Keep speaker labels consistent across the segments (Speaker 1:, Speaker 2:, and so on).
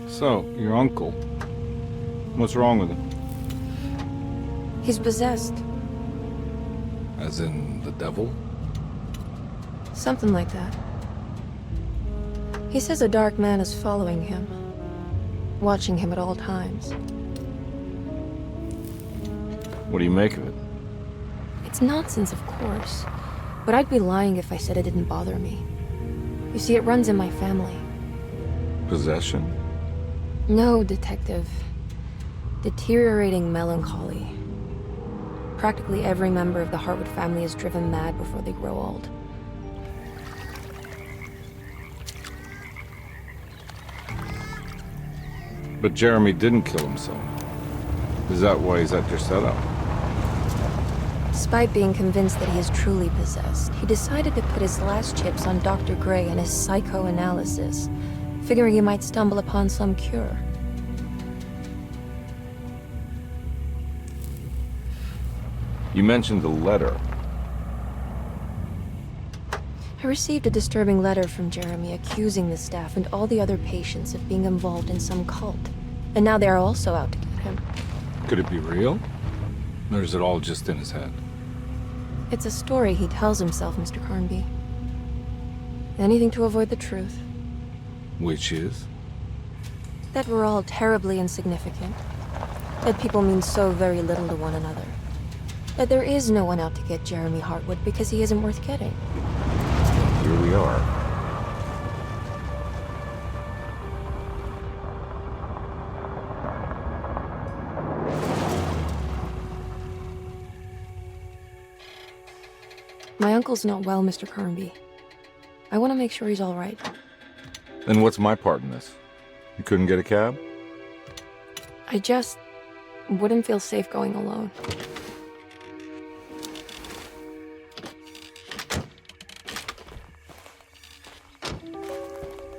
Speaker 1: So, your uncle. What's wrong with him?
Speaker 2: He's possessed.
Speaker 1: As in the devil?
Speaker 2: Something like that. He says a dark man is following him, watching him at all times.
Speaker 1: What do you make of it?
Speaker 2: It's nonsense, of course, but I'd be lying if I said it didn't bother me. You see, it runs in my family.
Speaker 1: Possession?
Speaker 2: No, detective. Deteriorating melancholy. Practically every member of the Hartwood family is driven mad before they grow old.
Speaker 1: But Jeremy didn't kill himself. Is that why he's at Derceto?
Speaker 2: Despite being convinced that he is truly possessed, he decided to put his last chips on Dr. Gray and his psychoanalysis, figuring he might stumble upon some cure.
Speaker 1: You mentioned the letter.
Speaker 2: I received a disturbing letter from Jeremy accusing the staff and all the other patients of being involved in some cult. And now they are also out to get him.
Speaker 1: Could it be real? Or is it all just in his head?
Speaker 2: It's a story he tells himself, Mr. Carnby. Anything to avoid the truth.
Speaker 1: Which is?
Speaker 2: That we're all terribly insignificant. That people mean so very little to one another. That there is no one out to get Jeremy Hartwood because he isn't worth getting.
Speaker 1: Here we are.
Speaker 2: My uncle's not well, Mr. Carnby. I want to make sure he's all right.
Speaker 1: Then what's my part in this? You couldn't get a cab?
Speaker 2: I just wouldn't feel safe going alone.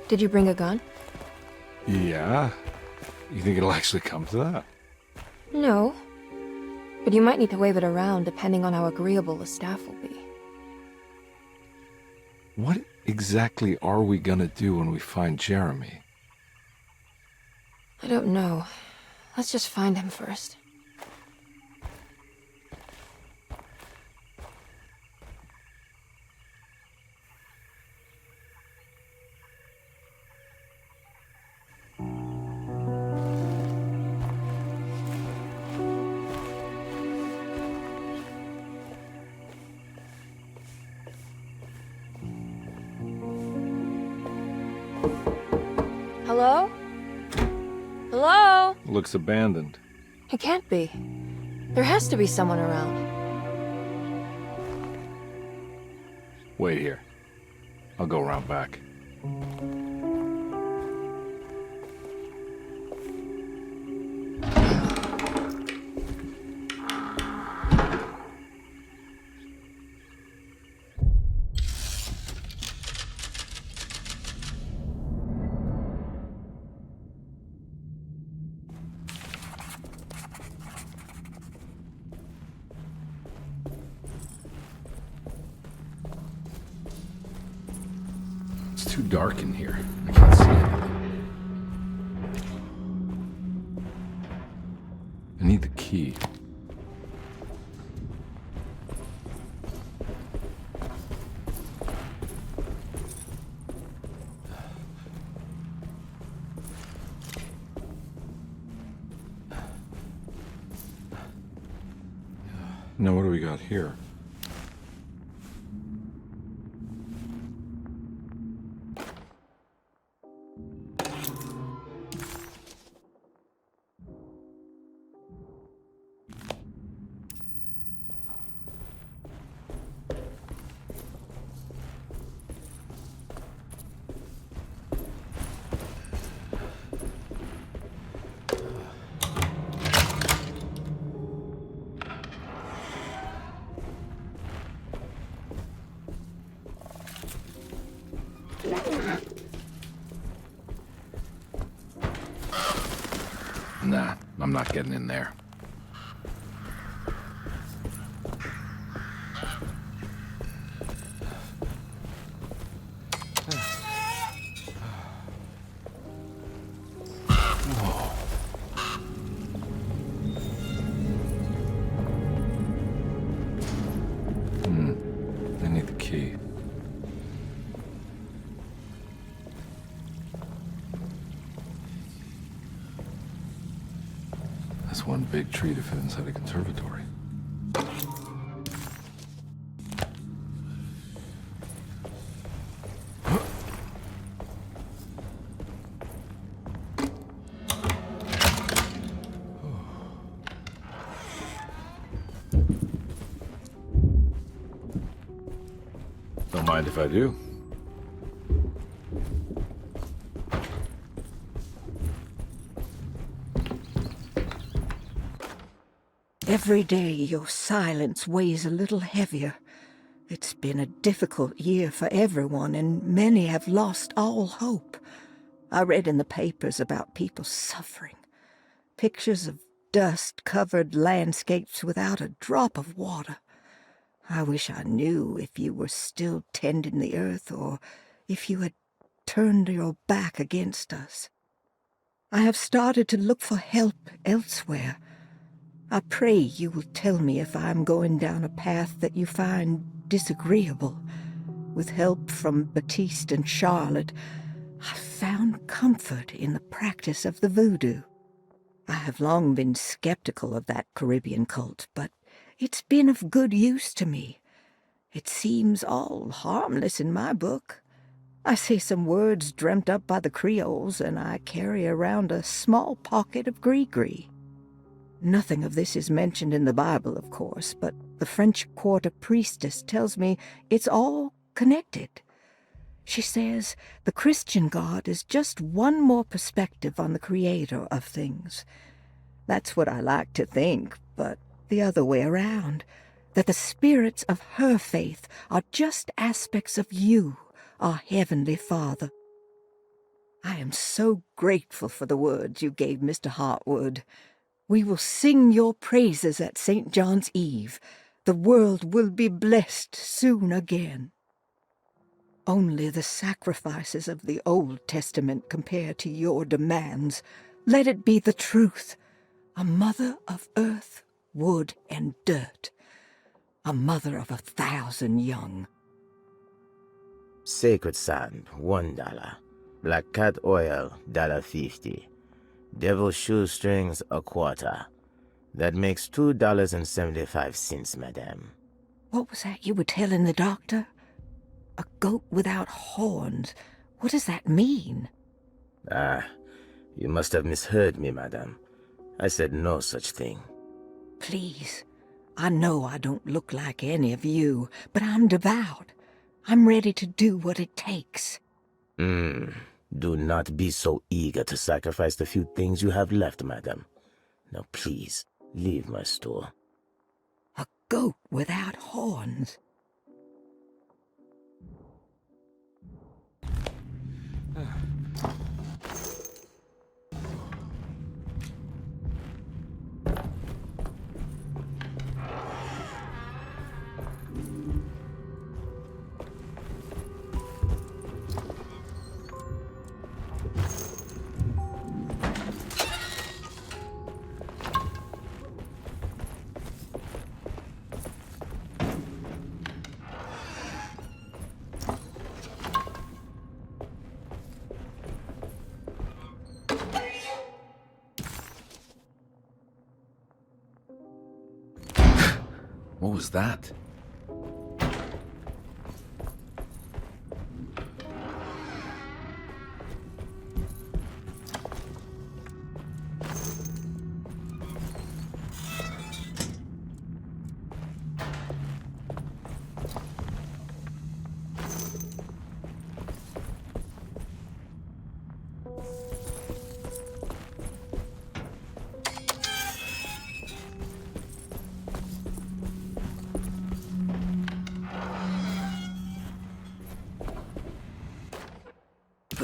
Speaker 2: Did you bring a gun?
Speaker 1: Yeah. You think it'll actually come to that?
Speaker 2: No. But you might need to wave it around depending on how agreeable the staff will be.
Speaker 1: What exactly are we gonna do when we find Jeremy?
Speaker 2: I don't know. Let's just find him first. Hello? Hello?
Speaker 1: Looks abandoned.
Speaker 2: It can't be. There has to be someone around.
Speaker 1: Wait here. I'll go around back. It's too dark in here. I can't see anything. I need the key. Now what do we got here? I'm not getting in there. I need the key. That's one big tree to fit inside a conservatory. Don't mind if I do.
Speaker 3: Every day your silence weighs a little heavier. It's been a difficult year for everyone, and many have lost all hope. I read in the papers about people suffering. Pictures of dust-covered landscapes without a drop of water. I wish I knew if you were still tending the earth or if you had turned your back against us. I have started to look for help elsewhere. I pray you will tell me if I am going down a path that you find disagreeable. With help from Baptiste and Charlotte, I found comfort in the practice of the voodoo. I have long been skeptical of that Caribbean cult, but it's been of good use to me. It seems all harmless in my book. I say some words dreamt up by the Creoles, and I carry around a small pocket of gris-gris. Nothing of this is mentioned in the Bible, of course, but the French Quarter priestess tells me it's all connected. She says the Christian God is just one more perspective on the creator of things. That's what I like to think, but the other way around, that the spirits of her faith are just aspects of you, our Heavenly Father. I am so grateful for the words you gave Mr. Hartwood. We will sing your praises at St. John's Eve. The world will be blessed soon again. Only the sacrifices of the Old Testament compare to your demands. Let it be the truth. A mother of earth, wood, and dirt. A mother of 1,000 young.
Speaker 4: Sacred sand, $1. Black cat oil, $1.50. Devil shoestrings, $0.25. That makes $2.75, madame.
Speaker 3: What was that you were telling the doctor? A goat without horns. What does that mean?
Speaker 4: Ah, you must have misheard me, madame. I said no such thing.
Speaker 3: Please, I know I don't look like any of you, but I'm devout. I'm ready to do what it takes.
Speaker 4: Do not be so eager to sacrifice the few things you have left, madam. Now please, leave my store.
Speaker 3: A goat without horns.
Speaker 1: What was that?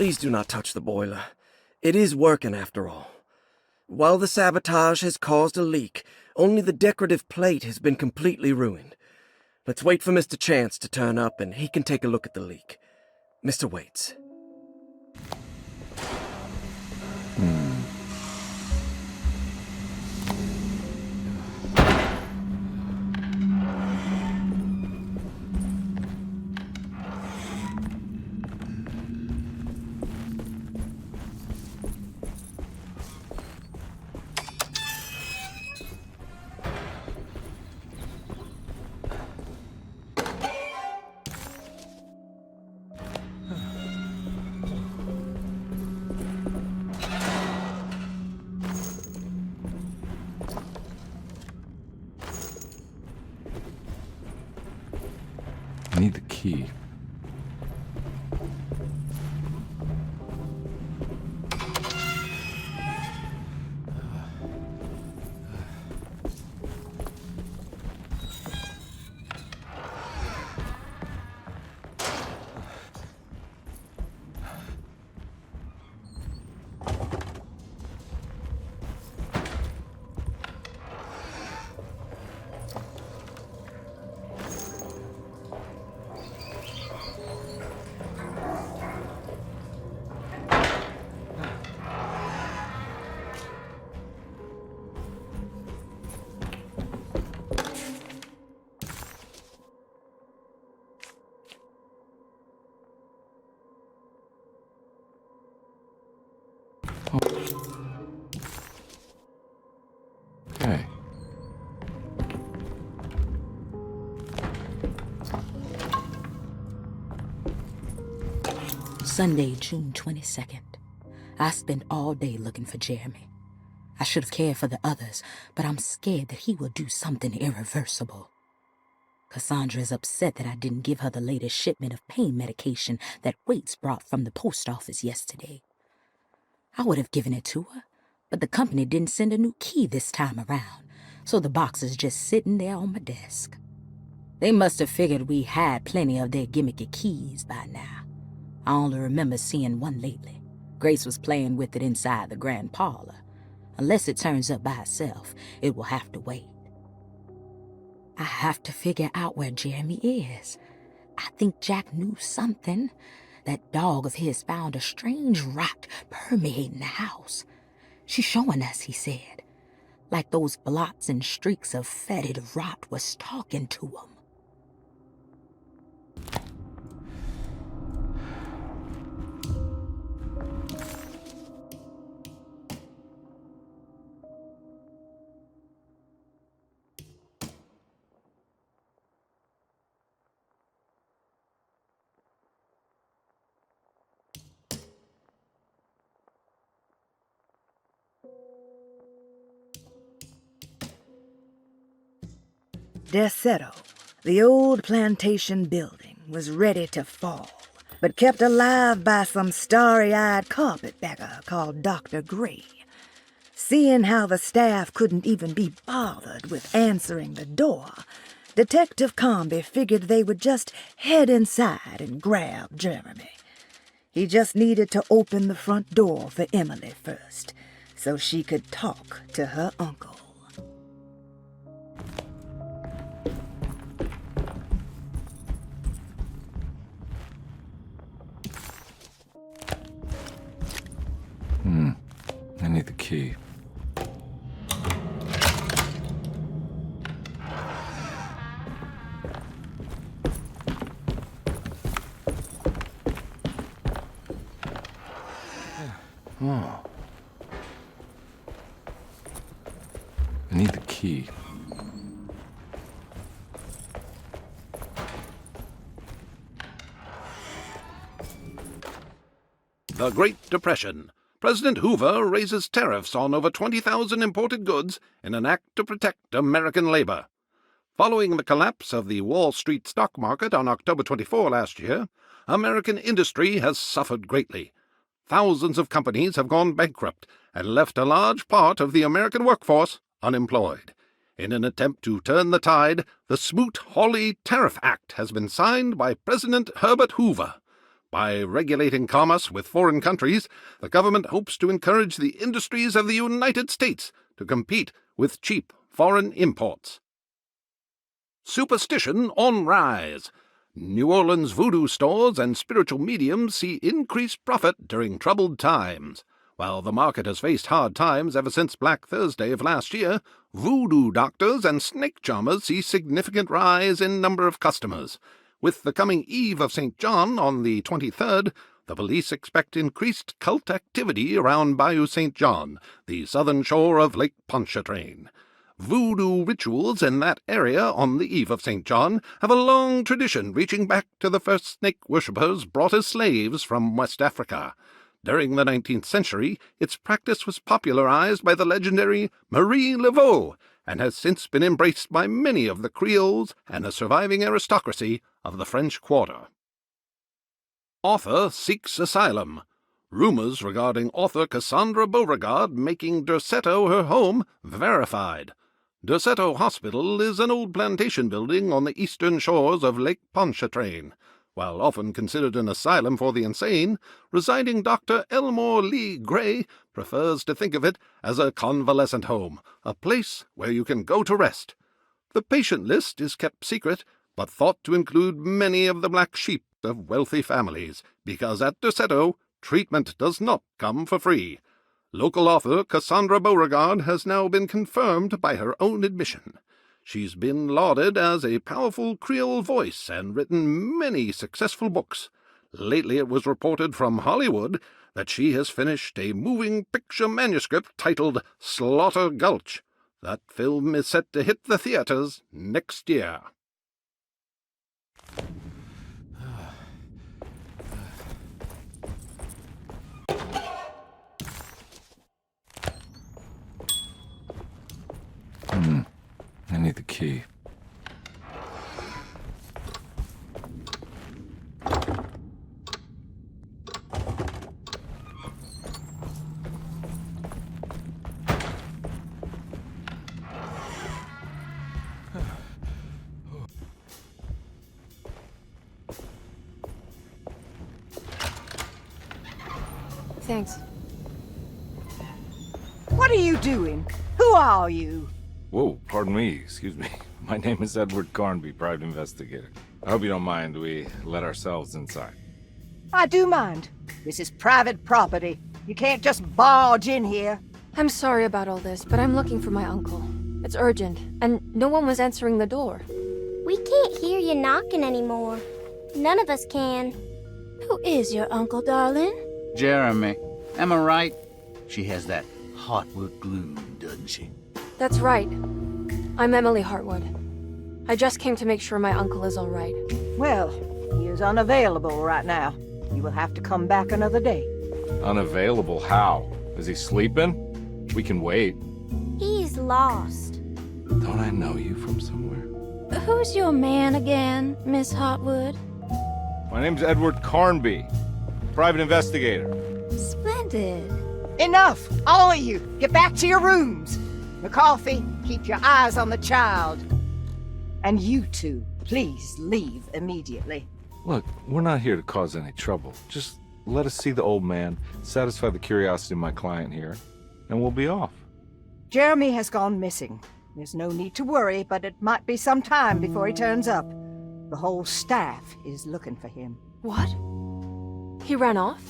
Speaker 5: Please do not touch the boiler. It is working after all. While the sabotage has caused a leak, only the decorative plate has been completely ruined. Let's wait for Mr. Chance to turn up and he can take a look at the leak. Mr. Waits.
Speaker 1: I need the key. Okay.
Speaker 6: Sunday, June 22nd. I spent all day looking for Jeremy. I should have cared for the others, but I'm scared that he will do something irreversible. Cassandra is upset that I didn't give her the latest shipment of pain medication that Waits brought from the post office yesterday. I would have given it to her, but the company didn't send a new key this time around, so the box is just sitting there on my desk. They must have figured we had plenty of their gimmicky keys by now. I only remember seeing one lately. Grace was playing with it inside the grand parlor. Unless it turns up by itself, it will have to wait. I have to figure out where Jeremy is. I think Jack knew something. That dog of his found a strange rot permeating the house. She's showing us, he said. Like those blots and streaks of fetid rot was talking to him.
Speaker 3: Derceto, the old plantation building, was ready to fall, but kept alive by some starry-eyed carpetbagger called Dr. Gray. Seeing how the staff couldn't even be bothered with answering the door, Detective Comby figured they would just head inside and grab Jeremy. He just needed to open the front door for Emily first, so she could talk to her uncle.
Speaker 1: I need the key. Oh. I need the key.
Speaker 7: The Great Depression. President Hoover raises tariffs on over 20,000 imported goods in an act to protect American labor. Following the collapse of the Wall Street stock market on October 24 last year, American industry has suffered greatly. Thousands of companies have gone bankrupt and left a large part of the American workforce unemployed. In an attempt to turn the tide, the Smoot-Hawley Tariff Act has been signed by President Herbert Hoover. By regulating commerce with foreign countries, the government hopes to encourage the industries of the United States to compete with cheap foreign imports. Superstition on rise. New Orleans voodoo stores and spiritual mediums see increased profit during troubled times. While the market has faced hard times ever since Black Thursday of last year, voodoo doctors and snake charmers see significant rise in number of customers. With the coming Eve of St. John on the 23rd, the police expect increased cult activity around Bayou St. John, the southern shore of Lake Pontchartrain. Voodoo rituals in that area on the Eve of St. John have a long tradition reaching back to the first snake worshippers brought as slaves from West Africa. During the 19th century, its practice was popularized by the legendary Marie Laveau and has since been embraced by many of the Creoles and the surviving aristocracy of the French Quarter. Author seeks asylum. Rumors regarding author Cassandra Beauregard making Derceto her home verified. Derceto Hospital is an old plantation building on the eastern shores of Lake Pontchartrain. While often considered an asylum for the insane, residing Dr. Elmore Lee Gray prefers to think of it as a convalescent home, a place where you can go to rest. The patient list is kept secret, but thought to include many of the black sheep of wealthy families, because at Derceto, treatment does not come for free. Local author Cassandra Beauregard has now been confirmed by her own admission. She's been lauded as a powerful Creole voice and written many successful books. Lately it was reported from Hollywood that she has finished a moving picture manuscript titled Slaughter Gulch. That film is set to hit the theaters next year.
Speaker 1: I need the key.
Speaker 2: Thanks.
Speaker 3: What are you doing? Who are you?
Speaker 1: Whoa, pardon me, excuse me. My name is Edward Carnby, private investigator. I hope you don't mind we let ourselves inside.
Speaker 3: I do mind. This is private property. You can't just barge in here.
Speaker 2: I'm sorry about all this, but I'm looking for my uncle. It's urgent, and no one was answering the door.
Speaker 8: We can't hear you knocking anymore. None of us can. Who is your uncle, darling?
Speaker 9: Jeremy. Am I right? She has that heartwood glue, doesn't she?
Speaker 2: That's right. I'm Emily Hartwood. I just came to make sure my uncle is all right.
Speaker 3: Well, he is unavailable right now. You will have to come back another day.
Speaker 1: Unavailable? How? Is he sleeping? We can wait.
Speaker 8: He's lost.
Speaker 1: Don't I know you from somewhere?
Speaker 8: Who's your man again, Miss Hartwood?
Speaker 1: My name's Edward Carnby, private investigator.
Speaker 8: Splendid.
Speaker 3: Enough! All of you! Get back to your rooms! McCarthy, keep your eyes on the child. And you two, please leave immediately.
Speaker 1: Look, we're not here to cause any trouble. Just let us see the old man, satisfy the curiosity of my client here, and we'll be off.
Speaker 3: Jeremy has gone missing. There's no need to worry, but it might be some time before he turns up. The whole staff is looking for him.
Speaker 2: What? He ran off?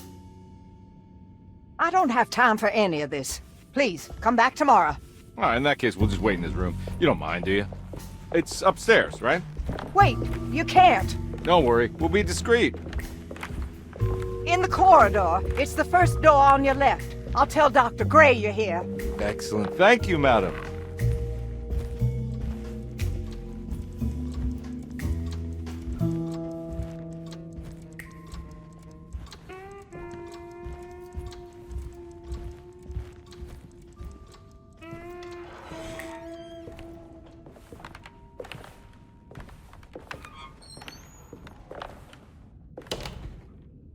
Speaker 3: I don't have time for any of this. Please, come back tomorrow.
Speaker 1: All right, in that case, we'll just wait in his room. You don't mind, do you? It's upstairs, right?
Speaker 3: Wait, you can't.
Speaker 1: Don't worry, we'll be discreet.
Speaker 3: In the corridor. It's the first door on your left. I'll tell Dr. Gray you're here.
Speaker 1: Excellent. Thank you, madam.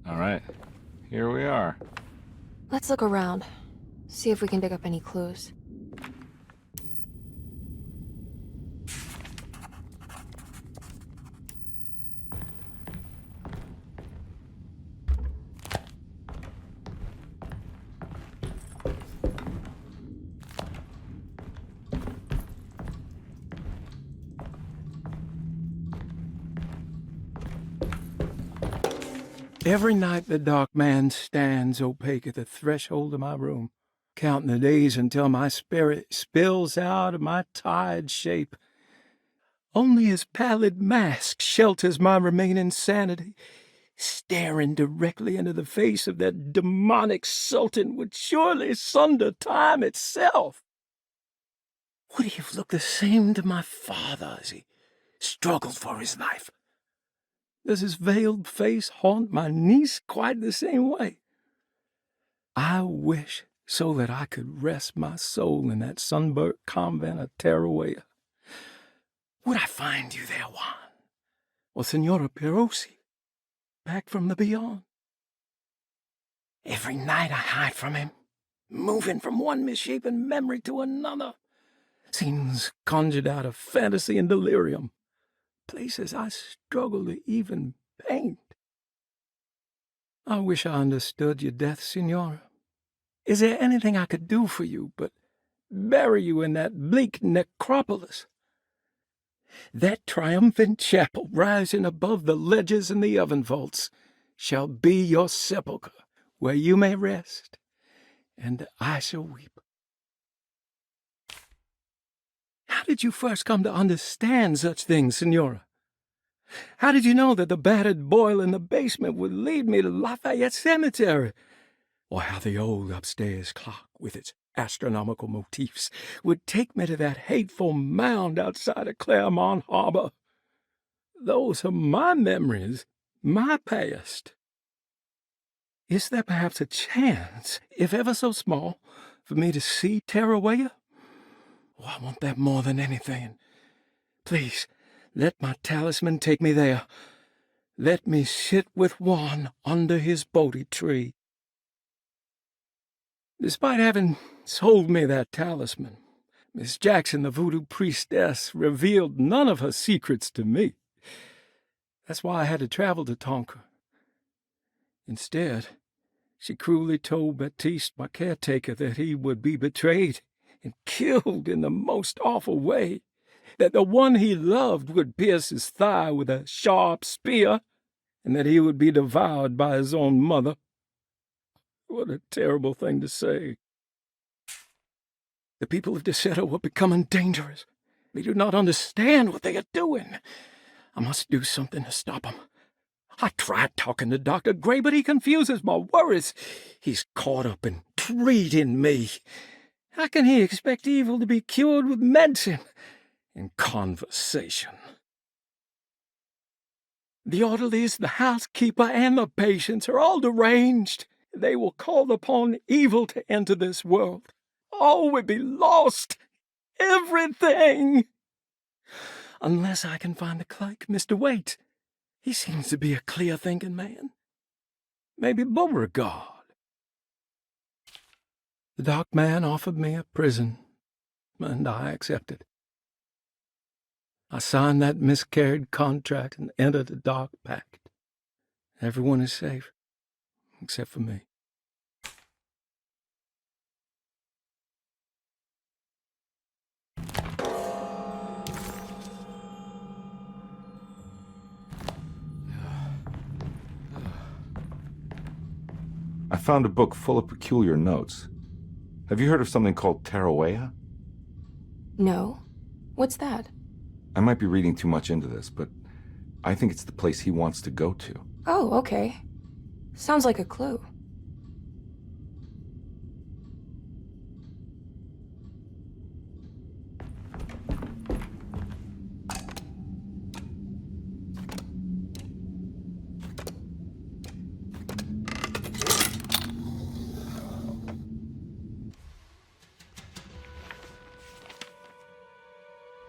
Speaker 1: All right, here we are.
Speaker 2: Let's look around. See if we can dig up any clues.
Speaker 10: Every night the dark man stands opaque at the threshold of my room, counting the days until my spirit spills out of my tired shape. Only his pallid mask shelters my remaining sanity. Staring directly into the face of that demonic sultan would surely sunder time itself. Would he have looked the same to my father as he struggled for his life? Does his veiled face haunt my niece quite the same way? I wish so that I could rest my soul in that sunburnt convent of Tarawea. Would I find you there, Juan? Or Senora Perosi, back from the beyond? Every night I hide from him, moving from one misshapen memory to another. Scenes conjured out of fantasy and delirium. Places I struggle to even paint. I wish I understood your death, Senora. Is there anything I could do for you but bury you in that bleak necropolis? That triumphant chapel rising above the ledges and the oven vaults shall be your sepulchre, where you may rest, and I shall weep. How did you first come to understand such things, Senora? How did you know that the battered boil in the basement would lead me to Lafayette Cemetery? Or how the old upstairs clock, with its astronomical motifs, would take me to that hateful mound outside of Claremont Harbor? Those are my memories, my past. Is there perhaps a chance, if ever so small, for me to see Tarawea? Oh, I want that more than anything. Please, let my talisman take me there. Let me sit with Juan under his Bodhi tree. Despite having sold me that talisman, Miss Jackson, the voodoo priestess, revealed none of her secrets to me. That's why I had to travel to Tonka. Instead, she cruelly told Baptiste, my caretaker, that he would be betrayed and killed in the most awful way, that the one he loved would pierce his thigh with a sharp spear, and that he would be devoured by his own mother. What a terrible thing to say. The people of Derceto are becoming dangerous. They do not understand what they are doing. I must do something to stop them. I tried talking to Dr. Gray, but he confuses my worries. He's caught up in treating me. How can he expect evil to be cured with medicine and conversation? The orderlies, the housekeeper, and the patients are all deranged. They will call upon evil to enter this world. All will be lost. Everything. Unless I can find the clerk, Mr. Waite. He seems to be a clear-thinking man. Maybe Beauregard. The dark man offered me a prison, and I accepted. I signed that miscarried contract and entered the dark pact. Everyone is safe, except for me.
Speaker 1: I found a book full of peculiar notes. Have you heard of something called Tarawea?
Speaker 2: No. What's that?
Speaker 1: I might be reading too much into this, but I think it's the place he wants to go to.
Speaker 2: Oh, okay. Sounds like a clue.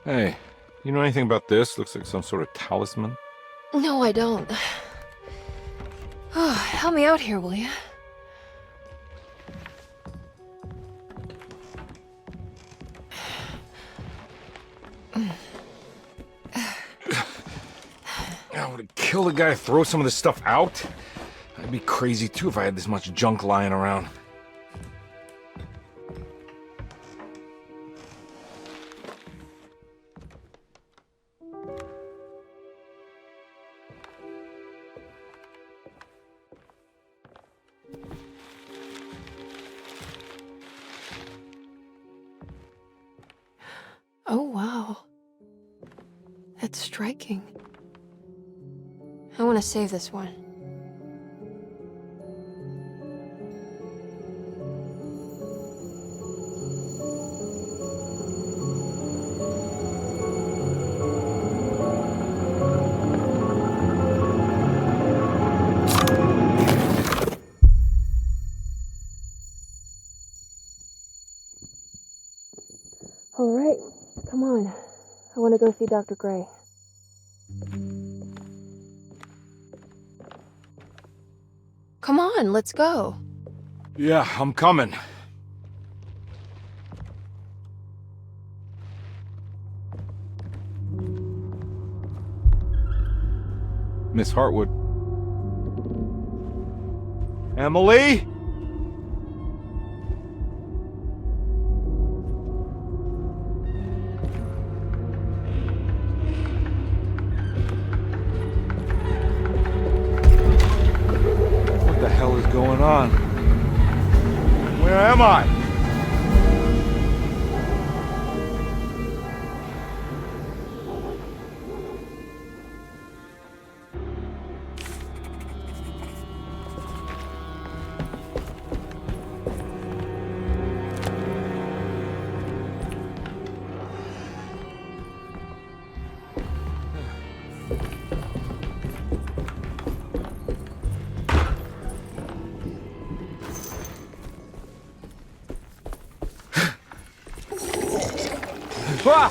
Speaker 1: Hey, you know anything about this? Looks like some sort of talisman.
Speaker 2: No, I don't. Oh, help me out here, will you?
Speaker 1: I would kill the guy to throw some of this stuff out. I'd be crazy too if I had this much junk lying around.
Speaker 2: Oh, wow. That's striking. I want to save this one. All right, come on. I want to go see Dr. Gray. Come on, let's go.
Speaker 1: Yeah, I'm coming. Miss Hartwood. Emily? What the hell is going on? Where am I? Ah!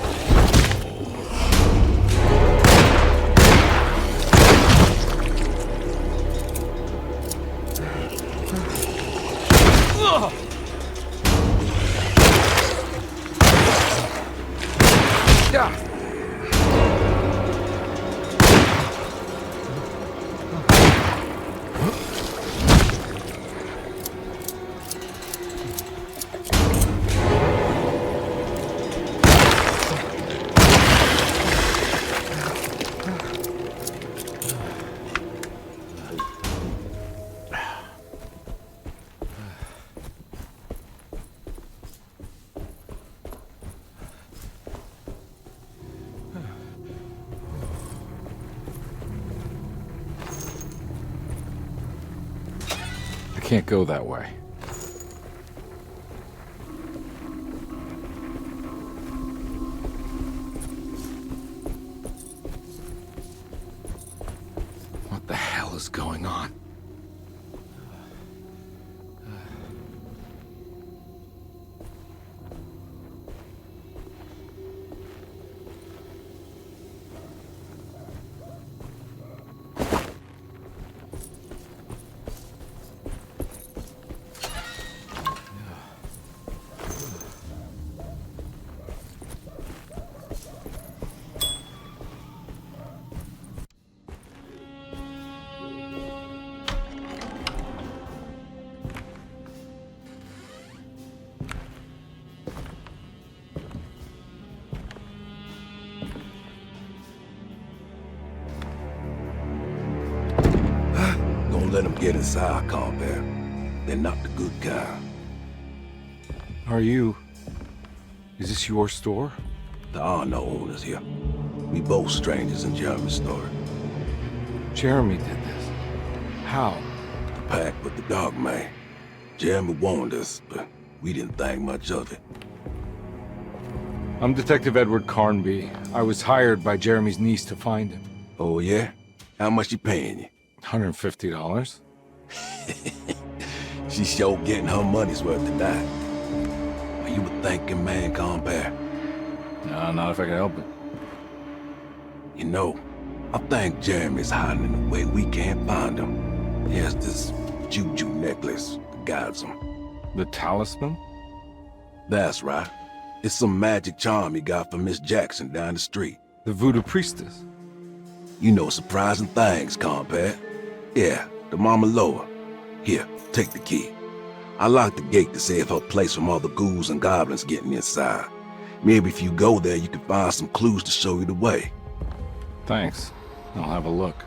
Speaker 1: I can't go that way. What the hell is going on?
Speaker 11: Let them get inside, compare. They're not the good kind.
Speaker 1: Are you... Is this your store?
Speaker 11: There are no owners here. We both strangers in Jeremy's store.
Speaker 1: Jeremy did this. How?
Speaker 11: The pact with the dog man. Jeremy warned us, but we didn't think much of it.
Speaker 1: I'm Detective Edward Carnby. I was hired by Jeremy's niece to find him.
Speaker 11: Oh, yeah? How much she paying you?
Speaker 1: $150.
Speaker 11: She's sure getting her money's worth tonight. Are you a thinking man, compare?
Speaker 1: No, not if I can help it.
Speaker 11: You know, I think Jeremy's hiding in a way we can't find him. He has this juju necklace that guides him.
Speaker 1: The talisman?
Speaker 11: That's right. It's some magic charm he got from Miss Jackson down the street.
Speaker 1: The voodoo priestess?
Speaker 11: You know surprising things, compare. Yeah, the Mama Loa. Here, take the key. I locked the gate to save her place from all the ghouls and goblins getting inside. Maybe if you go there, you can find some clues to show you the way.
Speaker 1: Thanks. I'll have a look.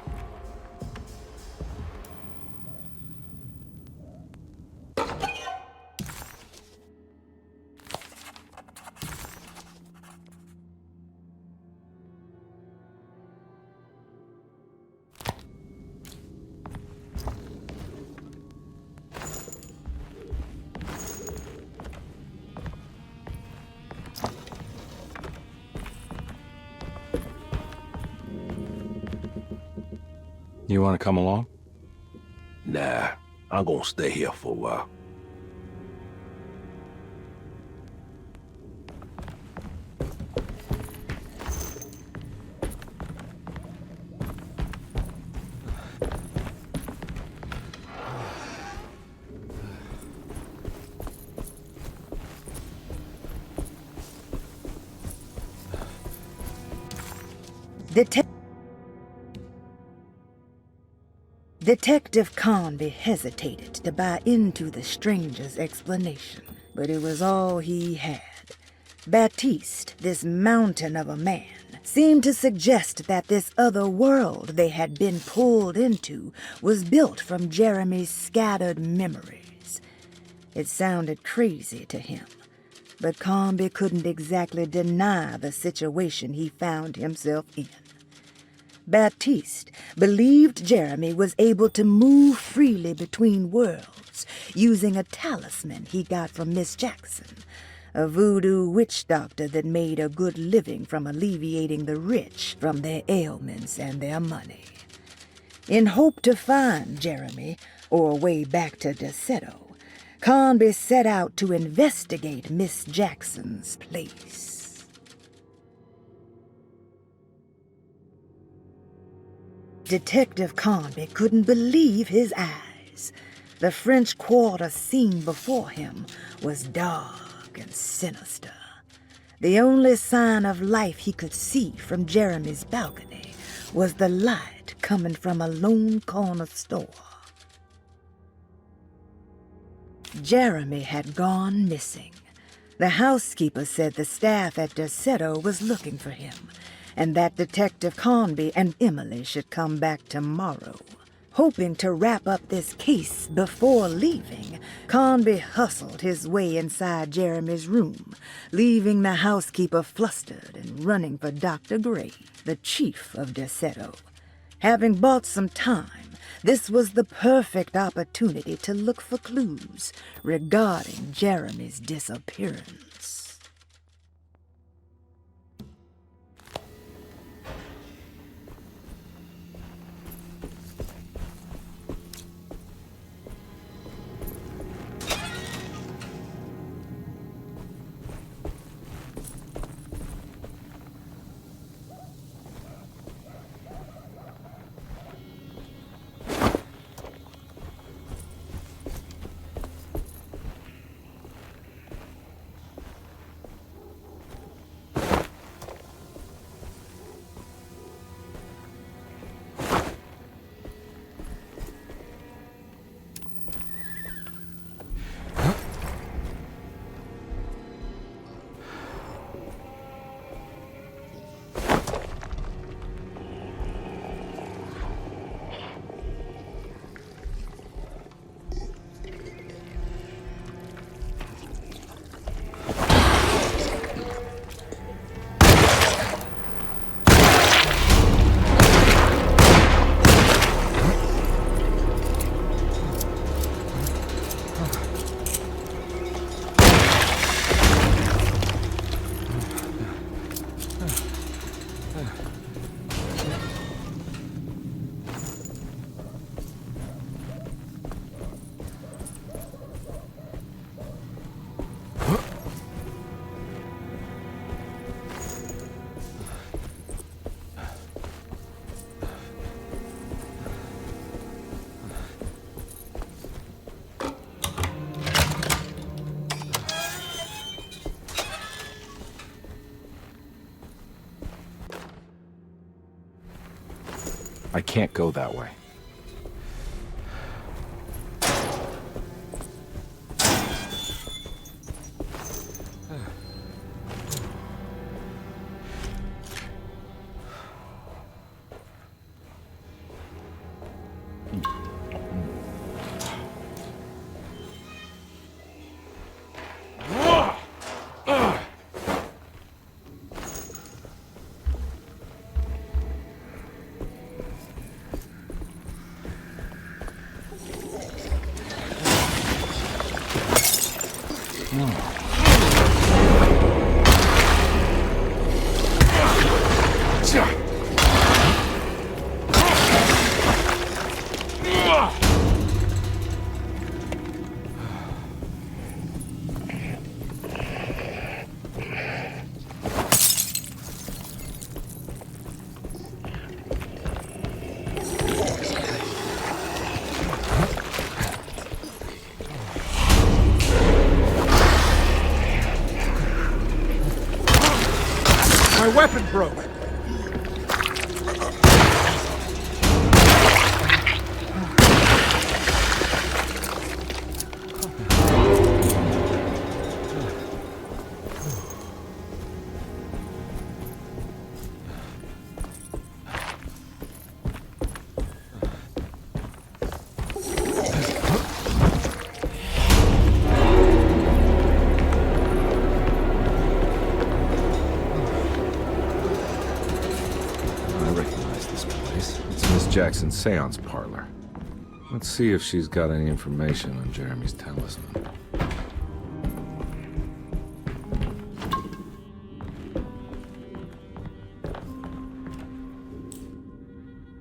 Speaker 1: You want to come along?
Speaker 11: Nah, I'm gonna stay here for a while.
Speaker 3: Detective Conby hesitated to buy into the stranger's explanation, but it was all he had. Baptiste, this mountain of a man, seemed to suggest that this other world they had been pulled into was built from Jeremy's scattered memories. It sounded crazy to him, but Conby couldn't exactly deny the situation he found himself in. Baptiste believed Jeremy was able to move freely between worlds using a talisman he got from Miss Jackson, a voodoo witch doctor that made a good living from alleviating the rich from their ailments and their money. In hope to find Jeremy, or a way back to Derceto, Conby set out to investigate Miss Jackson's place. Detective Conby couldn't believe his eyes. The French Quarter scene before him was dark and sinister. The only sign of life he could see from Jeremy's balcony was the light coming from a lone corner store. Jeremy had gone missing. The housekeeper said the staff at Derceto was looking for him, and that Detective Conby and Emily should come back tomorrow. Hoping to wrap up this case before leaving, Conby hustled his way inside Jeremy's room, leaving the housekeeper flustered and running for Dr. Gray, the chief of Derceto. Having bought some time, this was the perfect opportunity to look for clues regarding Jeremy's disappearance.
Speaker 1: I can't go that way.
Speaker 10: My weapon broke.
Speaker 1: Jackson's seance parlor. Let's see if she's got any information on Jeremy's talisman.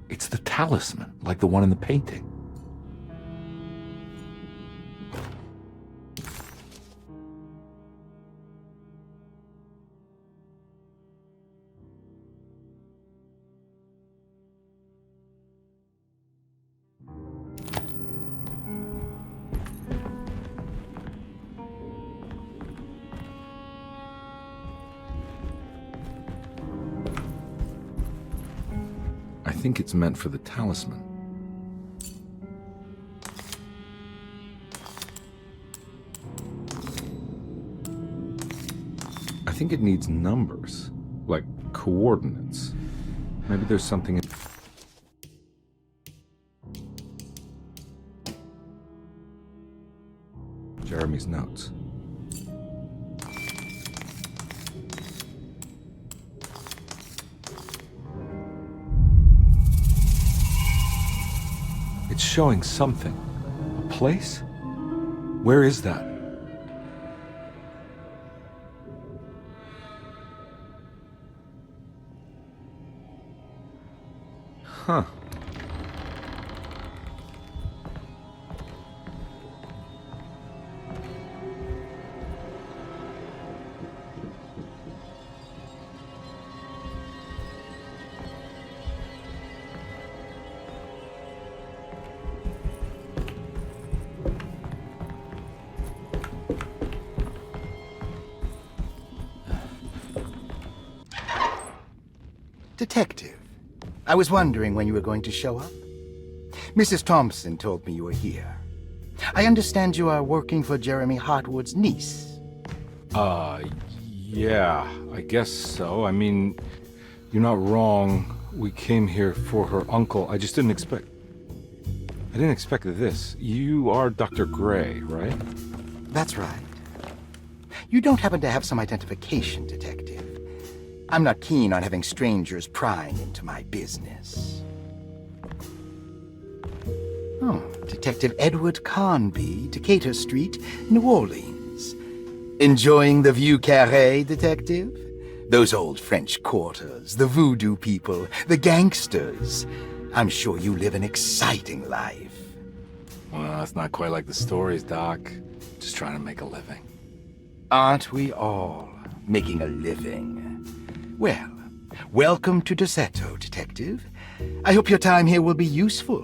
Speaker 1: It's the talisman, like the one in the painting. I think it's meant for the talisman. I think it needs numbers, like coordinates. Maybe there's something in... Jeremy's notes. It's showing something. A place? Where is that? Huh.
Speaker 9: Detective, I was wondering when you were going to show up. Mrs. Thompson told me you were here. I understand you are working for Jeremy Hartwood's niece.
Speaker 1: Yeah, I guess so. I mean, you're not wrong. We came here for her uncle. I just didn't expect... I didn't expect this. You are Dr. Gray, right?
Speaker 9: That's right. You don't happen to have some identification, Detective. I'm not keen on having strangers prying into my business. Oh, Detective Edward Carnby, Decatur Street, New Orleans. Enjoying the Vieux Carré, Detective? Those old French quarters, the voodoo people, the gangsters. I'm sure you live an exciting life.
Speaker 1: Well, it's not quite like the stories, Doc. Just trying to make a living.
Speaker 9: Aren't we all making a living? Well, welcome to Derceto, Detective. I hope your time here will be useful.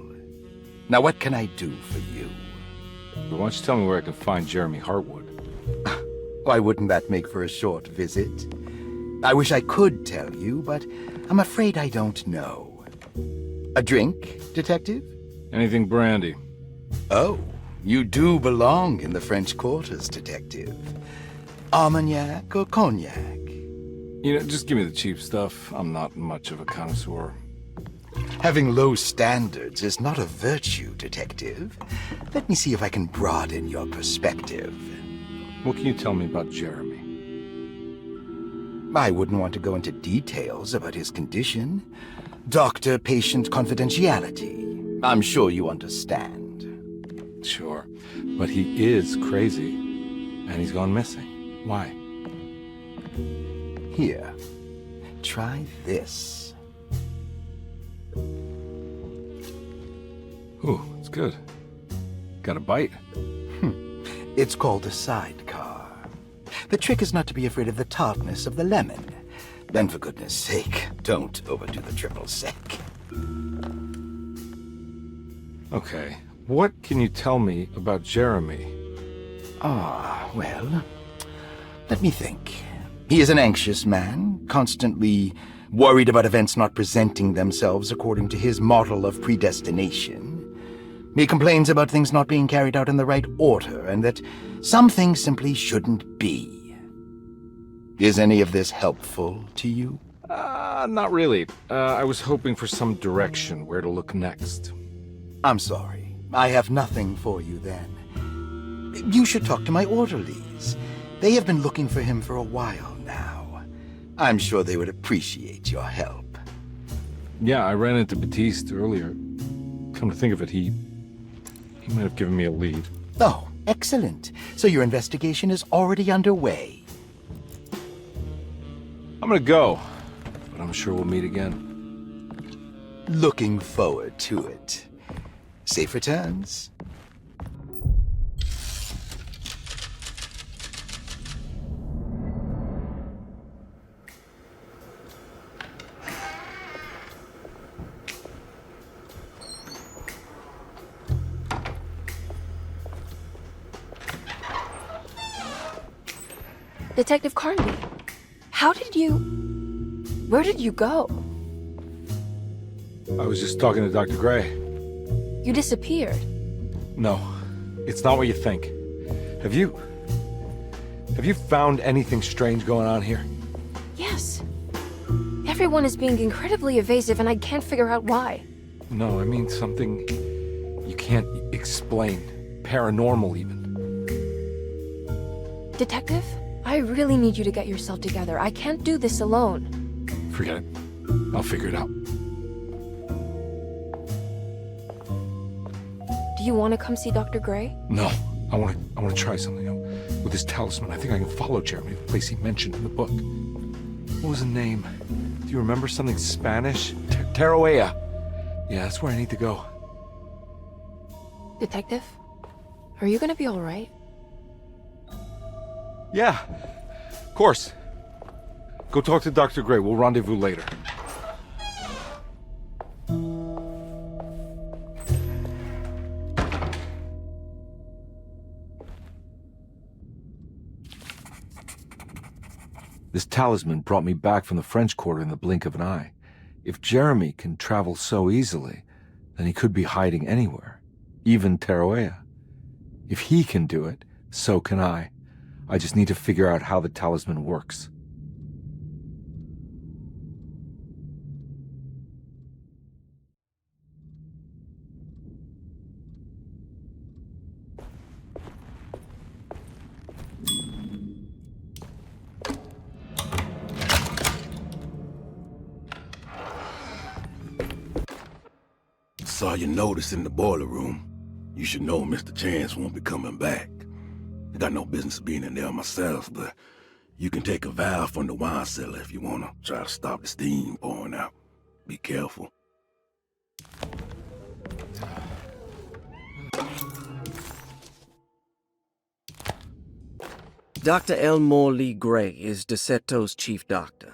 Speaker 9: Now, what can I do for you?
Speaker 1: Why don't you tell me where I can find Jeremy Hartwood?
Speaker 9: Why wouldn't that make for a short visit? I wish I could tell you, but I'm afraid I don't know. A drink, Detective?
Speaker 1: Anything brandy.
Speaker 9: Oh, you do belong in the French quarters, Detective. Armagnac or cognac?
Speaker 1: You know, just give me the cheap stuff. I'm not much of a connoisseur.
Speaker 9: Having low standards is not a virtue, Detective. Let me see if I can broaden your perspective.
Speaker 1: What can you tell me about Jeremy?
Speaker 9: I wouldn't want to go into details about his condition. Doctor-patient confidentiality. I'm sure you understand.
Speaker 1: Sure, but he is crazy, and he's gone missing. Why?
Speaker 9: Here, try this.
Speaker 1: Ooh, it's good. Got a bite?
Speaker 9: It's called a sidecar. The trick is not to be afraid of the tartness of the lemon. And for goodness sake, don't overdo the triple sec.
Speaker 1: Okay, what can you tell me about Jeremy?
Speaker 9: Well, let me think. He is an anxious man, constantly worried about events not presenting themselves according to his model of predestination. He complains about things not being carried out in the right order, and that some things simply shouldn't be. Is any of this helpful to you?
Speaker 1: Not really. I was hoping for some direction where to look next.
Speaker 9: I'm sorry. I have nothing for you then. You should talk to my orderlies. They have been looking for him for a while now. I'm sure they would appreciate your help.
Speaker 1: Yeah, I ran into Batiste earlier. Come to think of it, he might have given me a lead.
Speaker 9: Oh, excellent. So your investigation is already underway.
Speaker 1: I'm gonna go, but I'm sure we'll meet again.
Speaker 9: Looking forward to it. Safe returns.
Speaker 2: Detective Carnby, where did you go?
Speaker 1: I was just talking to Dr. Gray.
Speaker 2: You disappeared.
Speaker 1: No, it's not what you think. Have you found anything strange going on here?
Speaker 2: Yes. Everyone is being incredibly evasive and I can't figure out why.
Speaker 1: No, I mean something you can't explain. Paranormal, even.
Speaker 2: Detective, I really need you to get yourself together. I can't do this alone.
Speaker 1: Forget it. I'll figure it out.
Speaker 2: Do you want to come see Dr. Gray?
Speaker 1: No, I want to try something. With this talisman, I think I can follow Jeremy to the place he mentioned in the book. What was the name? Do you remember something Spanish? Tarawea. Yeah, that's where I need to go.
Speaker 2: Detective, are you gonna be all right?
Speaker 1: Yeah, of course. Go talk to Dr. Gray. We'll rendezvous later. This talisman brought me back from the French Quarter in the blink of an eye. If Jeremy can travel so easily, then he could be hiding anywhere, even Tarawea. If he can do it, so can I. I just need to figure out how the talisman works.
Speaker 11: Saw your notice in the boiler room. You should know Mr. Chance won't be coming back. I got no business being in there myself, but you can take a valve from the wine cellar if you want to try to stop the steam pouring out. Be careful.
Speaker 5: Dr. Elmore Lee Gray is Derceto's chief doctor.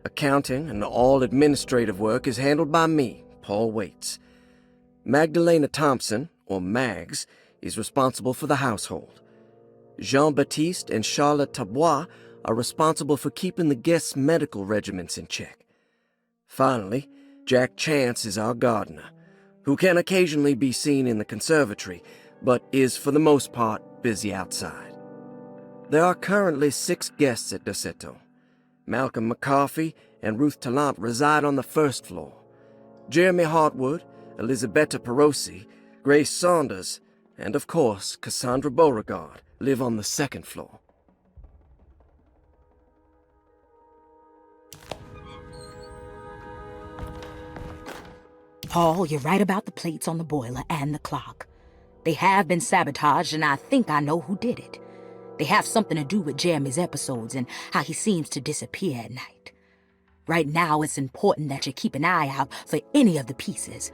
Speaker 5: Accounting and all administrative work is handled by me, Paul Waits. Magdalena Thompson, or Mags, is responsible for the household. Jean-Baptiste and Charlotte Tabois are responsible for keeping the guests' medical regimens in check. Finally, Jack Chance is our gardener, who can occasionally be seen in the conservatory, but is for the most part busy outside. There are currently 6 guests at Derceto. Malcolm McCarthy and Ruth Tallant reside on the first floor. Jeremy Hartwood, Elisabetta Perosi, Grace Saunders, and of course Cassandra Beauregard live on the second floor.
Speaker 6: Paul, you're right about the plates on the boiler and the clock. They have been sabotaged, and I think I know who did it. They have something to do with Jeremy's episodes and how he seems to disappear at night. Right now, it's important that you keep an eye out for any of the pieces.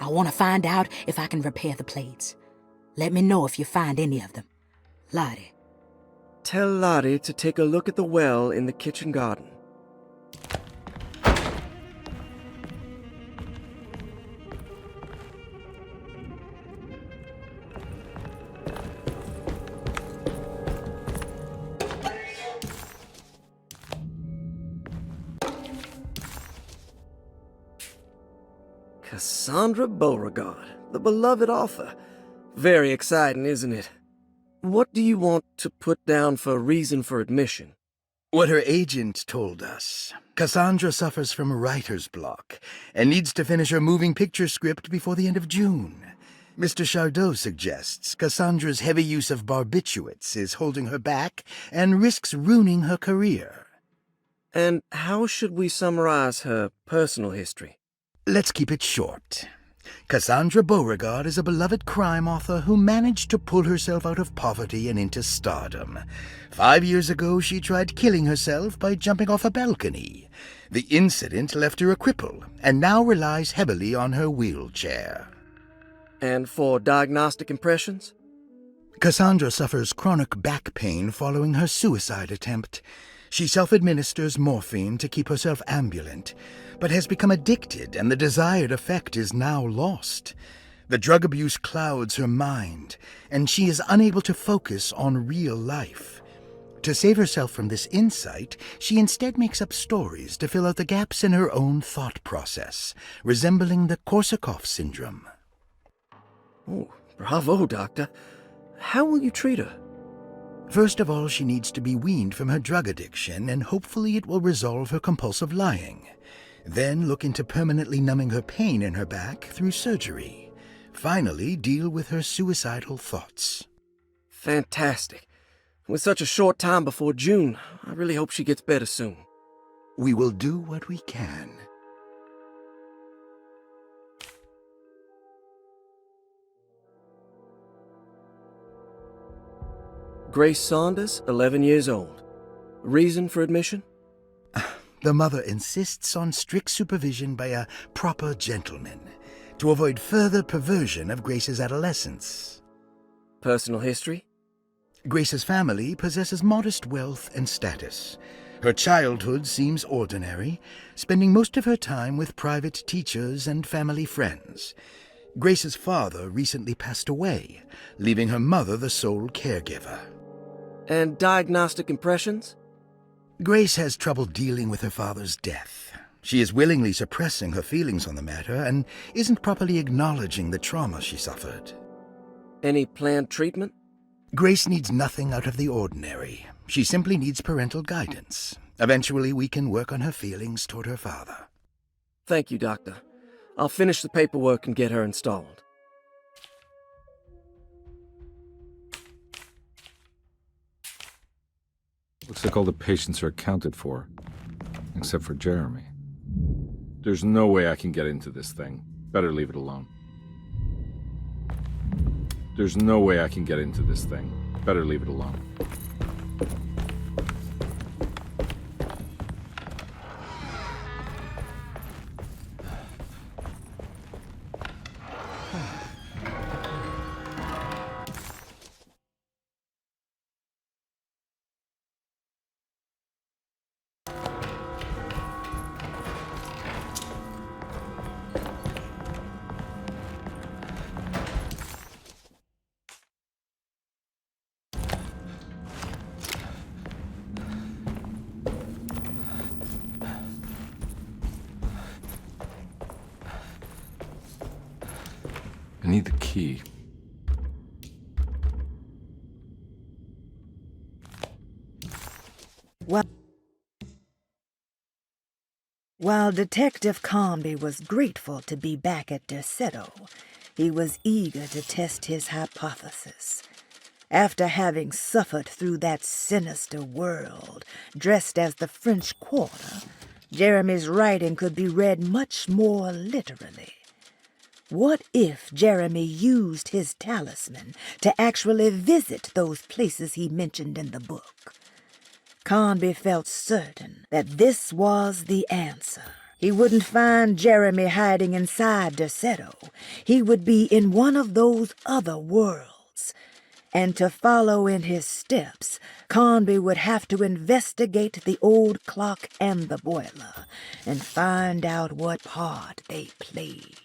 Speaker 6: I want to find out if I can repair the plates. Let me know if you find any of them. Lottie.
Speaker 5: Tell Lottie to take a look at the well in the kitchen garden. Cassandra Beauregard, the beloved author. Very exciting, isn't it? What do you want to put down for reason for admission?
Speaker 9: What her agent told us. Cassandra suffers from writer's block and needs to finish her moving picture script before the end of June. Mr. Chardot suggests Cassandra's heavy use of barbiturates is holding her back and risks ruining her career.
Speaker 5: And how should we summarize her personal history?
Speaker 9: Let's keep it short. Cassandra Beauregard is a beloved crime author who managed to pull herself out of poverty and into stardom. 5 years ago, she tried killing herself by jumping off a balcony. The incident left her a cripple, and now relies heavily on her wheelchair.
Speaker 5: And for diagnostic impressions?
Speaker 9: Cassandra suffers chronic back pain following her suicide attempt. She self-administers morphine to keep herself ambulant, but has become addicted and the desired effect is now lost. The drug abuse clouds her mind, and she is unable to focus on real life. To save herself from this insight, she instead makes up stories to fill out the gaps in her own thought process, resembling the Korsakoff syndrome.
Speaker 5: Oh, bravo, Doctor. How will you treat her?
Speaker 9: First of all, she needs to be weaned from her drug addiction, and hopefully it will resolve her compulsive lying. Then look into permanently numbing her pain in her back through surgery. Finally, deal with her suicidal thoughts.
Speaker 5: Fantastic. With such a short time before June, I really hope she gets better soon.
Speaker 9: We will do what we can.
Speaker 5: Grace Saunders, 11 years old. Reason for admission?
Speaker 9: The mother insists on strict supervision by a proper gentleman to avoid further perversion of Grace's adolescence.
Speaker 5: Personal history?
Speaker 9: Grace's family possesses modest wealth and status. Her childhood seems ordinary, spending most of her time with private teachers and family friends. Grace's father recently passed away, leaving her mother the sole caregiver.
Speaker 5: And diagnostic impressions?
Speaker 9: Grace has trouble dealing with her father's death. She is willingly suppressing her feelings on the matter and isn't properly acknowledging the trauma she suffered.
Speaker 5: Any planned treatment?
Speaker 9: Grace needs nothing out of the ordinary. She simply needs parental guidance. Eventually, we can work on her feelings toward her father.
Speaker 5: Thank you, Doctor. I'll finish the paperwork and get her installed.
Speaker 1: Looks like all the patients are accounted for, except for Jeremy. There's no way I can get into this thing. Better leave it alone. There's no way I can get into this thing. Better leave it alone. I need the key.
Speaker 3: While Detective Comby was grateful to be back at Derceto, he was eager to test his hypothesis. After having suffered through that sinister world, dressed as the French Quarter, Jeremy's writing could be read much more literally. What if Jeremy used his talisman to actually visit those places he mentioned in the book? Conby felt certain that this was the answer. He wouldn't find Jeremy hiding inside Derceto. He would be in one of those other worlds. And to follow in his steps, Conby would have to investigate the old clock and the boiler and find out what part they played.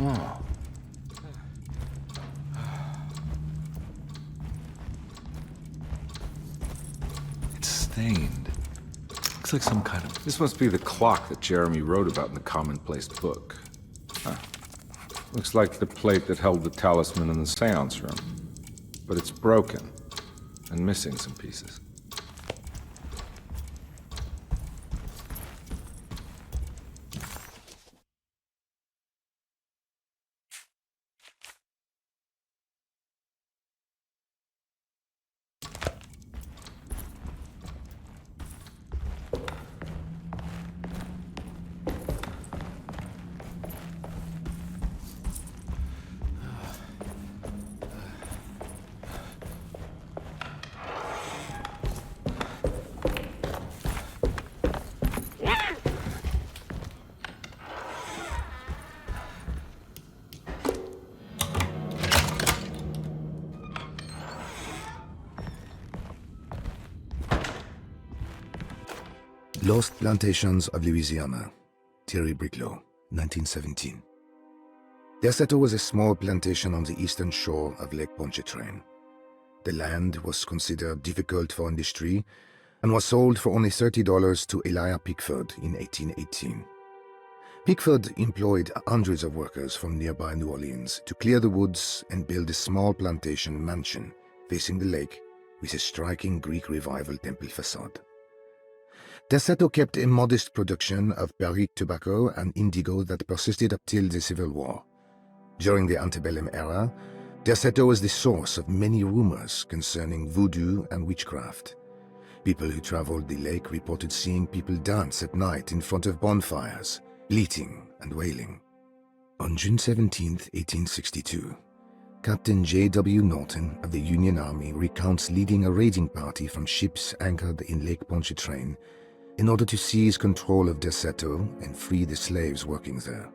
Speaker 1: Oh. It's stained. Looks like some kind of... This must be the clock that Jeremy wrote about in the commonplace book. Huh. Looks like the plate that held the talisman in the seance room. But it's broken and missing some pieces.
Speaker 12: Lost Plantations of Louisiana, Thierry Briclot, 1917. Derceto was a small plantation on the eastern shore of Lake Pontchartrain. The land was considered difficult for industry and was sold for only $30 to Elijah Pickford in 1818. Pickford employed hundreds of workers from nearby New Orleans to clear the woods and build a small plantation mansion facing the lake with a striking Greek Revival temple facade. Derceto kept a modest production of Perique tobacco and indigo that persisted up till the Civil War. During the antebellum era, Derceto was the source of many rumors concerning voodoo and witchcraft. People who traveled the lake reported seeing people dance at night in front of bonfires, bleating and wailing. On June 17, 1862, Captain J.W. Norton of the Union Army recounts leading a raiding party from ships anchored in Lake Pontchartrain in order to seize control of Derceto and free the slaves working there.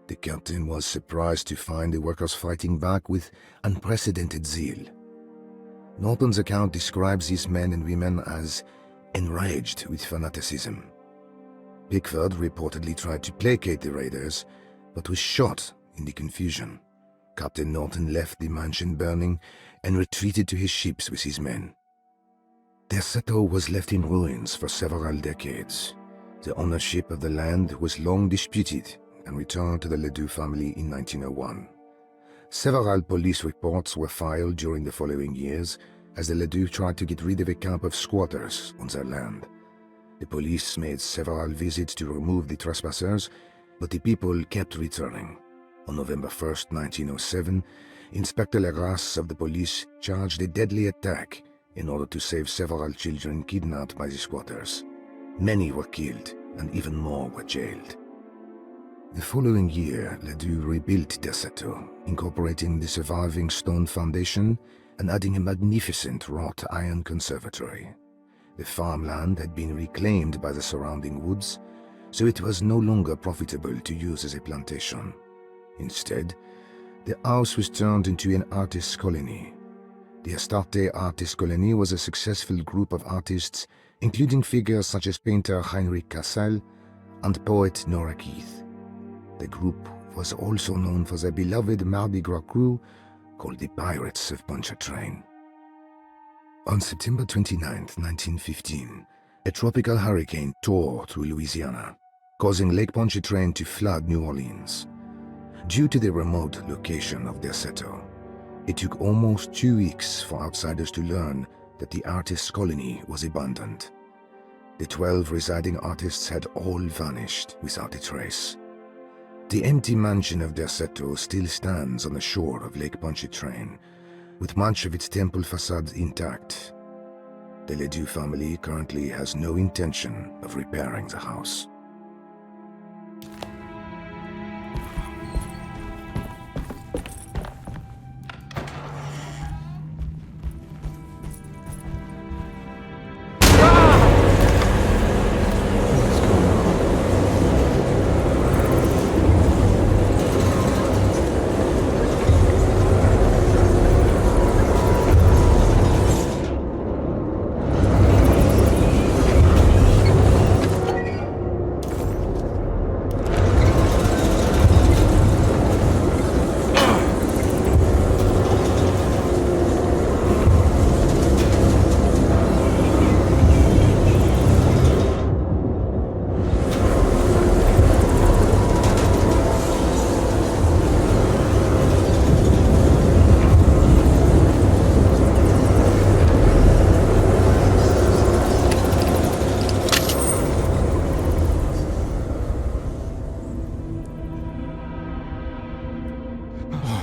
Speaker 12: The captain was surprised to find the workers fighting back with unprecedented zeal. Norton's account describes these men and women as enraged with fanaticism. Pickford reportedly tried to placate the raiders, but was shot in the confusion. Captain Norton left the mansion burning and retreated to his ships with his men. Derceto was left in ruins for several decades. The ownership of the land was long disputed and returned to the Ledoux family in 1901. Several police reports were filed during the following years as the Ledoux tried to get rid of a camp of squatters on their land. The police made several visits to remove the trespassers, but the people kept returning. On November 1, 1907, Inspector Legras of the police charged a deadly attack in order to save several children kidnapped by the squatters. Many were killed, and even more were jailed. The following year, Ledoux rebuilt Derceto, incorporating the surviving stone foundation and adding a magnificent wrought iron conservatory. The farmland had been reclaimed by the surrounding woods, so it was no longer profitable to use as a plantation. Instead, the house was turned into an artist's colony. The Astarte Artist Colony was a successful group of artists, including figures such as painter Heinrich Cassel and poet Nora Keith. The group was also known for their beloved Mardi Gras crew called the Pirates of Pontchartrain. On September 29, 1915, a tropical hurricane tore through Louisiana, causing Lake Pontchartrain to flood New Orleans. Due to the remote location of Derceto, it took almost 2 weeks for outsiders to learn that the artist's colony was abandoned. The 12 residing artists had all vanished without a trace. The empty mansion of Derceto still stands on the shore of Lake Pontchartrain, with much of its temple facade intact. The Ledoux family currently has no intention of repairing the house.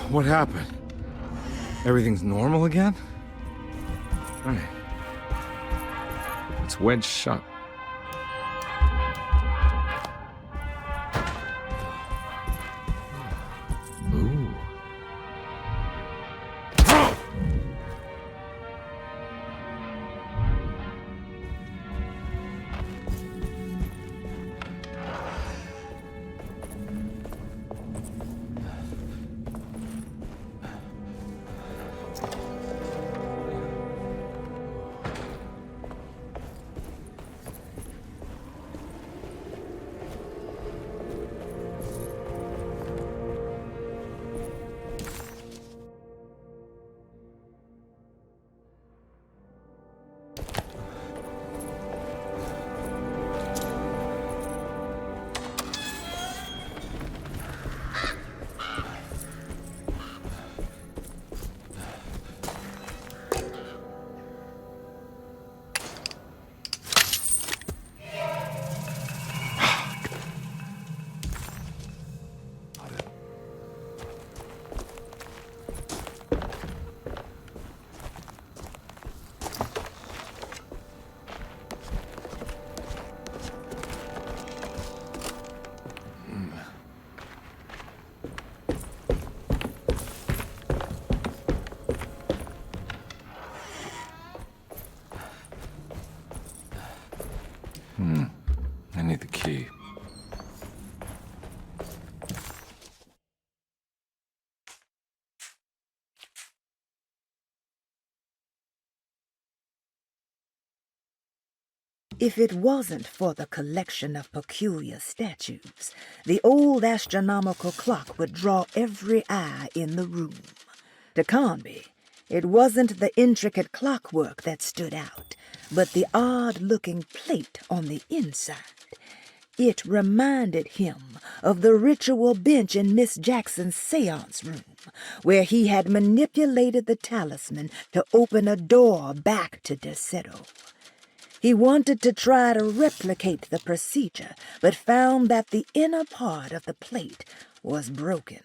Speaker 1: What happened? Everything's normal again? Right. It's wedged shut. Ooh. I need the key.
Speaker 3: If it wasn't for the collection of peculiar statues, the old astronomical clock would draw every eye in the room. To Conby, it wasn't the intricate clockwork that stood out, but the odd-looking plate on the inside. It reminded him of the ritual bench in Miss Jackson's seance room, where he had manipulated the talisman to open a door back to Derceto. He wanted to try to replicate the procedure, but found that the inner part of the plate was broken.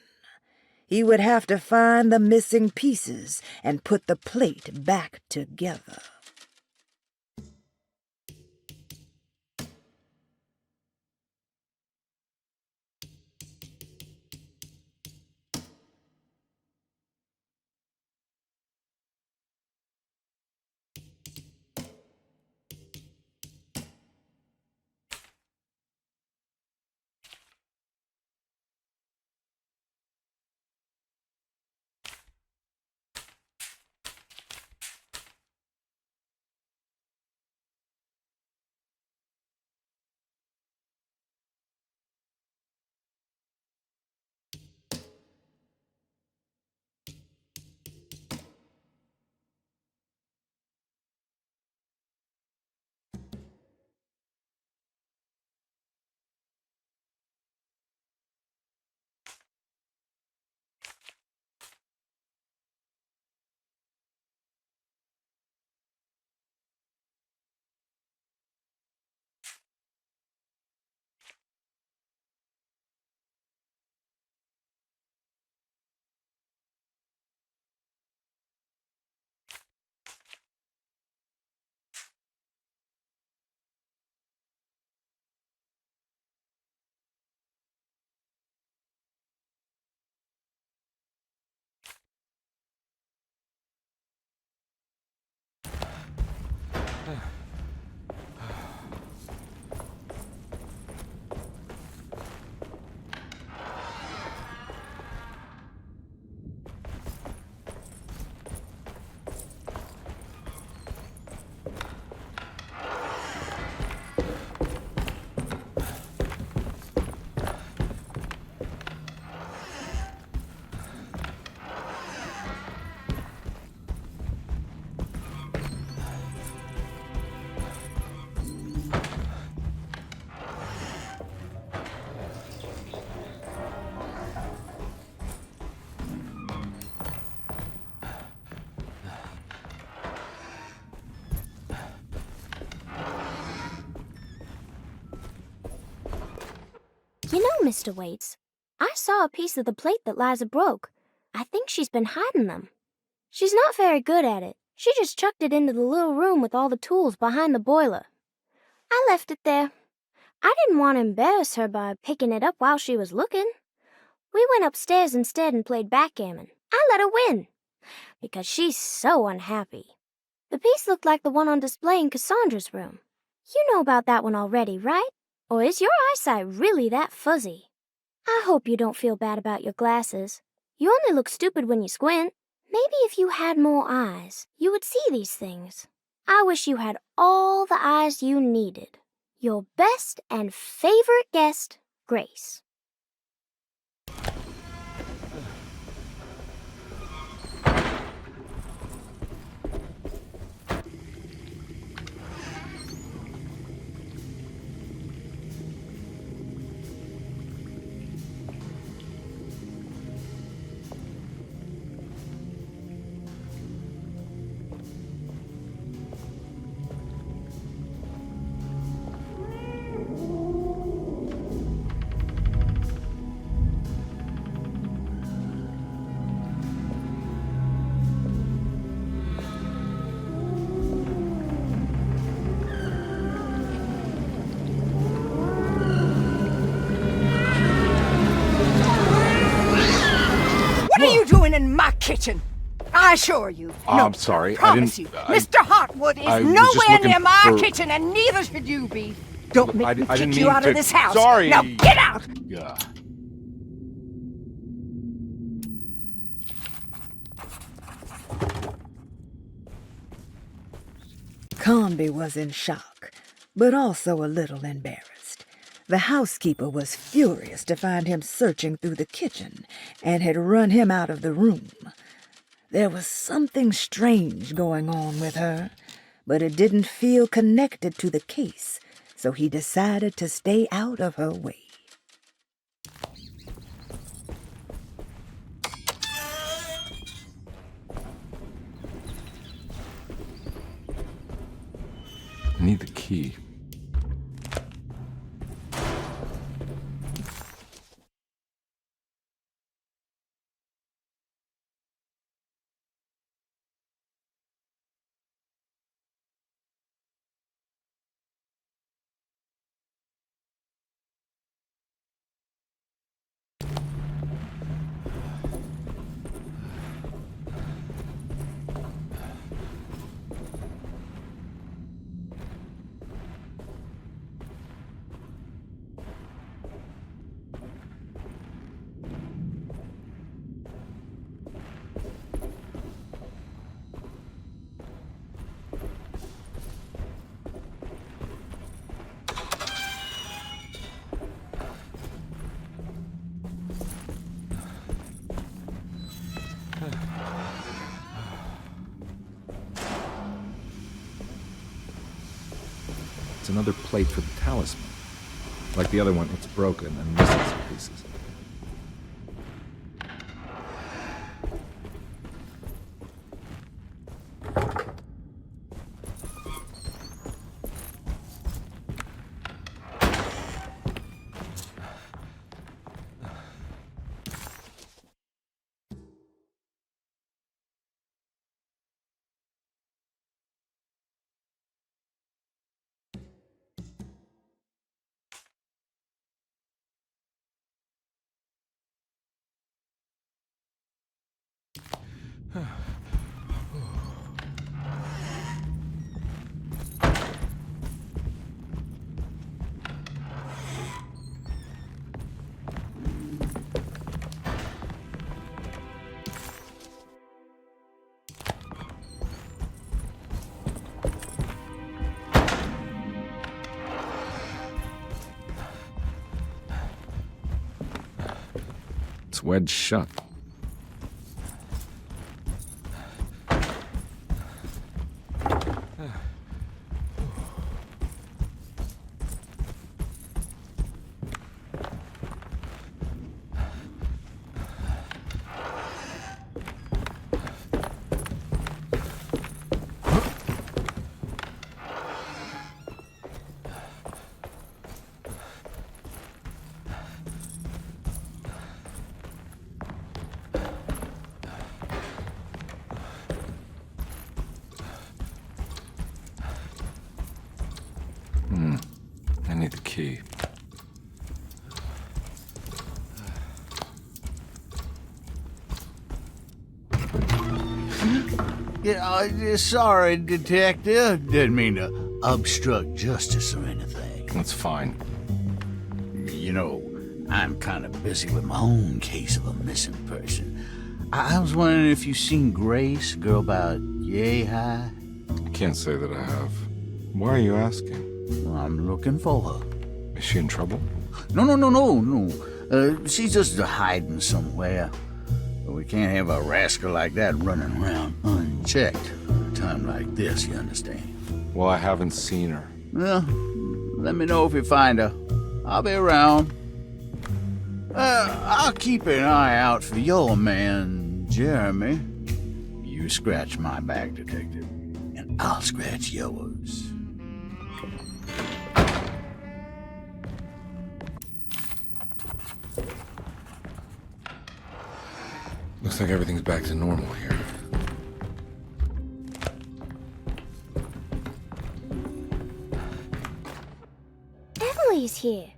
Speaker 3: He would have to find the missing pieces and put the plate back together.
Speaker 8: You know, Mr. Waits, I saw a piece of the plate that Liza broke. I think she's been hiding them. She's not very good at it. She just chucked it into the little room with all the tools behind the boiler. I left it there. I didn't want to embarrass her by picking it up while she was looking. We went upstairs instead and played backgammon. I let her win, because she's so unhappy. The piece looked like the one on display in Cassandra's room. You know about that one already, right? Or is your eyesight really that fuzzy? I hope you don't feel bad about your glasses. You only look stupid when you squint. Maybe if you had more eyes, you would see these things. I wish you had all the eyes you needed. Your best and favorite guest, Grace.
Speaker 3: What are you doing in my kitchen? I assure you. No,
Speaker 1: I'm sorry.
Speaker 3: I promise you. Mr. Hotwood is nowhere near my kitchen, and neither should you be. Don't make me kick you out of this house.
Speaker 1: Sorry.
Speaker 3: Now get out!
Speaker 1: Yeah.
Speaker 3: Conby was in shock, but also a little embarrassed. The housekeeper was furious to find him searching through the kitchen and had run him out of the room. There was something strange going on with her, but it didn't feel connected to the case, so he decided to stay out of her way.
Speaker 1: I need the key. It's another plate for the talisman. Like the other one, it's broken and missing some pieces. It's wedged shut. need the key.
Speaker 13: Yeah, sorry, Detective. Didn't mean to obstruct justice or anything.
Speaker 1: That's fine.
Speaker 13: You know, I'm kind of busy with my own case of a missing person. I was wondering if you've seen Grace, a girl about yay high?
Speaker 1: I can't say that I have. Why are you asking?
Speaker 13: Well, I'm looking for her.
Speaker 1: Is she in trouble?
Speaker 13: No. She's just hiding somewhere. We can't have a rascal like that running around unchecked at a time like this, you understand?
Speaker 1: Well, I haven't seen her.
Speaker 13: Well, let me know if you find her. I'll be around. I'll keep an eye out for your man, Jeremy. You scratch my back, Detective, and I'll scratch yours.
Speaker 1: Looks like everything's back to normal here.
Speaker 8: Emily's here.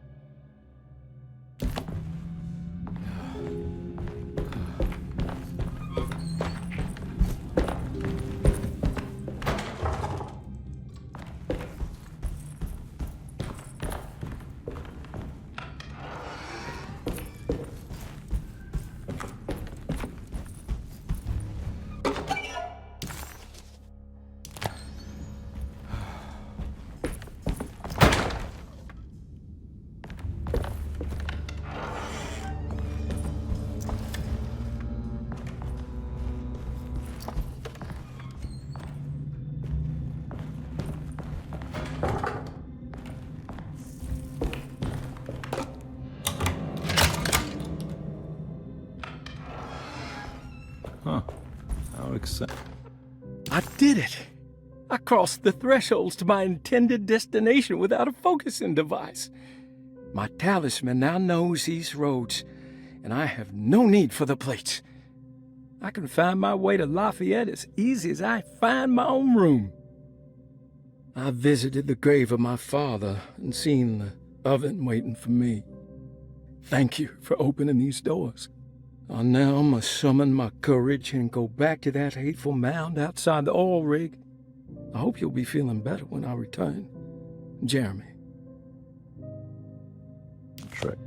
Speaker 1: Huh. How exciting.
Speaker 10: I did it! I crossed the thresholds to my intended destination without a focusing device. My talisman now knows these roads, and I have no need for the plates. I can find my way to Lafayette as easy as I find my own room. I visited the grave of my father and seen the oven waiting for me. Thank you for opening these doors. I now must summon my courage and go back to that hateful mound outside the oil rig. I hope you'll be feeling better when I return. Jeremy.
Speaker 1: Trick.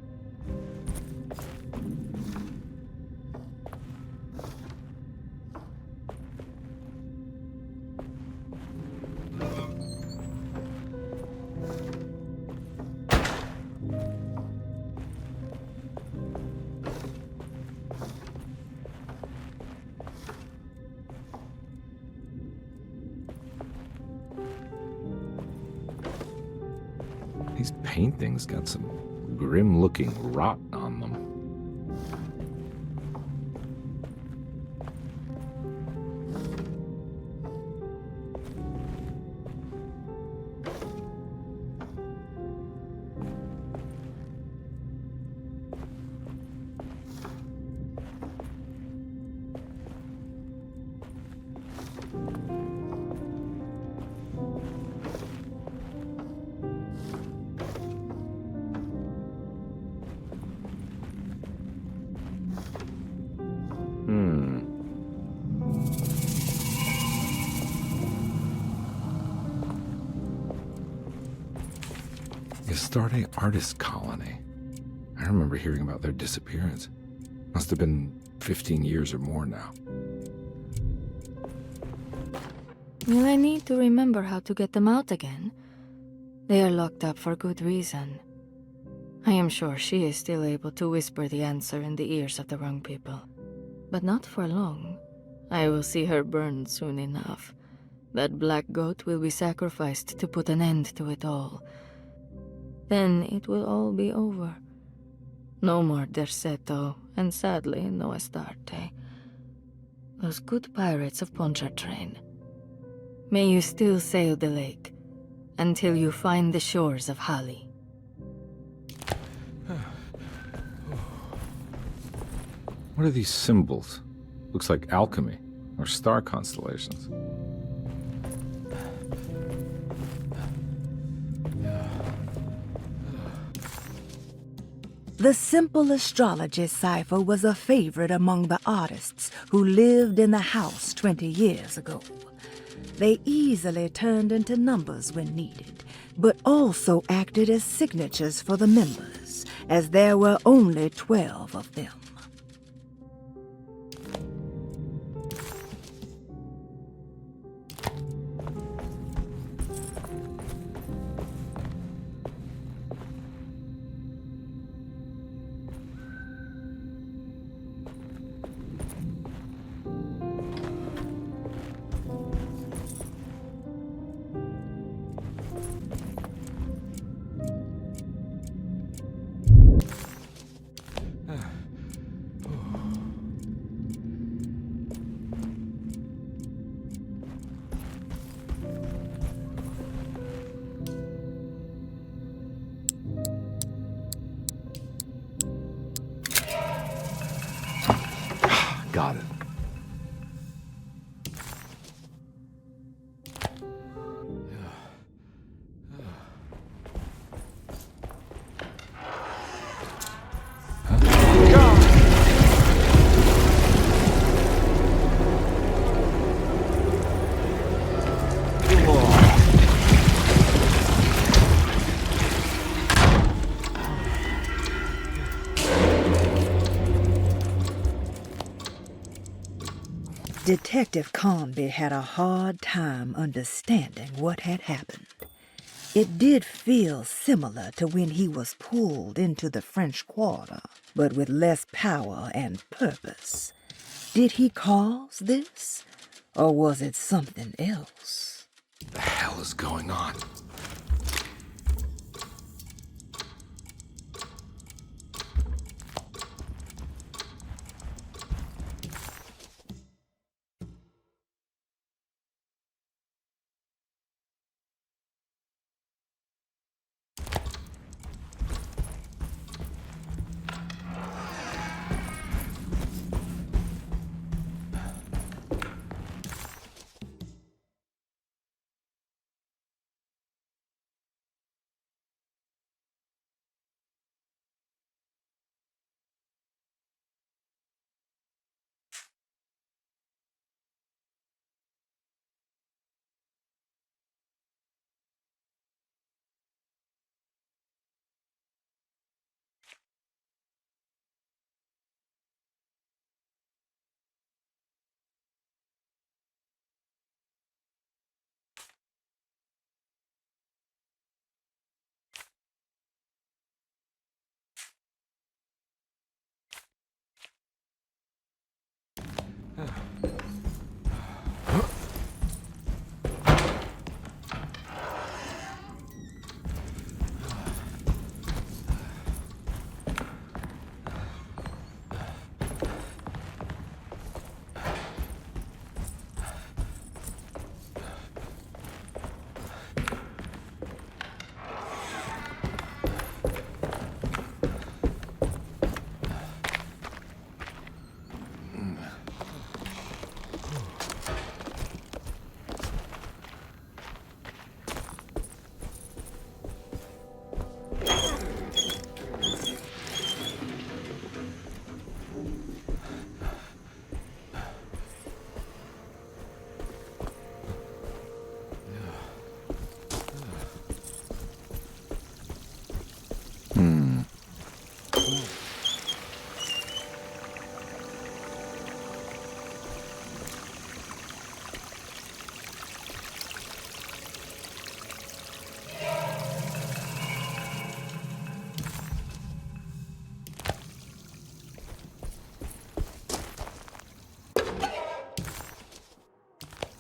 Speaker 1: These paintings got some grim-looking rot on them. Astarte Artist Colony. I remember hearing about their disappearance. Must have been 15 years or more now.
Speaker 2: Will I need to remember how to get them out again? They are locked up for good reason. I am sure she is still able to whisper the answer in the ears of the wrong people. But not for long. I will see her burned soon enough. That black goat will be sacrificed to put an end to it all. Then it will all be over. No more Derceto, and sadly, no Astarte. Those good pirates of Pontchartrain. May you still sail the lake, until you find the shores of Hali.
Speaker 1: What are these symbols? Looks like alchemy, or star constellations.
Speaker 14: The simple astrology cipher was a favorite among the artists who lived in the house 20 years ago. They easily turned into numbers when needed, but also acted as signatures for the members, as there were only 12 of them.
Speaker 1: Got it.
Speaker 14: Detective Conby had a hard time understanding what had happened. It did feel similar to when he was pulled into the French Quarter, but with less power and purpose. Did he cause this, or was it something else?
Speaker 1: What the hell is going on?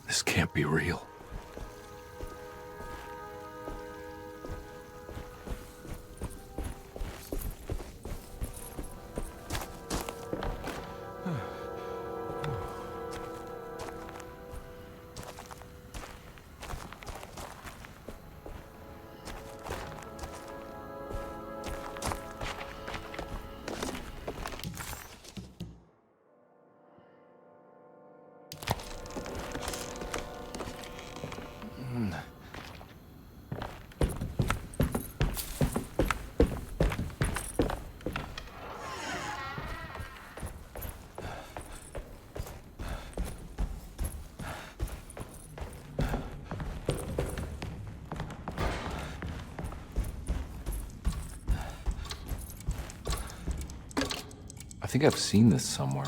Speaker 1: This can't be real. I think I've seen this somewhere.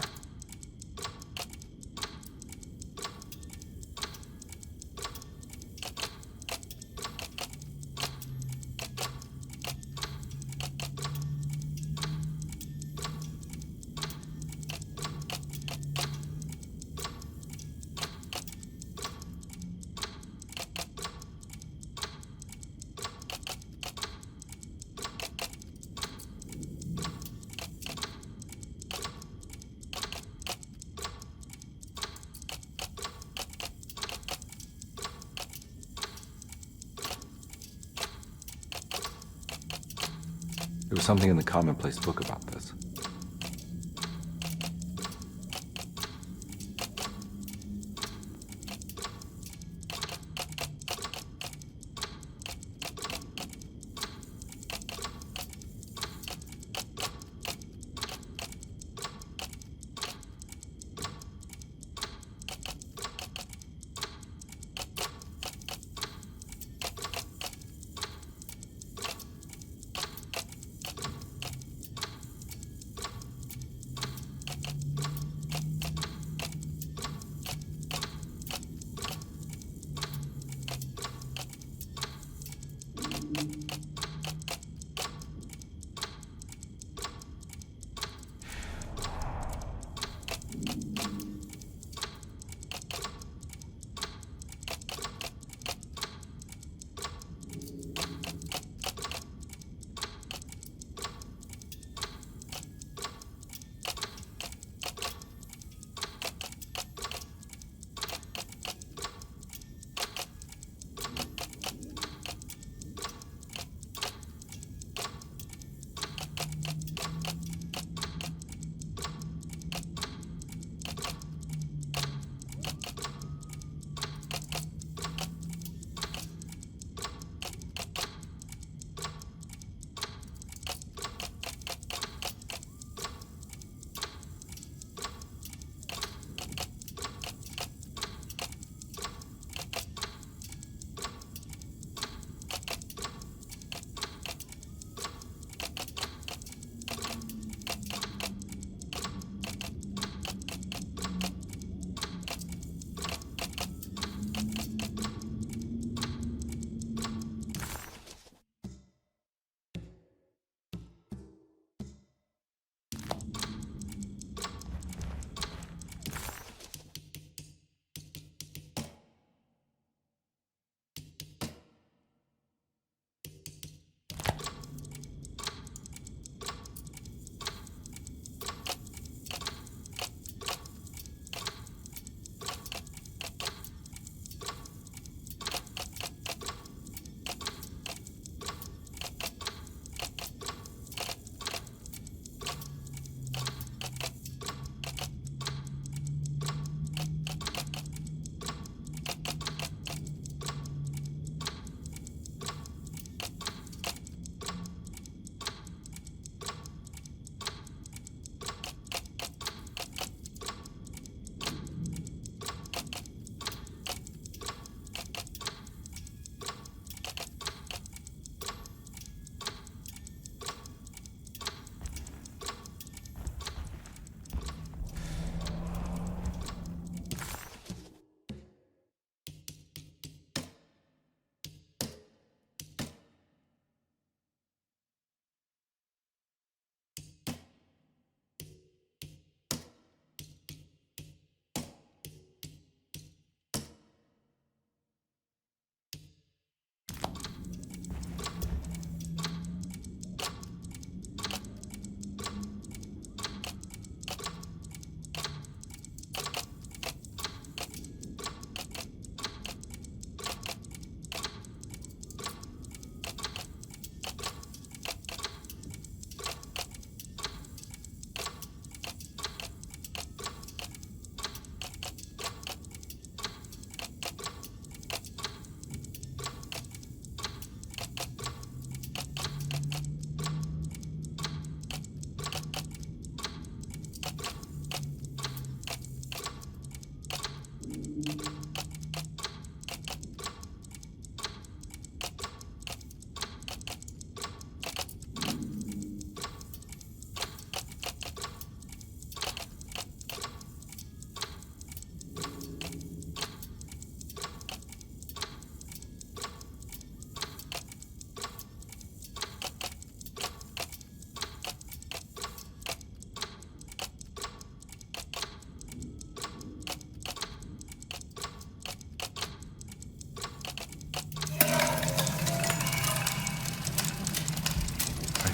Speaker 1: There was something in the commonplace book about this.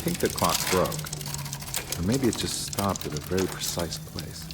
Speaker 1: think the clock broke. Or maybe it just stopped at a very precise place.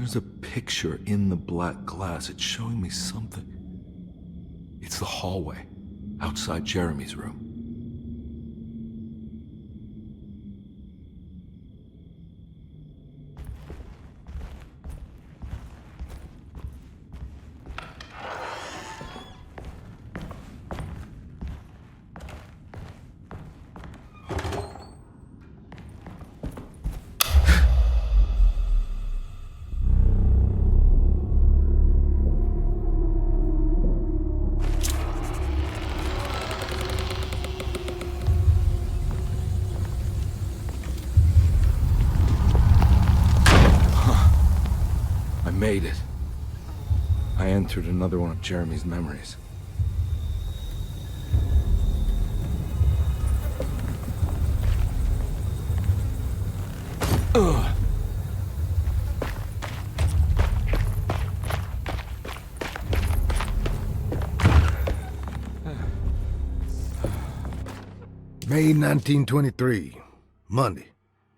Speaker 1: There's a picture in the black glass. It's showing me something. It's the hallway outside Jeremy's room. made it. I entered another one of Jeremy's memories. Ugh.
Speaker 12: May 1923. Monday.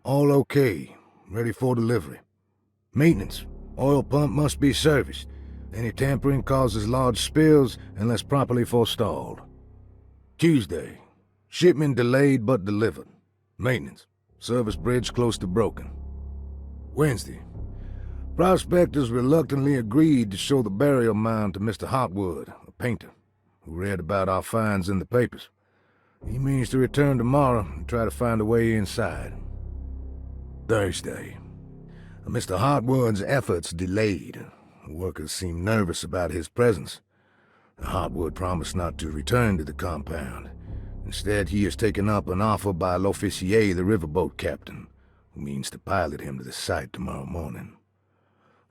Speaker 12: All okay. Ready for delivery. Maintenance. Oil pump must be serviced. Any tampering causes large spills unless properly forestalled. Tuesday. Shipment delayed but delivered. Maintenance. Service bridge close to broken. Wednesday. Prospectors reluctantly agreed to show the burial mound to Mr. Hotwood, a painter, who read about our finds in the papers. He means to return tomorrow and try to find a way inside. Thursday. Mr. Hotwood's efforts delayed. The workers seemed nervous about his presence. Hotwood promised not to return to the compound. Instead, he has taken up an offer by l'officier, the riverboat captain, who means to pilot him to the site tomorrow morning.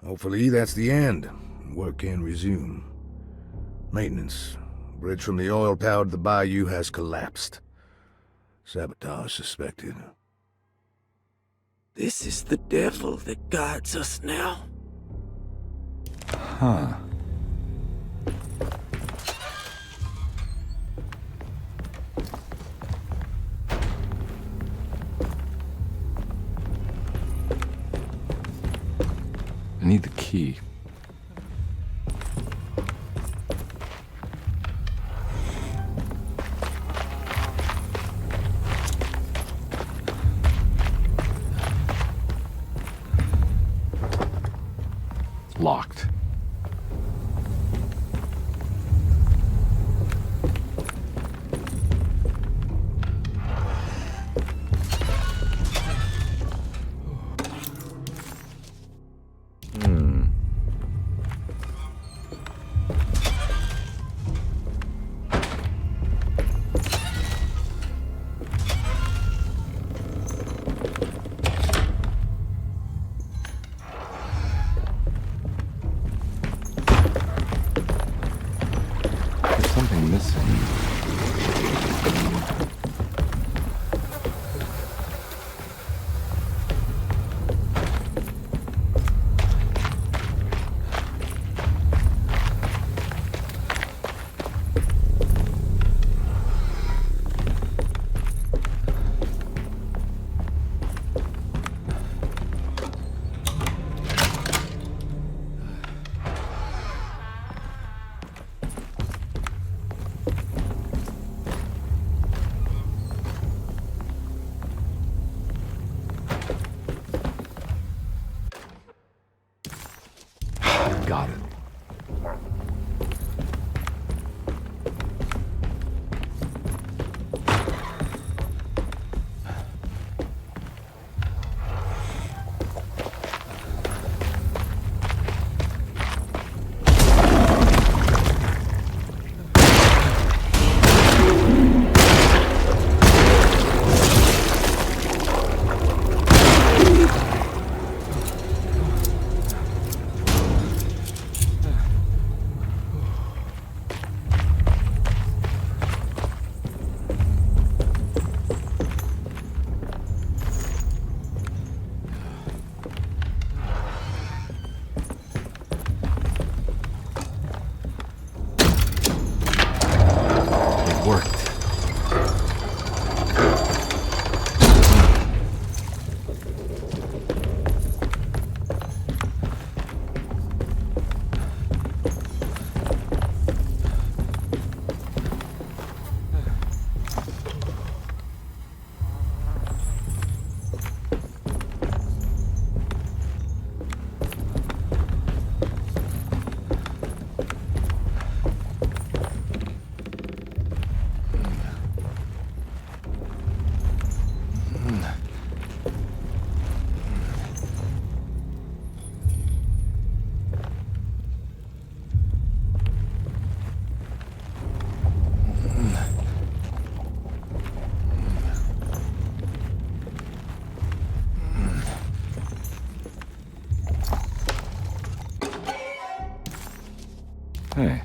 Speaker 12: Hopefully that's the end, and work can resume. Maintenance. Bridge from the oil tower to the bayou has collapsed. Sabotage suspected.
Speaker 5: This is the devil that guides us now.
Speaker 1: Huh. I need the key. Locked. Got it. Hey.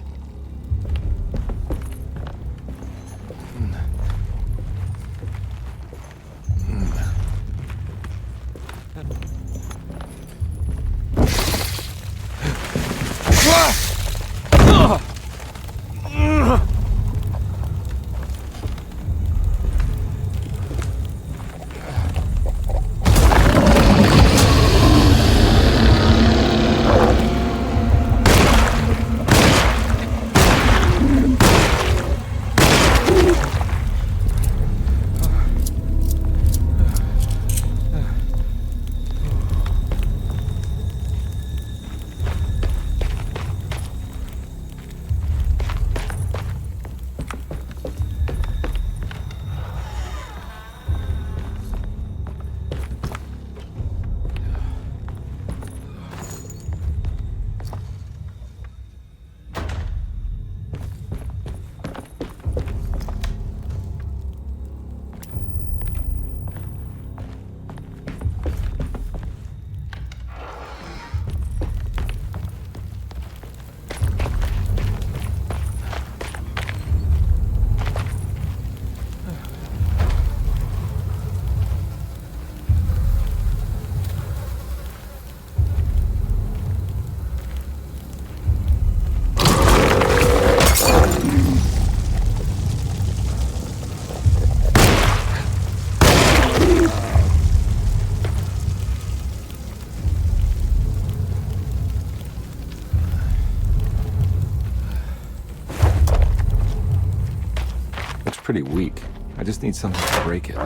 Speaker 1: Pretty weak. I just need something to break it.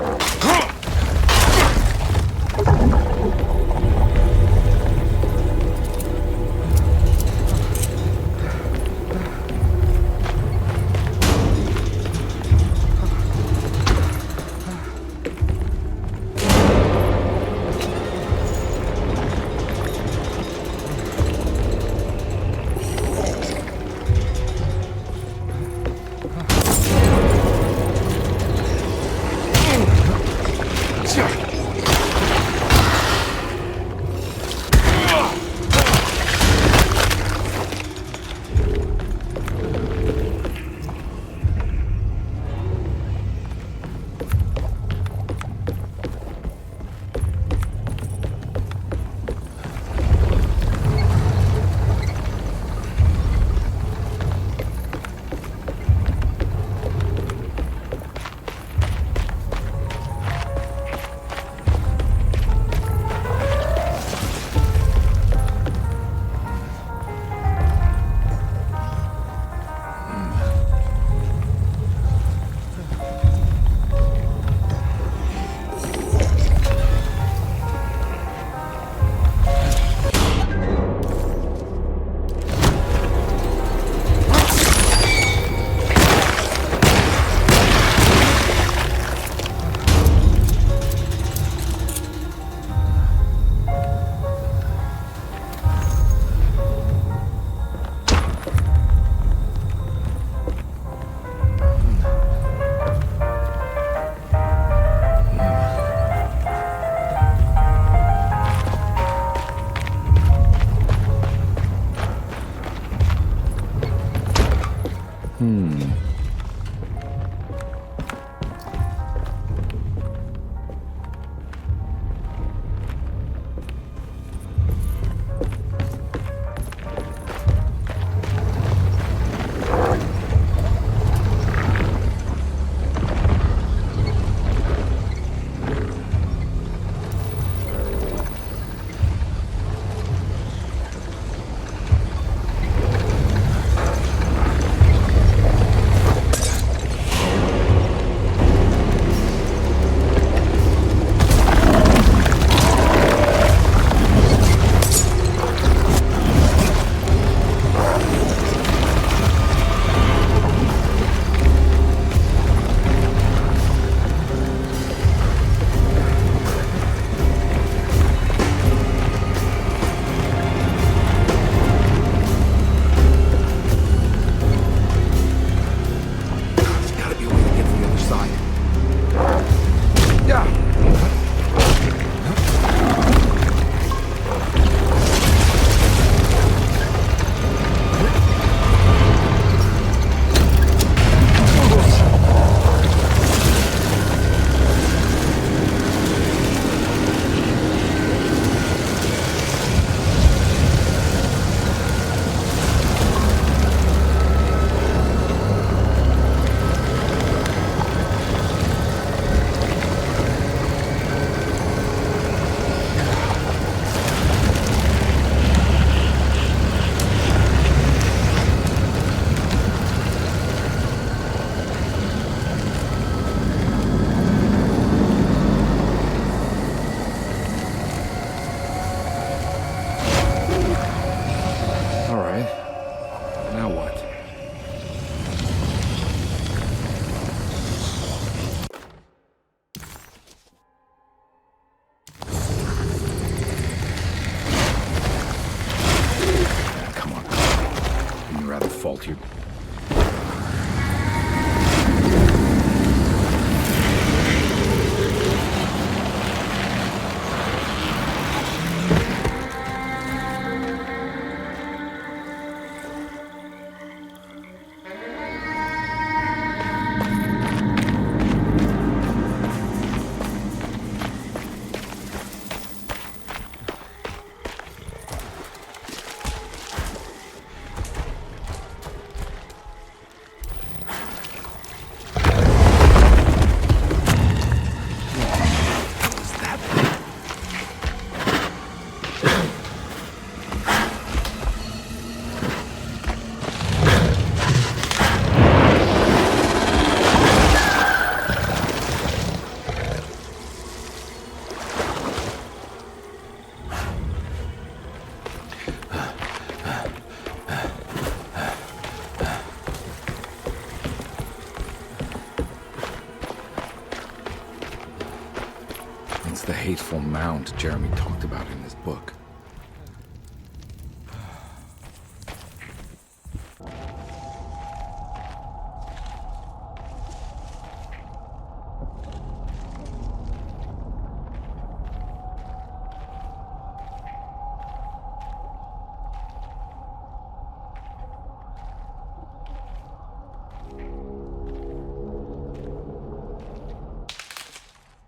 Speaker 1: fault. You... It's the hateful mound Jeremy talked about in his book.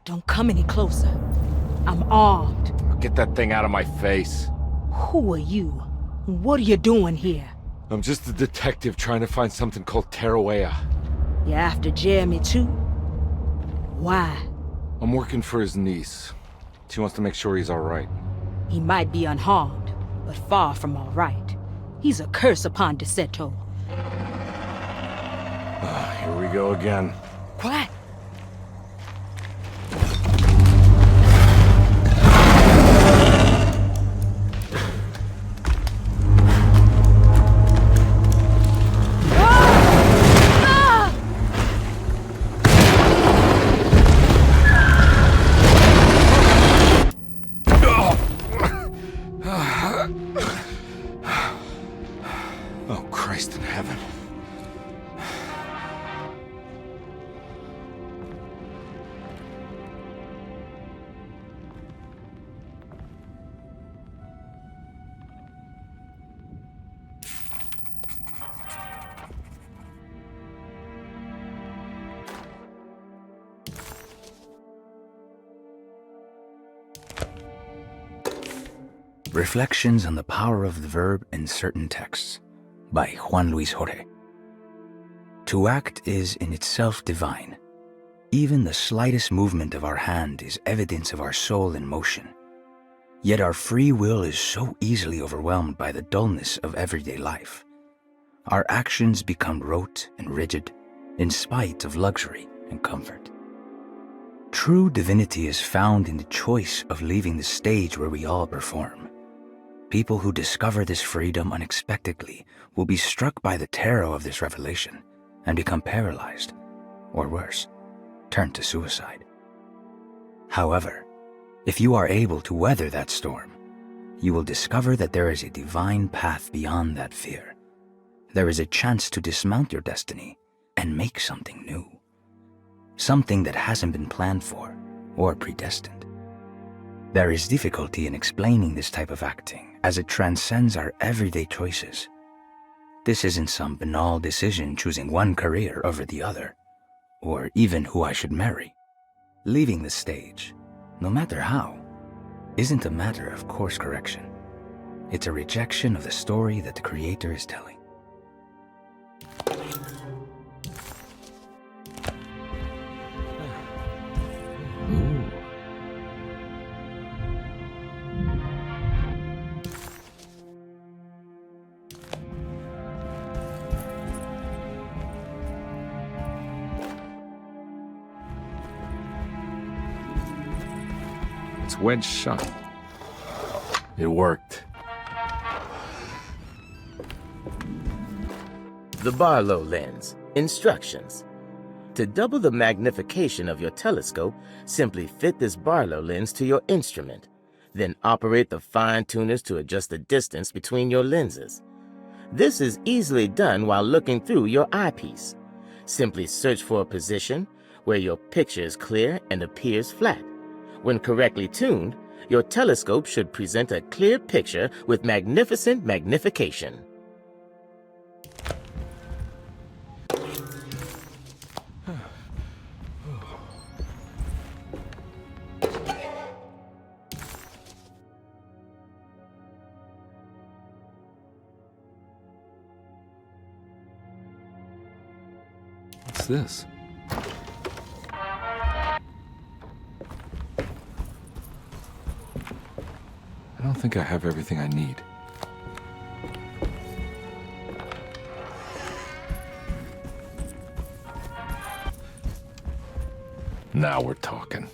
Speaker 6: Don't come any closer. I'm armed.
Speaker 1: Get that thing out of my face.
Speaker 6: Who are you? What are you doing here?
Speaker 1: I'm just a detective trying to find something called Tarawea.
Speaker 6: You after Jeremy too? Why?
Speaker 1: I'm working for his niece. She wants to make sure he's all right.
Speaker 6: He might be unharmed, but far from all right. He's a curse upon Derceto.
Speaker 1: Here we go again.
Speaker 6: What?
Speaker 1: Oh, Christ in heaven.
Speaker 15: Reflections on the Power of the Verb in Certain Texts by Juan Luis Jorge. To act is in itself divine. Even the slightest movement of our hand is evidence of our soul in motion. Yet our free will is so easily overwhelmed by the dullness of everyday life. Our actions become rote and rigid in spite of luxury and comfort. True divinity is found in the choice of leaving the stage where we all perform. People who discover this freedom unexpectedly will be struck by the terror of this revelation and become paralyzed, or worse, turn to suicide. However, if you are able to weather that storm, you will discover that there is a divine path beyond that fear. There is a chance to dismount your destiny and make something new. Something that hasn't been planned for or predestined. There is difficulty in explaining this type of acting as it transcends our everyday choices. This isn't some banal decision choosing one career over the other, or even who I should marry. Leaving the stage, no matter how, isn't a matter of course correction. It's a rejection of the story that the Creator is telling.
Speaker 1: It's wedge shut. It worked.
Speaker 4: The Barlow lens. Instructions. To double the magnification of your telescope, simply fit this Barlow lens to your instrument. Then operate the fine tuners to adjust the distance between your lenses. This is easily done while looking through your eyepiece. Simply search for a position where your picture is clear and appears flat. When correctly tuned, your telescope should present a clear picture with magnificent magnification.
Speaker 1: What's this? I don't think I have everything I need. Now we're talking.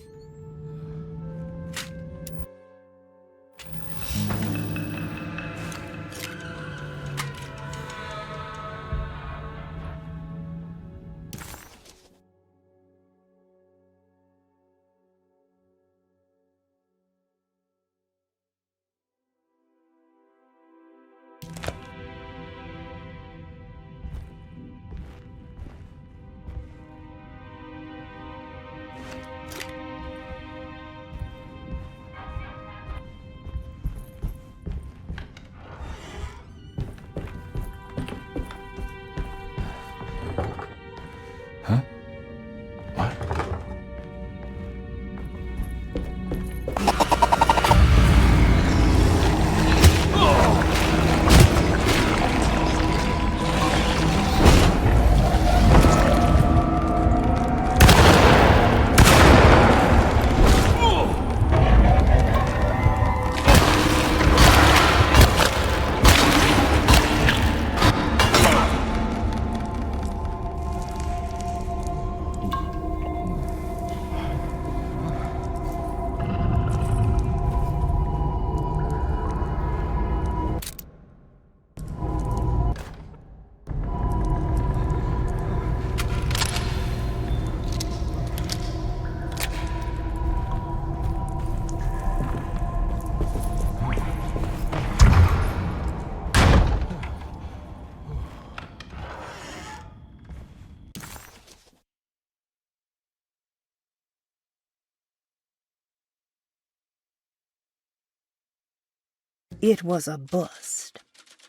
Speaker 14: It was a bust.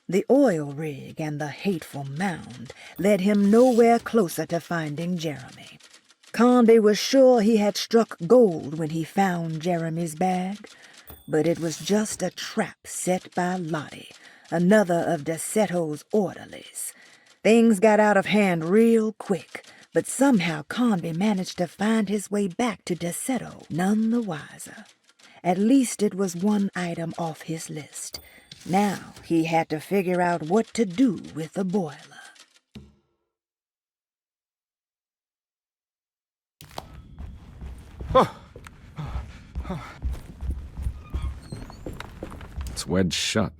Speaker 14: The oil rig and the hateful mound led him nowhere closer to finding Jeremy. Conde was sure he had struck gold when he found Jeremy's bag, but it was just a trap set by Lottie, another of Derceto's orderlies. Things got out of hand real quick, but somehow Conde managed to find his way back to Derceto none the wiser. At least it was one item off his list. Now he had to figure out what to do with the boiler.
Speaker 1: It's wedged shut.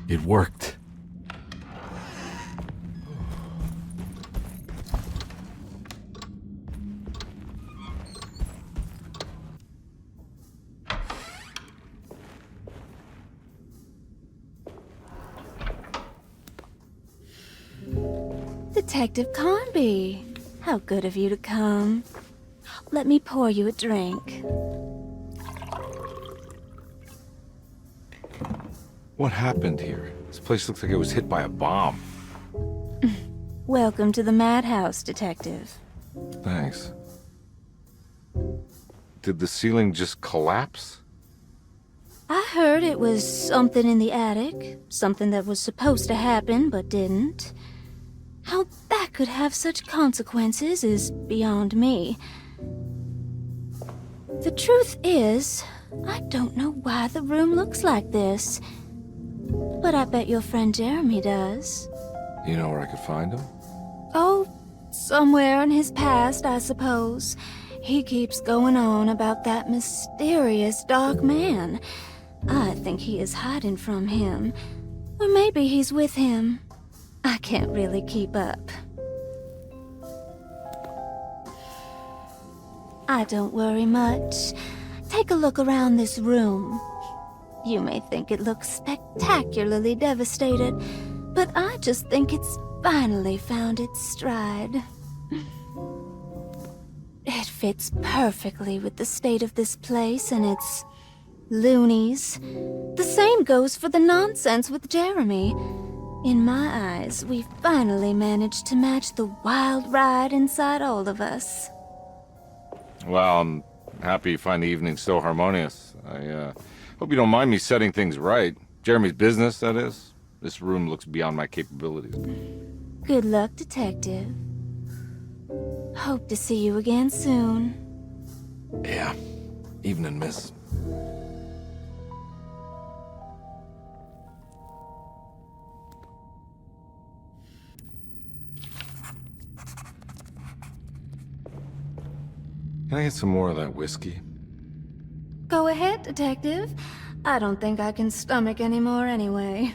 Speaker 1: It worked.
Speaker 16: Detective Conby, how good of you to come. Let me pour you a drink.
Speaker 1: What happened here? This place looks like it was hit by a bomb.
Speaker 16: Welcome to the madhouse, Detective.
Speaker 1: Thanks. Did the ceiling just collapse?
Speaker 16: I heard it was something in the attic, something that was supposed to happen but didn't. How that could have such consequences is beyond me. The truth is, I don't know why the room looks like this. But I bet your friend Jeremy does.
Speaker 1: You know where I could find him?
Speaker 16: Oh, somewhere in his past, I suppose. He keeps going on about that mysterious dark man. I think he is hiding from him. Or maybe he's with him. I can't really keep up. I don't worry much. Take a look around this room. You may think it looks spectacularly devastated, but I just think it's finally found its stride. It fits perfectly with the state of this place and its loonies. The same goes for the nonsense with Jeremy. In my eyes, we finally managed to match the wild ride inside all of us.
Speaker 1: Well, I'm happy you find the evening so harmonious. I hope you don't mind me setting things right. Jeremy's business, that is. This room looks beyond my capabilities.
Speaker 16: Good luck, Detective. Hope to see you again soon.
Speaker 1: Yeah. Evening, miss. Can I get some more of that whiskey?
Speaker 16: Go ahead, Detective. I don't think I can stomach any more anyway.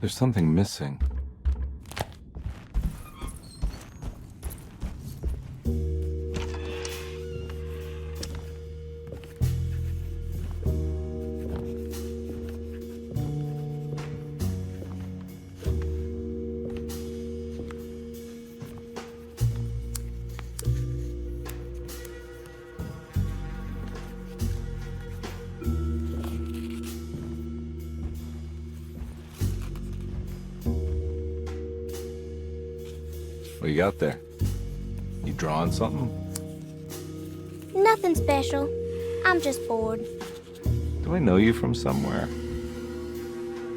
Speaker 1: There's something missing. What you got there? You drawing something?
Speaker 8: Nothing special. I'm just bored.
Speaker 1: Do I know you from somewhere?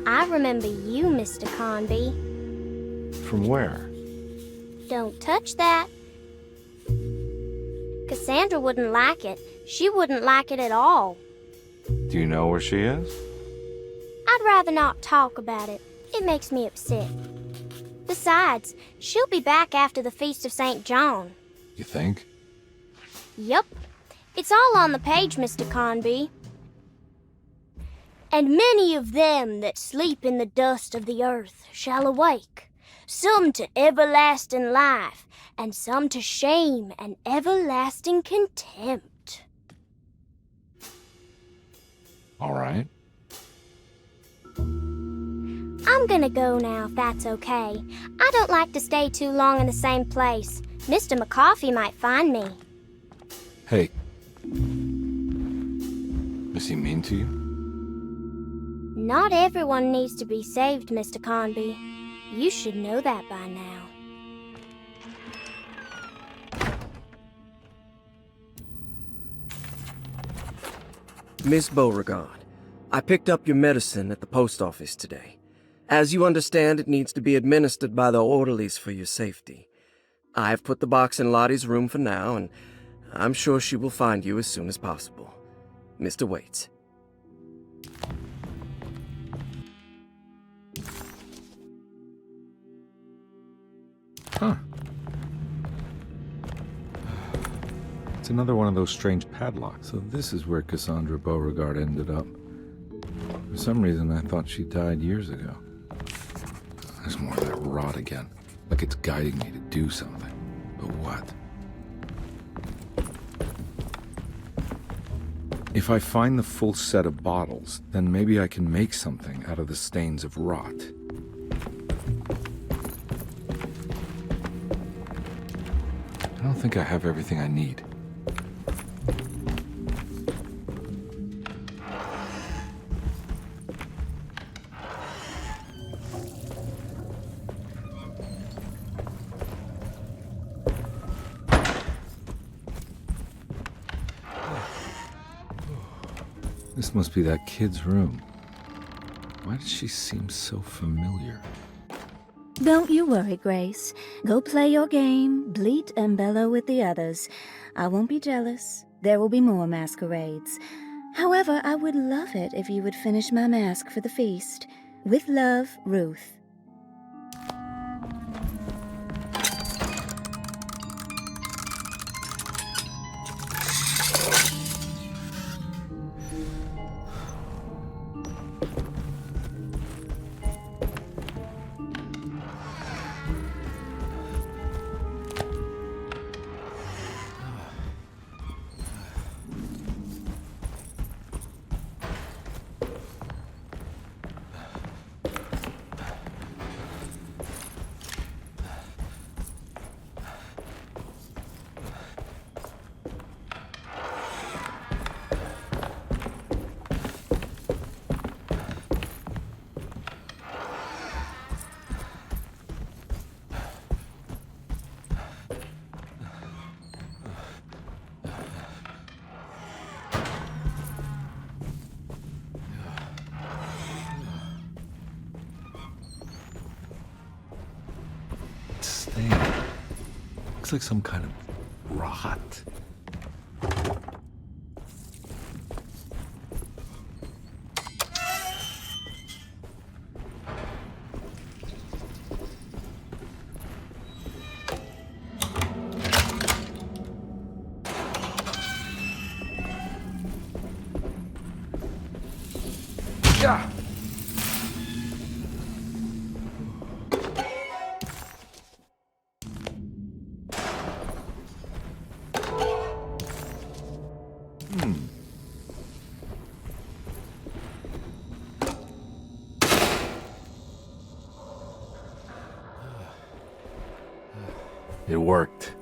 Speaker 8: I remember you, Mr. Conby.
Speaker 1: From where?
Speaker 8: Don't touch that. Cassandra wouldn't like it. She wouldn't like it at all.
Speaker 1: Do you know where she is?
Speaker 8: I'd rather not talk about it. It makes me upset. Besides, she'll be back after the Feast of St. John.
Speaker 1: You think?
Speaker 8: Yup. It's all on the page, Mr. Conby. And many of them that sleep in the dust of the earth shall awake, some to everlasting life, and some to shame and everlasting contempt.
Speaker 1: All right.
Speaker 8: I'm gonna go now, if that's okay. I don't like to stay too long in the same place. Mr. McCoffey might find me.
Speaker 1: Hey. Is he mean to you?
Speaker 8: Not everyone needs to be saved, Mr. Conby. You should know that by now.
Speaker 5: Miss Beauregard, I picked up your medicine at the post office today. As you understand, it needs to be administered by the orderlies for your safety. I've put the box in Lottie's room for now, and I'm sure she will find you as soon as possible. Mr. Waits.
Speaker 1: Huh. It's another one of those strange padlocks. So this is where Cassandra Beauregard ended up. For some reason, I thought she died years ago. There's more of that rot again. Like it's guiding me to do something. But what? If I find the full set of bottles, then maybe I can make something out of the stains of rot. I don't think I have everything I need. This must be that kid's room. Why does she seem so familiar?
Speaker 16: Don't you worry, Grace. Go play your game, bleat and bellow with the others. I won't be jealous. There will be more masquerades. However, I would love it if you would finish my mask for the feast. With love, Ruth.
Speaker 1: Looks like some kind of rot. Yeah. It worked.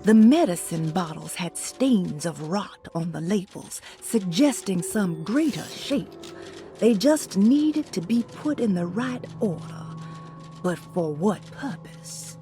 Speaker 14: The medicine bottles had stains of rot on the labels, suggesting some greater shape. They just needed to be put in the right order. But for what purpose?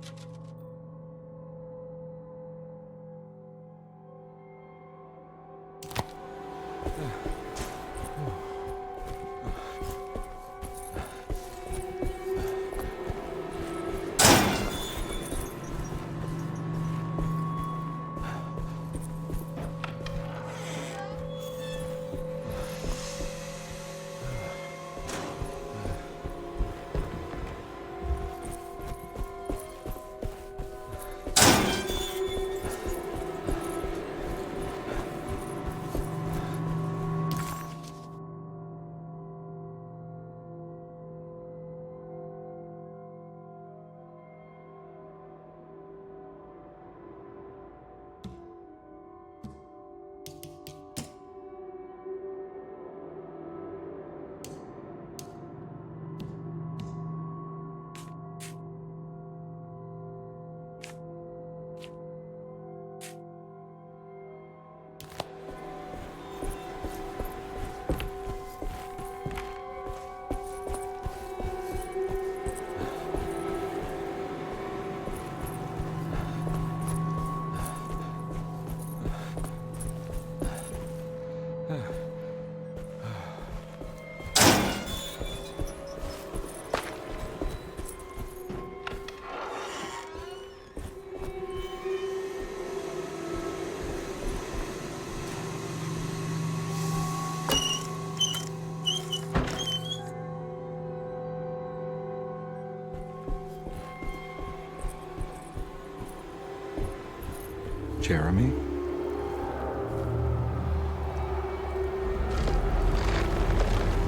Speaker 1: Jeremy?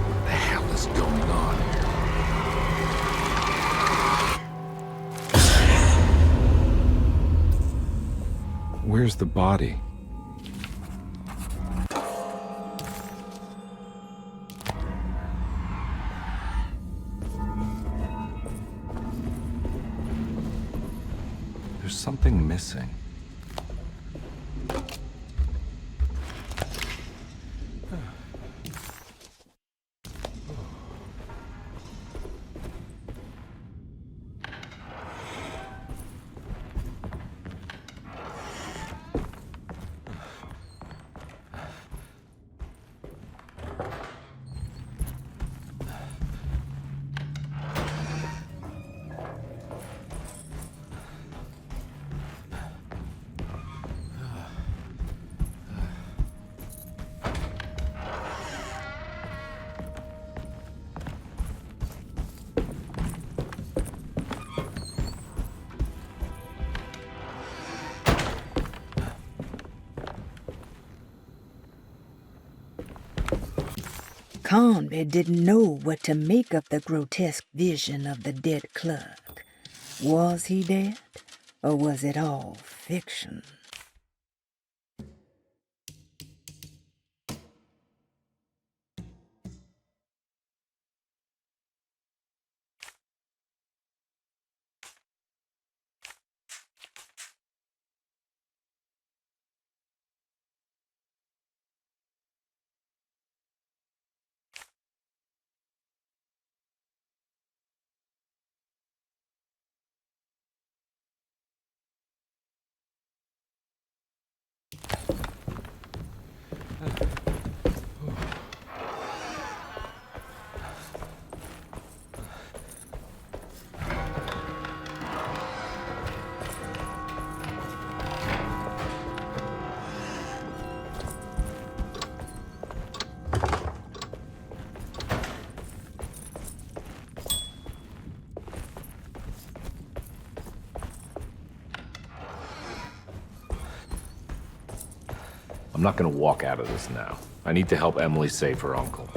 Speaker 11: What the hell is going on here?
Speaker 1: Where's the body? There's something missing.
Speaker 14: Conby didn't know what to make of the grotesque vision of the dead clerk. Was he dead, or was it all fiction?
Speaker 1: I'm not gonna walk out of this now. I need to help Emily save her uncle.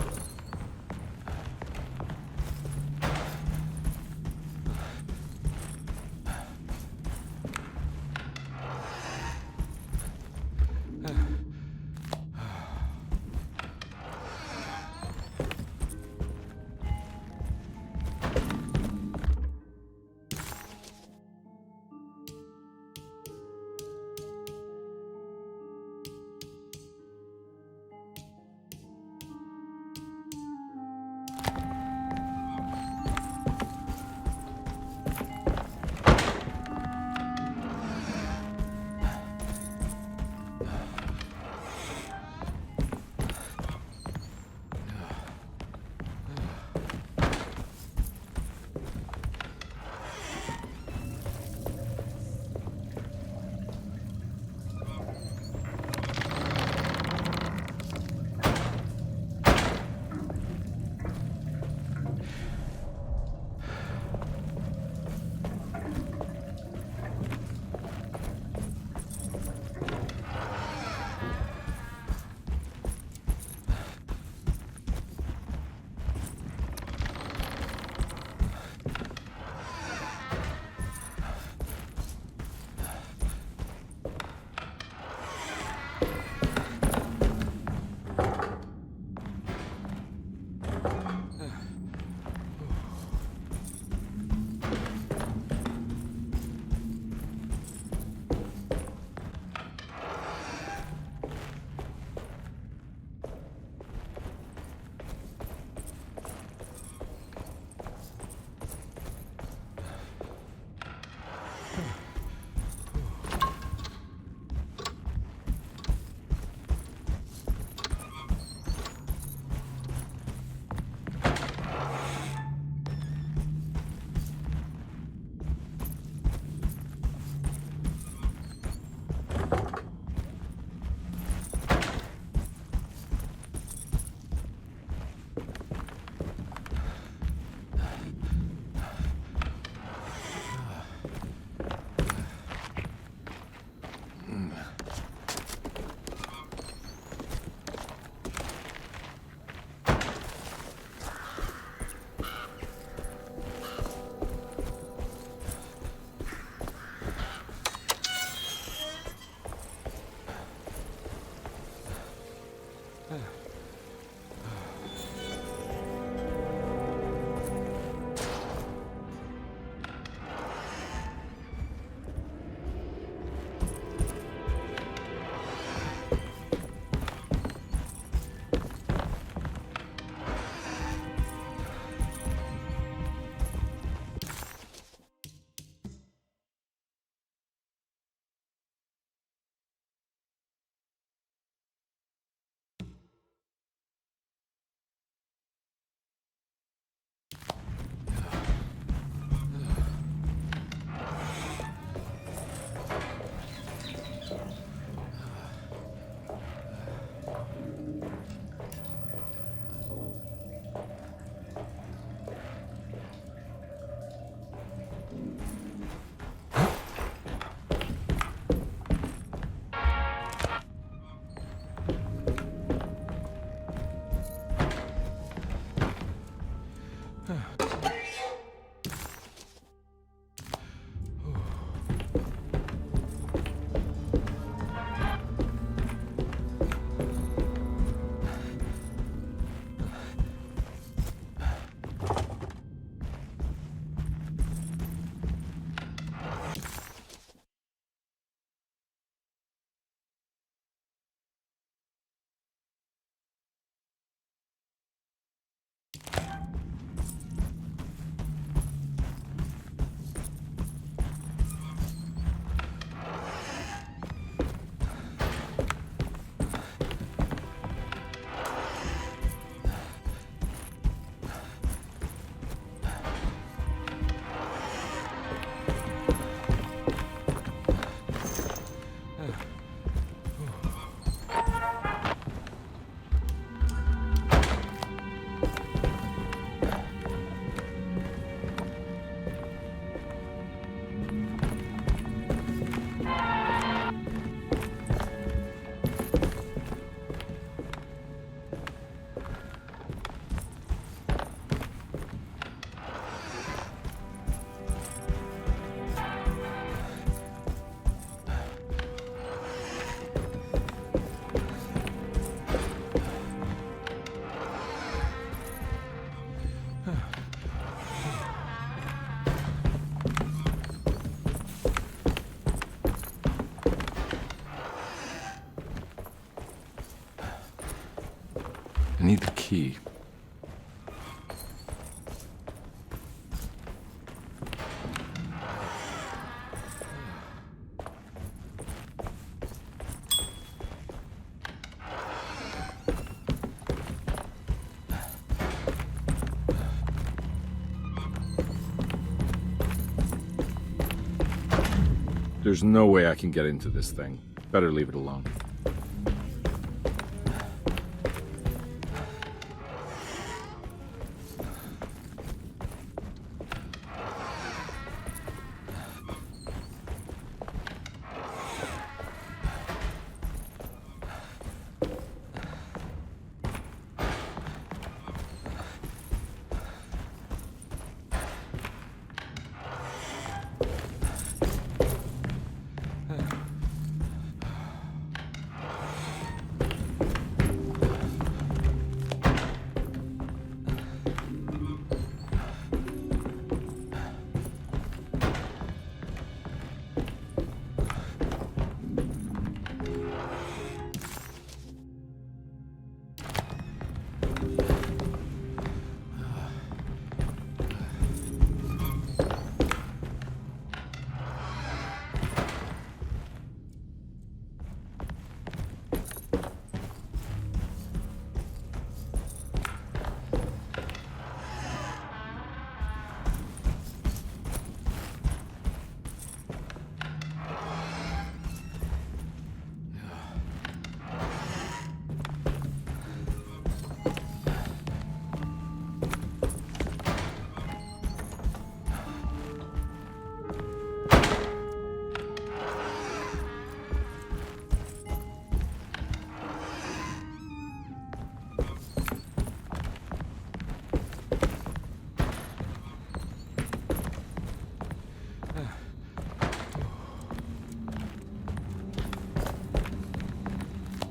Speaker 1: need the key. There's no way I can get into this thing. Better leave it alone.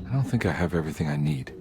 Speaker 1: I don't think I have everything I need.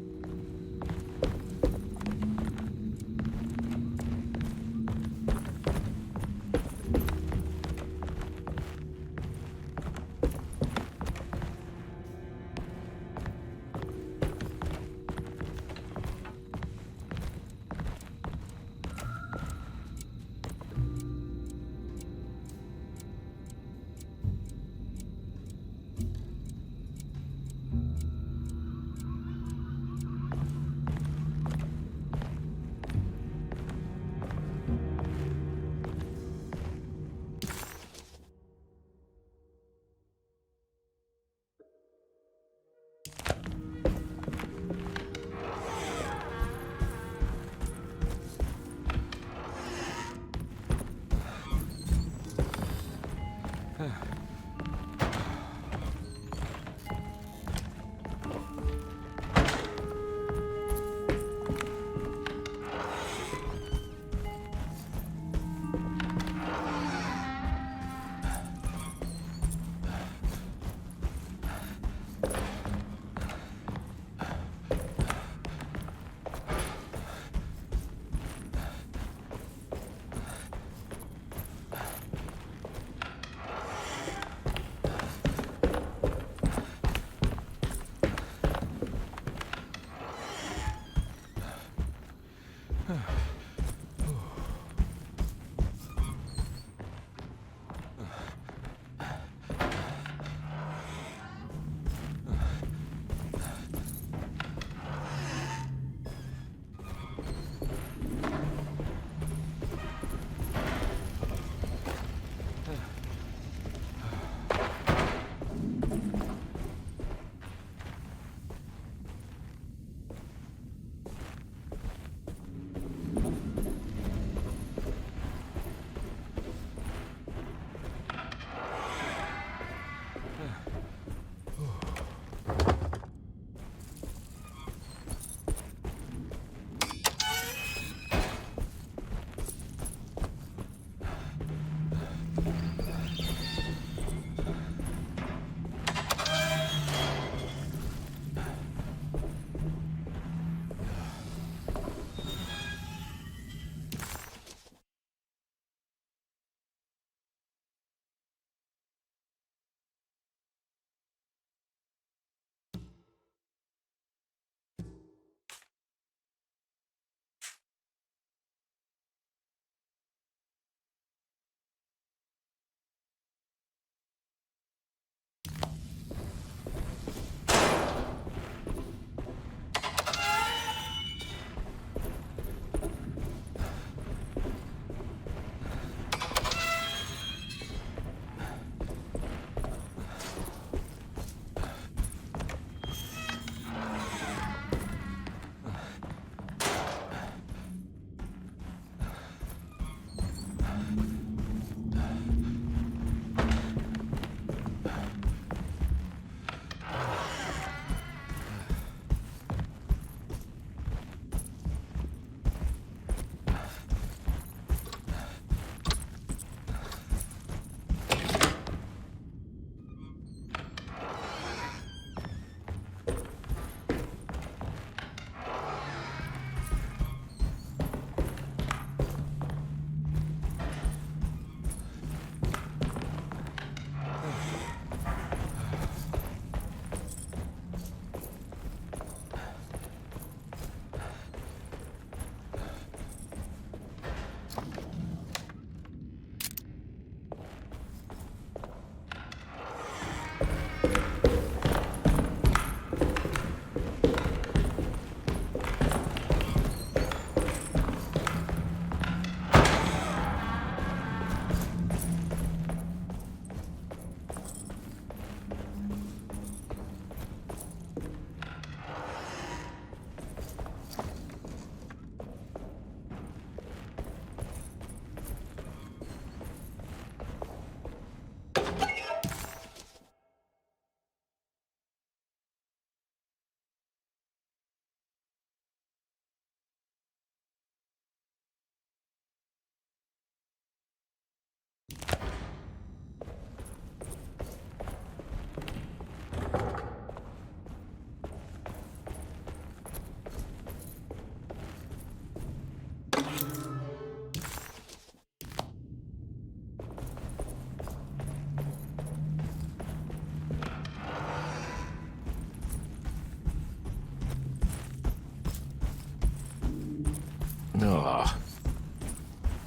Speaker 1: Ugh.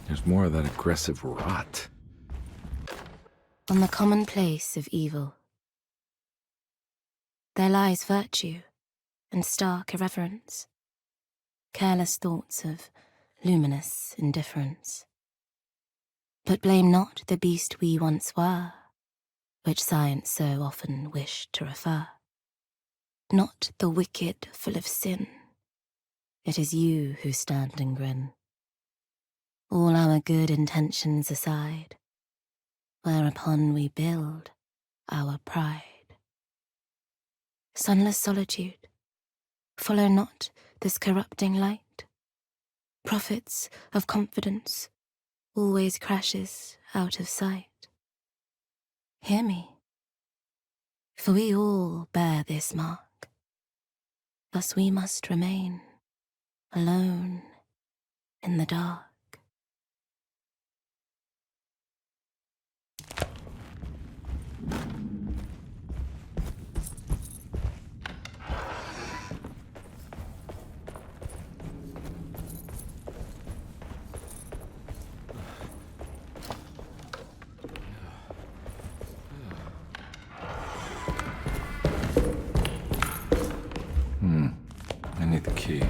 Speaker 1: There's more of that aggressive rot.
Speaker 17: On the commonplace of evil, there lies virtue and stark irreverence, careless thoughts of luminous indifference. But blame not the beast we once were, which science so often wished to refer. Not the wicked full of sin, it is you who stand and grin. All our good intentions aside, whereupon we build our pride. Sunless solitude, follow not this corrupting light. Prophets of confidence always crashes out of sight. Hear me, for we all bear this mark. Thus we must remain alone in the dark.
Speaker 1: I need the key.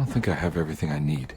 Speaker 1: don't think I have everything I need.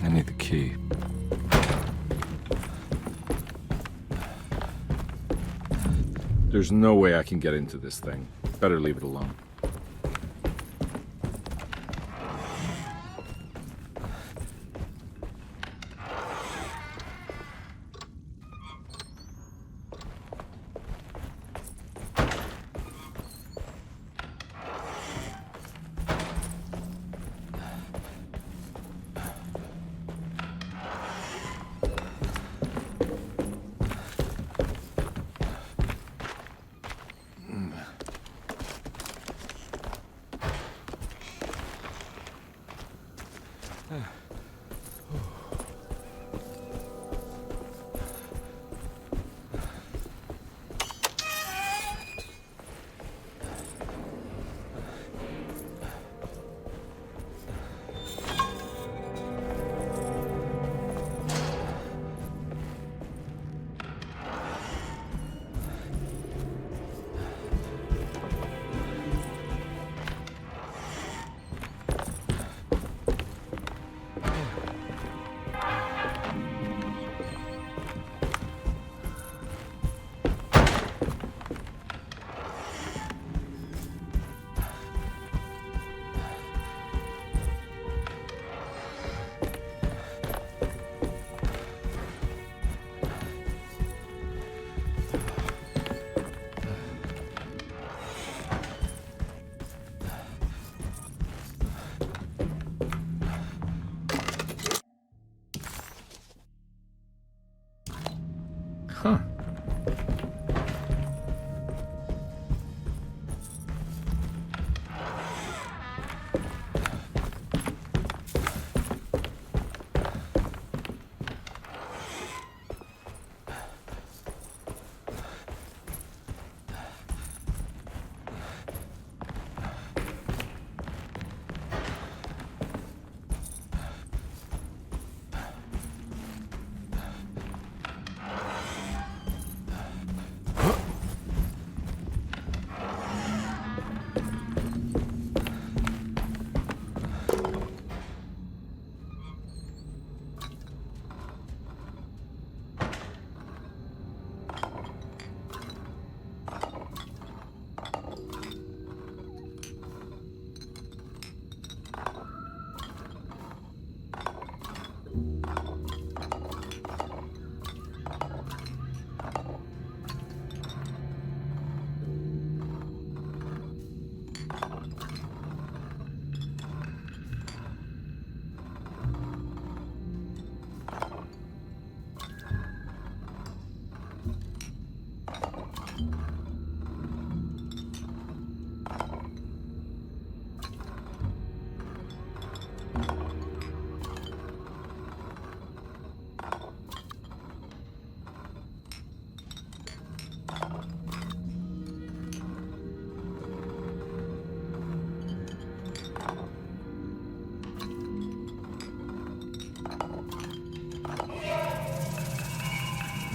Speaker 1: I need the key. There's no way I can get into this thing. Better leave it alone. Huh.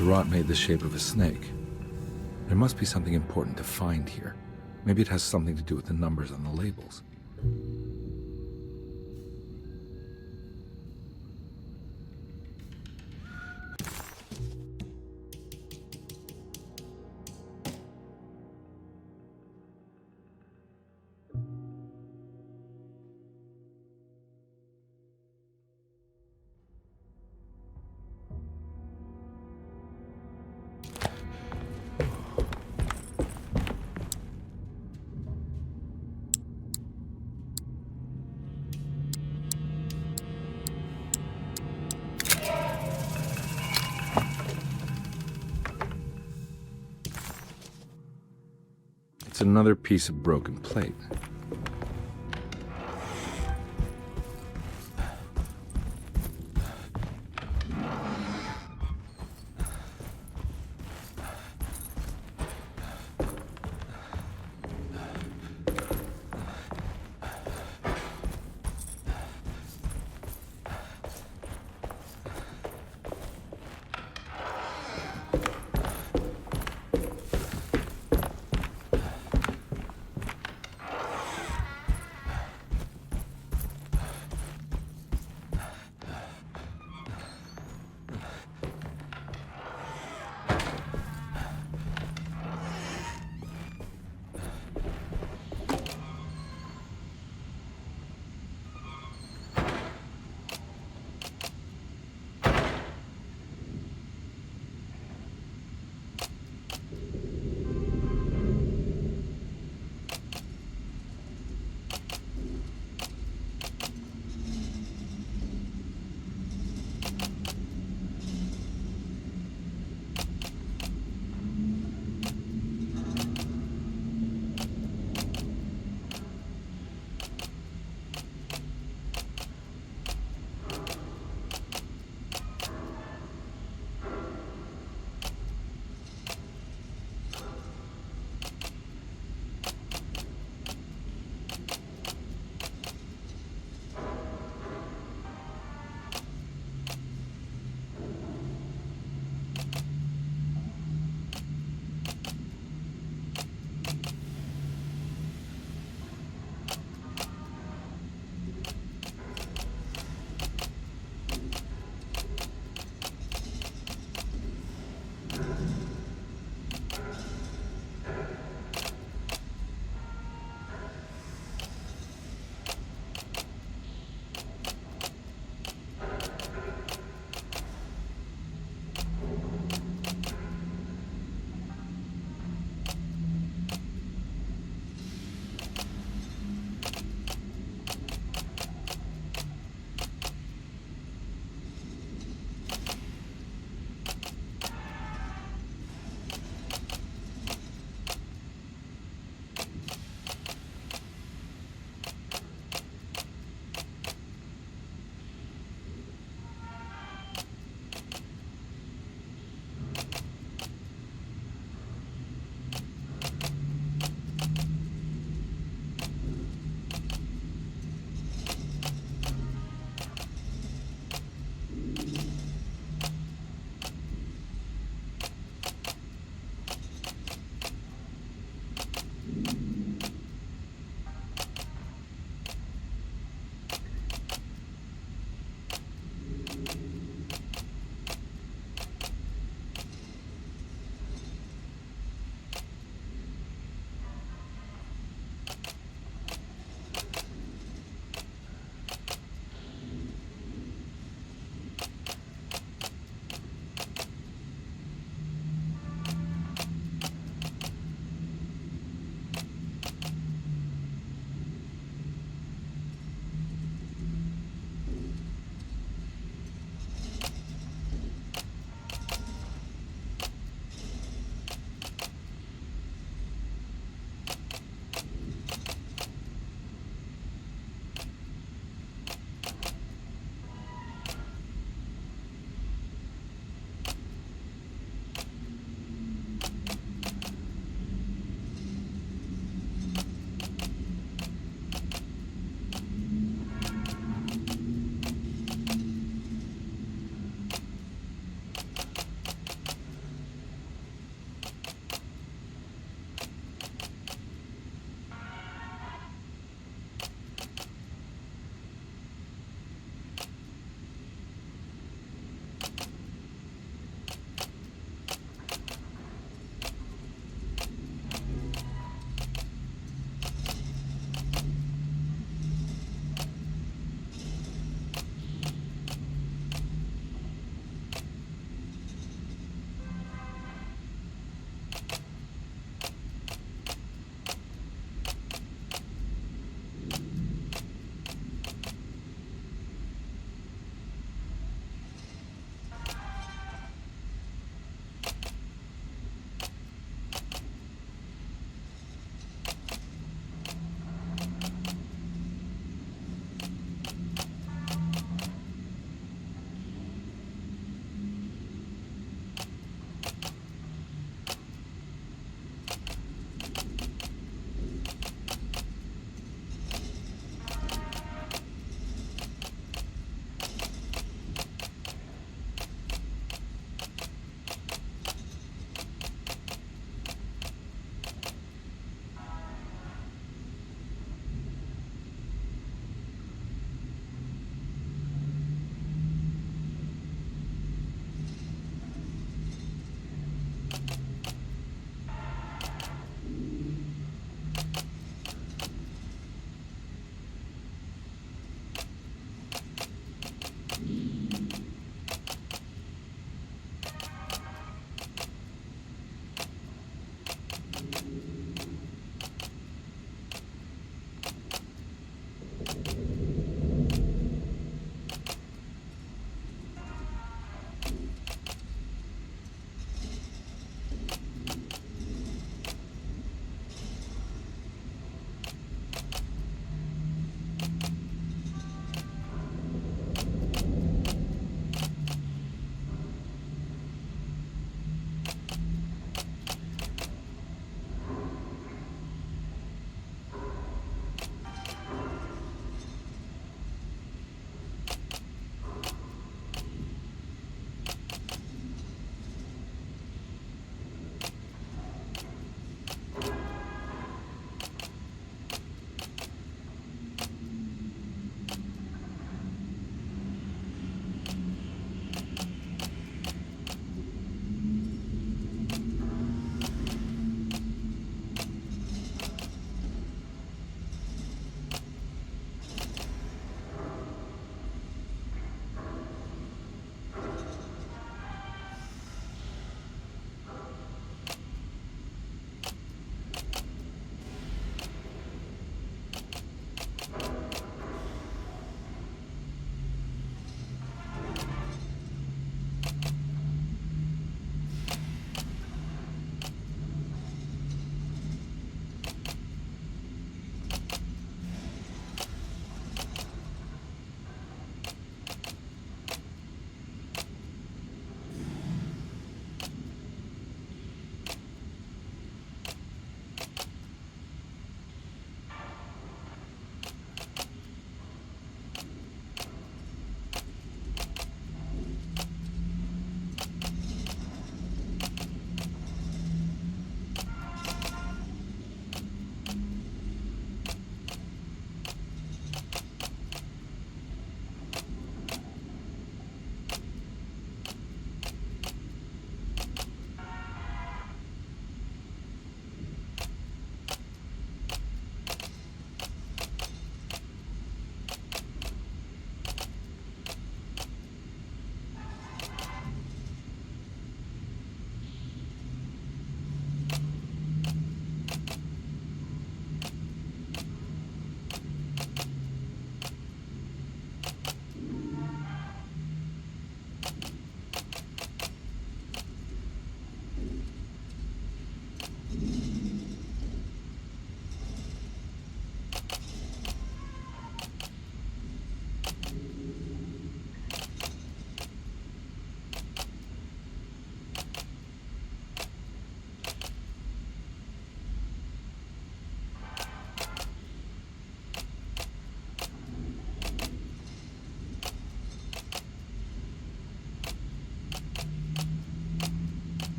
Speaker 1: The rot made the shape of a snake. There must be something important to find here. Maybe it has something to do with the numbers on the labels. It's another piece of broken plate.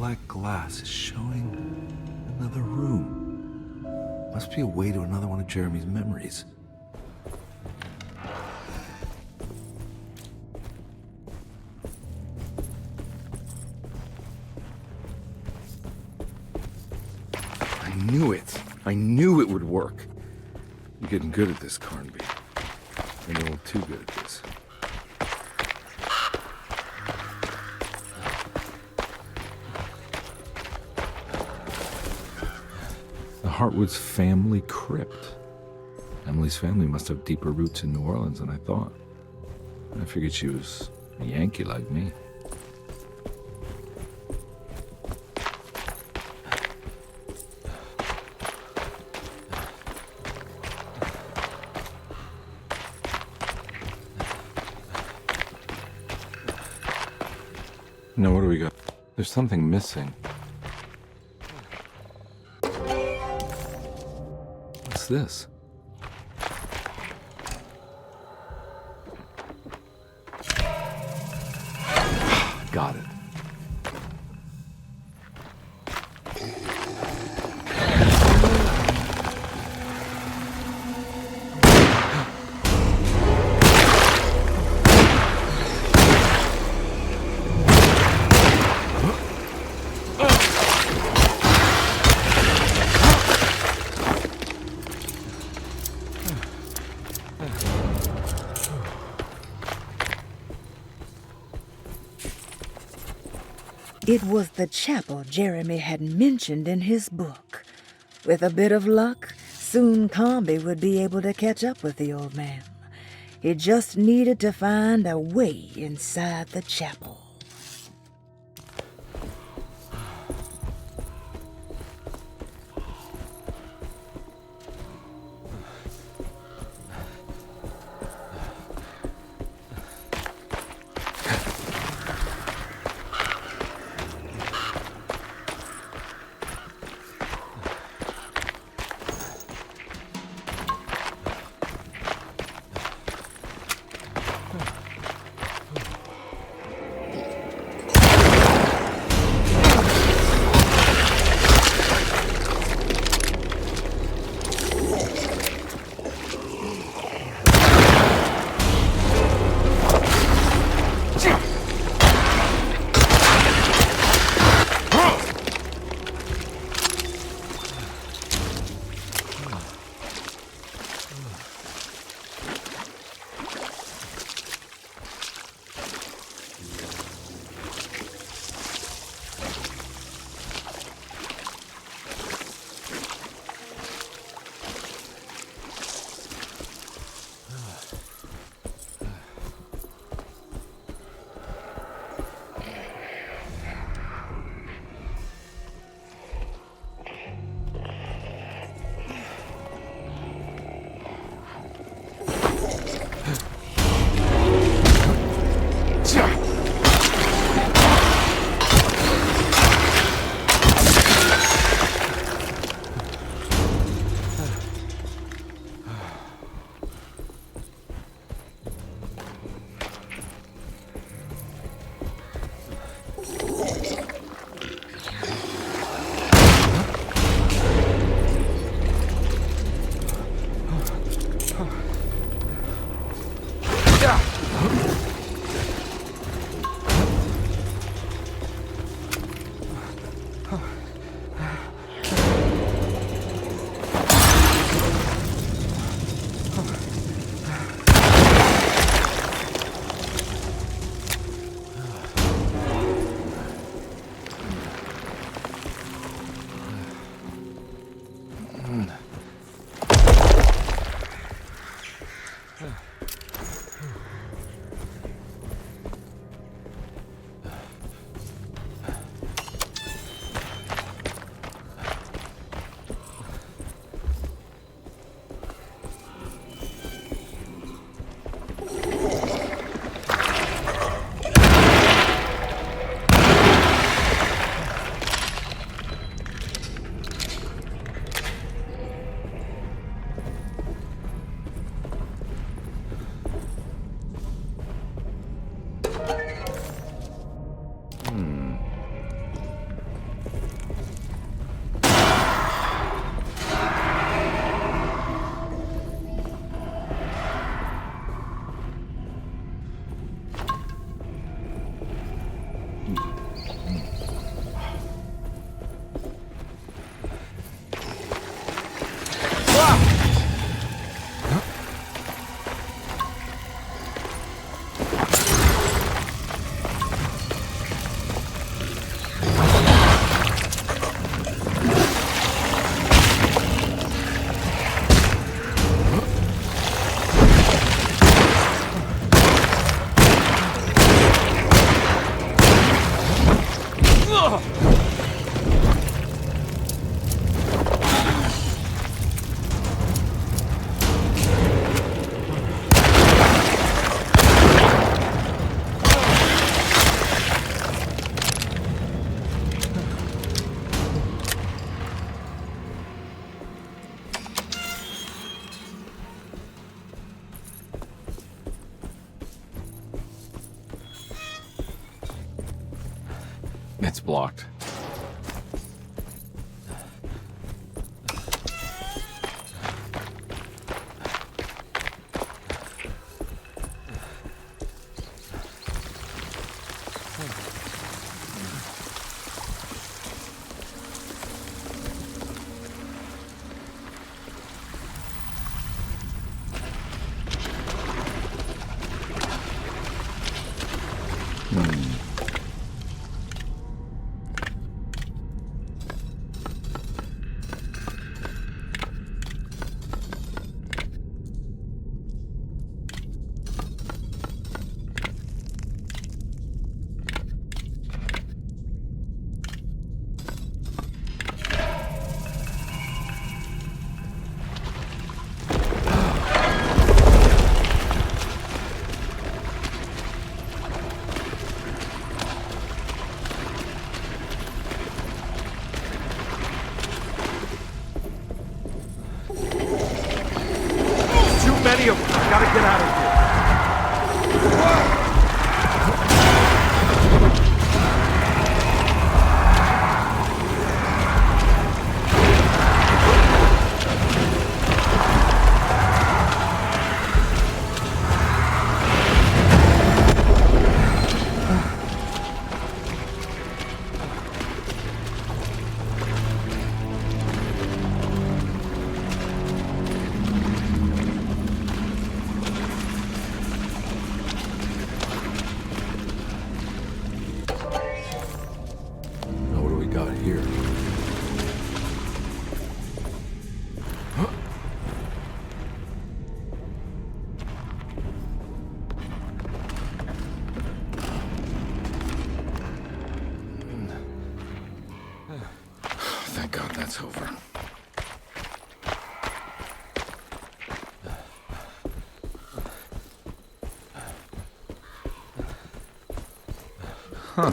Speaker 1: black glass is showing another room. Must be a way to another one of Jeremy's memories. I knew it. I knew it would work. I'm getting good at this, Carnby. Maybe a little too good at this. The Hartwood's family crypt. Emily's family must have deeper roots in New Orleans than I thought. I figured she was a Yankee like me. Now, what do we got? There's something missing. What's this? Got it.
Speaker 14: It was the chapel Jeremy had mentioned in his book. With a bit of luck, soon Carnby would be able to catch up with the old man. He just needed to find a way inside the chapel.
Speaker 1: It's blocked.
Speaker 18: Many of them. I gotta get out of here.
Speaker 1: Thank God that's over. Huh.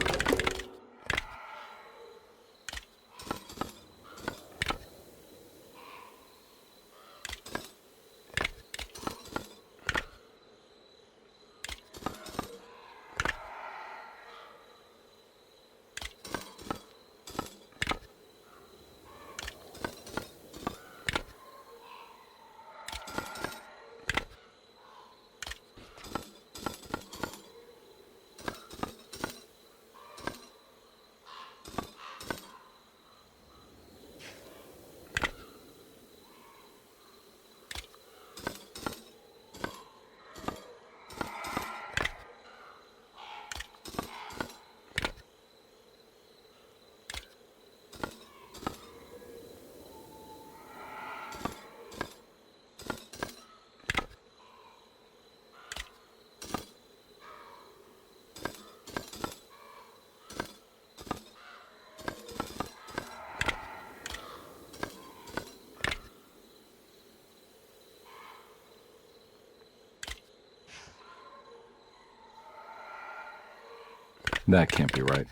Speaker 1: That can't be right.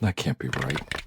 Speaker 1: That can't be right.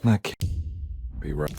Speaker 1: That can't be right.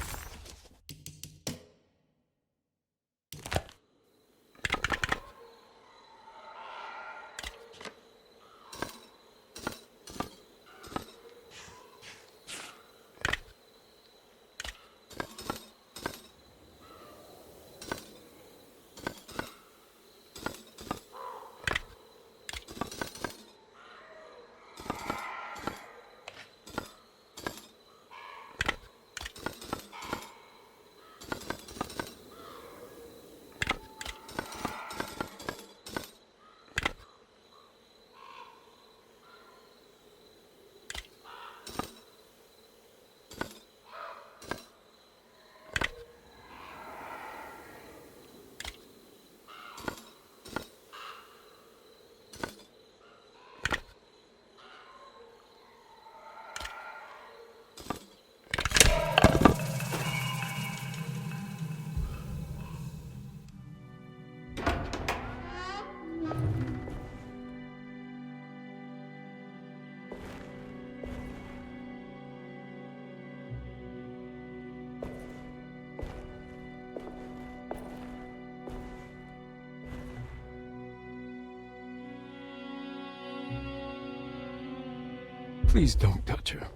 Speaker 1: Please don't touch her.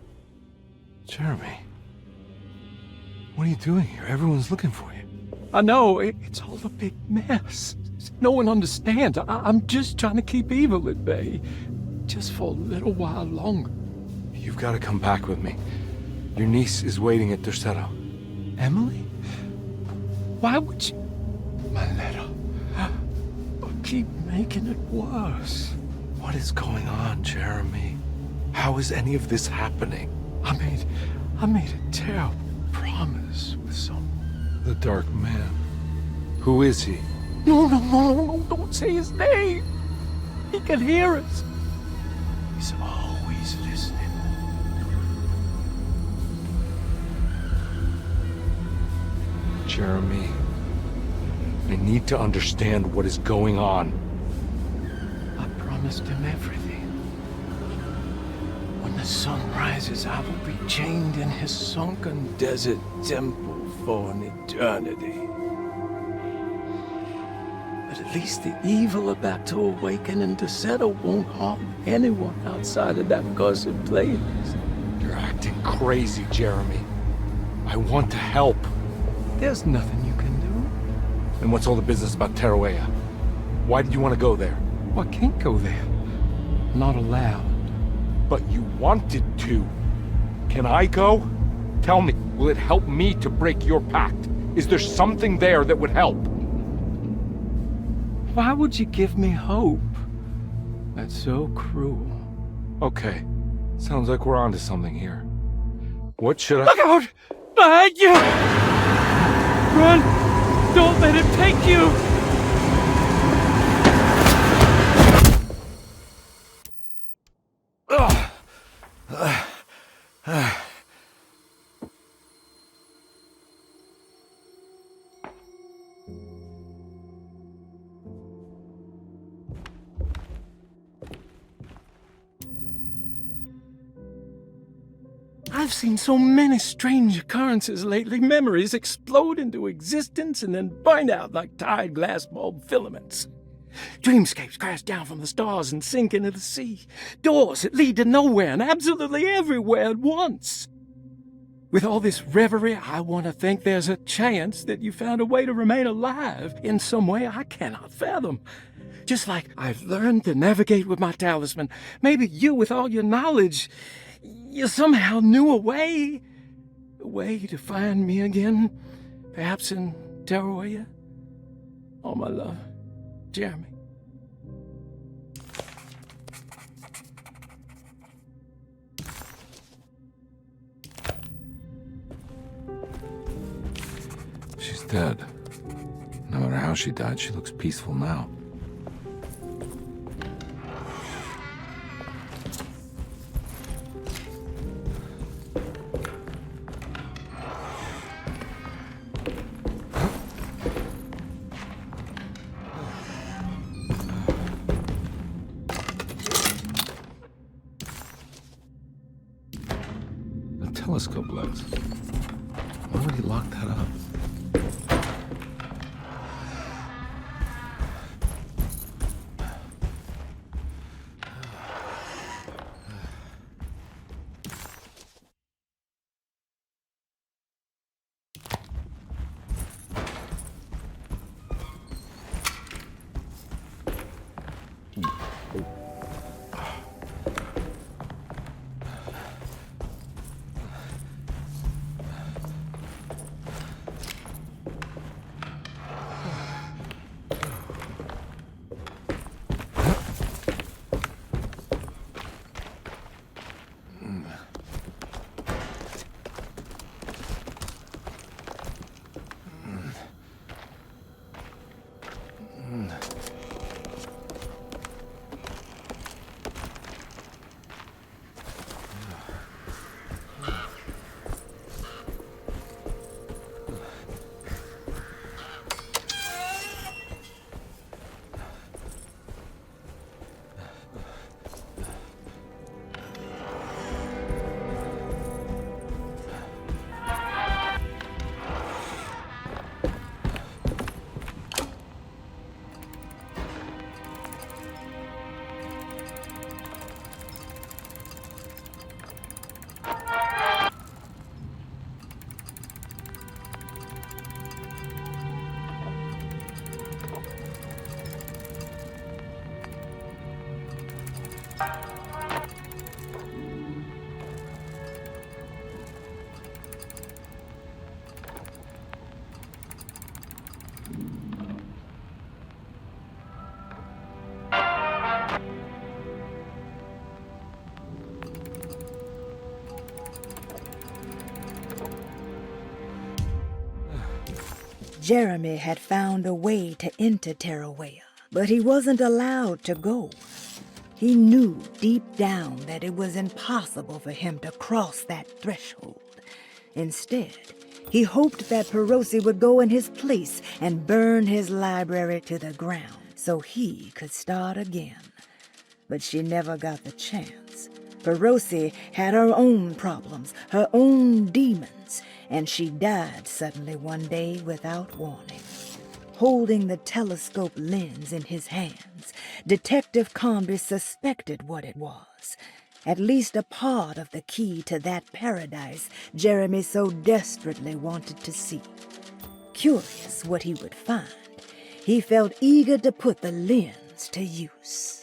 Speaker 1: Jeremy. What are you doing here? Everyone's looking for you.
Speaker 10: I know, it's all a big mess. No one understands. I'm just trying to keep evil at bay. Just for a little while longer.
Speaker 1: You've got to come back with me. Your niece is waiting at Derceto.
Speaker 10: Emily? Why would you... My letter. Keep making it worse.
Speaker 1: What is going on, Jeremy? How is any of this happening?
Speaker 10: I made a terrible promise with someone.
Speaker 1: The Dark Man. Who is he?
Speaker 10: No, don't say his name. He can hear us. He's always listening.
Speaker 1: Jeremy, I need to understand what is going on.
Speaker 10: I promised him everything. When the sun rises, I will be chained in his sunken desert temple for an eternity. But at least the evil about to awaken in Derceto won't harm anyone outside of that cursed place.
Speaker 1: You're acting crazy, Jeremy. I want to help.
Speaker 10: There's nothing you can do.
Speaker 1: And what's all the business about Tarawea? Why did you want to go there?
Speaker 10: Well, I can't go there. I'm not allowed.
Speaker 1: But you wanted to. Can I go? Tell me, will it help me to break your pact? Is there something there that would help?
Speaker 10: Why would you give me hope? That's so cruel.
Speaker 1: Okay, sounds like we're onto something here. What should I—
Speaker 10: Look out! Behind you! Run! Don't let it take you! I've seen so many strange occurrences lately. Memories explode into existence and then burn out like tired glass bulb filaments. Dreamscapes crash down from the stars and sink into the sea. Doors that lead to nowhere and absolutely everywhere at once. With all this reverie, I want to think there's a chance that you found a way to remain alive in some way I cannot fathom. Just like I've learned to navigate with my talisman, maybe you, with all your knowledge, you somehow knew a way to find me again, perhaps in Tarawea. All my love, Jeremy.
Speaker 1: She's dead. No matter how she died, she looks peaceful now. Telescope lens. Why would he lock that up?
Speaker 14: Jeremy had found a way to enter Tarawea, but he wasn't allowed to go. He knew deep down that it was impossible for him to cross that threshold. Instead, he hoped that Perosi would go in his place and burn his library to the ground so he could start again. But she never got the chance. Perosi had her own problems, her own demons, and she died suddenly one day without warning. Holding the telescope lens in his hands, Detective Conby suspected what it was. At least a part of the key to that paradise Jeremy so desperately wanted to see. Curious what he would find, he felt eager to put the lens to use.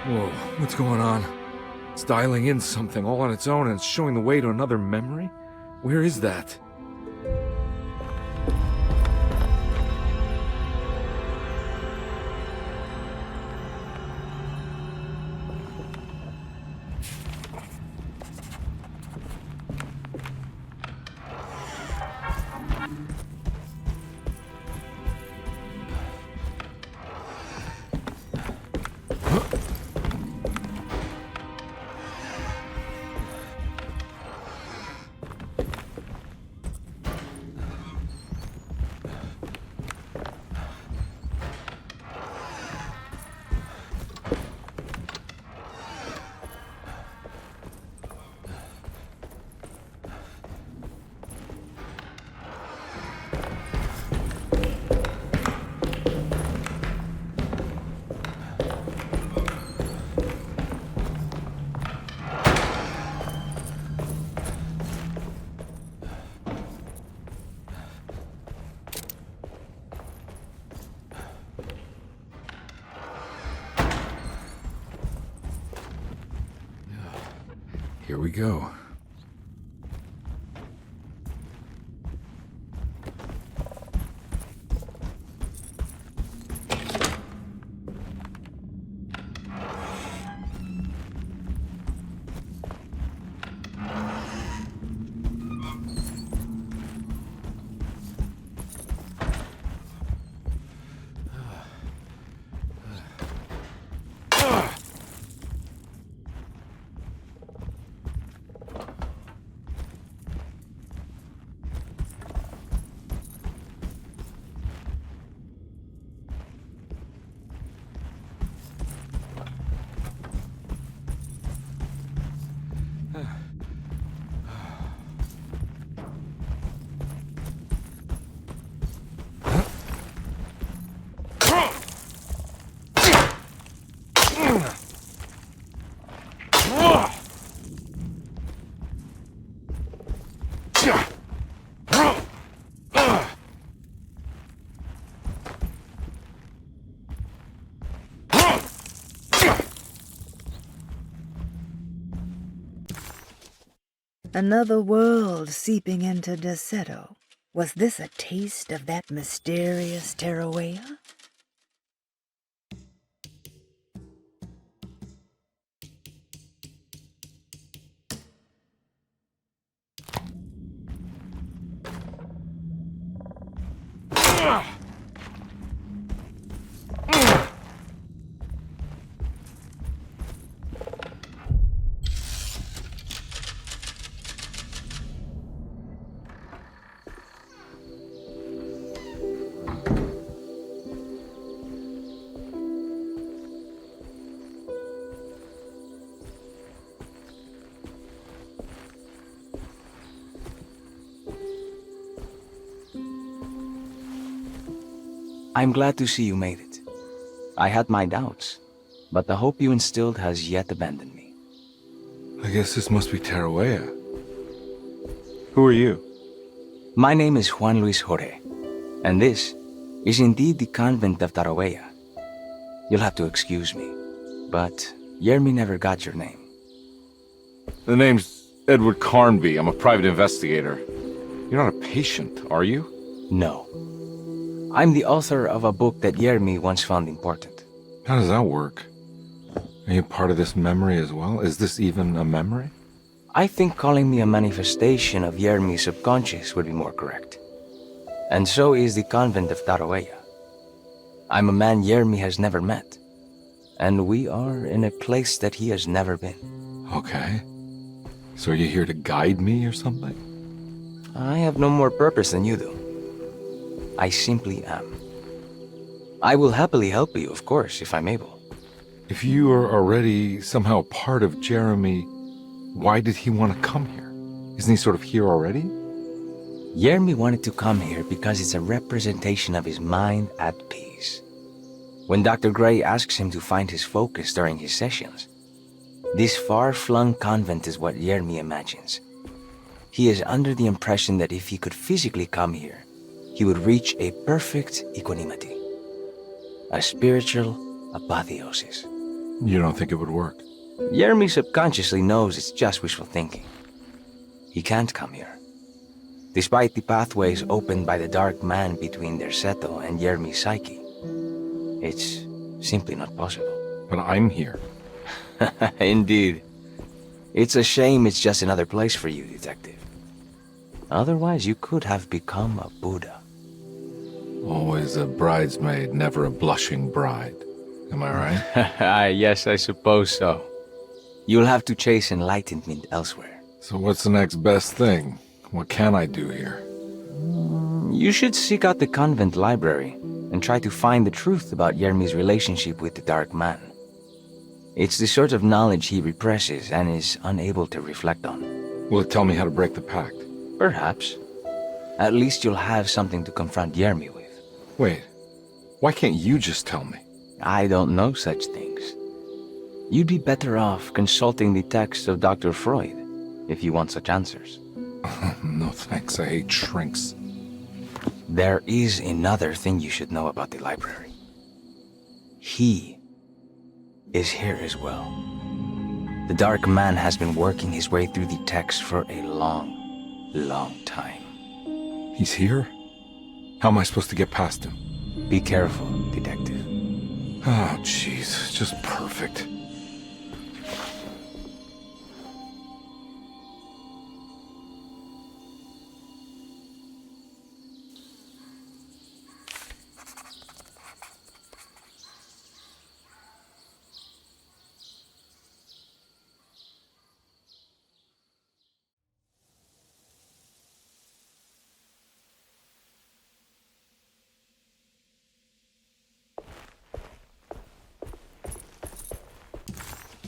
Speaker 1: Whoa, what's going on? It's dialing in something all on its own and it's showing the way to another memory? Where is that? Here we go.
Speaker 14: Another world seeping into Derceto. Was this a taste of that mysterious Tarawea?
Speaker 15: I'm glad to see you made it. I had my doubts, but the hope you instilled has yet abandoned me.
Speaker 1: I guess this must be Tarawea. Who are you?
Speaker 15: My name is Juan Luis Jorge, and this is indeed the convent of Tarawea. You'll have to excuse me, but Yermi never got your name.
Speaker 1: The name's Edward Carnby. I'm a private investigator. You're not a patient, are you?
Speaker 15: No. I'm the author of a book that Yermi once found important.
Speaker 1: How does that work? Are you part of this memory as well? Is this even a memory?
Speaker 15: I think calling me a manifestation of Yermi's subconscious would be more correct. And so is the convent of Tarawea. I'm a man Yermi has never met, and we are in a place that he has never been.
Speaker 1: Okay. So are you here to guide me or something?
Speaker 15: I have no more purpose than you do. I simply am. I will happily help you, of course, if I'm able.
Speaker 1: If you are already somehow part of Jeremy, why did he want to come here? Isn't he sort of here already?
Speaker 15: Yermi wanted to come here because it's a representation of his mind at peace. When Dr. Gray asks him to find his focus during his sessions, this far-flung convent is what Yermi imagines. He is under the impression that if he could physically come here, he would reach a perfect equanimity. A spiritual apotheosis.
Speaker 1: You don't think it would work?
Speaker 15: Jeremy subconsciously knows it's just wishful thinking. He can't come here. Despite the pathways opened by the dark man between Derceto and Jeremy's psyche, it's simply not possible.
Speaker 1: But I'm here.
Speaker 15: Indeed. It's a shame it's just another place for you, Detective. Otherwise, you could have become a Buddha.
Speaker 1: Always a bridesmaid, never a blushing bride. Am I right?
Speaker 15: Yes, I suppose so. You'll have to chase enlightenment elsewhere.
Speaker 1: So what's the next best thing? What can I do here?
Speaker 15: You should seek out the convent library and try to find the truth about Jeremy's relationship with the Dark Man. It's the sort of knowledge he represses and is unable to reflect on.
Speaker 1: Will it tell me how to break the pact?
Speaker 15: Perhaps. At least you'll have something to confront Jeremy with.
Speaker 1: Wait, why can't you just tell me?
Speaker 15: I don't know such things. You'd be better off consulting the texts of Dr. Freud if you want such answers.
Speaker 1: No thanks, I hate shrinks.
Speaker 15: There is another thing you should know about the library. He is here as well. The Dark Man has been working his way through the text for a long time.
Speaker 1: He's here? How am I supposed to get past him?
Speaker 15: Be careful, Detective.
Speaker 1: Oh, jeez, just perfect.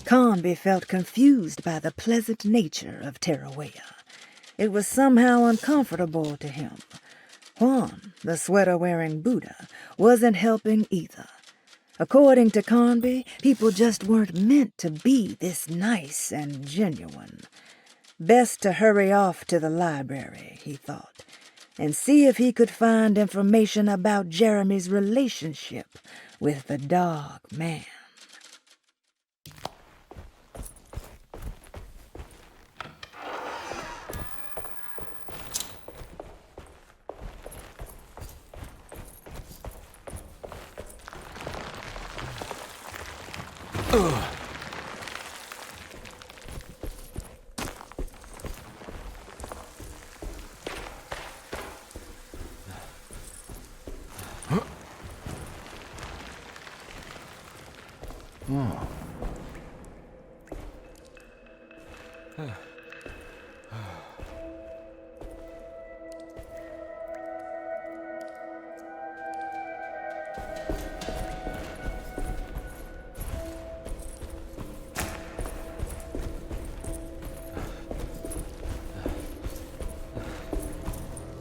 Speaker 14: Conby felt confused by the pleasant nature of Tarawea. It was somehow uncomfortable to him. Juan, the sweater-wearing Buddha, wasn't helping either. According to Conby, people just weren't meant to be this nice and genuine. Best to hurry off to the library, he thought, and see if he could find information about Jeremy's relationship with the Dark Man.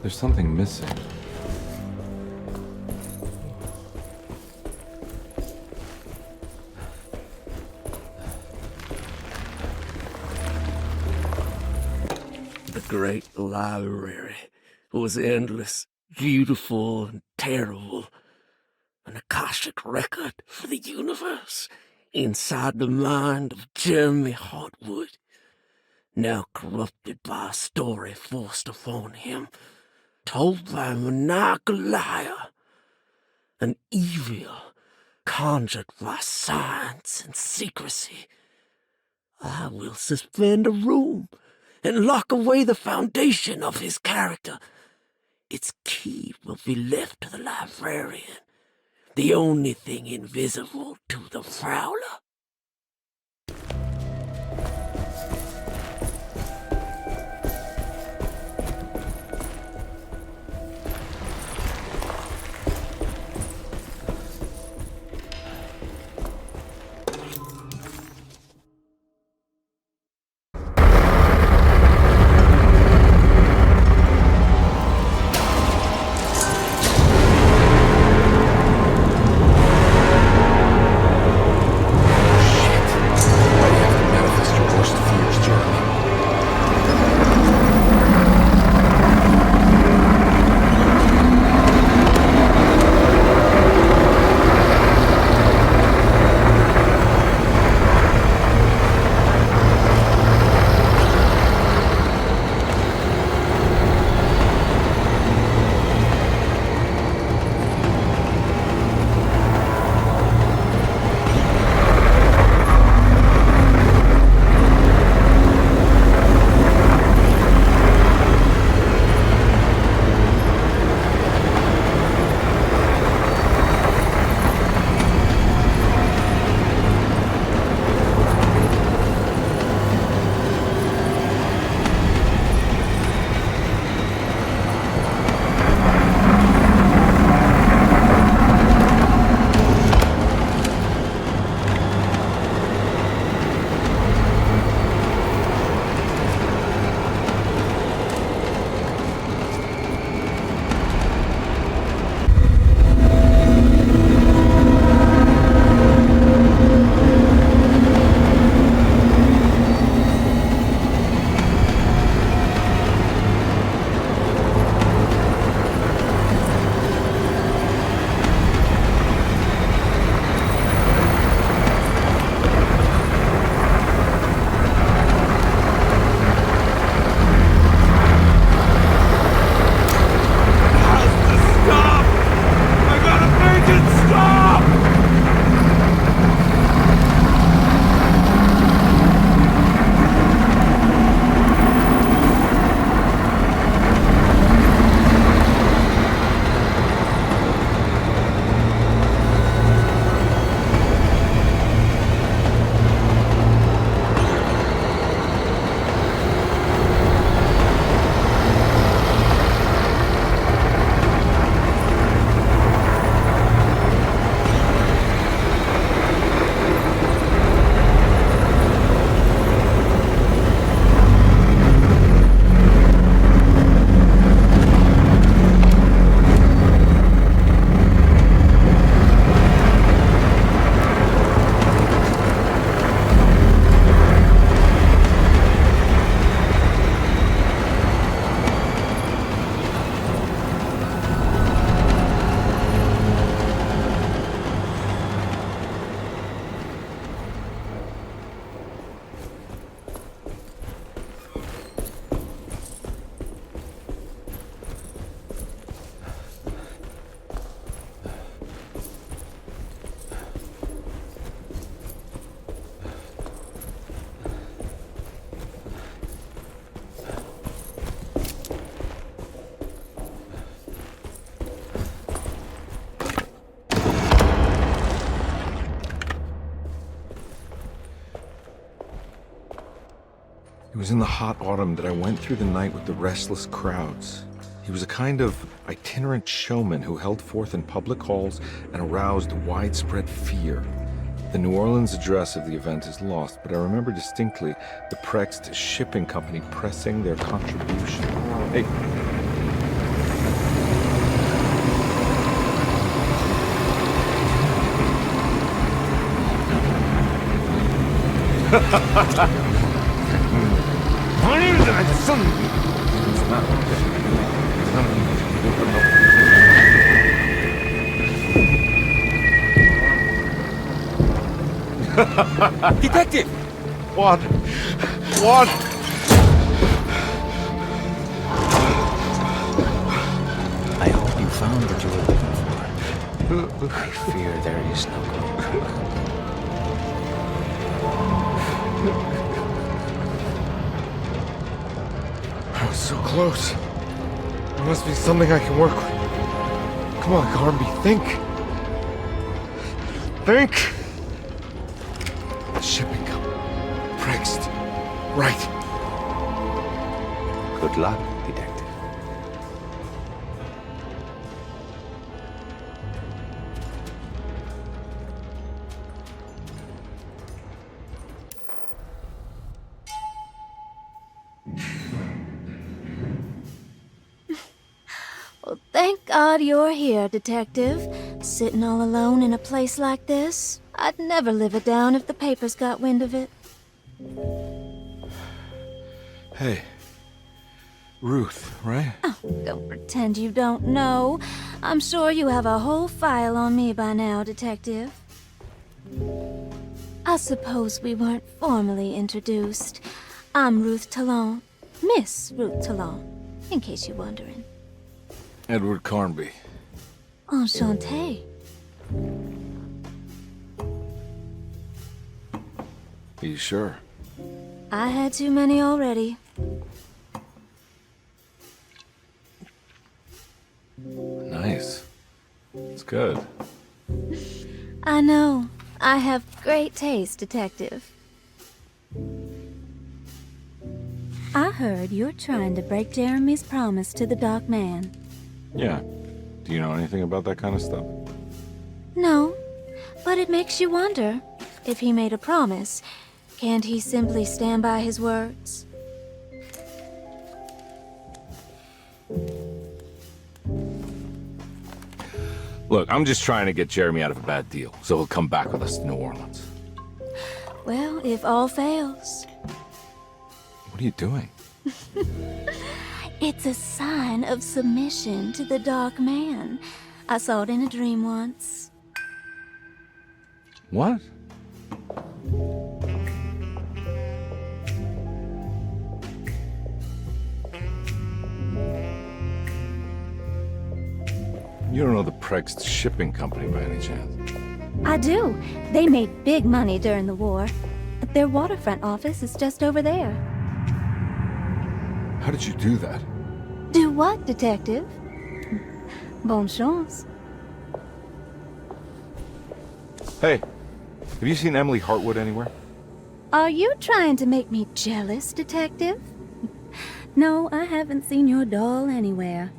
Speaker 1: There's something missing.
Speaker 19: The great library was endless, beautiful, and terrible. An Akashic record for the universe inside the mind of Jeremy Hartwood, now corrupted by a story forced upon him, told by a maniacal liar, an evil conjured by science and secrecy. I will suspend a room and lock away the foundation of his character. Its key will be left to the librarian, the only thing invisible to the prowler.
Speaker 1: was in the hot autumn that I went through the night with the restless crowds. He was a kind of itinerant showman who held forth in public halls and aroused widespread fear. The New Orleans address of the event is lost, but I remember distinctly the Prext Shipping Company pressing their contribution. Hey.
Speaker 18: Detective!
Speaker 1: What?
Speaker 15: I hope you found what you were looking for. I fear there is no going back.
Speaker 1: I was so close. There must be something I can work with. Come on, Garby, think. Think! The shipping company. Prext. Right.
Speaker 15: Good luck, detective.
Speaker 16: Well, thank God you're here, Detective. Sitting all alone in a place like this, I'd never live it down if the papers got wind of it.
Speaker 1: Hey. Ruth, right?
Speaker 16: Oh, don't pretend you don't know. I'm sure you have a whole file on me by now, Detective. I suppose we weren't formally introduced. I'm Ruth Talon. Miss Ruth Talon, in case you're wondering.
Speaker 1: Edward Carnby.
Speaker 16: Enchanté.
Speaker 1: Are you sure?
Speaker 16: I had too many already.
Speaker 1: Nice. It's good.
Speaker 16: I know. I have great taste, Detective. I heard you're trying to break Jeremy's promise to the Dark Man.
Speaker 1: Yeah. Do you know anything about that kind of stuff?
Speaker 16: No, but it makes you wonder. If he made a promise, can't he simply stand by his words?
Speaker 1: Look, I'm just trying to get Jeremy out of a bad deal, so he'll come back with us to New Orleans.
Speaker 16: Well, if all fails.
Speaker 1: What are you doing?
Speaker 16: It's a sign of submission to the Dark Man. I saw it in a dream once.
Speaker 1: What? You don't know the Prext Shipping Company by any chance?
Speaker 16: I do. They made big money during the war. But their waterfront office is just over there.
Speaker 1: How did you do that?
Speaker 16: Do what, Detective? Bonne chance.
Speaker 1: Hey, have you seen Emily Hartwood anywhere?
Speaker 16: Are you trying to make me jealous, Detective? No, I haven't seen your doll anywhere.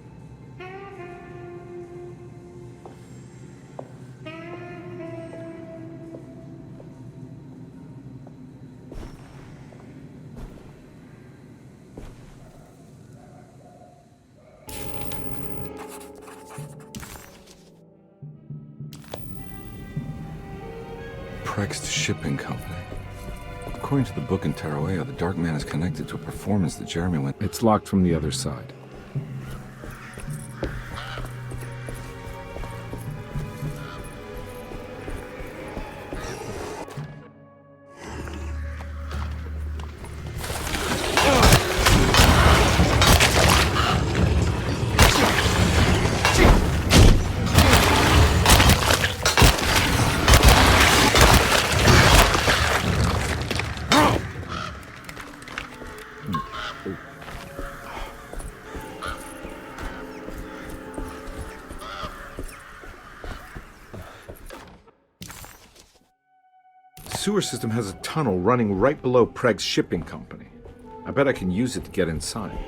Speaker 1: Prext Shipping Company. According to the book in Tarawea, the Dark Man is connected to a performance that Jeremy went... It's locked from the other side. The sewer system has a tunnel running right below Prext Shipping Company. I bet I can use it to get inside.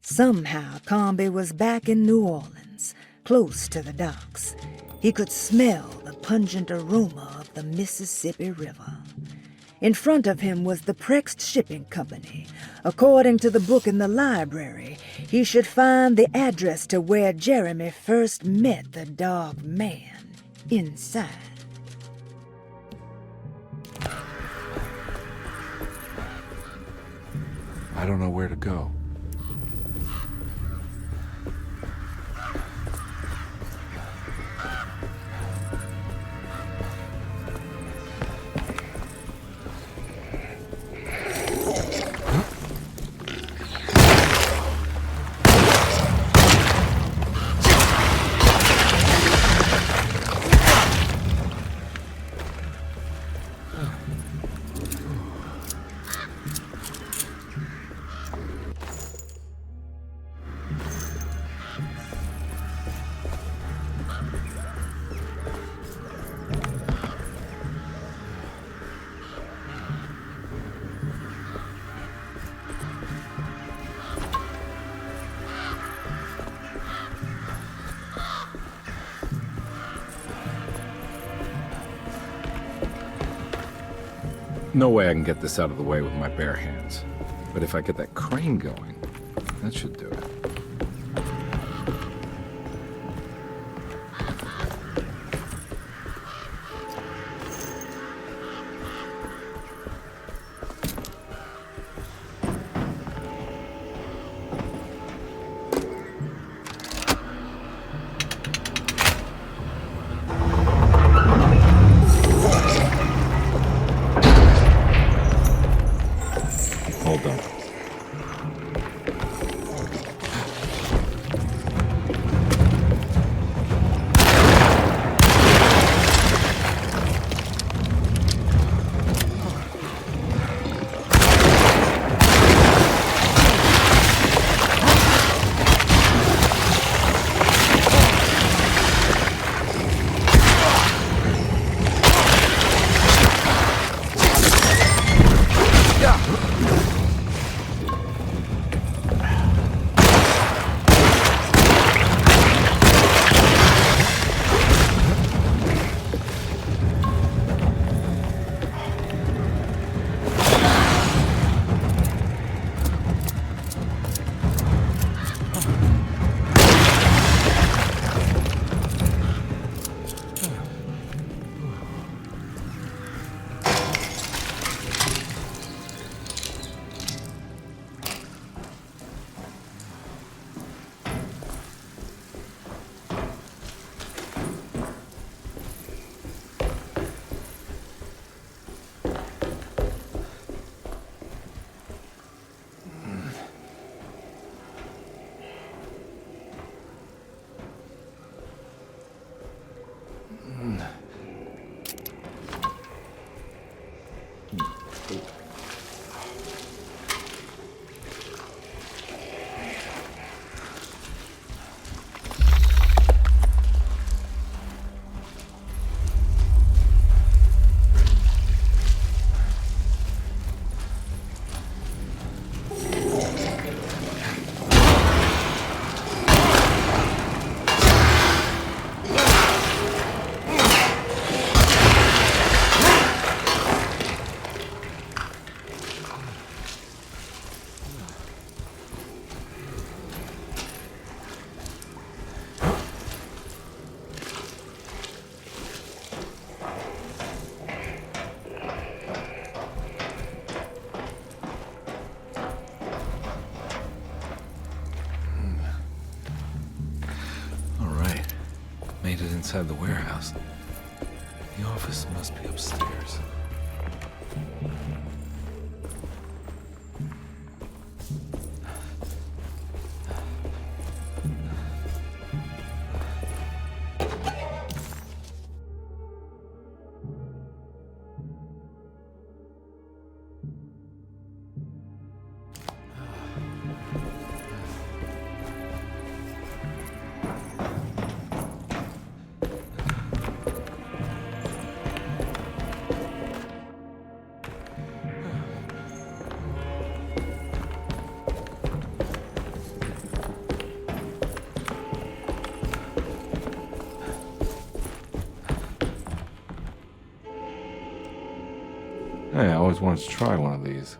Speaker 14: Somehow, Combe was back in New Orleans, close to the docks. He could smell the pungent aroma of the Mississippi River. In front of him was the Prext Shipping Company. According to the book in the library, he should find the address to where Jeremy first met the dog man inside.
Speaker 1: I don't know where to go. No way I can get this out of the way with my bare hands. But if I get that crane going, that should do it. Hold on. outside the warehouse. The office must be upstairs. Hey, I always wanted to try one of these.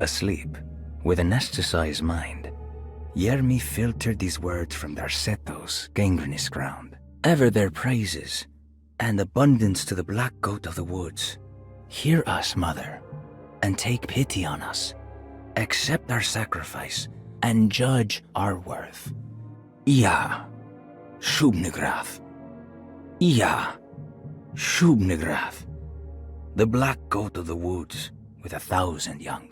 Speaker 15: Asleep, with an anesthetized mind, Yermi filtered these words from Derceto's gangrenous ground. Ever their praises, and abundance to the black goat of the woods. Hear us, mother, and take pity on us. Accept our sacrifice, and judge our worth. Ia, Shubnigrath. Ia, Shubnigrath. The black goat of the woods with 1,000 young.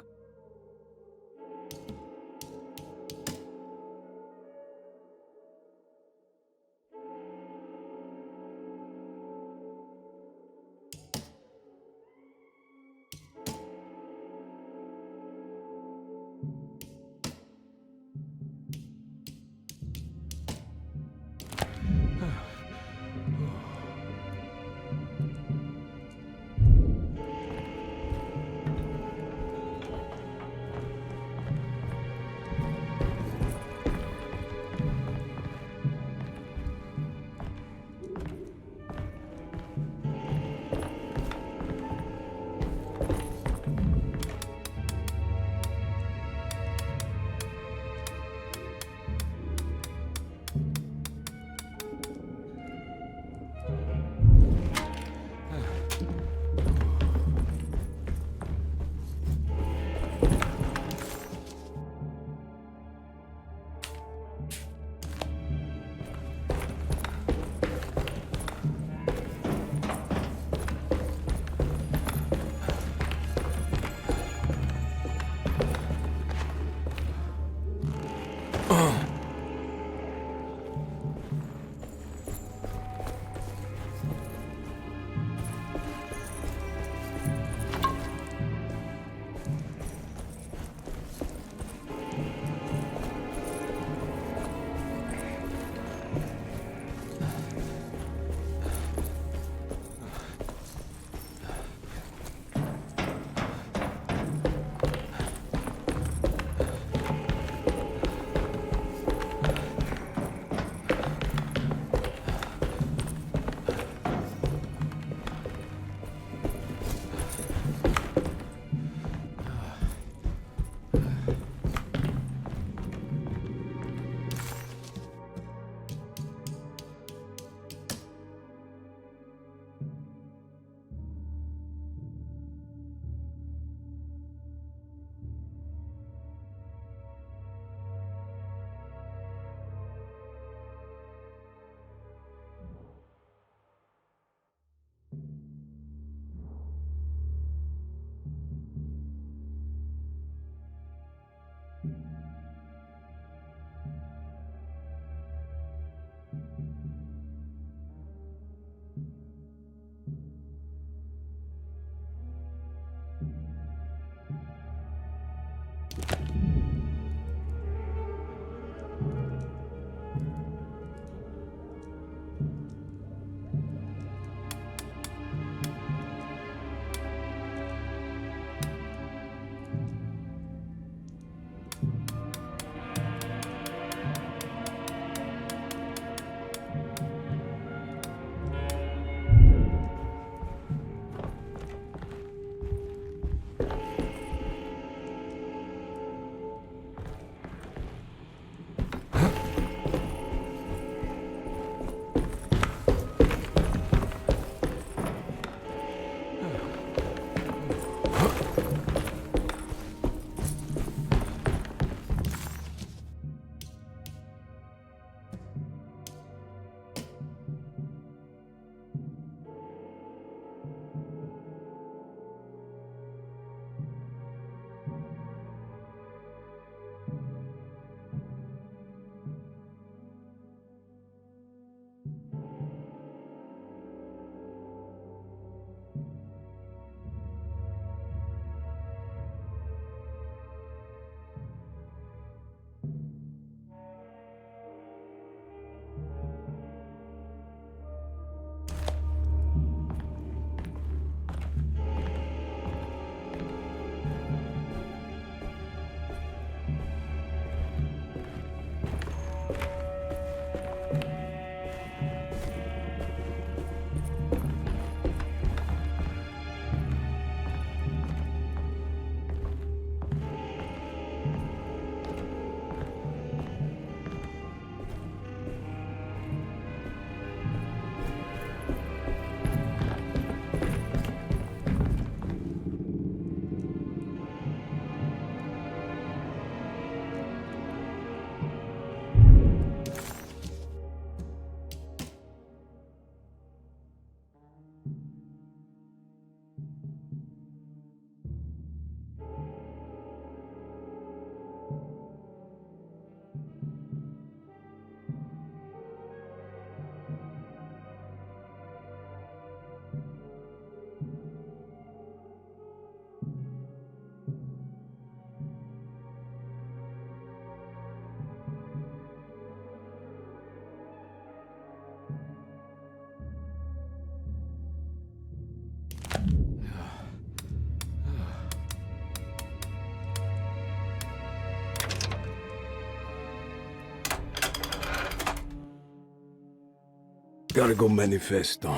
Speaker 10: Gotta go manifesto.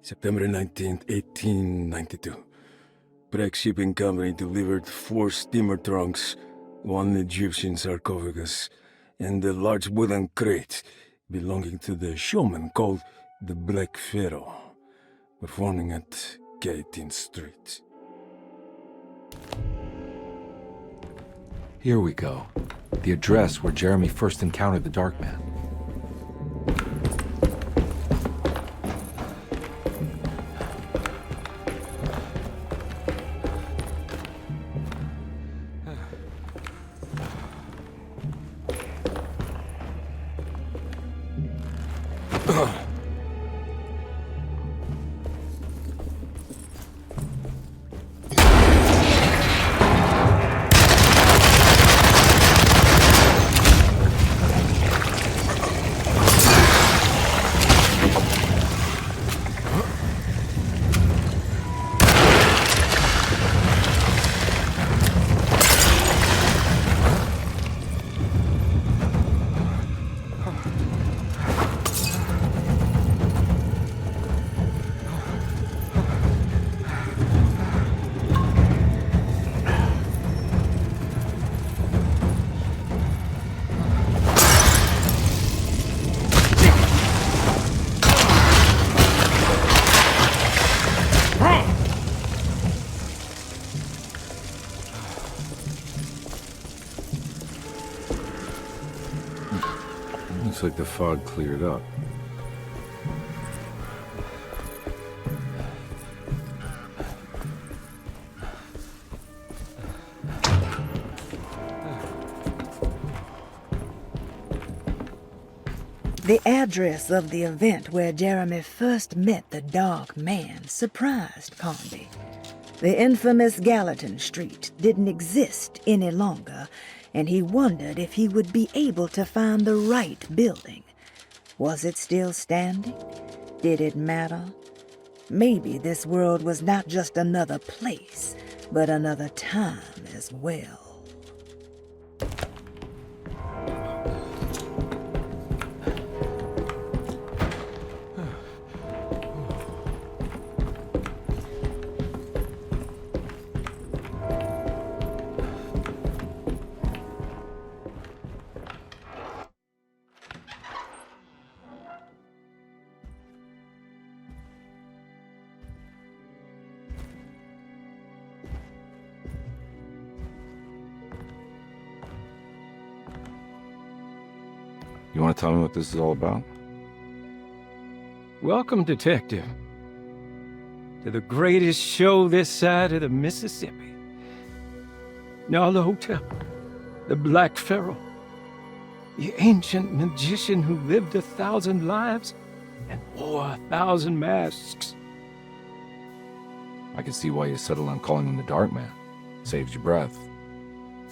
Speaker 10: September 19th, 1892. Breck Shipping Company delivered 4 steamer trunks, 1 Egyptian sarcophagus, and a large wooden crate belonging to the showman called the Black Pharaoh, performing at 18th Street.
Speaker 1: Here we go. The address where Jeremy first encountered the Dark Man. Looks like the fog cleared up.
Speaker 14: The address of the event where Jeremy first met the Dark Man surprised Conby. The infamous Gallatin Street didn't exist any longer, and he wondered if he would be able to find the right building. Was it still standing? Did it matter? Maybe this world was not just another place, but another time as well.
Speaker 1: You want to tell me what this is all about?
Speaker 10: Welcome, Detective, to the greatest show this side of the Mississippi. Now the hotel, the Black Pharaoh, the ancient magician who lived 1,000 lives and wore 1,000 masks.
Speaker 1: I can see why you settled on calling him the Dark Man. Saves your breath.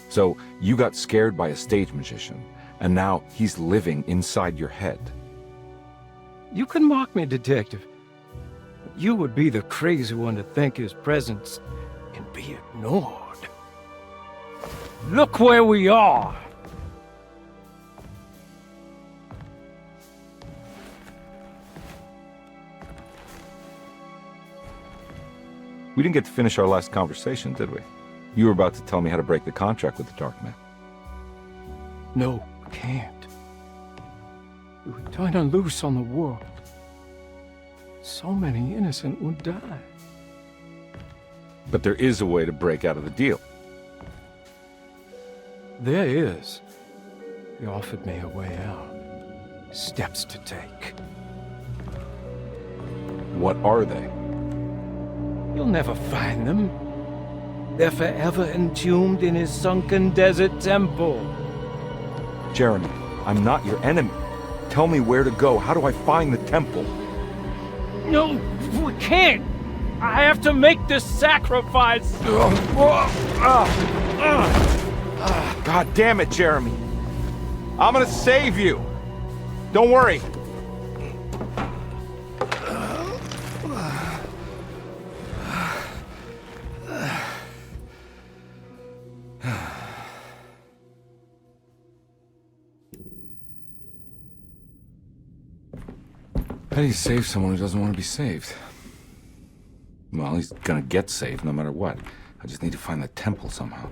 Speaker 1: So, you got scared by a stage magician, and now he's living inside your head.
Speaker 10: You can mock me, Detective, but you would be the crazy one to think his presence can be ignored. Look where we are!
Speaker 1: We didn't get to finish our last conversation, did we? You were about to tell me how to break the contract with the Dark Man.
Speaker 10: No, can't. You would turn her loose on the world. So many innocent would die.
Speaker 1: But there is a way to break out of the deal.
Speaker 10: There is. He offered me a way out. Steps to take.
Speaker 1: What are they?
Speaker 10: You'll never find them. They're forever entombed in his sunken desert temple.
Speaker 1: Jeremy, I'm not your enemy. Tell me where to go. How do I find the temple?
Speaker 10: No, we can't. I have to make this sacrifice.
Speaker 1: God damn it, Jeremy. I'm gonna save you. Don't worry. How do you save someone who doesn't want to be saved? Well, he's gonna get saved no matter what. I just need to find the temple somehow.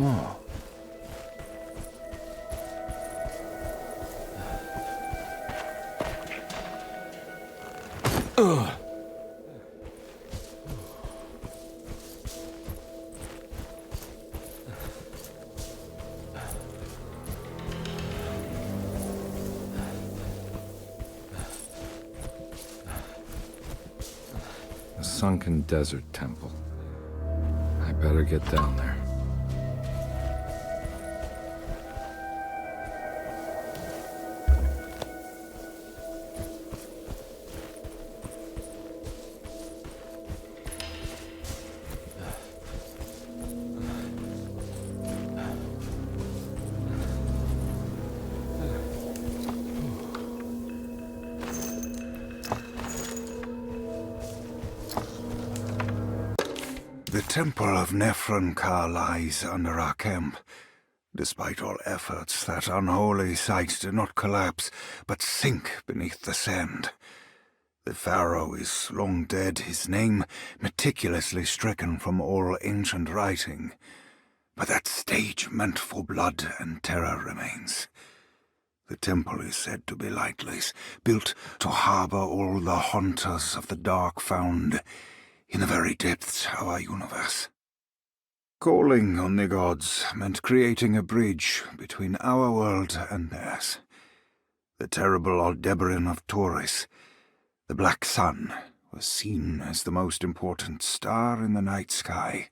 Speaker 1: Oh. Ugh. A sunken desert temple. I better get down there.
Speaker 20: The Temple of Nephron-Ka lies under our camp. Despite all efforts, that unholy site did not collapse, but sink beneath the sand. The pharaoh is long dead, his name meticulously stricken from all ancient writing. But that stage meant for blood and terror remains. The temple is said to be lightless, built to harbor all the haunters of the dark found in the very depths of our universe. Calling on the gods meant creating a bridge between our world and theirs. The terrible Aldebaran of Taurus, the Black Sun, was seen as the most important star in the night sky,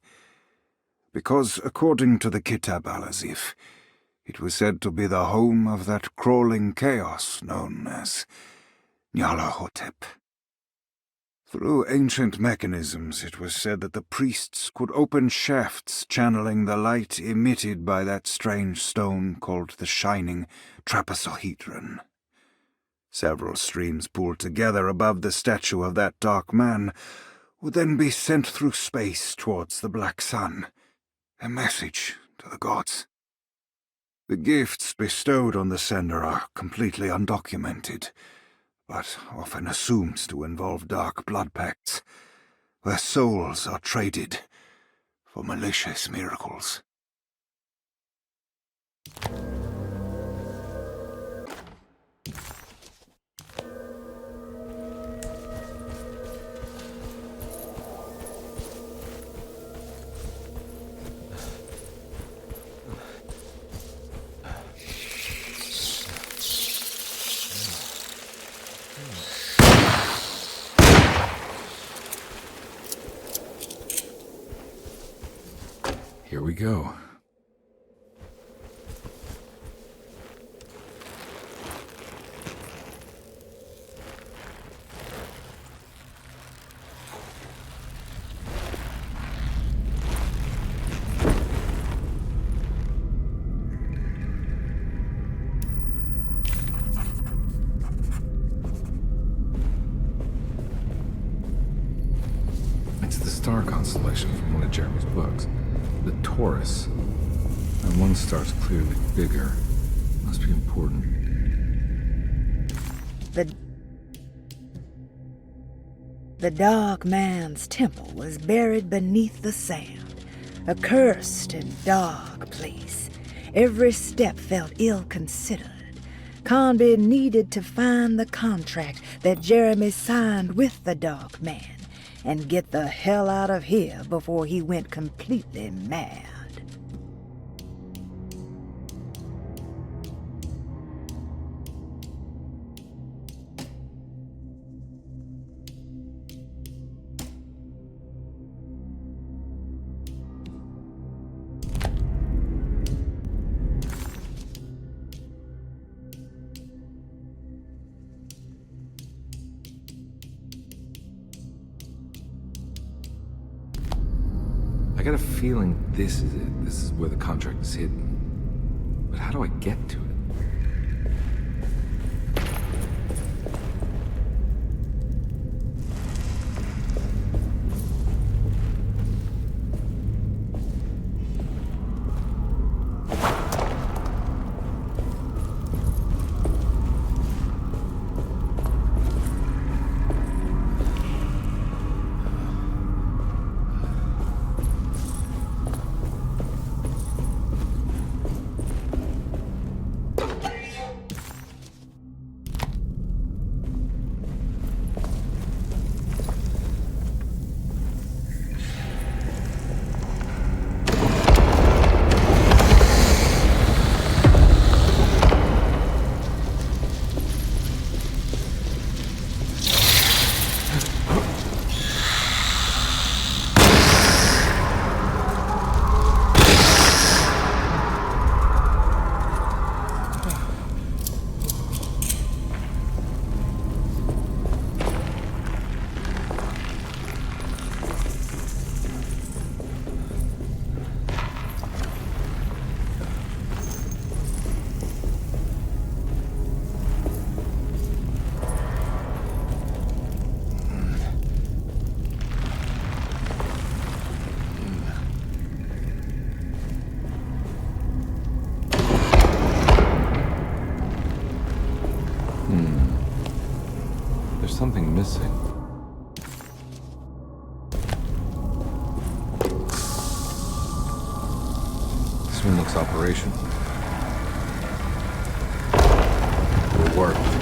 Speaker 20: because, according to the Kitab al-Azif, it was said to be the home of that crawling chaos known as Nyarlathotep. Through ancient mechanisms, it was said that the priests could open shafts channeling the light emitted by that strange stone called the Shining Trapezohedron. Several streams pooled together above the statue of that dark man would then be sent through space towards the Black Sun, a message to the gods. The gifts bestowed on the sender are completely undocumented, but often assumed to involve dark blood pacts, where souls are traded for malicious miracles.
Speaker 1: Here we go. It's the star constellation from one of Jeremy's books. The Taurus. And one star's clearly bigger. Must be important.
Speaker 14: The Dark Man's temple was buried beneath the sand, a cursed and dark place. Every step felt ill-considered. Conby needed to find the contract that Jeremy signed with the Dark Man and get the hell out of here before he went completely mad.
Speaker 1: I got a feeling this is it. This is where the contract is hidden. But how do I get to it? Machine looks operational. It worked.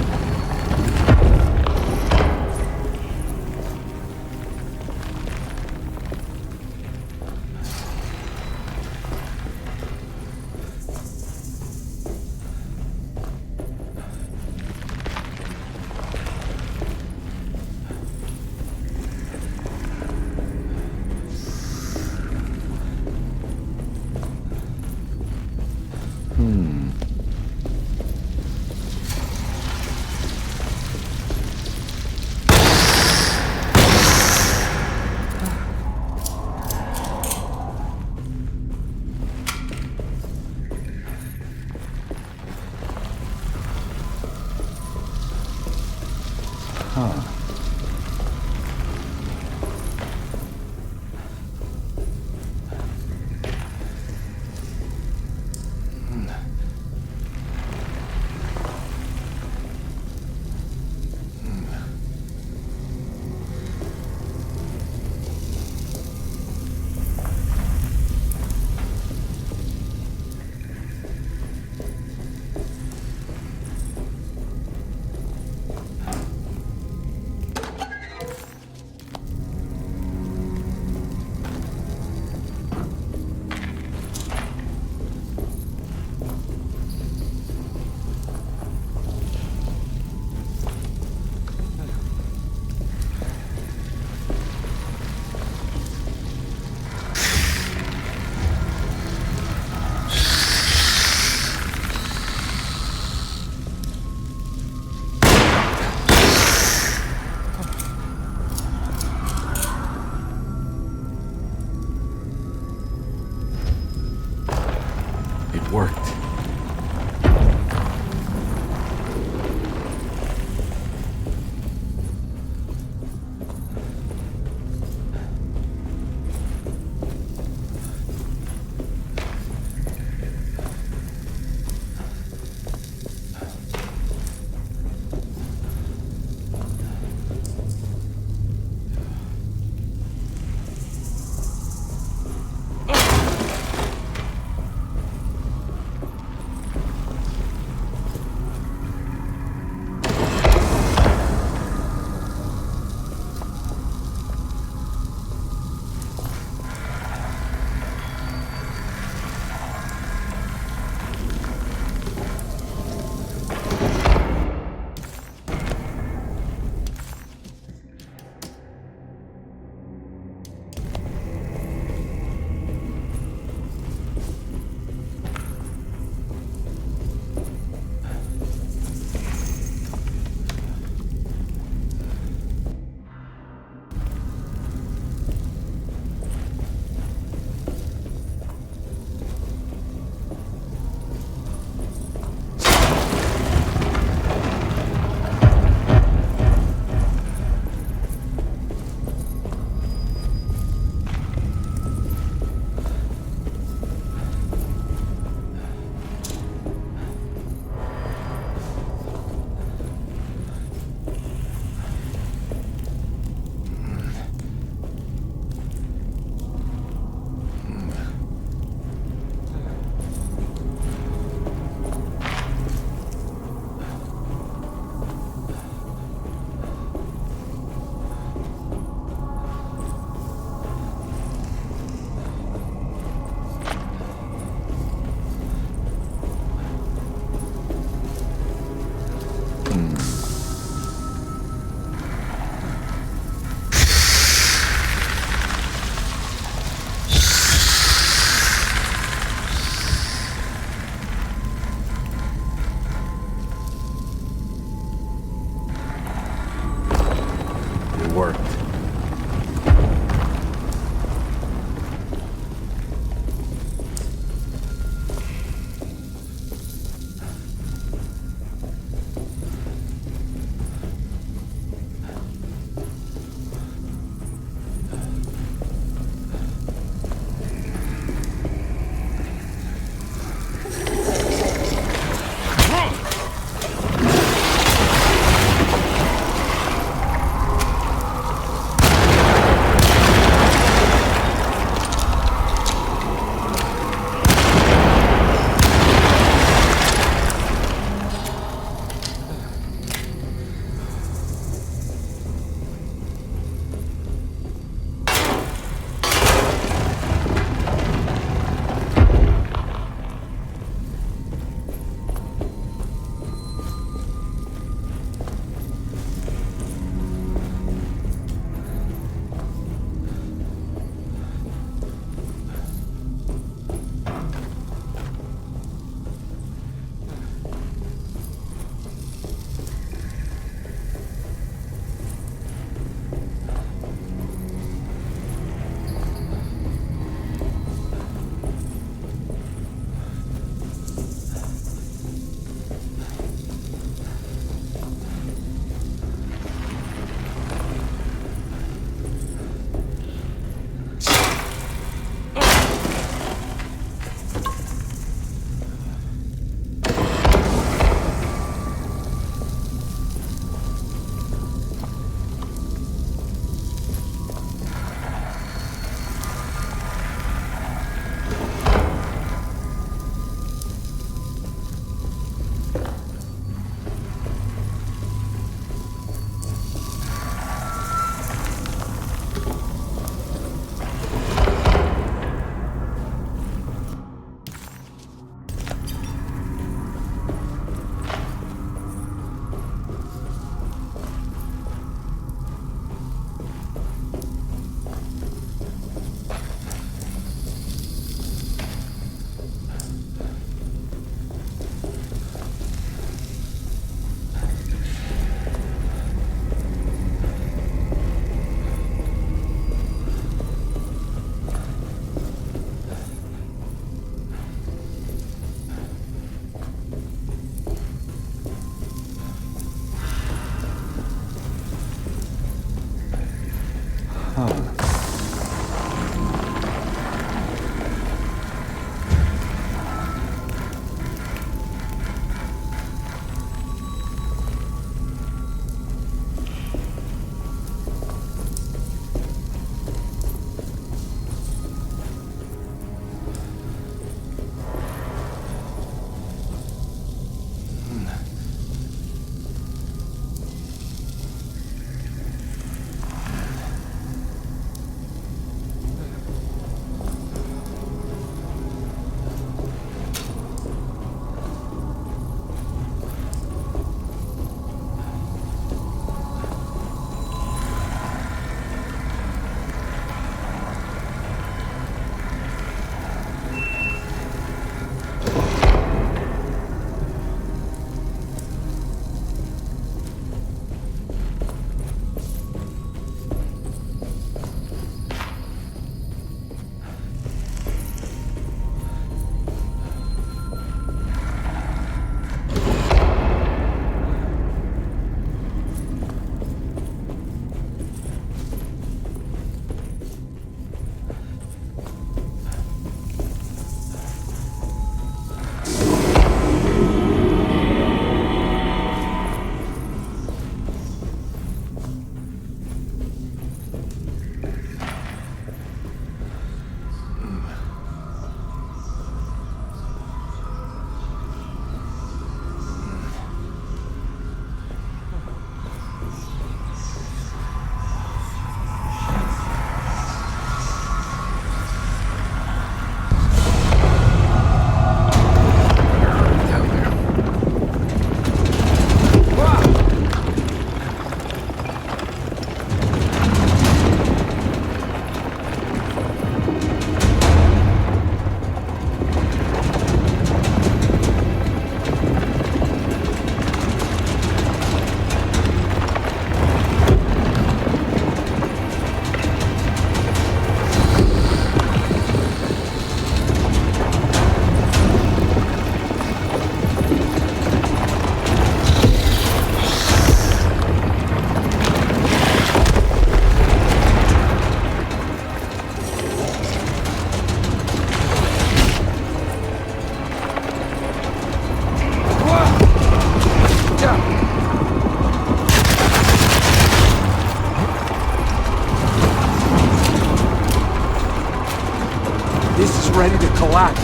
Speaker 1: ready to collapse.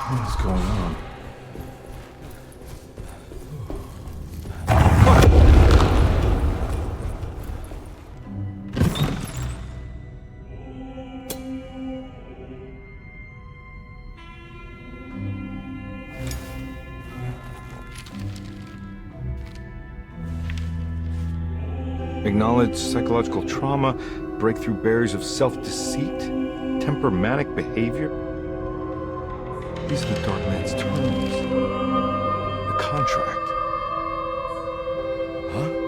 Speaker 1: What's going on? Acknowledge psychological trauma, breakthrough barriers of self-deceit, temperamentic behavior. These are the Dark Man's terms. The contract. Huh?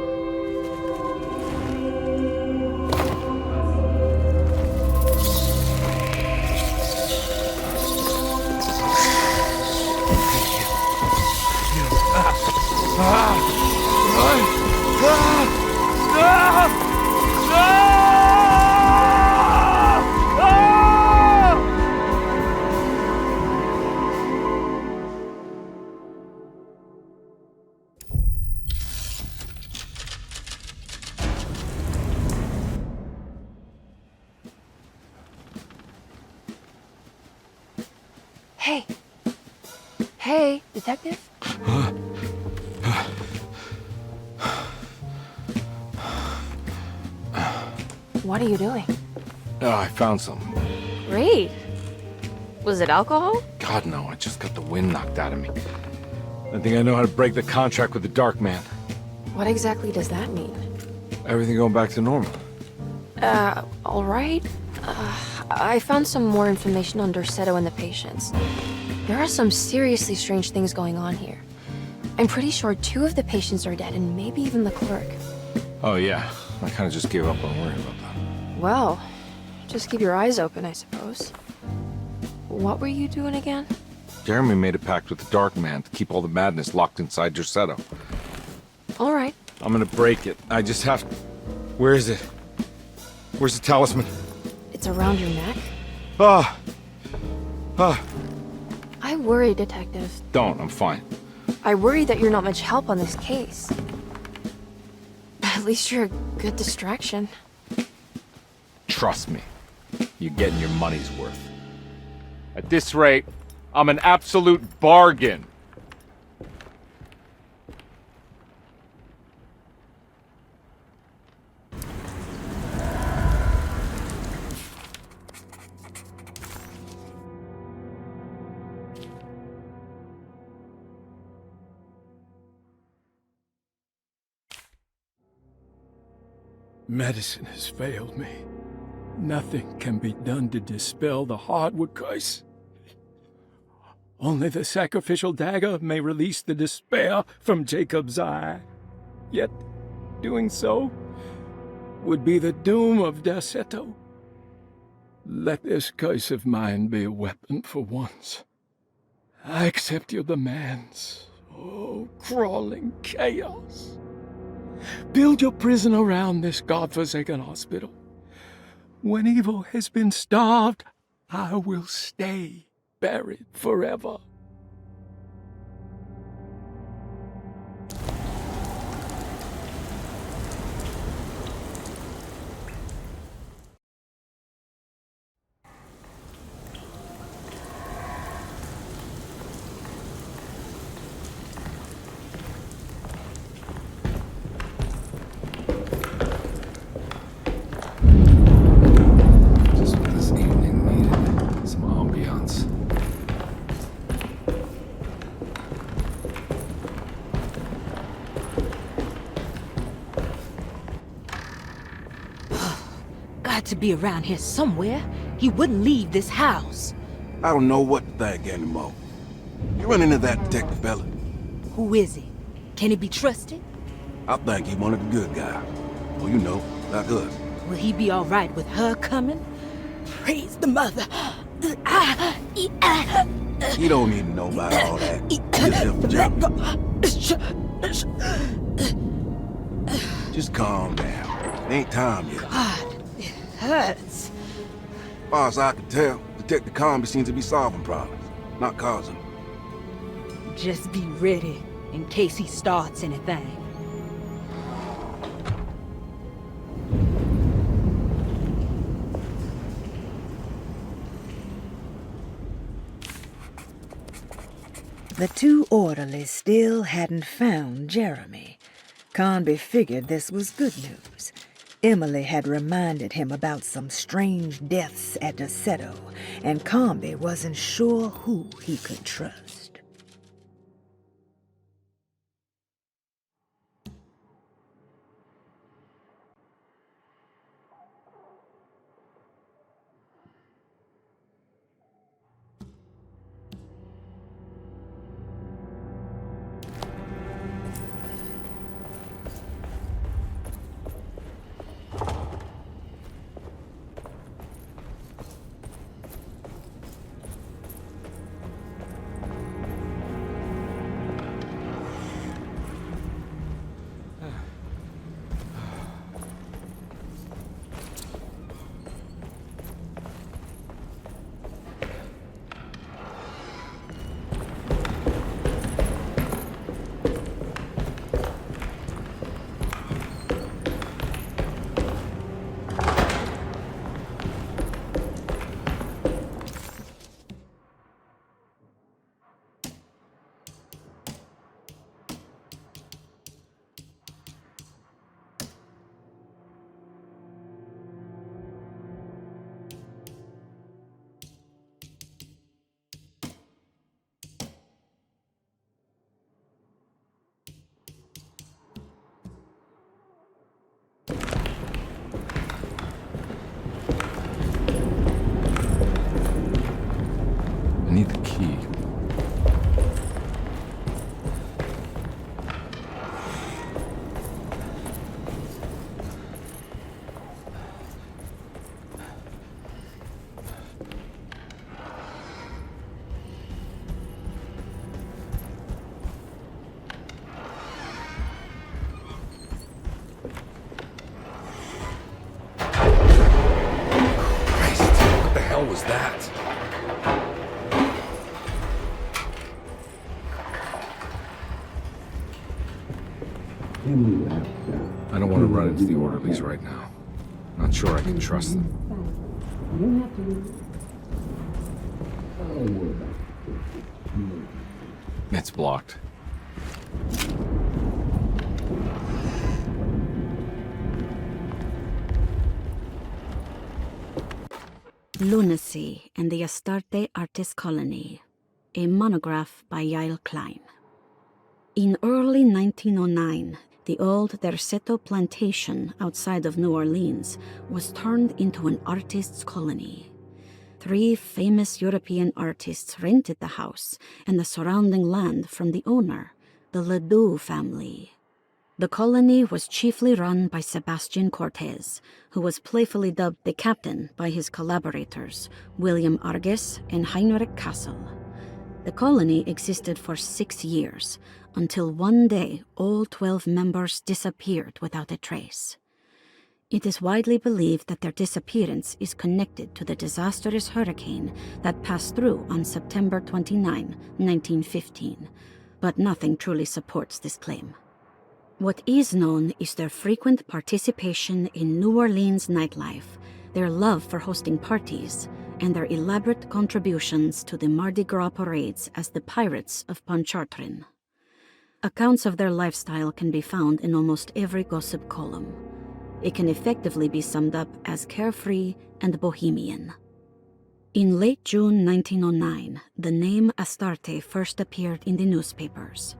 Speaker 21: Hey, detective? What are you doing?
Speaker 1: Oh, I found something.
Speaker 21: Great. Was it alcohol?
Speaker 1: God, no, I just got the wind knocked out of me. I think I know how to break the contract with the Dark Man.
Speaker 21: What exactly does that mean?
Speaker 1: Everything going back to normal.
Speaker 21: All right. I found some more information on Derceto and the patients. There are some seriously strange things going on here. I'm pretty sure 2 of the patients are dead, and maybe even the clerk.
Speaker 1: Oh, yeah. I kind of just gave up on worrying about that.
Speaker 21: Well, just keep your eyes open, I suppose. What were you doing again?
Speaker 1: Jeremy made a pact with the Dark Man to keep all the madness locked inside Derceto.
Speaker 21: All right.
Speaker 1: I'm gonna break it. I just have... Where is it? Where's the talisman?
Speaker 21: It's around your neck?
Speaker 1: Ah!
Speaker 21: I worry, Detective.
Speaker 1: Don't, I'm fine.
Speaker 21: I worry that you're not much help on this case. At least you're a good distraction.
Speaker 1: Trust me. You're getting your money's worth. At this rate, I'm an absolute bargain.
Speaker 10: Medicine has failed me. Nothing can be done to dispel the hardwood curse. Only the sacrificial dagger may release the despair from Jacob's eye. Yet, doing so would be the doom of Derceto. Let this curse of mine be a weapon for once. I accept your demands. Oh, crawling chaos. Build your prison around this godforsaken hospital. When evil has been starved, I will stay buried forever.
Speaker 1: Just what this evening needed. Some ambiance.
Speaker 6: Got to be around here somewhere. He wouldn't leave this house.
Speaker 11: I don't know what to think anymore. You run into that Detective Bella?
Speaker 6: Who is he? Can he be trusted?
Speaker 11: I think he one of the good guys. Well, you know, like us.
Speaker 6: Will he be all right with her coming? Praise the mother.
Speaker 11: You don't need to know about all that. Just calm down. It ain't time yet.
Speaker 6: God, it hurts.
Speaker 11: As far as I can tell, Detective Conby seems to be solving problems, not causing them.
Speaker 6: Just be ready in case he starts anything.
Speaker 14: The 2 orderlies still hadn't found Jeremy. Conby figured this was good news. Emily had reminded him about some strange deaths at Derceto, and Conby wasn't sure who he could trust.
Speaker 1: I don't want to run into the orderlies right now. Not sure I can trust them. It's blocked.
Speaker 7: Lunacy and the Astarte Artist Colony, a monograph by Yael Klein. In early 1909, the old Derceto plantation outside of New Orleans was turned into an artist's colony. 3 famous European artists rented the house and the surrounding land from the owner, the Ledoux family. The colony was chiefly run by Sebastian Cortez, who was playfully dubbed the captain by his collaborators, William Arges and Heinrich Kassel. The colony existed for 6 years, until one day all 12 members disappeared without a trace. It is widely believed that their disappearance is connected to the disastrous hurricane that passed through on September 29, 1915, but nothing truly supports this claim. What is known is their frequent participation in New Orleans nightlife, their love for hosting parties, and their elaborate contributions to the Mardi Gras parades as the Pirates of Pontchartrain. Accounts of their lifestyle can be found in almost every gossip column. It can effectively be summed up as carefree and bohemian. In late June 1909, the name Astarte first appeared in the newspapers.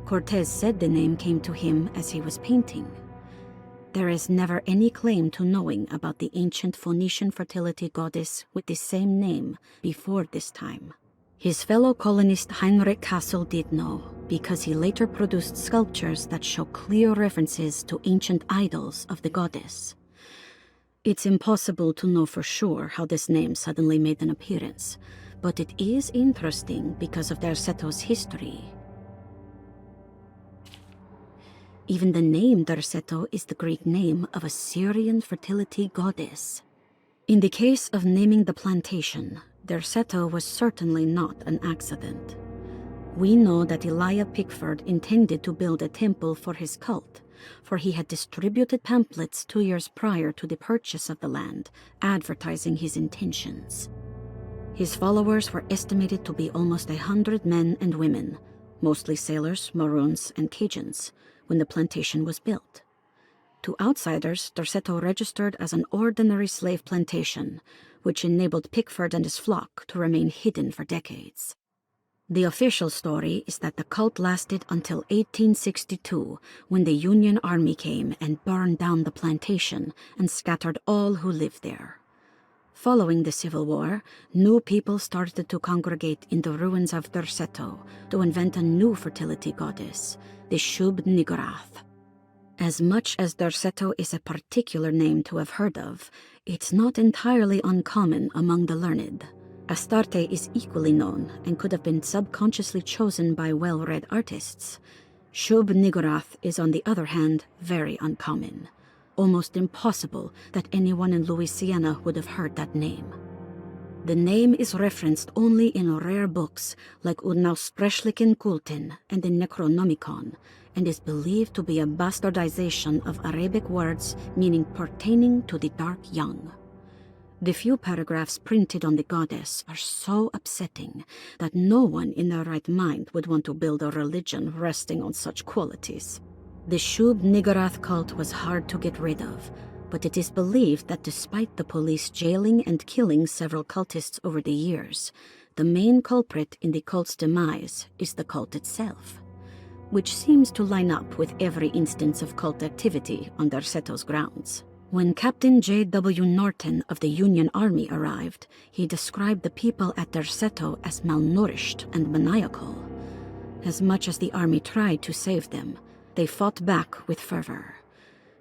Speaker 7: Cortez said the name came to him as he was painting. There is never any claim to knowing about the ancient Phoenician fertility goddess with the same name before this time. His fellow colonist Heinrich Kassel did know, because he later produced sculptures that show clear references to ancient idols of the goddess. It's impossible to know for sure how this name suddenly made an appearance, but it is interesting because of Derceto's history. Even the name Derceto is the Greek name of a Syrian fertility goddess. In the case of naming the plantation, Derceto was certainly not an accident. We know that Elijah Pickford intended to build a temple for his cult, for he had distributed pamphlets 2 years prior to the purchase of the land, advertising his intentions. His followers were estimated to be almost 100 men and women, mostly sailors, Maroons, and Cajuns, when the plantation was built. To outsiders, Derceto registered as an ordinary slave plantation, which enabled Pickford and his flock to remain hidden for decades. The official story is that the cult lasted until 1862, when the Union Army came and burned down the plantation and scattered all who lived there. Following the Civil War, new people started to congregate in the ruins of Derceto to invent a new fertility goddess, the Shub-Niggurath. As much as Derceto is a particular name to have heard of, it's not entirely uncommon among the learned. Astarte is equally known and could have been subconsciously chosen by well-read artists. Shub-Niggurath is, on the other hand, very uncommon. Almost impossible that anyone in Louisiana would have heard that name. The name is referenced only in rare books like Unaussprechlichen Kulten and the Necronomicon, and is believed to be a bastardization of Arabic words meaning pertaining to the dark young. The few paragraphs printed on the goddess are so upsetting that no one in their right mind would want to build a religion resting on such qualities. The Shub-Niggurath cult was hard to get rid of, but it is believed that despite the police jailing and killing several cultists over the years, the main culprit in the cult's demise is the cult itself, which seems to line up with every instance of cult activity on Derceto's grounds. When Captain J.W. Norton of the Union Army arrived, he described the people at Derceto as malnourished and maniacal. As much as the army tried to save them, they fought back with fervor,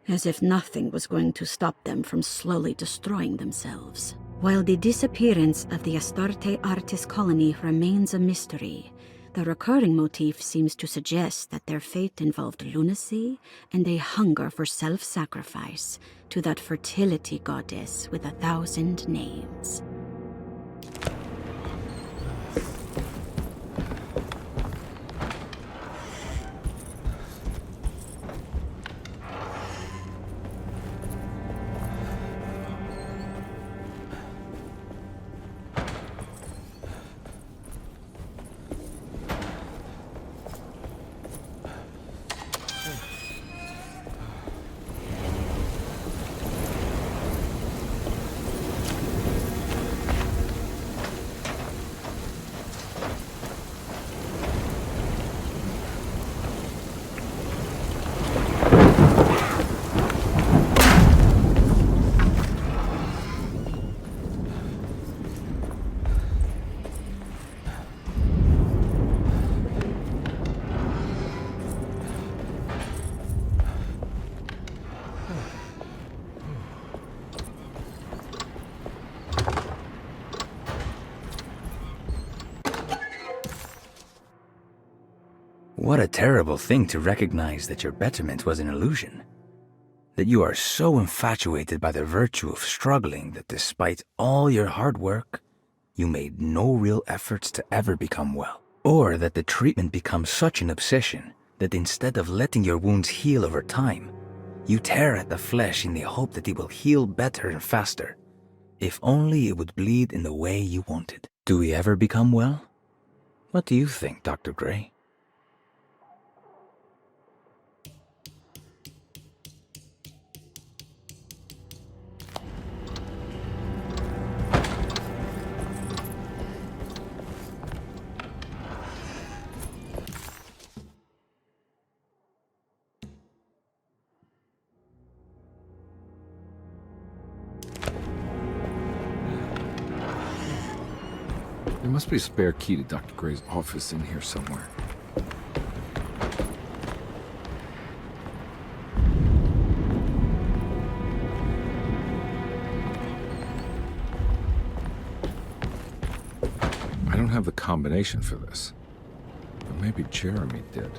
Speaker 7: as if nothing was going to stop them from slowly destroying themselves. While the disappearance of the Astarte artist colony remains a mystery, the recurring motif seems to suggest that their fate involved lunacy and a hunger for self-sacrifice to that fertility goddess with 1,000 names.
Speaker 15: What a terrible thing to recognize that your betterment was an illusion. That you are so infatuated by the virtue of struggling that despite all your hard work, you made no real efforts to ever become well. Or that the treatment becomes such an obsession that instead of letting your wounds heal over time, you tear at the flesh in the hope that it will heal better and faster, if only it would bleed in the way you wanted. Do we ever become well? What do you think, Dr. Gray?
Speaker 1: There must be a spare key to Dr. Gray's office in here somewhere. I don't have the combination for this, but maybe Jeremy did.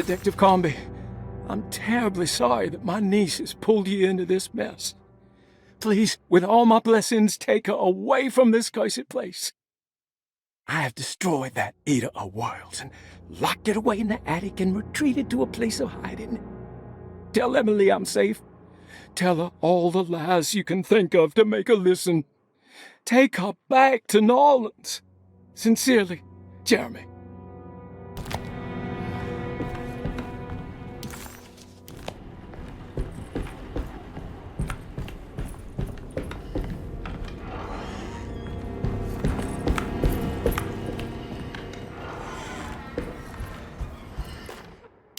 Speaker 10: Detective Comby, I'm terribly sorry that my niece has pulled you into this mess. Please, with all my blessings, take her away from this cursed place. I have destroyed that eater of worlds and locked it away in the attic and retreated to a place of hiding. Tell Emily I'm safe. Tell her all the lies you can think of to make her listen. Take her back to New Orleans. Sincerely, Jeremy.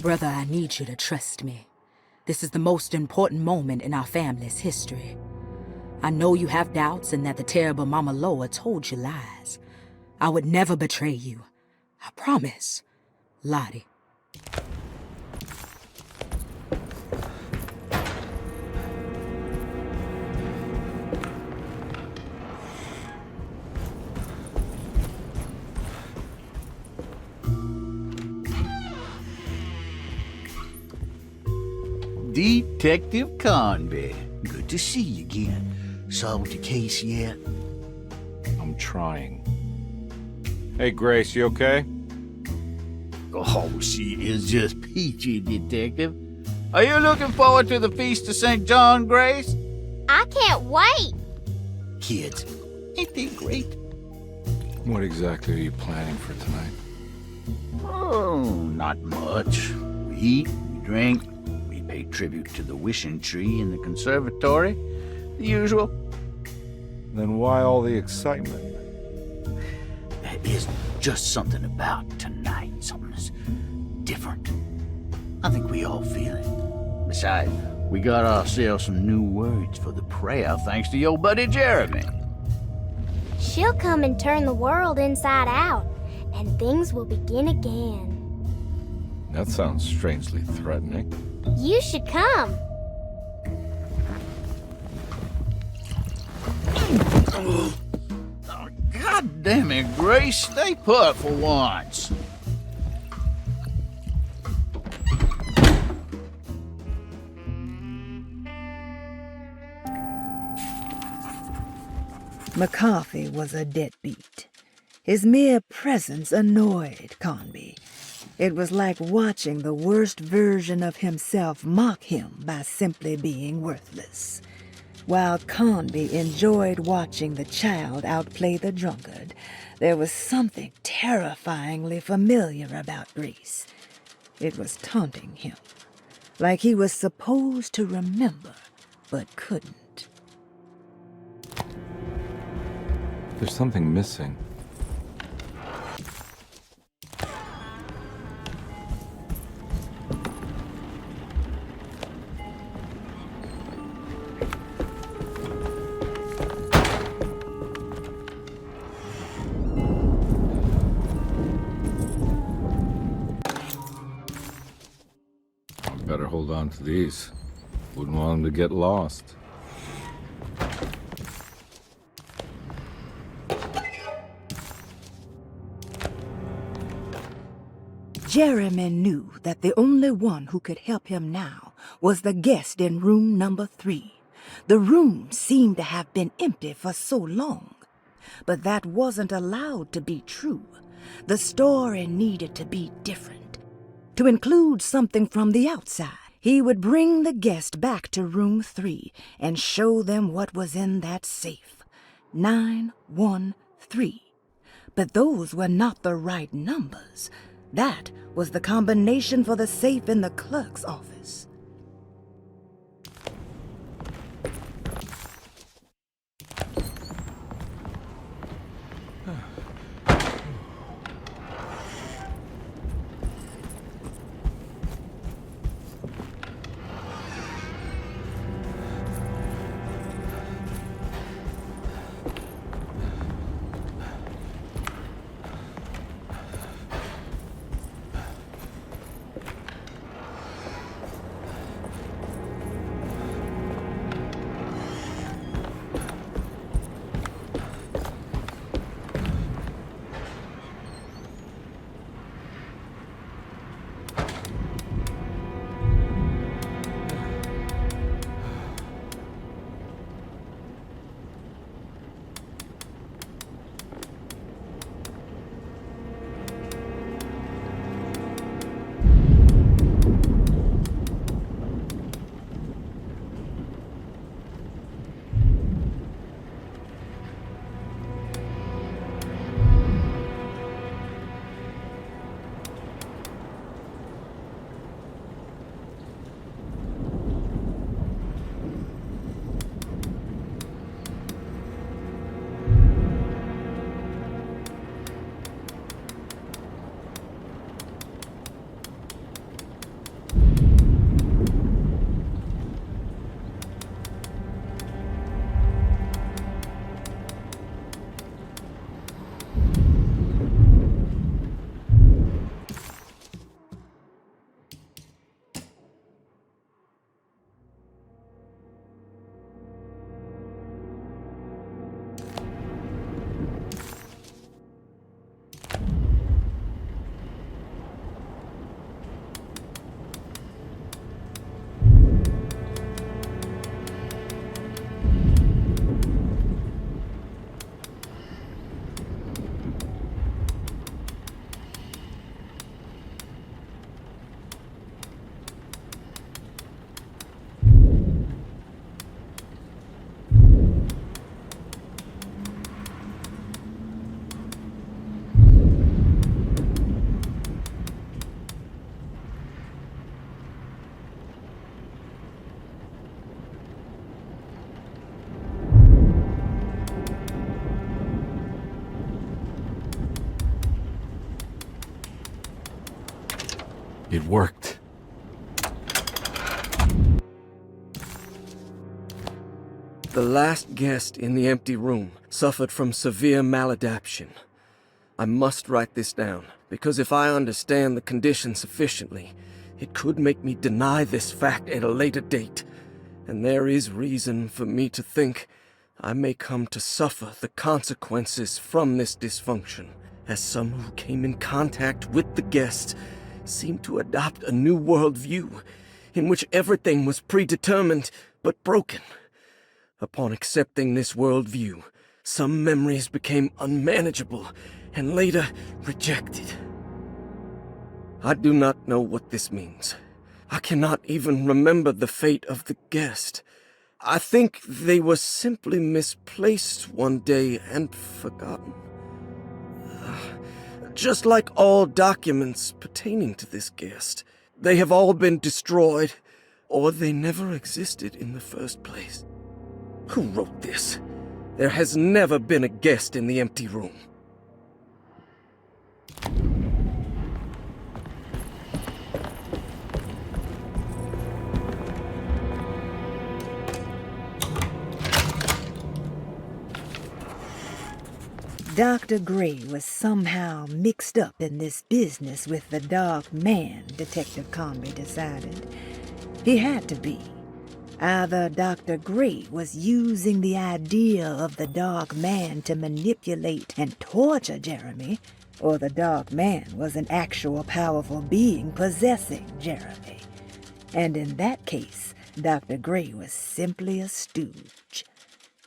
Speaker 6: Brother, I need you to trust me. This is the most important moment in our family's history. I know you have doubts and that the terrible Mama Loa told you lies. I would never betray you. I promise. Lottie.
Speaker 13: Detective Conby. Good to see you again. Solved your case yet?
Speaker 1: I'm trying. Hey, Grace, you okay?
Speaker 13: Oh, she is just peachy, Detective. Are you looking forward to the Feast of St. John, Grace?
Speaker 8: I can't wait!
Speaker 13: Kids, ain't they great?
Speaker 1: What exactly are you planning for tonight?
Speaker 13: Oh, not much. We eat, we drink, we pay tribute to the wishing tree in the conservatory. The usual.
Speaker 1: Then why all the excitement?
Speaker 13: There is just something about tonight. Something's different. I think we all feel it. Besides, we got ourselves some new words for the prayer thanks to your buddy Jeremy.
Speaker 8: She'll come and turn the world inside out, and things will begin again.
Speaker 1: That sounds strangely threatening.
Speaker 8: You should come.
Speaker 13: Oh, God damn it, Grace. Stay put for once.
Speaker 14: McCarthy was a deadbeat. His mere presence annoyed Conby. It was like watching the worst version of himself mock him by simply being worthless. While Conby enjoyed watching the child outplay the drunkard, there was something terrifyingly familiar about Grace. It was taunting him, like he was supposed to remember, but couldn't.
Speaker 1: There's something missing. Better hold on to these. Wouldn't want them to get lost.
Speaker 14: Jeremy knew that the only one who could help him now was the guest in room number 3. The room seemed to have been empty for so long. But that wasn't allowed to be true. The story needed to be different. To include something from the outside, he would bring the guest back to room 3 and show them what was in that safe. 913. But those were not the right numbers. That was the combination for the safe in the clerk's office.
Speaker 1: It worked.
Speaker 5: The last guest in the empty room suffered from severe maladaptation. I must write this down, because if I understand the condition sufficiently, it could make me deny this fact at a later date, and there is reason for me to think I may come to suffer the consequences from this dysfunction, as some who came in contact with the guest seemed to adopt a new worldview in which everything was predetermined but broken. Upon accepting this worldview, some memories became unmanageable and later rejected. I do not know what this means. I cannot even remember the fate of the guest. I think they were simply misplaced one day and forgotten. Just like all documents pertaining to this guest, they have all been destroyed, or they never existed in the first place. Who wrote this? There has never been a guest in the empty room.
Speaker 14: Dr. Gray was somehow mixed up in this business with the Dark Man, Detective Conby decided. He had to be. Either Dr. Gray was using the idea of the Dark Man to manipulate and torture Jeremy, or the Dark Man was an actual powerful being possessing Jeremy. And in that case, Dr. Gray was simply a stooge.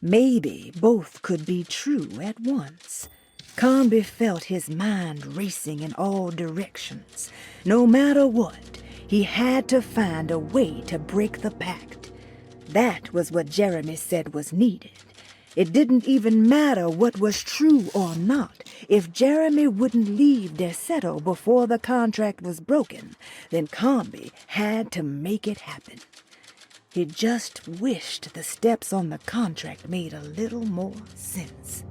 Speaker 14: Maybe both could be true at once. Conby felt his mind racing in all directions. No matter what, he had to find a way to break the pact. That was what Jeremy said was needed. It didn't even matter what was true or not. If Jeremy wouldn't leave Derceto before the contract was broken, then Conby had to make it happen. He just wished the steps on the contract made a little more sense.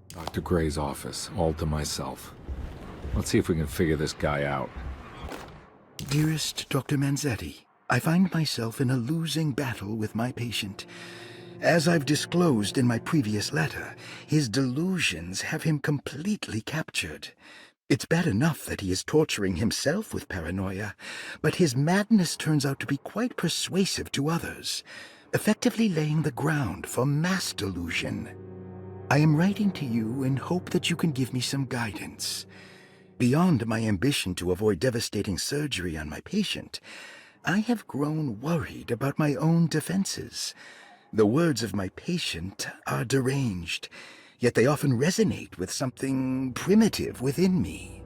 Speaker 1: Dr. Gray's office, all to myself. Let's see if we can figure this guy out.
Speaker 12: Dearest Dr. Manzetti, I find myself in a losing battle with my patient. As I've disclosed in my previous letter, his delusions have him completely captured. It's bad enough that he is torturing himself with paranoia, but his madness turns out to be quite persuasive to others, effectively laying the ground for mass delusion. I am writing to you in hope that you can give me some guidance. Beyond my ambition to avoid devastating surgery on my patient, I have grown worried about my own defenses. The words of my patient are deranged, yet they often resonate with something primitive within me.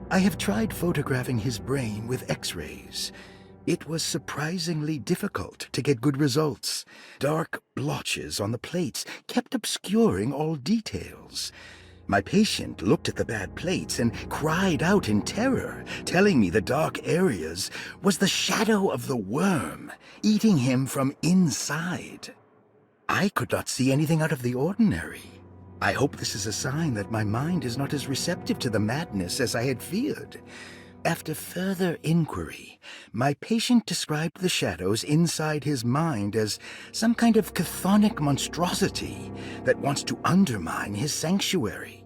Speaker 12: I have tried photographing his brain with X-rays. It was surprisingly difficult to get good results. Dark blotches on the plates kept obscuring all details. My patient looked at the bad plates and cried out in terror, telling me the dark areas was the shadow of the worm, eating him from inside. I could not see anything out of the ordinary. I hope this is a sign that my mind is not as receptive to the madness as I had feared. After further inquiry, my patient described the shadows inside his mind as some kind of chthonic monstrosity that wants to undermine his sanctuary.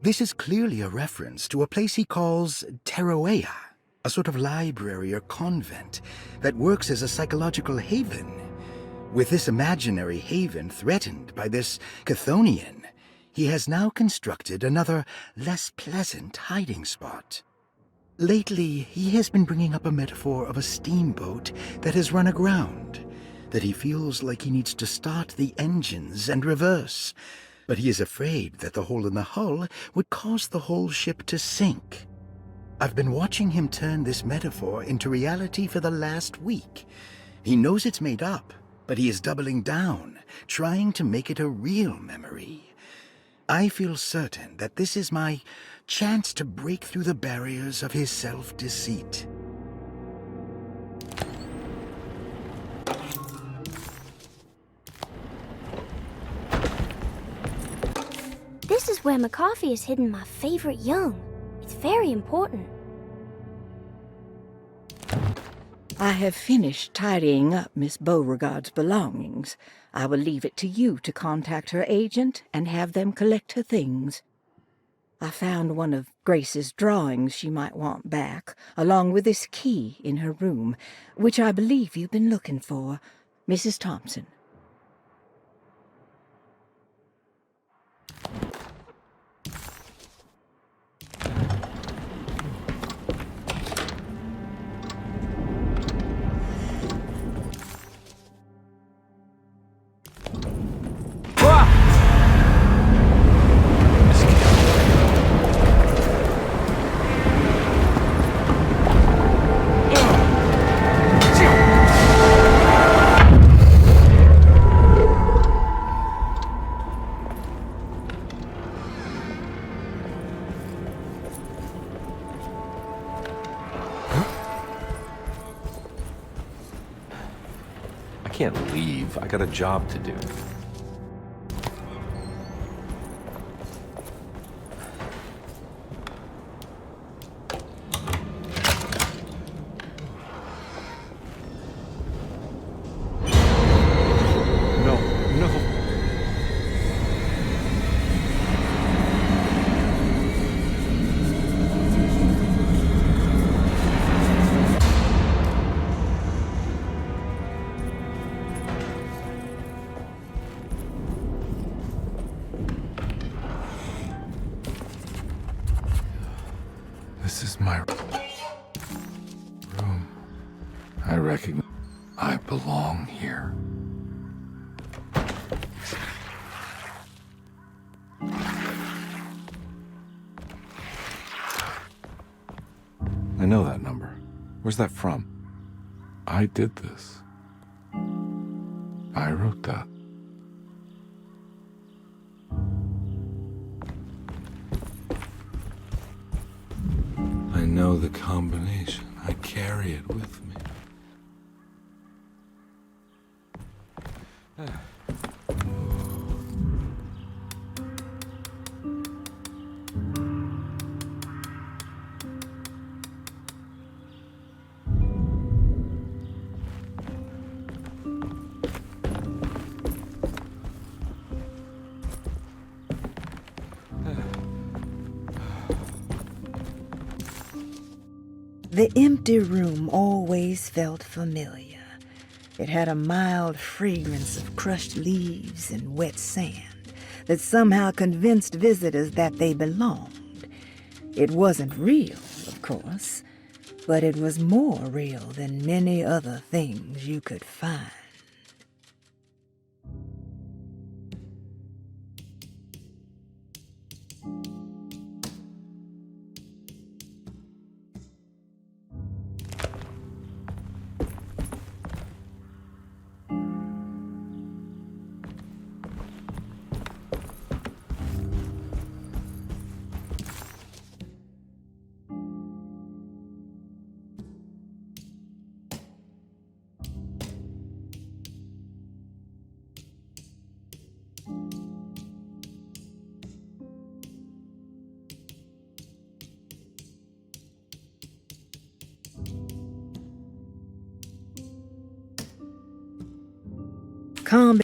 Speaker 12: This is clearly a reference to a place he calls Teroea, a sort of library or convent that works as a psychological haven. With this imaginary haven threatened by this Chthonian, he has now constructed another, less pleasant hiding spot. Lately, he has been bringing up a metaphor of a steamboat that has run aground, that he feels like he needs to start the engines and reverse, but he is afraid that the hole in the hull would cause the whole ship to sink. I've been watching him turn this metaphor into reality for the last week. He knows it's made up, but he is doubling down, trying to make it a real memory. I feel certain that this is my chance to break through the barriers of his self-deceit.
Speaker 8: This is where McCarthy has hidden my favorite young. It's very important.
Speaker 3: I have finished tidying up Miss Beauregard's belongings. I will leave it to you to contact her agent and have them collect her things. I found one of Grace's drawings she might want back, along with this key in her room, which I believe you've been looking for, Mrs. Thompson.
Speaker 1: I can't leave. I got a job to do. This is my room. I recognize I belong here. I know that number. Where's that from? I did this. I wrote that. I know the combination. I carry it with me.
Speaker 14: The empty room always felt familiar. It had a mild fragrance of crushed leaves and wet sand that somehow convinced visitors that they belonged. It wasn't real, of course, but it was more real than many other things you could find. Calm.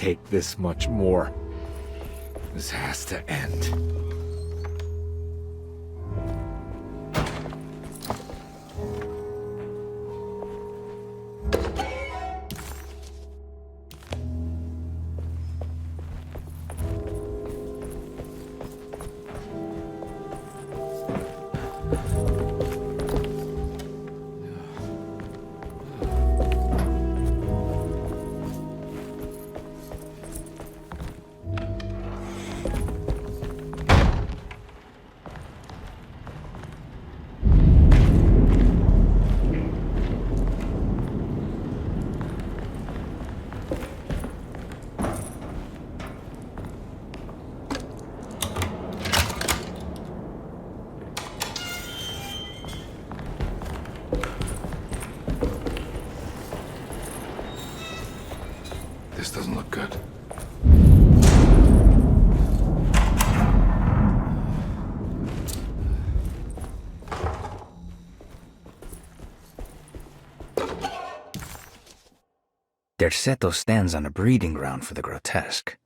Speaker 1: take this much more. This has to end. This doesn't look good.
Speaker 15: Derceto stands on a breeding ground for the grotesque,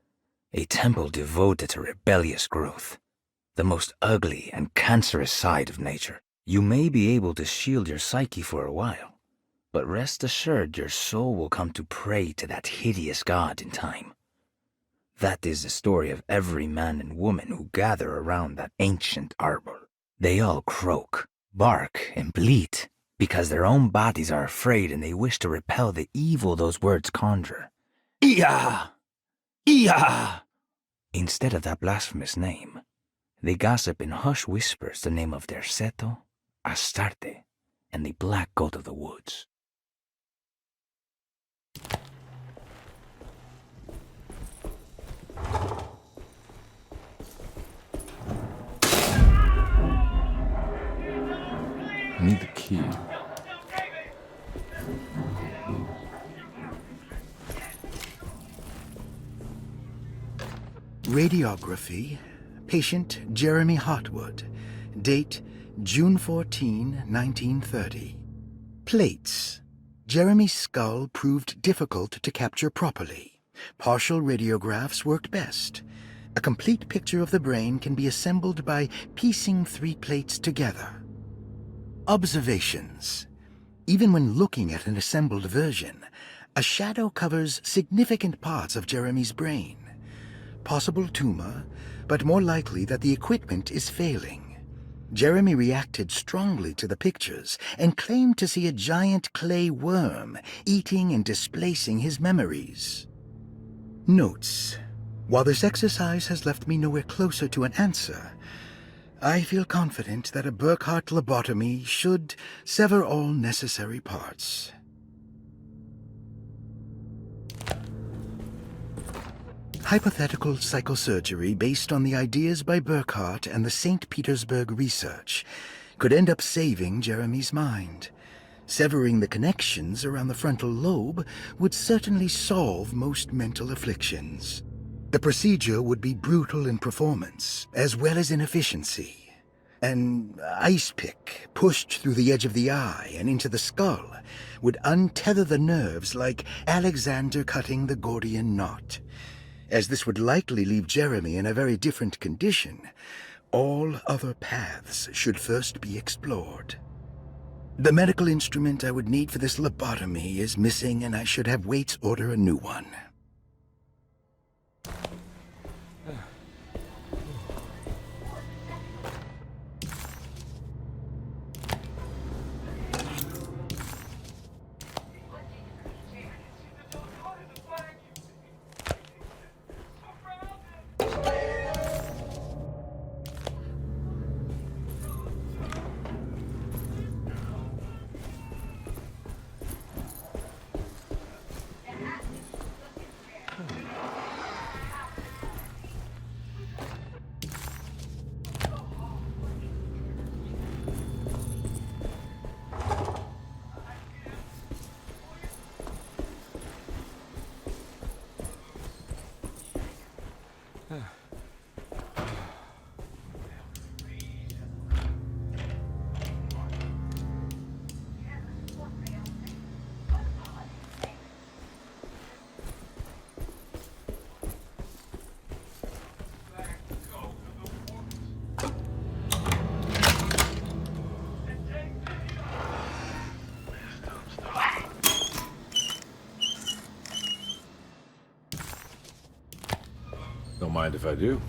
Speaker 15: a temple devoted to rebellious growth, the most ugly and cancerous side of nature. You may be able to shield your psyche for a while, but rest assured your soul will come to pray to that hideous god in time. That is the story of every man and woman who gather around that ancient arbor. They all croak, bark, and bleat because their own bodies are afraid and they wish to repel the evil those words conjure. Ia! Ia! Instead of that blasphemous name, they gossip in hushed whispers the name of Derceto, Astarte, and the black goat of the woods.
Speaker 1: I need the key.
Speaker 9: Radiography. Patient Jeremy Hartwood. Date June 14, 1930. Plates. Jeremy's skull proved difficult to capture properly. Partial radiographs worked best. A complete picture of the brain can be assembled by piecing 3 plates together. Observations. Even when looking at an assembled version, a shadow covers significant parts of Jeremy's brain. Possible tumor, but more likely that the equipment is failing. Jeremy reacted strongly to the pictures and claimed to see a giant clay worm eating and displacing his memories. Notes. While this exercise has left me nowhere closer to an answer, I feel confident that a Burkhardt lobotomy should sever all necessary parts. Hypothetical psychosurgery based on the ideas by Burkhardt and the St. Petersburg research could end up saving Jeremy's mind. Severing the connections around the frontal lobe would certainly solve most mental afflictions. The procedure would be brutal in performance, as well as in efficiency. An ice pick pushed through the edge of the eye and into the skull would untether the nerves like Alexander cutting the Gordian knot. As this would likely leave Jeremy in a very different condition, all other paths should first be explored. The medical instrument I would need for this lobotomy is missing, and I should have Waits order a new one.
Speaker 1: Don't mind if I do.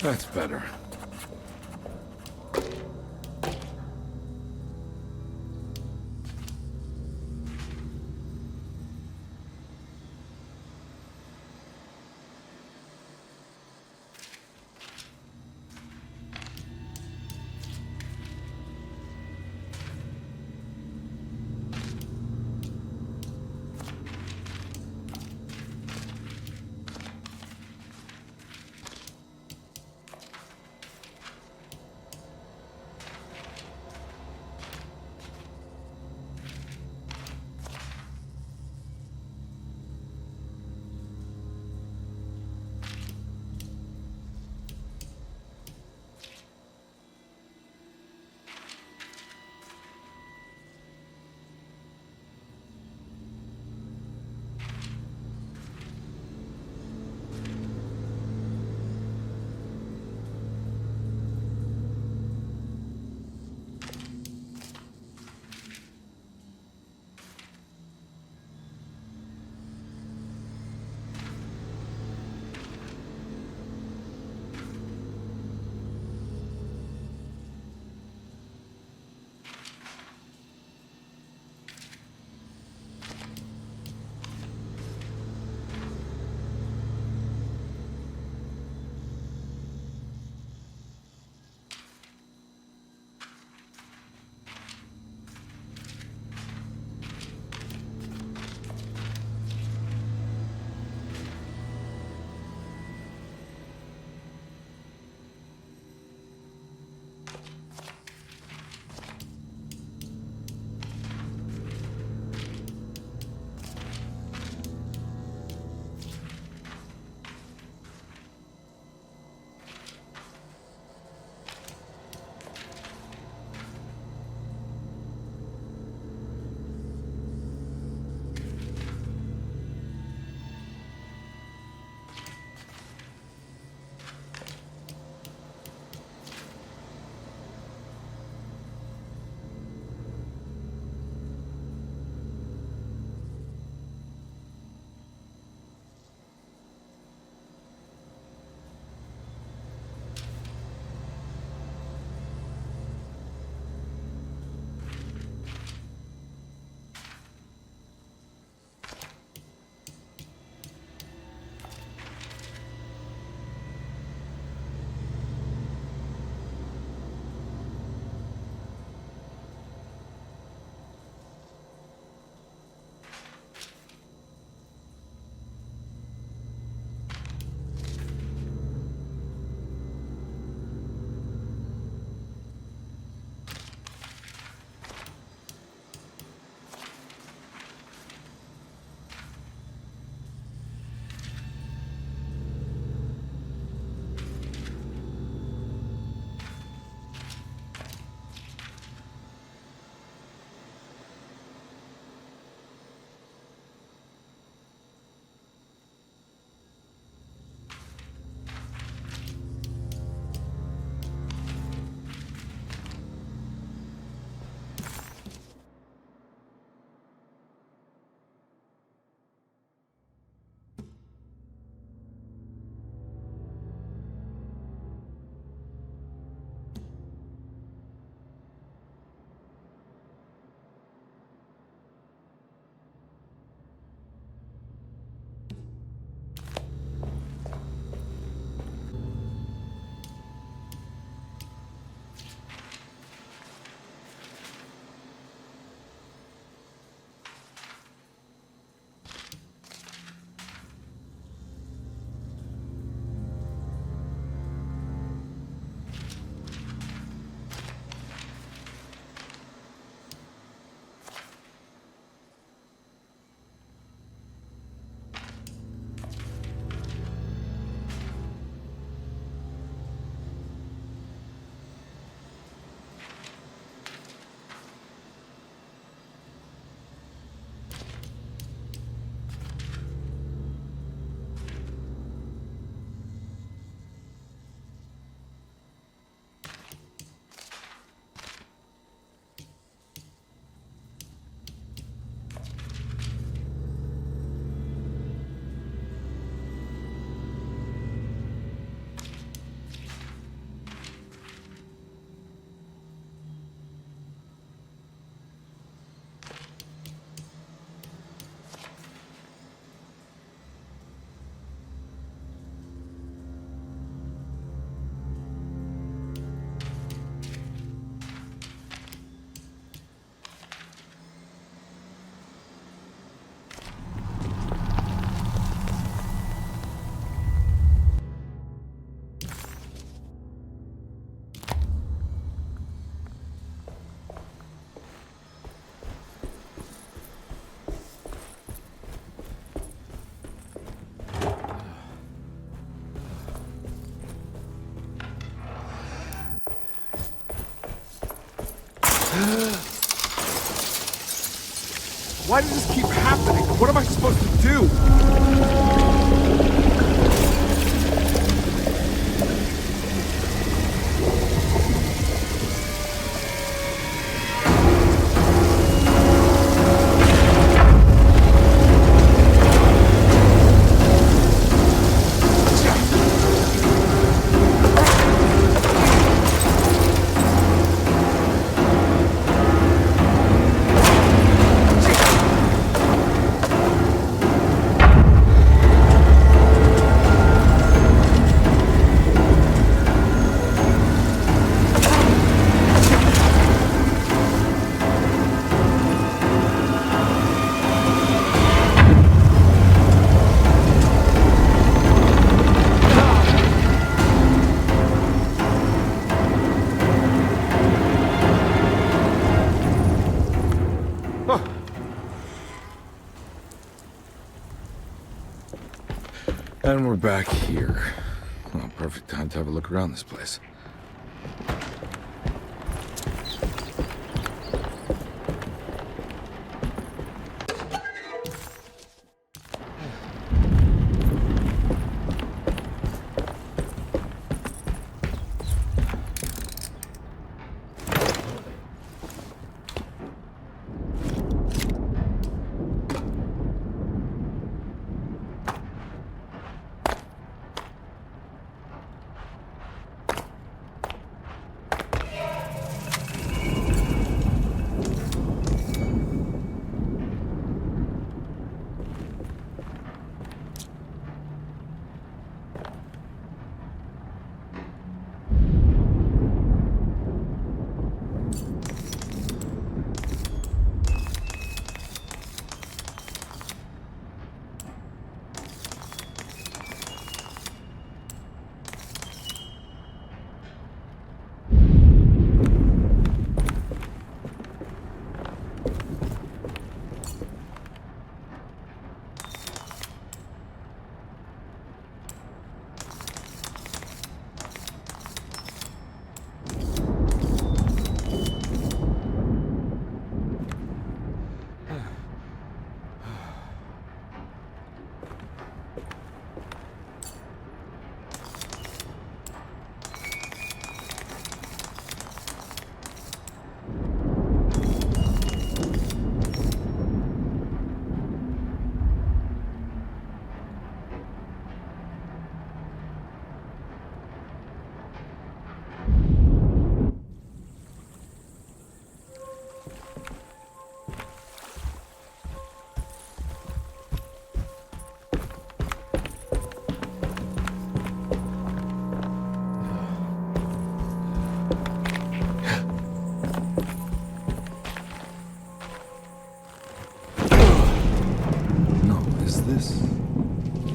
Speaker 1: That's better.
Speaker 18: Why does this keep happening? What am I supposed to do?
Speaker 1: And we're back here. Well, perfect time to have a look around this place.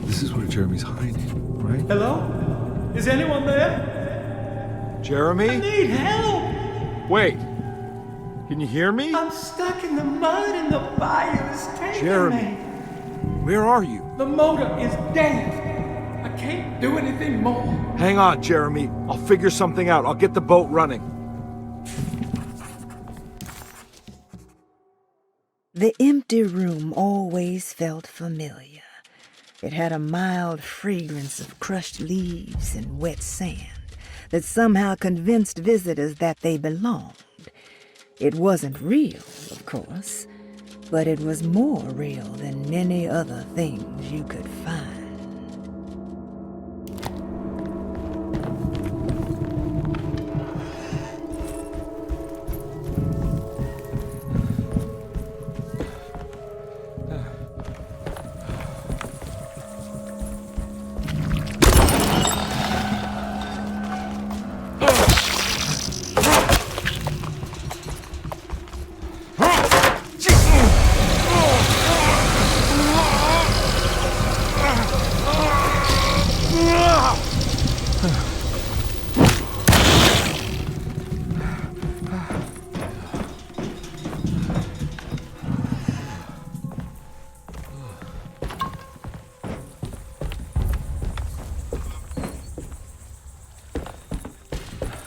Speaker 1: This is where Jeremy's hiding, right?
Speaker 10: Hello? Is anyone there?
Speaker 18: Jeremy?
Speaker 10: I need help!
Speaker 18: Wait. Can you hear me?
Speaker 10: I'm stuck in the mud and the fire is taking
Speaker 18: Jeremy,
Speaker 10: me.
Speaker 18: where are you?
Speaker 10: The motor is dead. I can't do anything more.
Speaker 18: Hang on, Jeremy. I'll figure something out. I'll get the boat running.
Speaker 14: The empty room always felt familiar. It had a mild fragrance of crushed leaves and wet sand that somehow convinced visitors that they belonged. It wasn't real, of course, but it was more real than many other things you could find.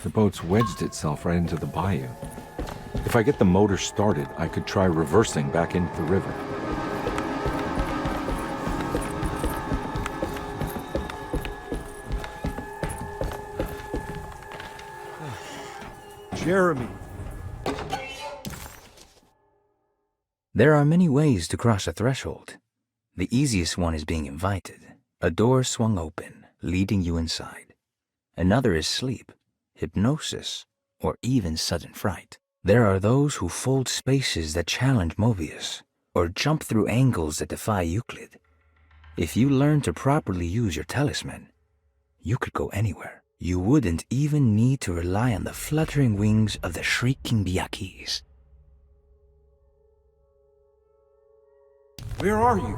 Speaker 1: The boat's wedged itself right into the bayou. If I get the motor started, I could try reversing back into the river.
Speaker 18: Jeremy!
Speaker 15: There are many ways to cross a threshold. The easiest one is being invited. A door swung open, leading you inside. Another is sleep, hypnosis, or even sudden fright. There are those who fold spaces that challenge Mobius, or jump through angles that defy Euclid. If you learn to properly use your talisman, you could go anywhere. You wouldn't even need to rely on the fluttering wings of the shrieking Biakis.
Speaker 18: Where are you?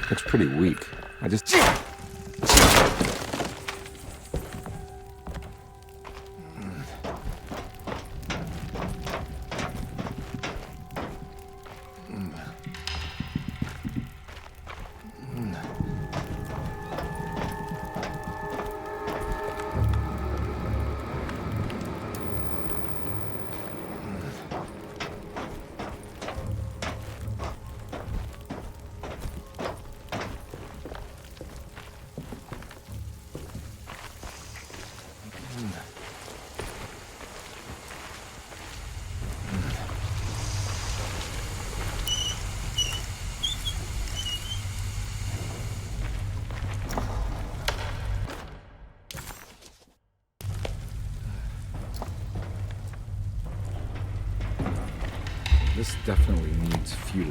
Speaker 1: Looks pretty weak. I just... This definitely needs fuel.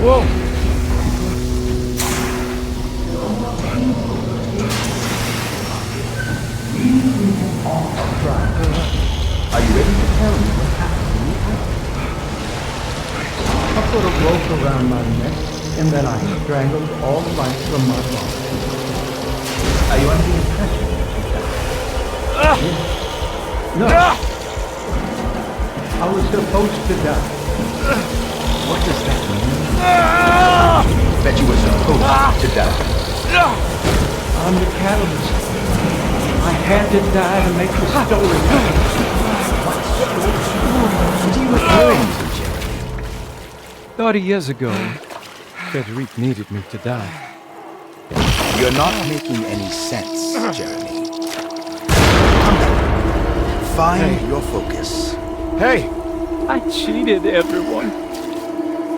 Speaker 18: Whoa!
Speaker 2: Are you ready to tell me what happened to me? I put a rope around my neck, and then I strangled all the life from my body. Are you under the impression that you died? No. I was supposed to die.
Speaker 15: What does that mean? That you were supposed to die?
Speaker 2: I'm the catalyst. I had to die to make the story happen.
Speaker 15: What are you referring to, Jeremy?
Speaker 10: 30 years ago, Frederic needed me to die.
Speaker 15: You're not making any sense, Jeremy. Find your focus.
Speaker 10: Hey! I cheated everyone.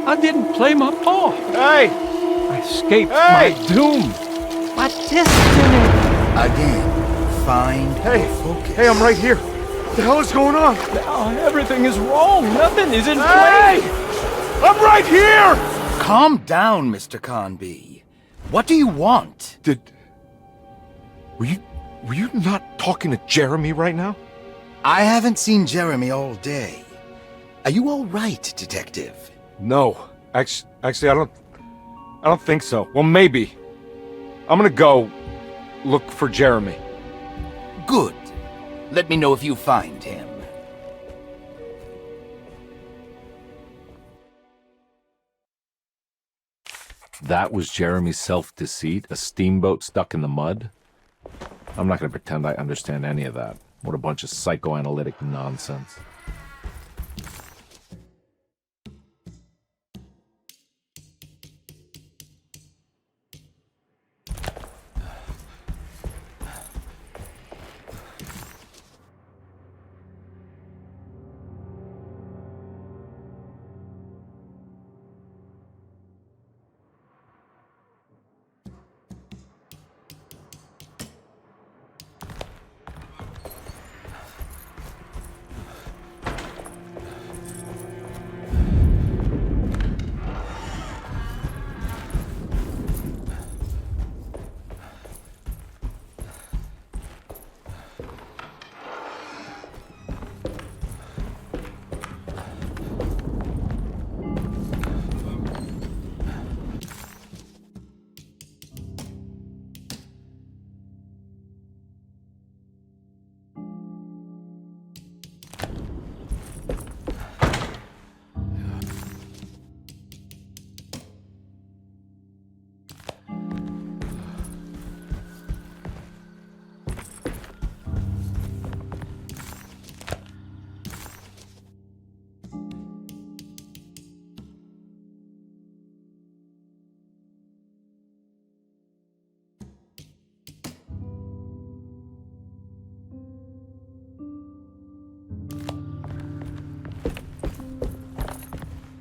Speaker 10: I didn't play my part.
Speaker 18: Hey!
Speaker 10: I escaped my doom. My destiny.
Speaker 15: Again, find your focus.
Speaker 18: Hey, I'm right here. What the hell is going on?
Speaker 10: Now everything is wrong. Nothing is in
Speaker 18: Hey!
Speaker 10: place.
Speaker 18: I'm right here!
Speaker 15: Calm down, Mr. Conby. What do you want?
Speaker 1: Were you not talking to Jeremy right now?
Speaker 9: I haven't seen Jeremy all day. Are you all right, Detective?
Speaker 1: No. Actually, I don't think so. Well, maybe. I'm gonna go look for Jeremy.
Speaker 15: Good. Let me know if you find him.
Speaker 1: That was Jeremy's self-deceit? A steamboat stuck in the mud? I'm not gonna pretend I understand any of that. What a bunch of psychoanalytic nonsense.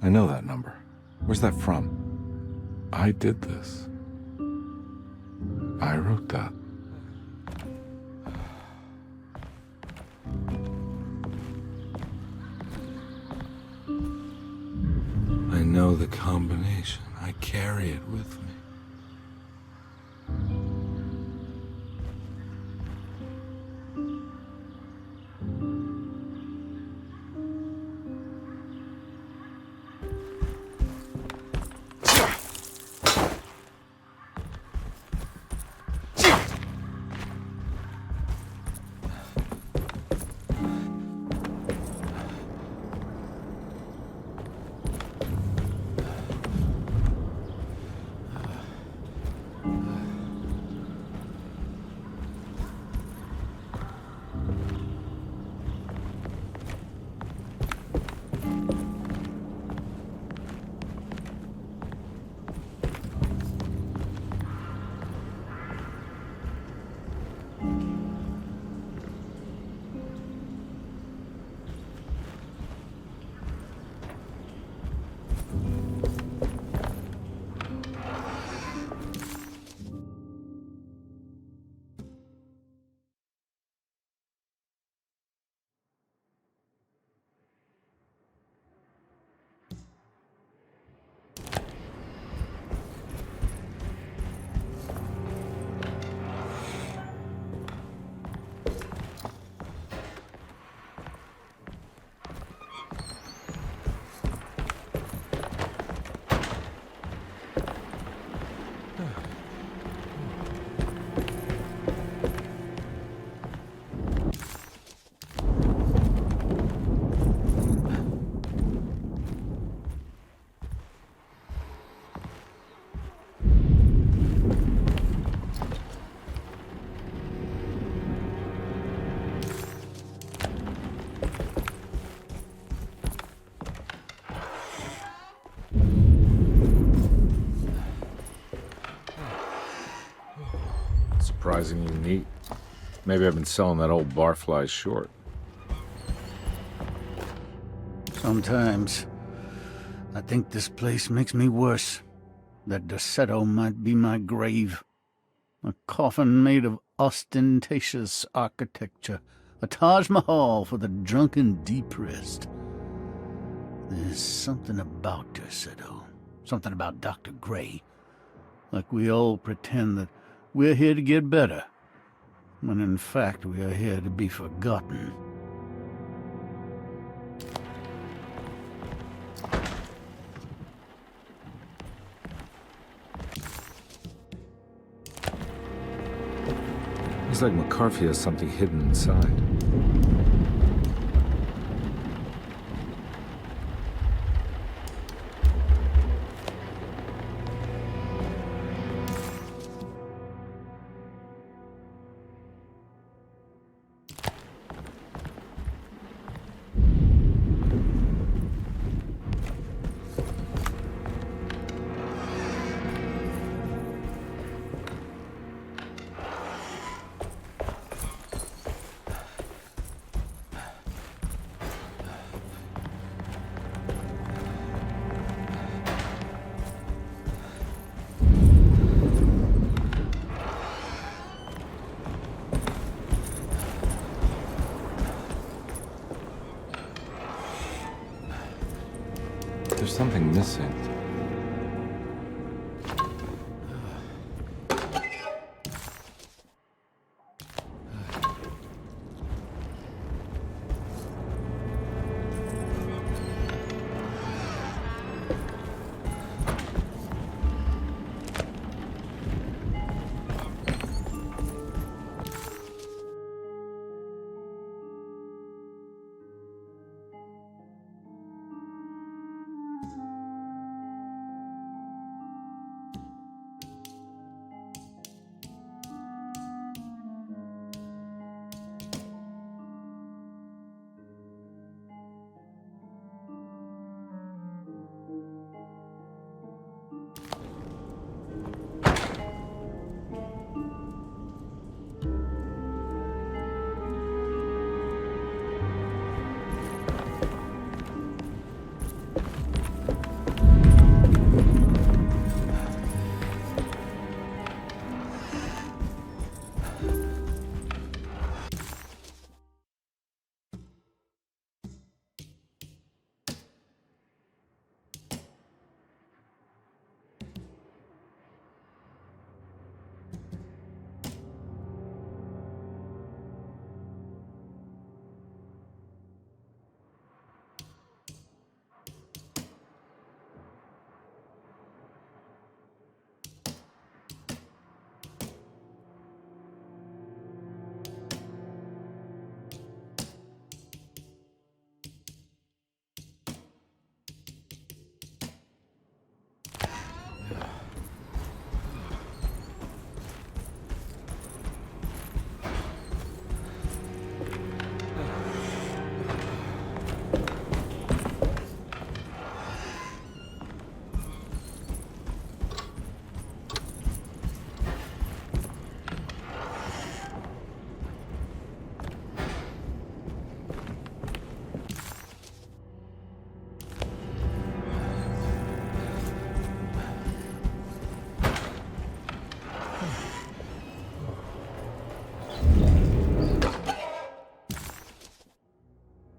Speaker 1: I know that number. Where's that from? I did this. I wrote that. I know the combination. I carry it with me. surprisingly neat. Maybe I've been selling that old barfly short.
Speaker 13: Sometimes I think this place makes me worse. That Derceto might be my grave. A coffin made of ostentatious architecture. A Taj Mahal for the drunken depressed. There's something about Derceto. Something about Dr. Gray. Like we all pretend that we're here to get better, when in fact we are here to be forgotten.
Speaker 1: Looks like McCarthy has something hidden inside. There's something missing.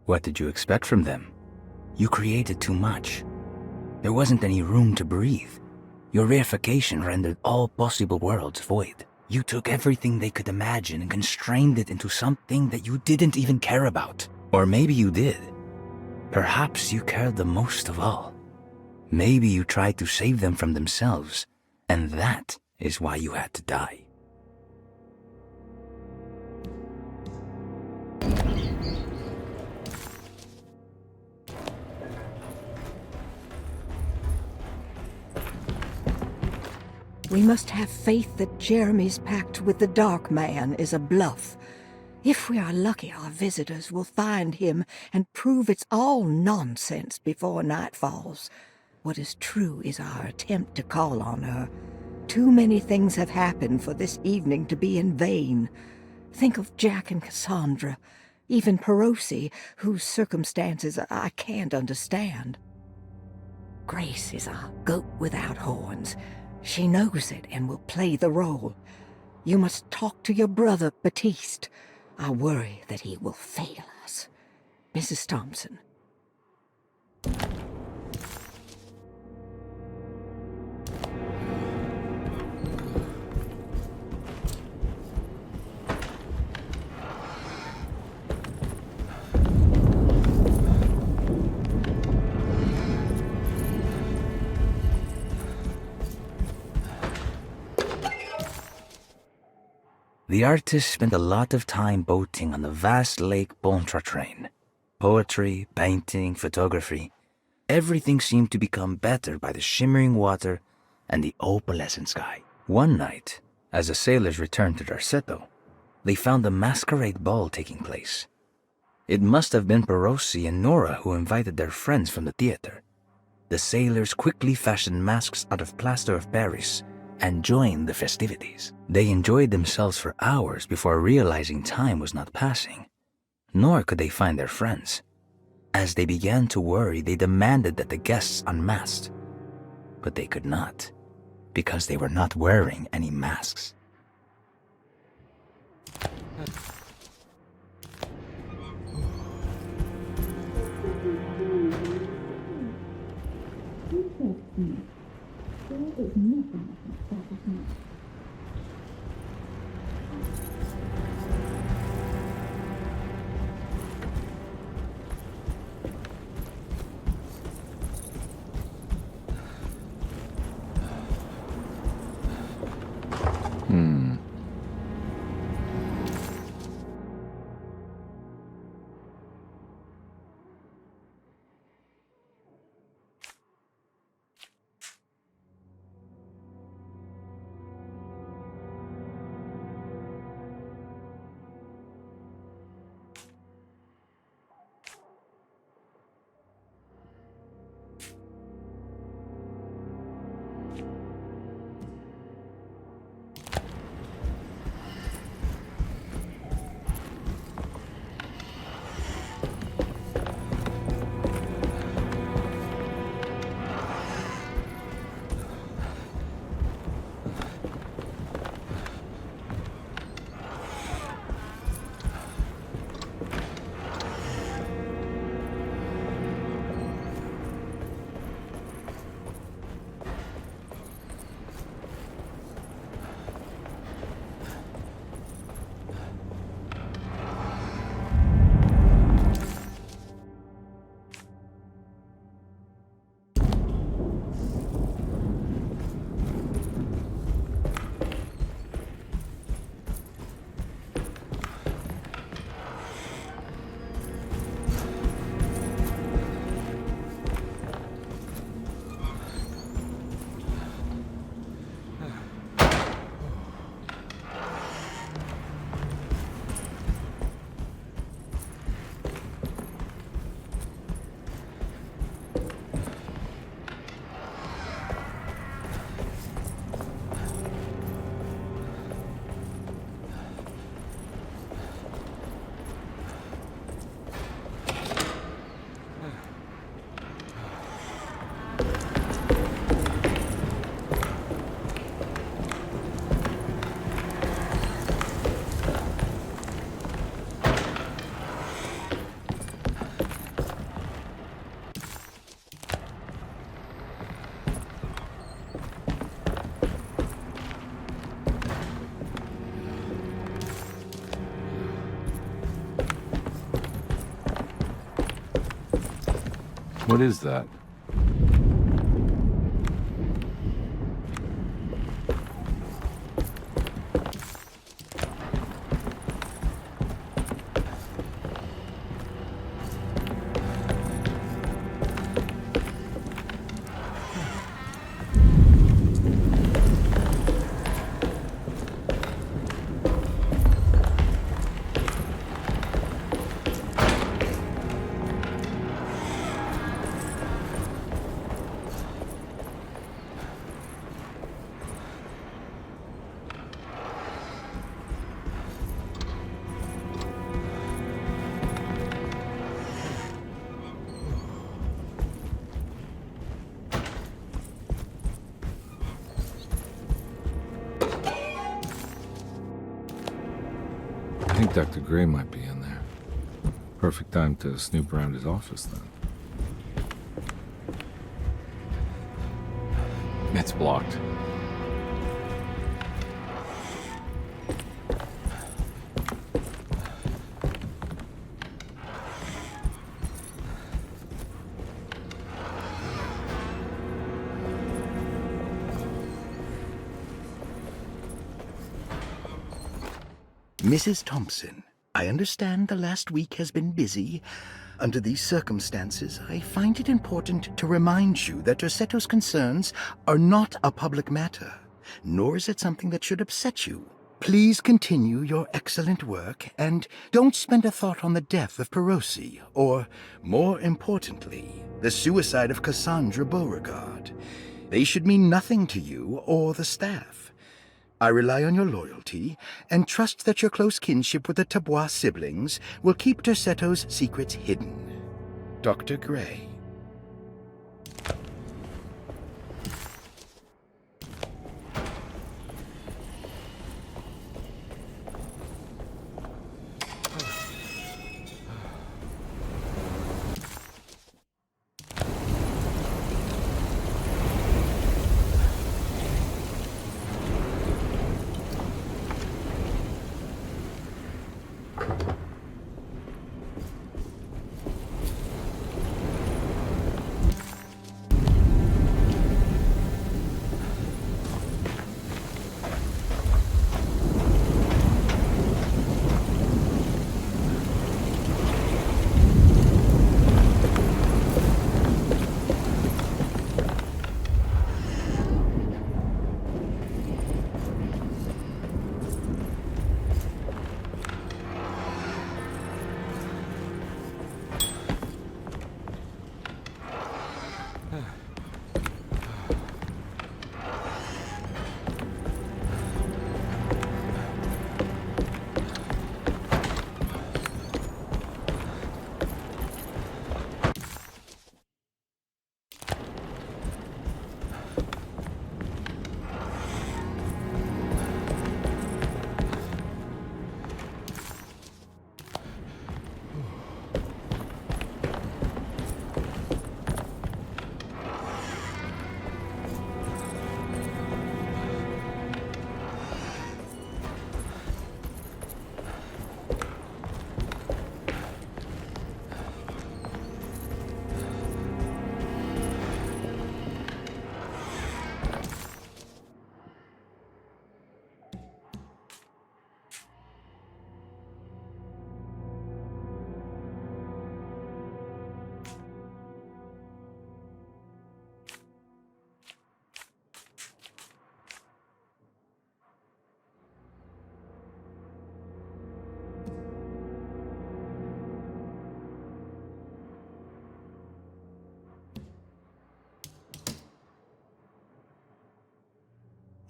Speaker 15: What did you expect from them? You created too much. There wasn't any room to breathe. Your reification rendered all possible worlds void. You took everything they could imagine and constrained it into something that you didn't even care about. Or maybe you did. Perhaps you cared the most of all. Maybe you tried to save them from themselves, and that is why you had to die.
Speaker 3: We must have faith that Jeremy's pact with the Dark Man is a bluff. If we are lucky, our visitors will find him and prove it's all nonsense before night falls. What is true is our attempt to call on her. Too many things have happened for this evening to be in vain. Think of Jack and Cassandra, even Perosi, whose circumstances I can't understand. Grace is a goat without horns. She knows it and will play the role. You must talk to your brother, Baptiste. I worry that he will fail us. Mrs. Thompson.
Speaker 15: The artist spent a lot of time boating on the vast Lake Pontchartrain. Poetry, painting, photography. Everything seemed to become better by the shimmering water and the opalescent sky. One night, as the sailors returned to Derceto, they found a masquerade ball taking place. It must have been Perosi and Nora who invited their friends from the theater. The sailors quickly fashioned masks out of plaster of Paris and joined the festivities. They enjoyed themselves for hours before realizing time was not passing. Nor could they find their friends. As they began to worry, they demanded that the guests unmasked. But they could not, because they were not wearing any masks.
Speaker 1: What is that? Dr. Gray might be in there. Perfect time to snoop around his office, then. It's blocked.
Speaker 9: Mrs. Thompson, I understand the last week has been busy. Under these circumstances, I find it important to remind you that Derceto's concerns are not a public matter, nor is it something that should upset you. Please continue your excellent work, and don't spend a thought on the death of Perosi, or, more importantly, the suicide of Cassandra Beauregard. They should mean nothing to you or the staff. I rely on your loyalty, and trust that your close kinship with the Tabois siblings will keep Derceto's secrets hidden. Dr. Gray.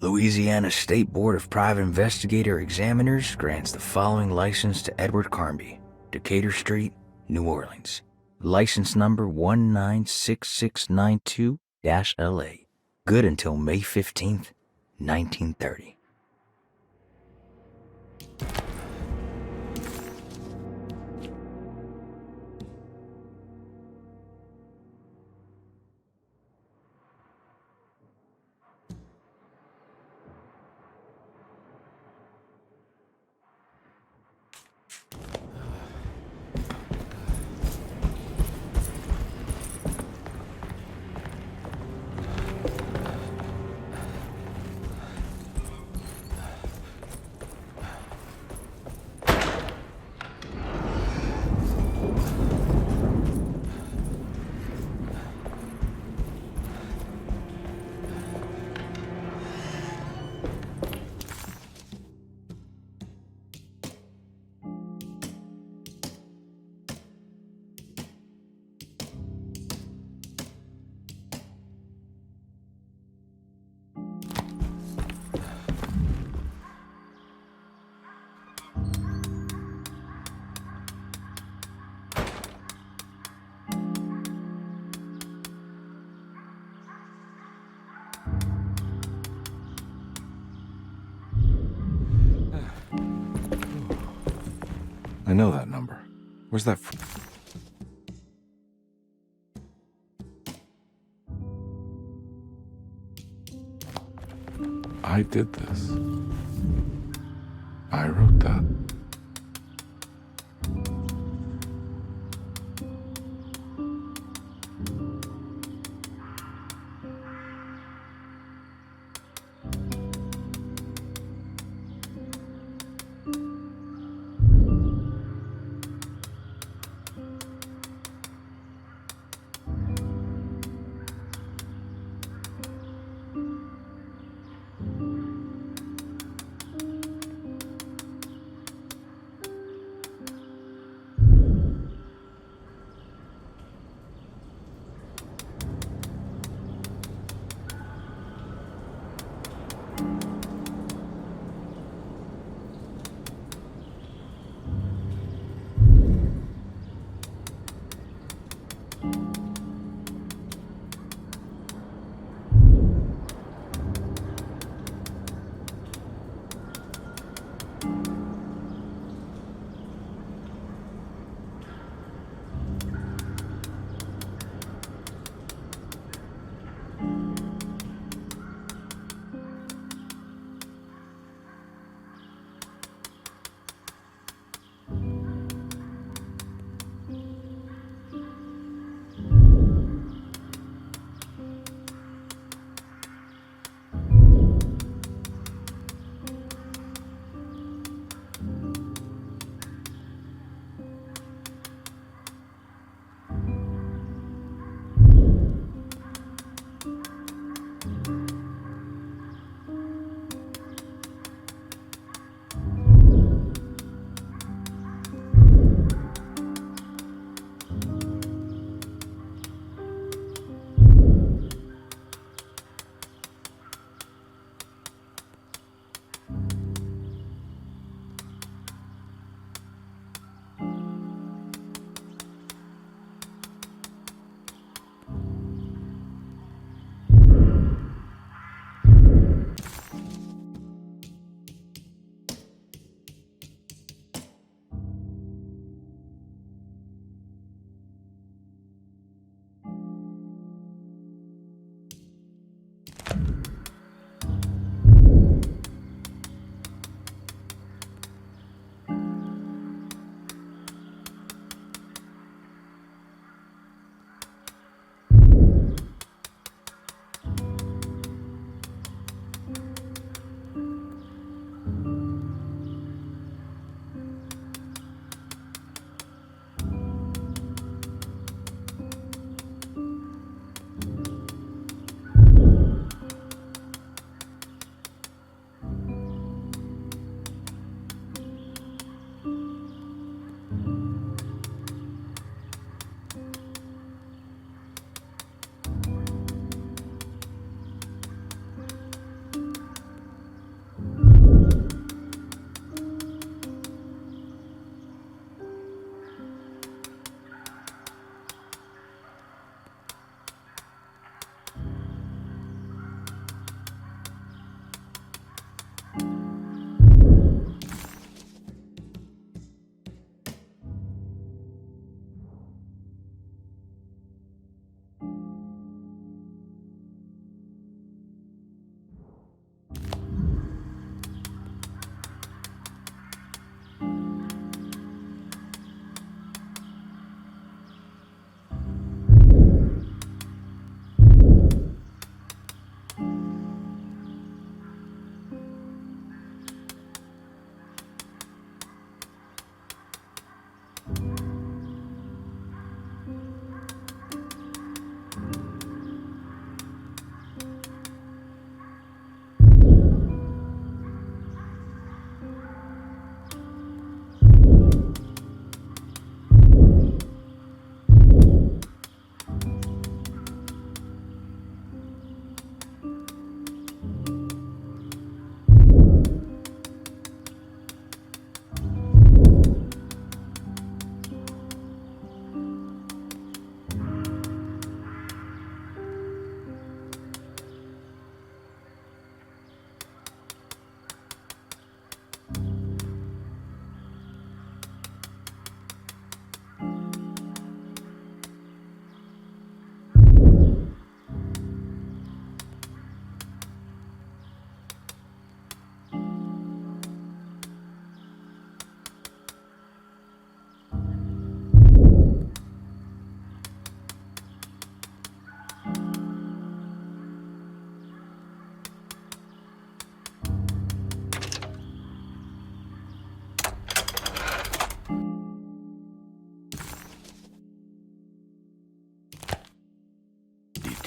Speaker 15: Louisiana State Board of Private Investigator Examiners grants the following license to Edward Carnby, Decatur Street, New Orleans. License number 196692-LA. Good until May 15th, 1930.
Speaker 1: I know that number. Where's that from? I did this. I wrote that.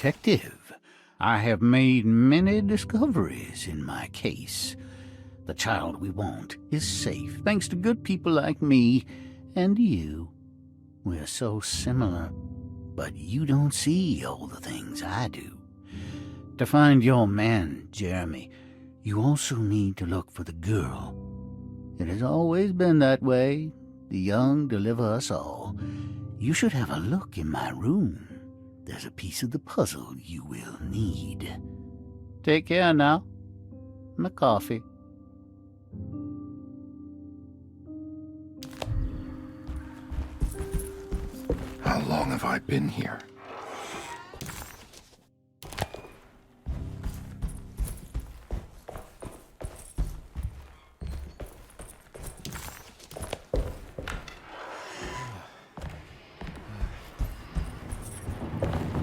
Speaker 13: detective. I have made many discoveries in my case. The child we want is safe, thanks to good people like me and you. We're so similar, but you don't see all the things I do. To find your man, Jeremy, you also need to look for the girl. It has always been that way. The young deliver us all. You should have a look in my room. There's a piece of the puzzle you will need. Take care now. My coffee.
Speaker 1: How long have I been here?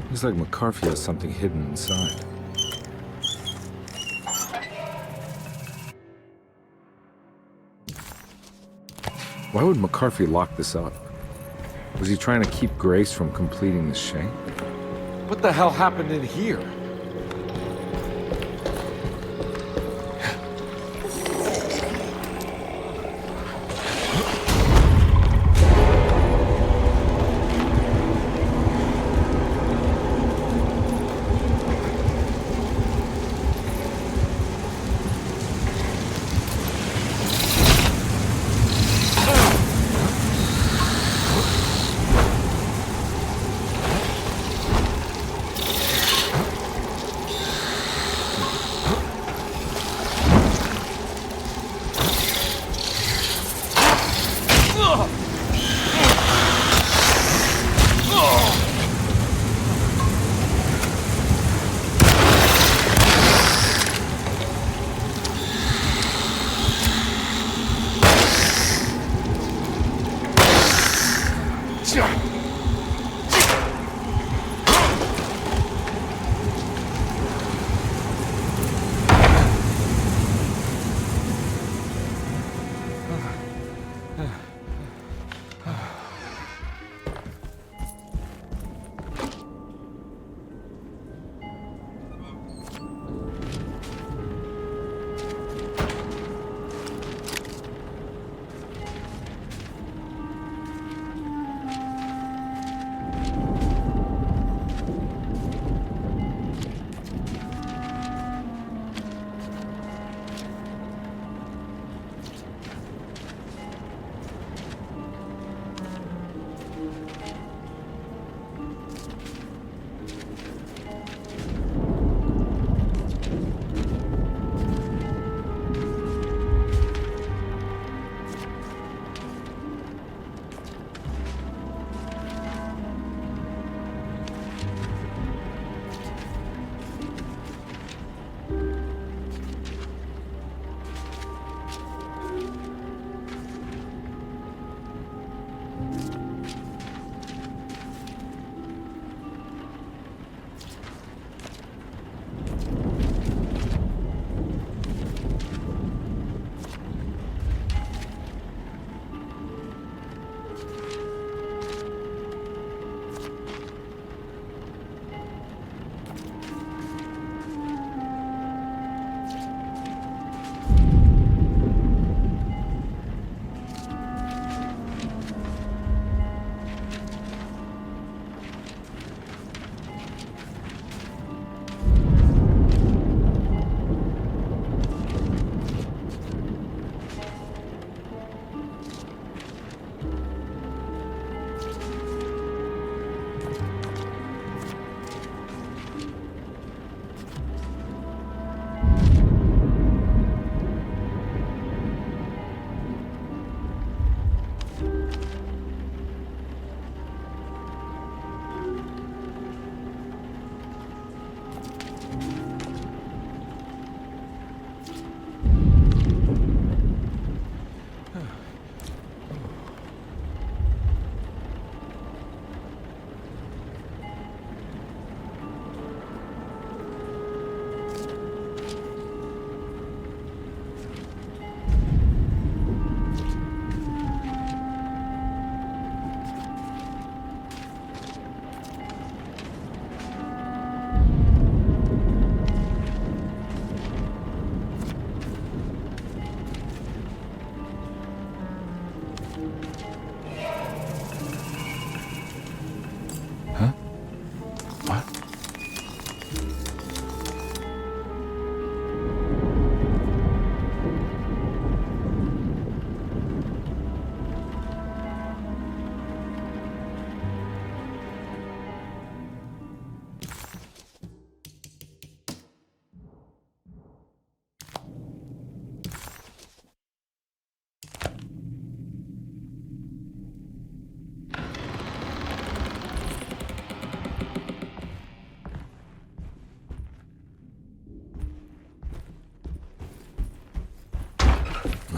Speaker 1: Looks like McCarthy has something hidden inside. Why would McCarthy lock this up? Was he trying to keep Grace from completing the shape? What the hell happened in here?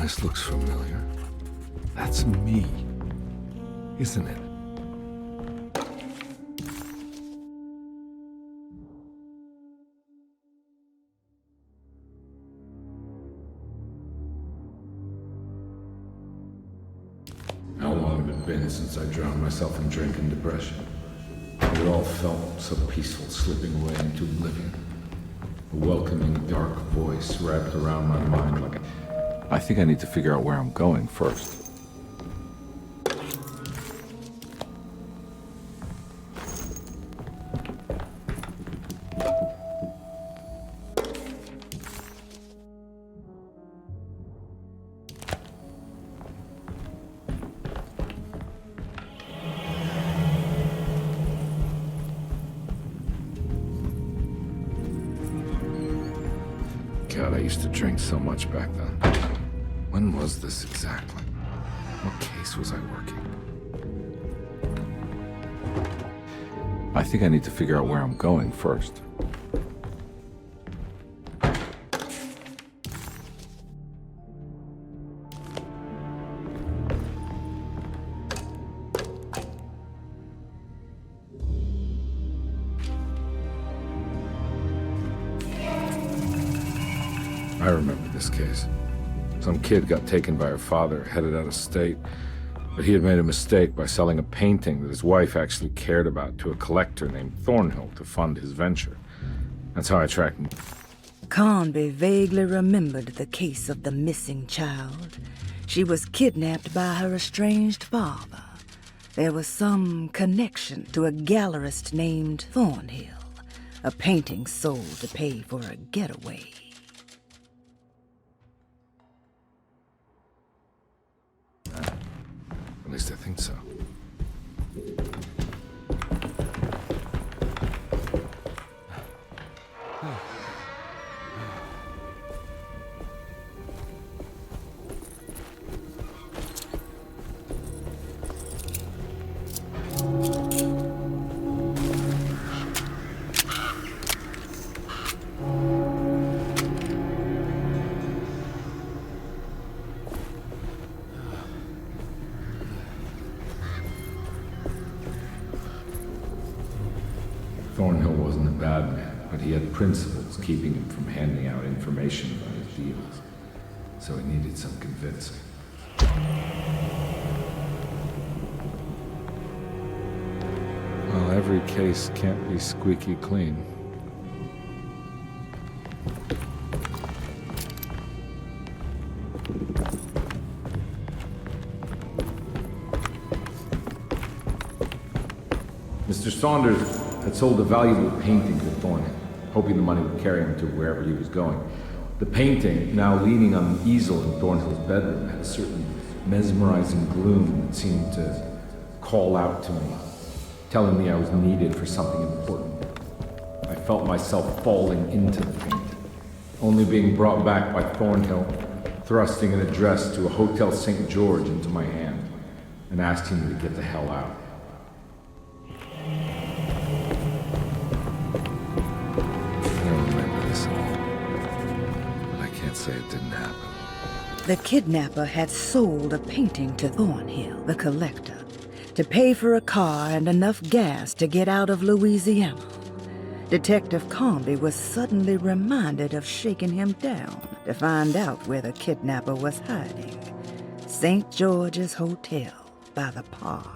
Speaker 1: place looks familiar. That's me, isn't it? How long had it been since I drowned myself in drink and depression? It all felt so peaceful, slipping away into oblivion. A welcoming, dark voice wrapped around my mind like I think I need to figure out where I'm going first. God, I used to drink so much back then. When was this exactly? What case was I working? I think I need to figure out where I'm going first. I remember this case. Some kid got taken by her father, headed out of state, but he had made a mistake by selling a painting that his wife actually cared about to a collector named Thornhill to fund his venture. That's how I tracked him.
Speaker 14: Conby vaguely remembered the case of the missing child. She was kidnapped by her estranged father. There was some connection to a gallerist named Thornhill, a painting sold to pay for a getaway.
Speaker 1: At least I think so. Thornhill wasn't a bad man, but he had principles keeping him from handing out information about his deals. So he needed some convincing. Well, every case can't be squeaky clean. Mr. Saunders had sold a valuable painting to Thornhill, hoping the money would carry him to wherever he was going. The painting, now leaning on the easel in Thornhill's bedroom, had a certain mesmerizing gloom that seemed to call out to me, telling me I was needed for something important. I felt myself falling into the painting, only being brought back by Thornhill, thrusting an address to a Hotel St. George into my hand, and asking me to get the hell out. Say it didn't happen.
Speaker 14: The kidnapper had sold a painting to Thornhill, the collector, to pay for a car and enough gas to get out of Louisiana. Detective Conby was suddenly reminded of shaking him down to find out where the kidnapper was hiding. St. George's Hotel by the park.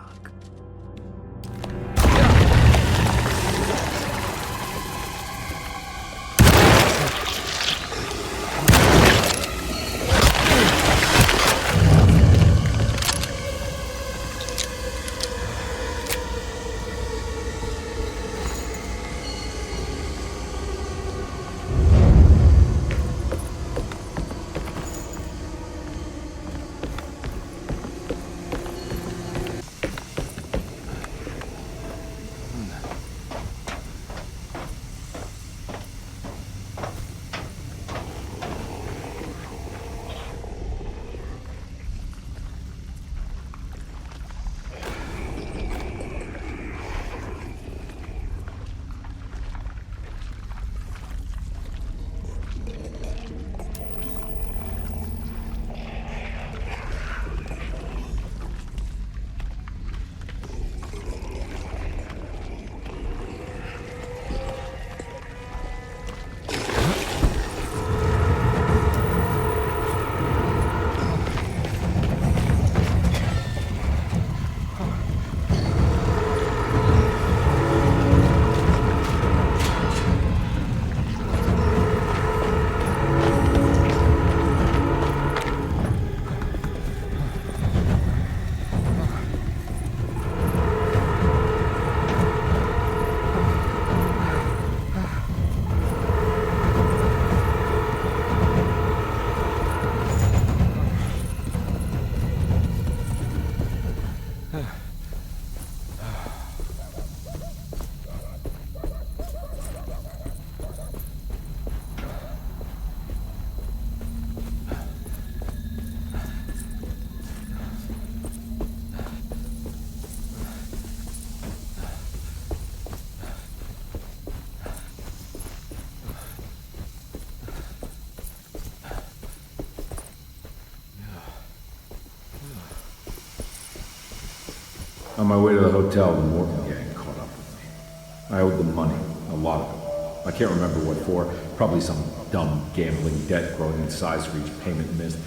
Speaker 1: On my way to the hotel, the Morgan gang caught up with me. I owed them money, a lot of it. I can't remember what for, probably some dumb gambling debt growing in size for each payment missed.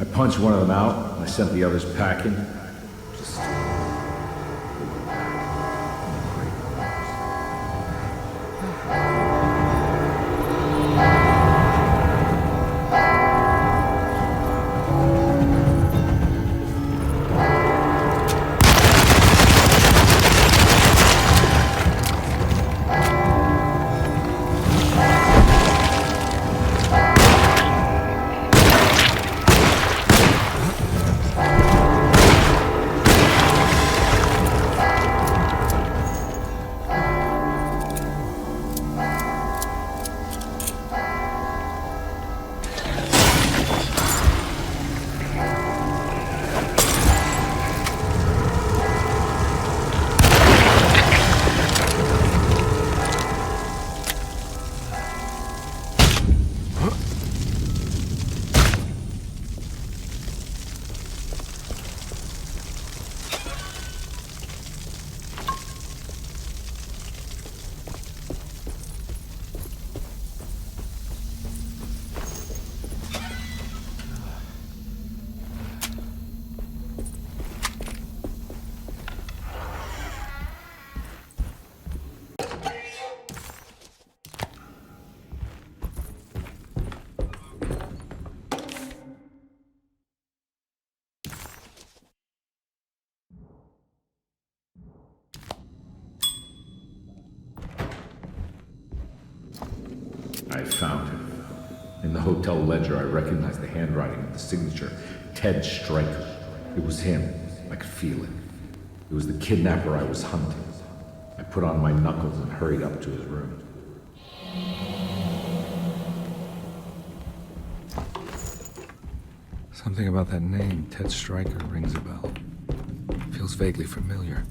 Speaker 1: I punched one of them out, and I sent the others packing. Just... I found him. In the hotel ledger, I recognized the handwriting of the signature, Ted Stryker. It was him. I could feel it. It was the kidnapper I was hunting. I put on my knuckles and hurried up to his room. Something about that name, Ted Stryker, rings a bell. Feels vaguely familiar.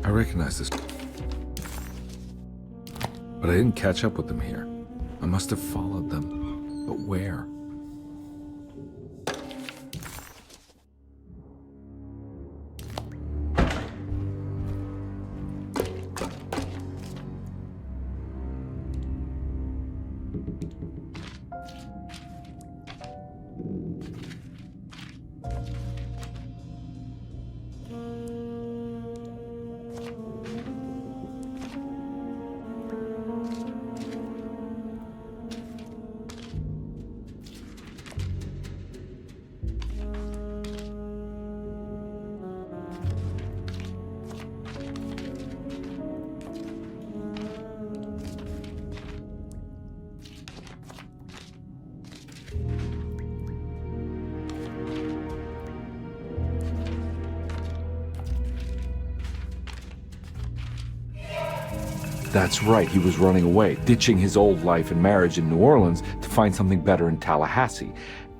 Speaker 1: I recognize this. But I didn't catch up with them here. I must have followed them. But where? That's right, he was running away, ditching his old life and marriage in New Orleans to find something better in Tallahassee.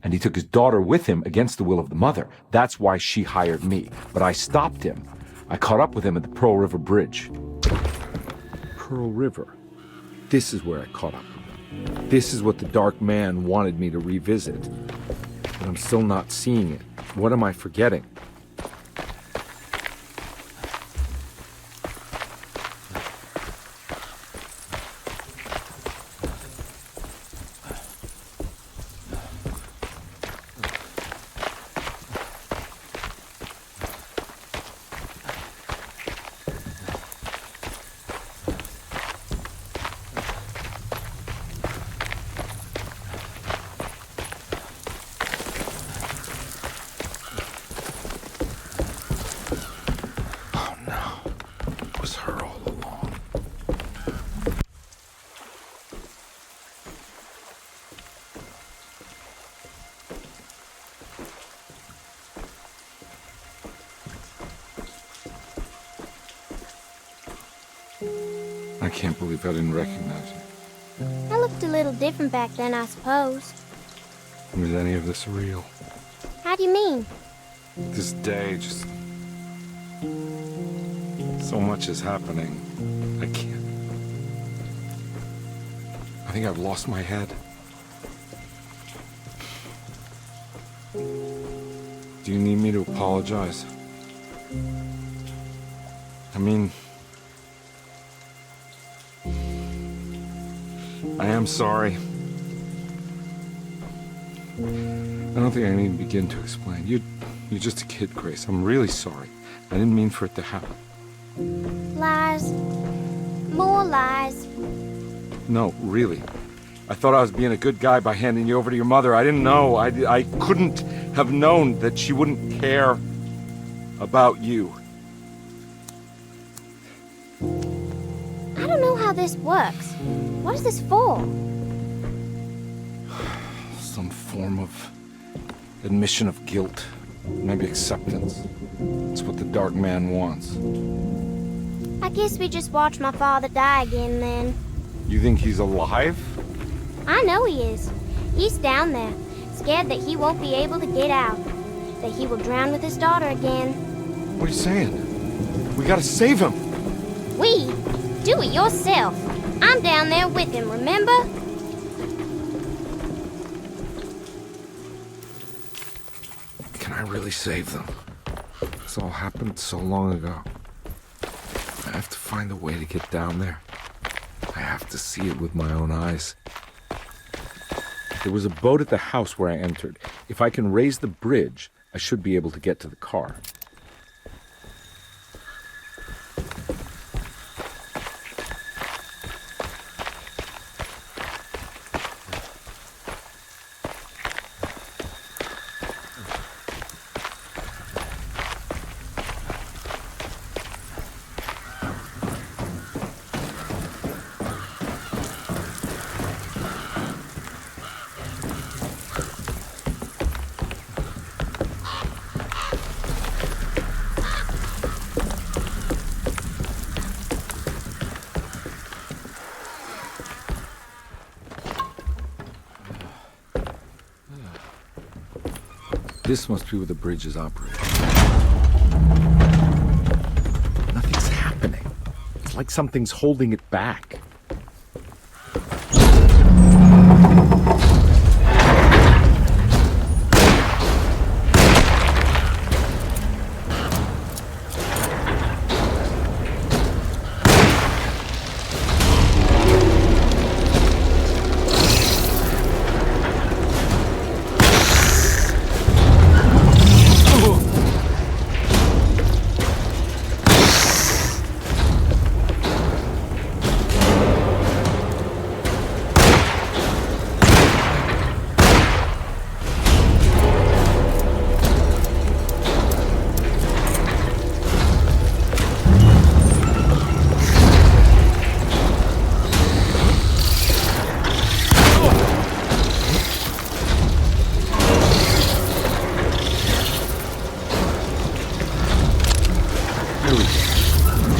Speaker 1: And he took his daughter with him against the will of the mother. That's why she hired me. But I stopped him. I caught up with him at the Pearl River Bridge. Pearl River. This is where I caught up with him. This is what the Dark Man wanted me to revisit. But I'm still not seeing it. What am I forgetting? I can't believe I didn't recognize you.
Speaker 8: I looked a little different back then, I suppose.
Speaker 1: Was any of this real?
Speaker 8: How do you mean?
Speaker 1: This day just So much is happening. I can't. I think I've lost my head. Do you need me to apologize? I mean, I am sorry. I don't think I need to begin to explain. You're just a kid, Grace. I'm really sorry. I didn't mean for it to happen.
Speaker 8: Lies. More lies.
Speaker 1: No, really. I thought I was being a good guy by handing you over to your mother. I didn't know. I couldn't have known that she wouldn't care about you.
Speaker 8: I don't know how this works. What is this for?
Speaker 1: Some form of admission of guilt. Maybe acceptance. It's what the Dark Man wants.
Speaker 8: I guess we just watch my father die again then.
Speaker 1: You think he's alive?
Speaker 8: I know he is. He's down there, scared that he won't be able to get out. That he will drown with his daughter again.
Speaker 1: What are you saying? We gotta save him!
Speaker 8: We? Do it yourself. I'm down there with him, remember?
Speaker 1: Can I really save them? This all happened so long ago. I have to find a way to get down there. I have to see it with my own eyes. There was a boat at the house where I entered. If I can raise the bridge, I should be able to get to the car. This must be where the bridge is operating. Nothing's happening. It's like something's holding it back.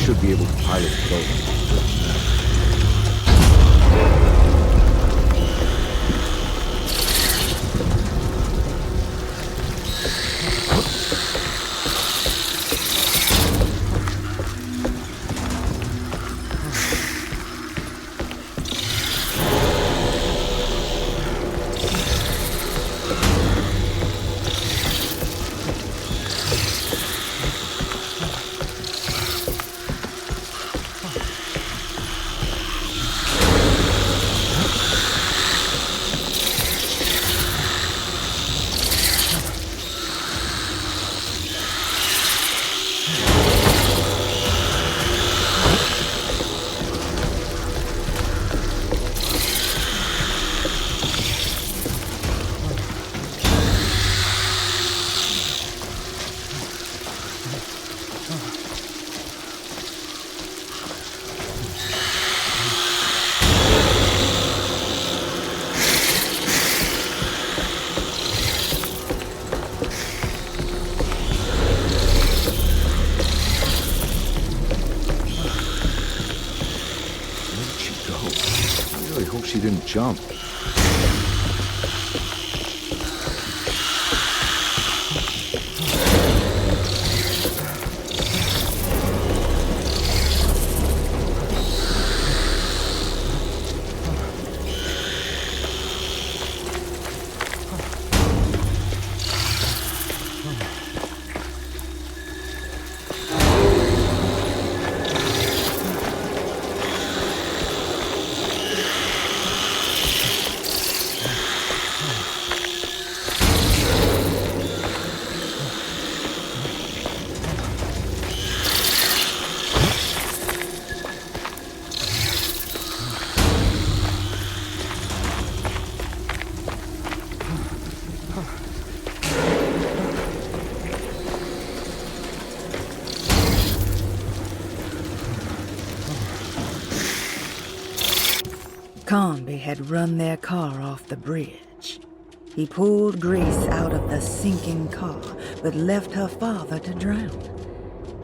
Speaker 1: Should be able to pilot the boat. She didn't jump.
Speaker 14: Carnby had run their car off the bridge. He pulled Grace out of the sinking car, but left her father to drown.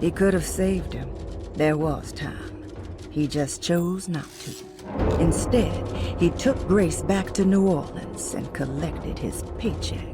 Speaker 14: He could have saved him. There was time. He just chose not to. Instead, he took Grace back to New Orleans and collected his paycheck.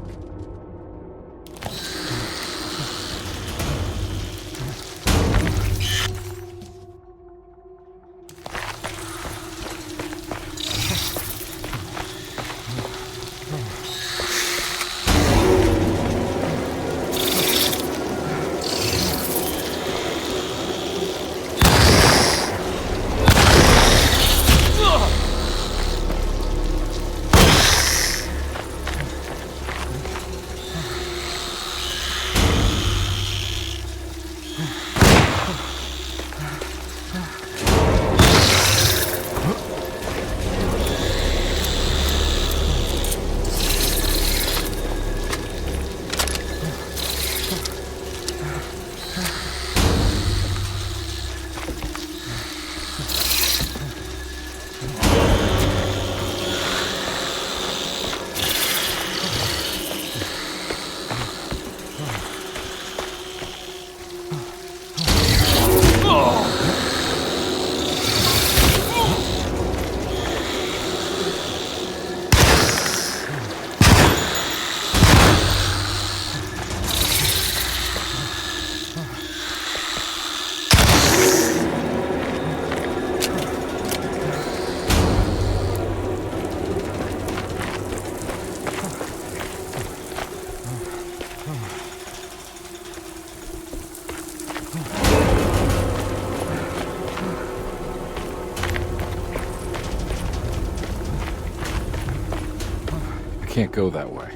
Speaker 1: Can't go that way.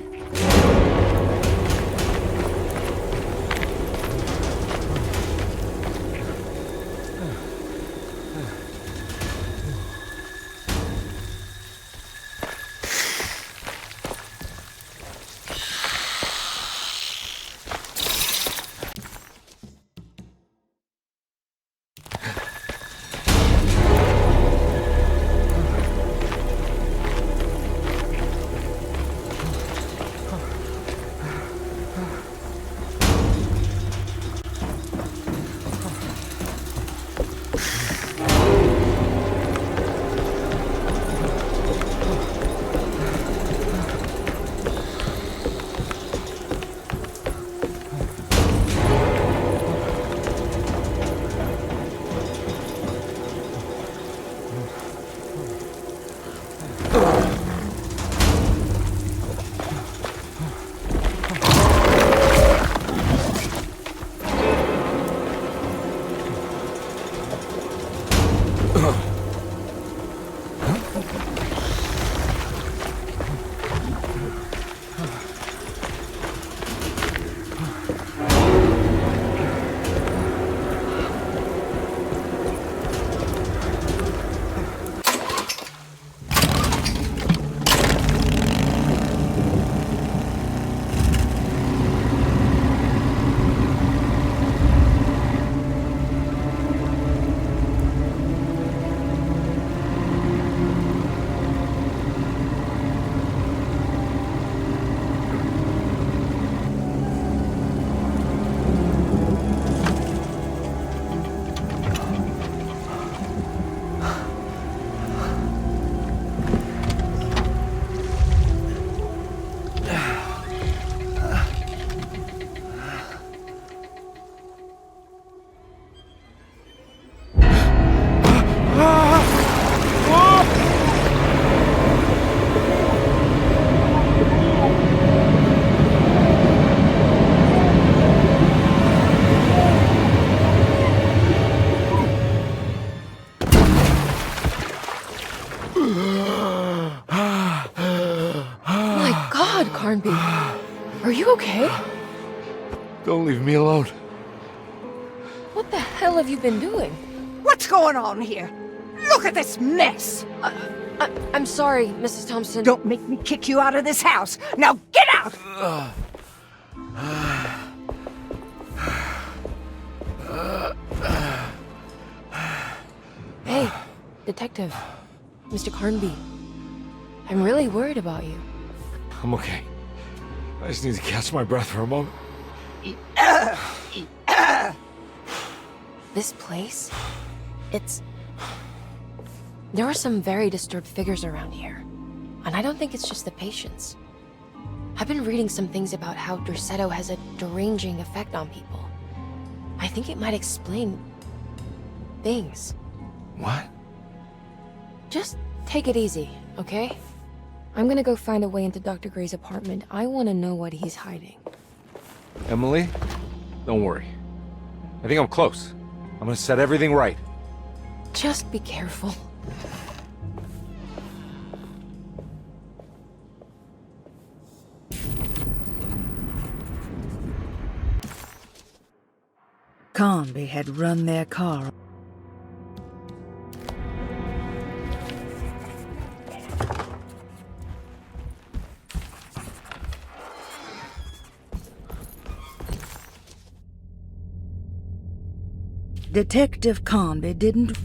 Speaker 21: Carnby, are you okay?
Speaker 1: Don't leave me alone.
Speaker 21: What the hell have you been doing?
Speaker 3: What's going on here? Look at this mess!
Speaker 21: I'm sorry, Mrs. Thompson.
Speaker 3: Don't make me kick you out of this house. Now get out!
Speaker 21: Hey, detective. Mr. Carnby. I'm really worried about you.
Speaker 1: I'm okay. I just need to catch my breath for a moment.
Speaker 21: This place? There are some very disturbed figures around here. And I don't think it's just the patients. I've been reading some things about how Derceto has a deranging effect on people. I think it might explain things.
Speaker 1: What?
Speaker 21: Just take it easy, okay? I'm gonna go find a way into Dr. Gray's apartment. I want to know what he's hiding.
Speaker 1: Emily, don't worry. I think I'm close. I'm gonna set everything right.
Speaker 21: Just be careful.
Speaker 14: Conby had run their car. Detective Conby didn't...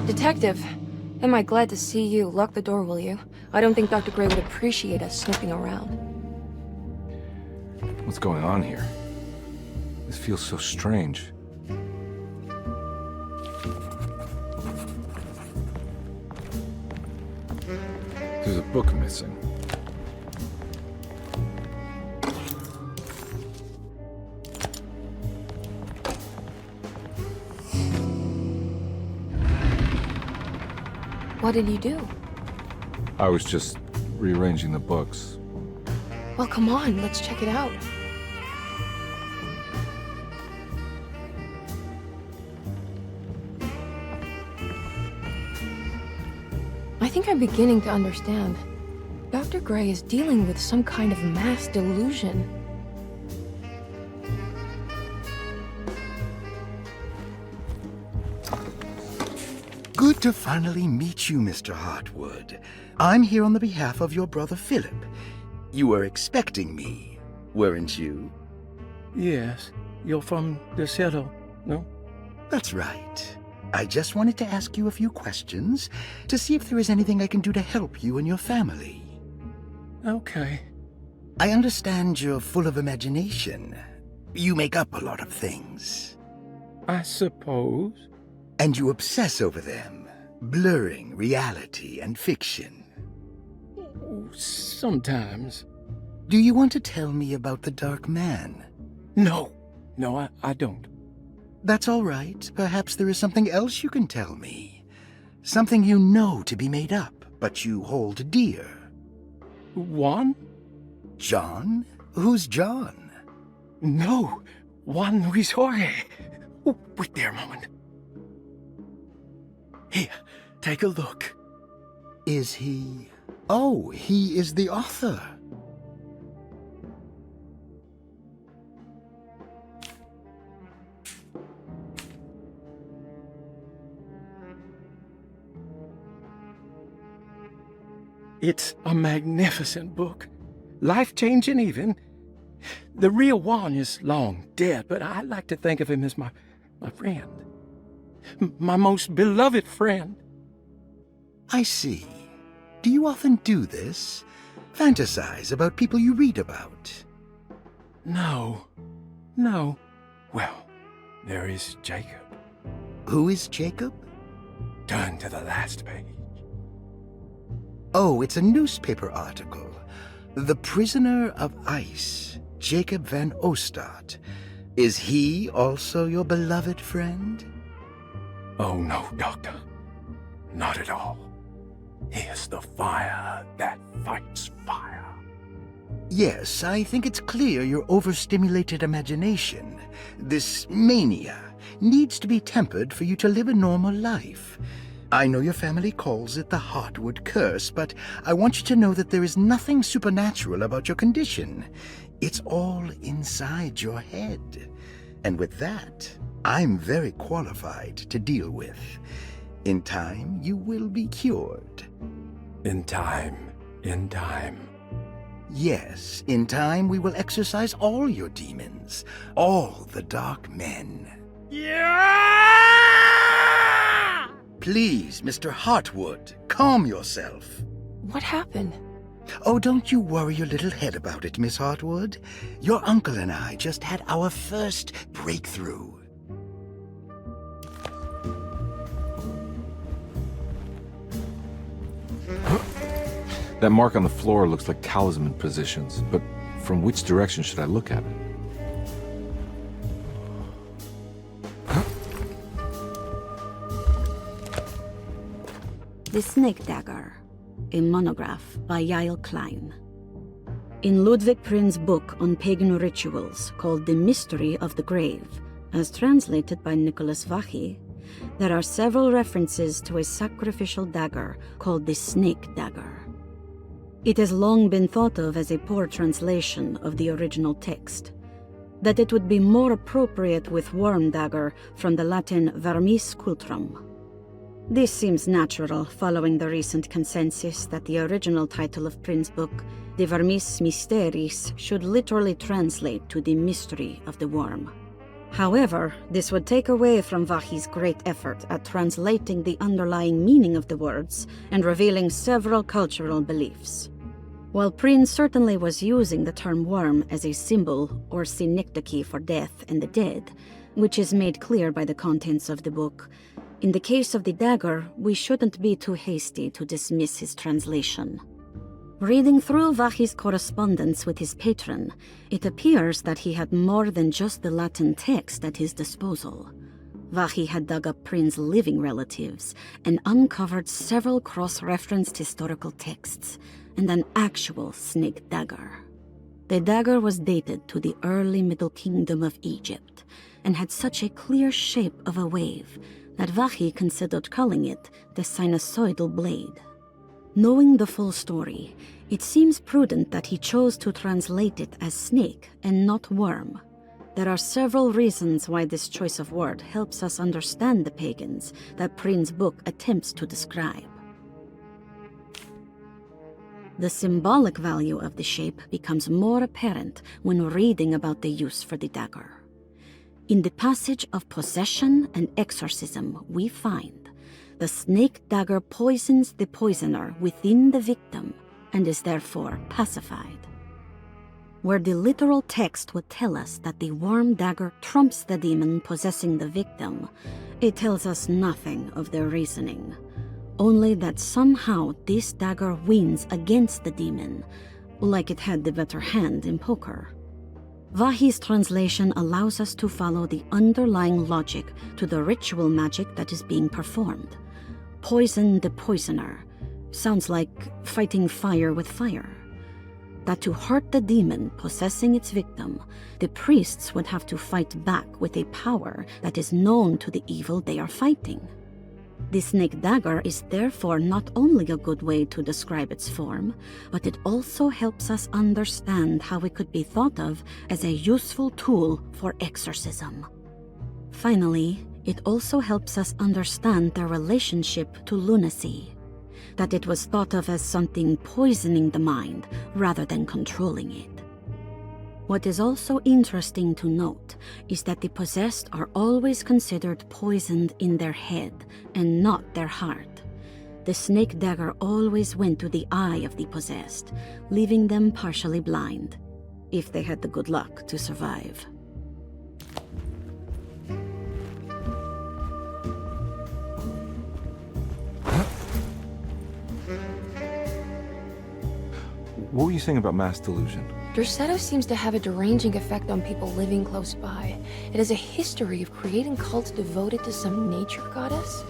Speaker 21: Detective, am I glad to see you. Lock the door, will you? I don't think Dr. Gray would appreciate us snooping around.
Speaker 1: What's going on here? This feels so strange. There's a book missing.
Speaker 21: What did you do?
Speaker 1: I was just rearranging the books.
Speaker 21: Well, come on, let's check it out. I think I'm beginning to understand. Dr. Gray is dealing with some kind of mass delusion.
Speaker 9: Good to finally meet you, Mr. Hartwood. I'm here on the behalf of your brother Philip. You were expecting me, weren't you?
Speaker 10: Yes. You're from Derceto, no?
Speaker 9: That's right. I just wanted to ask you a few questions to see if there is anything I can do to help you and your family.
Speaker 10: Okay.
Speaker 9: I understand you're full of imagination. You make up a lot of things.
Speaker 10: I suppose.
Speaker 9: And you obsess over them, blurring reality and fiction.
Speaker 10: Sometimes.
Speaker 9: Do you want to tell me about the Dark Man?
Speaker 10: No, I don't.
Speaker 9: That's all right. Perhaps there is something else you can tell me. Something you know to be made up, but you hold dear.
Speaker 10: Juan?
Speaker 9: John? Who's John?
Speaker 10: No, Juan Luis Jorge. Oh, wait there a moment. Here, take a look.
Speaker 9: Is he... Oh, he is the author.
Speaker 10: It's a magnificent book. Life-changing even. The real Juan is long dead, but I like to think of him as my friend. My most beloved friend.
Speaker 9: I see. Do you often do this? Fantasize about people you read about?
Speaker 10: No. Well, there is Jacob.
Speaker 9: Who is Jacob?
Speaker 10: Turn to the last page.
Speaker 9: Oh, it's a newspaper article. The Prisoner of Ice, Jacob van Ostad. Is he also your beloved friend?
Speaker 10: Oh, no, Doctor. Not at all. He is the fire that fights fire.
Speaker 9: Yes, I think it's clear your overstimulated imagination, this mania, needs to be tempered for you to live a normal life. I know your family calls it the Heartwood Curse, but I want you to know that there is nothing supernatural about your condition. It's all inside your head. And with that, I'm very qualified to deal with. In time, you will be cured.
Speaker 10: In time. In time.
Speaker 9: Yes, in time we will exorcise all your demons, all the dark men.
Speaker 21: Yeah!
Speaker 9: Please, Mr. Heartwood, calm yourself.
Speaker 21: What happened?
Speaker 9: Oh, don't you worry your little head about it, Miss Heartwood. Your uncle and I just had our first breakthrough.
Speaker 1: That mark on the floor looks like talisman positions, but from which direction should I look at it?
Speaker 7: The Snake Dagger, a monograph by Yael Klein. In Ludwig Prin's book on pagan rituals called The Mystery of the Grave, as translated by Nicholas Vachy, there are several references to a sacrificial dagger called the Snake Dagger. It has long been thought of as a poor translation of the original text, that it would be more appropriate with worm dagger from the Latin vermis cultrum. This seems natural following the recent consensus that the original title of Prin's book, De Vermis Mysteris, should literally translate to the mystery of the worm. However, this would take away from Vachy's great effort at translating the underlying meaning of the words and revealing several cultural beliefs. While Prin certainly was using the term worm as a symbol or synecdoche for death and the dead, which is made clear by the contents of the book, in the case of the dagger, we shouldn't be too hasty to dismiss his translation. Reading through Vachy's correspondence with his patron, it appears that he had more than just the Latin text at his disposal. Vachy had dug up Prin's living relatives and uncovered several cross-referenced historical texts and an actual snake dagger. The dagger was dated to the early Middle Kingdom of Egypt and had such a clear shape of a wave that Vachy considered calling it the sinusoidal blade. Knowing the full story, it seems prudent that he chose to translate it as snake and not worm. There are several reasons why this choice of word helps us understand the pagans that Prin's book attempts to describe. The symbolic value of the shape becomes more apparent when reading about the use for the dagger. In the passage of possession and exorcism, we find the snake dagger poisons the poisoner within the victim and is therefore pacified. Where the literal text would tell us that the worm dagger trumps the demon possessing the victim, it tells us nothing of their reasoning, only that somehow this dagger wins against the demon, like it had the better hand in poker. Vachy's translation allows us to follow the underlying logic to the ritual magic that is being performed. Poison the poisoner sounds like fighting fire with fire. That to hurt the demon possessing its victim, the priests would have to fight back with a power that is known to the evil they are fighting. The snake dagger is therefore not only a good way to describe its form, but it also helps us understand how it could be thought of as a useful tool for exorcism. Finally, it also helps us understand their relationship to lunacy, that it was thought of as something poisoning the mind rather than controlling it. What is also interesting to note is that the possessed are always considered poisoned in their head and not their heart. The snake dagger always went to the eye of the possessed, leaving them partially blind, if they had the good luck to survive.
Speaker 1: What were you saying about mass delusion?
Speaker 21: Derceto seems to have a deranging effect on people living close by. It has a history of creating cults devoted to some nature goddess.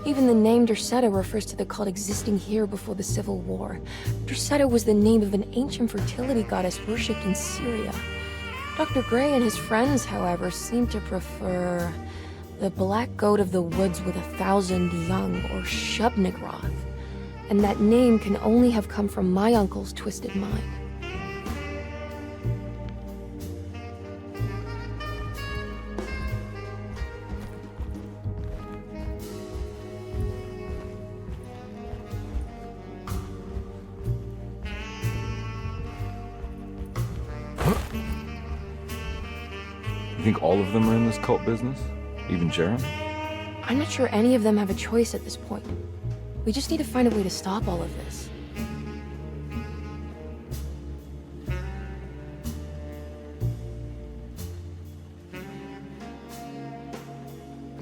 Speaker 21: Even the name Derceto refers to the cult existing here before the Civil War. Derceto was the name of an ancient fertility goddess worshipped in Syria. Dr. Gray and his friends, however, seem to prefer The black goat of the woods with 1,000 young, or Shubnigroth. And that name can only have come from my uncle's twisted mind.
Speaker 1: You think all of them are in this cult business? Even Jeremy?
Speaker 21: I'm not sure any of them have a choice at this point. We just need to find a way to stop all of this.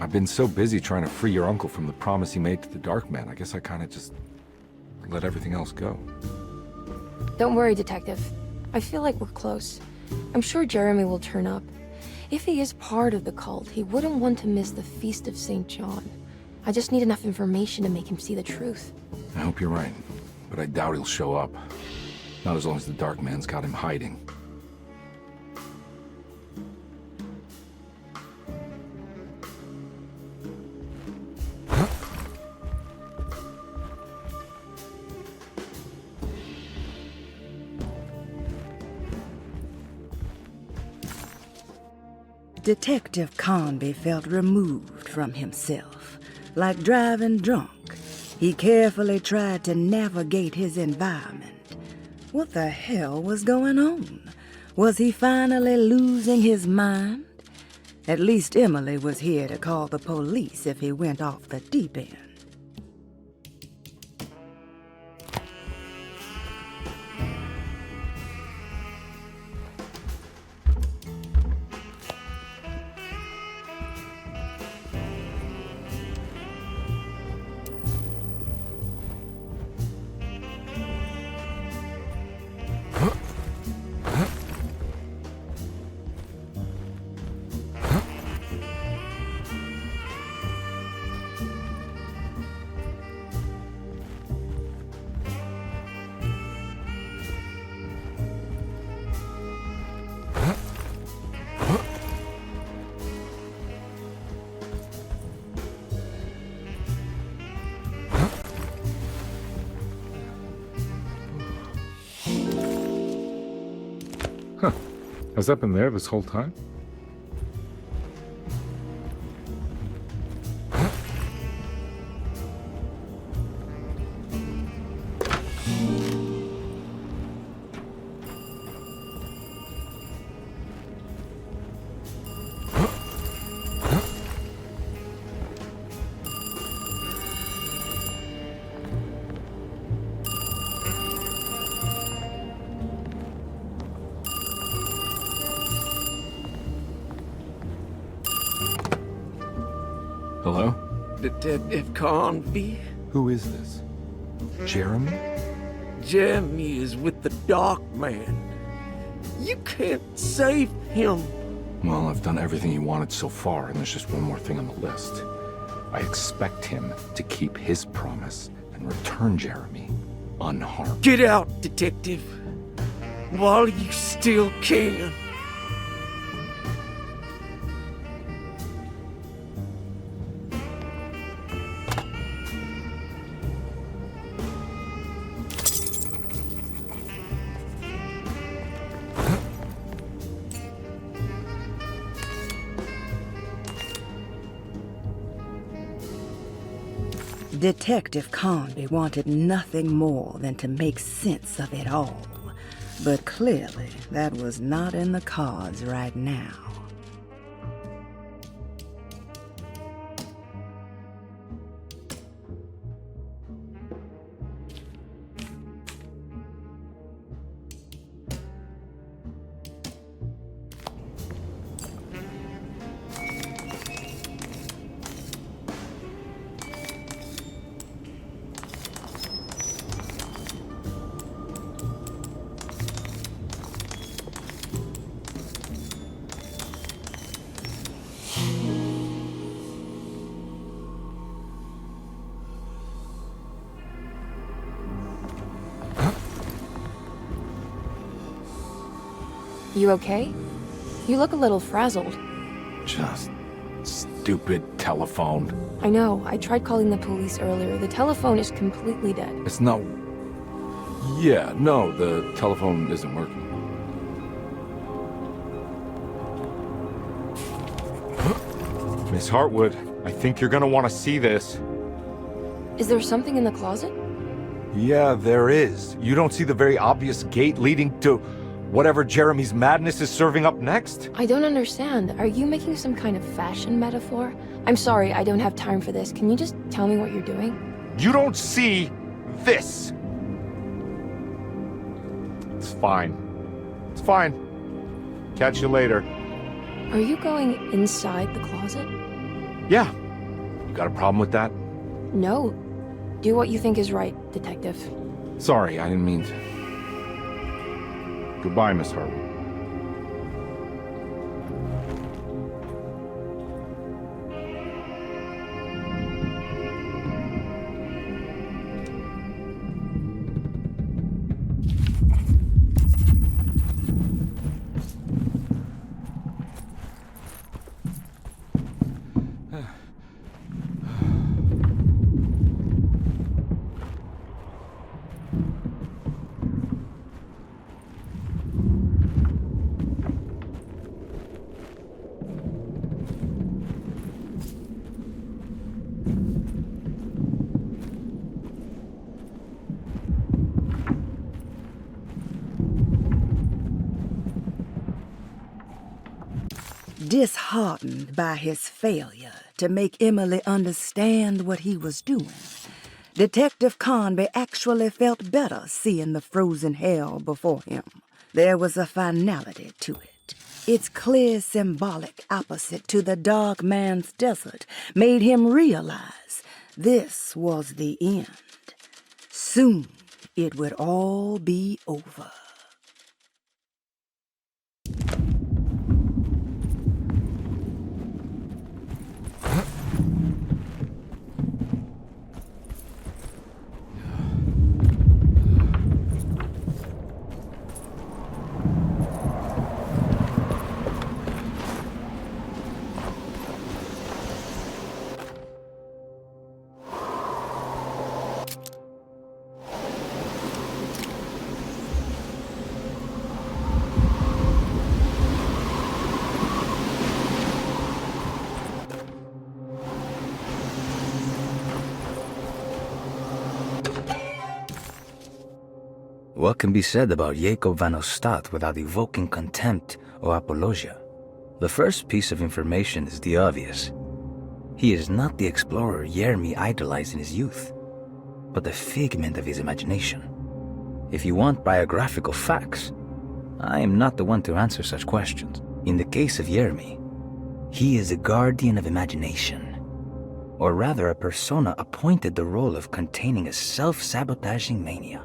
Speaker 1: I've been so busy trying to free your uncle from the promise he made to the Dark Man, I guess I kind of just let everything else go.
Speaker 21: Don't worry, Detective. I feel like we're close. I'm sure Jeremy will turn up. If he is part of the cult, he wouldn't want to miss the Feast of St. John. I just need enough information to make him see the truth.
Speaker 1: I hope you're right, but I doubt he'll show up. Not as long as the Dark Man's got him hiding.
Speaker 14: Detective Conby felt removed from himself. Like driving drunk, he carefully tried to navigate his environment. What the hell was going on? Was he finally losing his mind? At least Emily was here to call the police if he went off the deep end.
Speaker 1: Huh. Has that been there this whole time? Hello?
Speaker 19: Detective Conby?
Speaker 1: Who is this? Jeremy?
Speaker 19: Jeremy is with the Dark Man. You can't save him.
Speaker 1: Well, I've done everything he wanted so far, and there's just one more thing on the list. I expect him to keep his promise and return Jeremy unharmed.
Speaker 19: Get out, Detective, while you still can.
Speaker 14: Detective Conby wanted nothing more than to make sense of it all. But clearly, that was not in the cards right now.
Speaker 21: You okay? You look a little frazzled.
Speaker 1: Just stupid telephone.
Speaker 21: I know. I tried calling the police earlier. The telephone is completely dead.
Speaker 1: It's not... Yeah, no, the telephone isn't working. Miss Hartwood, I think you're gonna want to see this.
Speaker 21: Is there something in the closet?
Speaker 1: Yeah, there is. You don't see the very obvious gate leading to whatever Jeremy's madness is serving up next?
Speaker 21: I don't understand. Are you making some kind of fashion metaphor? I'm sorry, I don't have time for this. Can you just tell me what you're doing?
Speaker 1: You don't see this. It's fine. It's fine. Catch you later.
Speaker 21: Are you going inside the closet?
Speaker 1: Yeah. You got a problem with that?
Speaker 21: No. Do what you think is right, Detective.
Speaker 1: Sorry, I didn't mean to. Goodbye, Miss Hartwood.
Speaker 14: Disheartened by his failure to make Emily understand what he was doing, Detective Conby actually felt better seeing the frozen hell before him. There was a finality to it. Its clear symbolic opposite to the dark man's desert made him realize this was the end. Soon it would all be over.
Speaker 15: What can be said about Jacob van Ostad without evoking contempt or apologia? The first piece of information is the obvious. He is not the explorer Jeremy idolized in his youth, but the figment of his imagination. If you want biographical facts, I am not the one to answer such questions. In the case of Jeremy, he is a guardian of imagination, or rather a persona appointed the role of containing a self-sabotaging mania.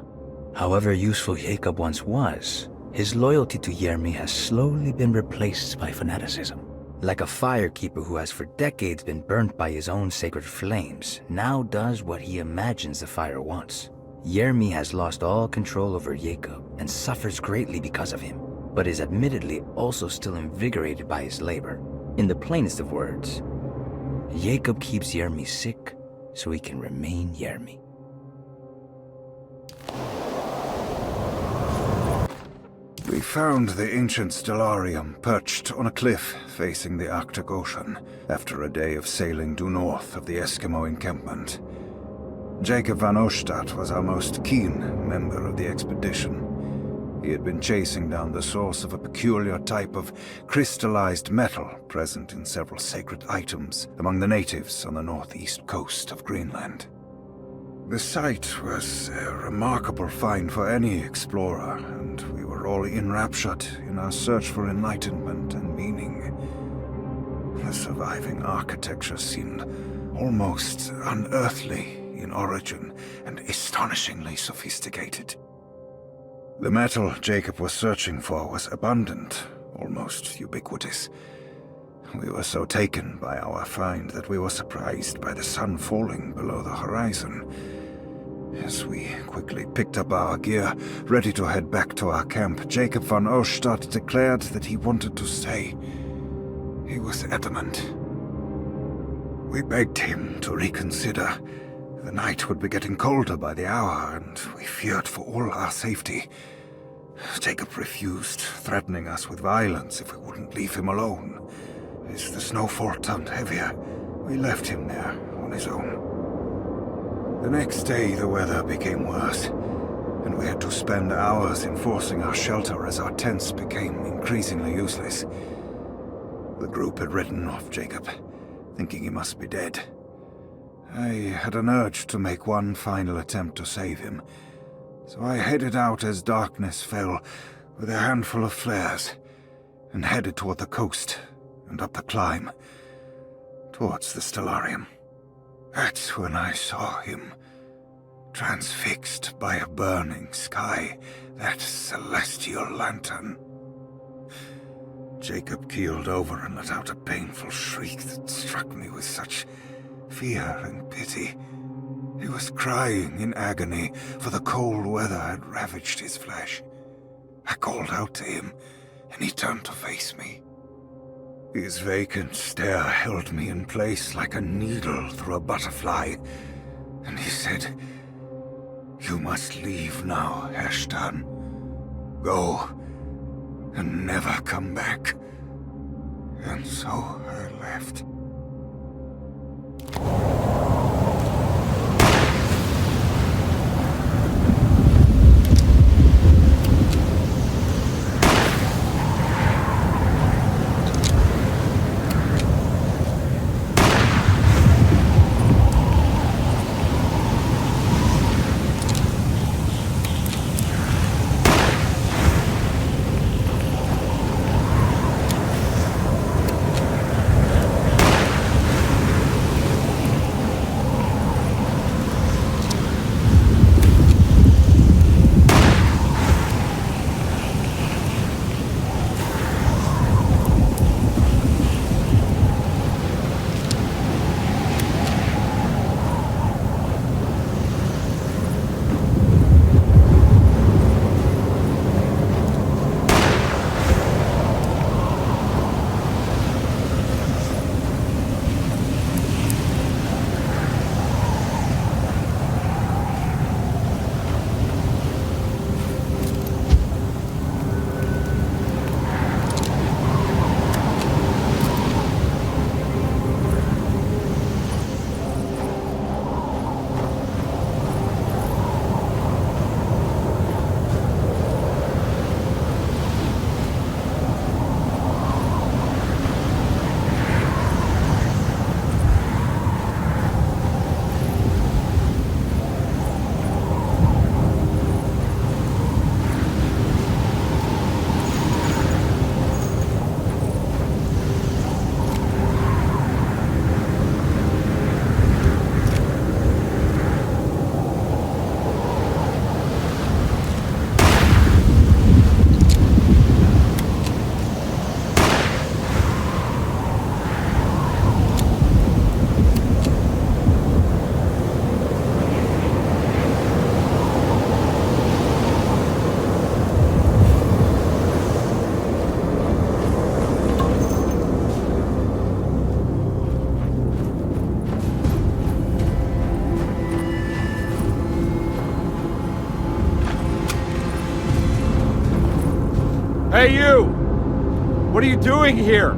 Speaker 15: However useful Jacob once was, his loyalty to Jeremy has slowly been replaced by fanaticism. Like a firekeeper who has for decades been burnt by his own sacred flames, now does what he imagines the fire wants. Jeremy has lost all control over Jacob and suffers greatly because of him, but is admittedly also still invigorated by his labor. In the plainest of words, Jacob keeps Jeremy sick so he can remain Jeremy.
Speaker 20: We found the ancient stellarium perched on a cliff facing the Arctic Ocean after a day of sailing due north of the Eskimo encampment. Jacob van Ostad was our most keen member of the expedition. He had been chasing down the source of a peculiar type of crystallized metal present in several sacred items among the natives on the northeast coast of Greenland. The site was a remarkable find for any explorer, and we were all enraptured in our search for enlightenment and meaning. The surviving architecture seemed almost unearthly in origin and astonishingly sophisticated. The metal Jacob was searching for was abundant, almost ubiquitous. We were so taken by our find that we were surprised by the sun falling below the horizon. As we quickly picked up our gear, ready to head back to our camp, Jacob van Ostad declared that he wanted to stay. He was adamant. We begged him to reconsider. The night would be getting colder by the hour, and we feared for all our safety. Jacob refused, threatening us with violence if we wouldn't leave him alone. As the snowfall turned heavier, we left him there on his own. The next day, the weather became worse, and we had to spend hours enforcing our shelter as our tents became increasingly useless. The group had written off Jacob, thinking he must be dead. I had an urge to make one final attempt to save him, so I headed out as darkness fell with a handful of flares, and headed toward the coast and up the climb, towards the stellarium. That's when I saw him, transfixed by a burning sky, that celestial lantern. Jacob keeled over and let out a painful shriek that struck me with such fear and pity. He was crying in agony, for the cold weather had ravaged his flesh. I called out to him, and he turned to face me. His vacant stare held me in place like a needle through a butterfly, and he said, "You must leave now, Ashton. Go, and never come back." And so I left.
Speaker 18: Hey, you! What are you doing here?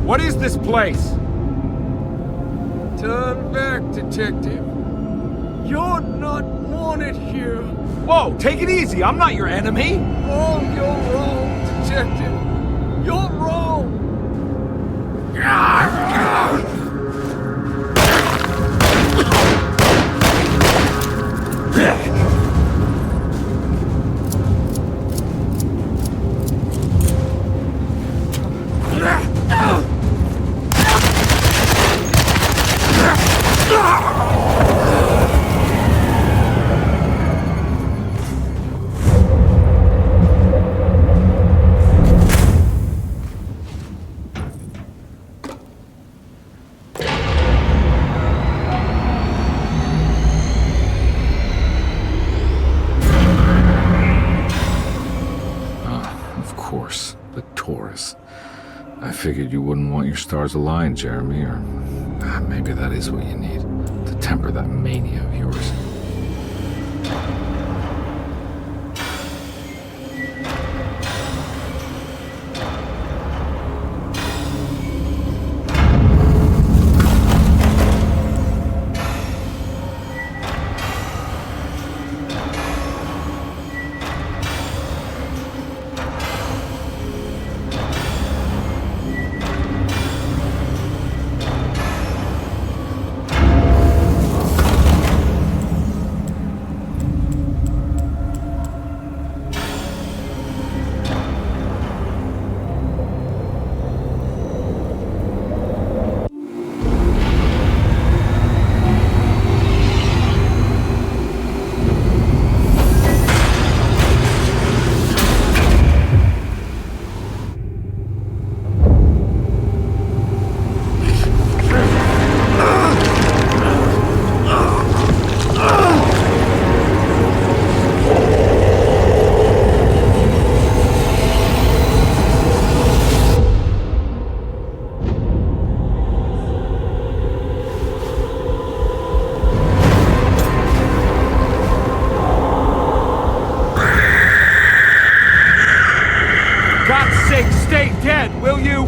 Speaker 18: What is this place?
Speaker 10: Turn back, detective. You're not wanted here.
Speaker 18: Whoa, take it easy. I'm not your enemy.
Speaker 10: Oh, you're wrong, detective. You're wrong.
Speaker 1: I figured you wouldn't want your stars aligned, Jeremy, or Maybe that is what you need to temper that mania of yours.
Speaker 18: Stay dead, will you?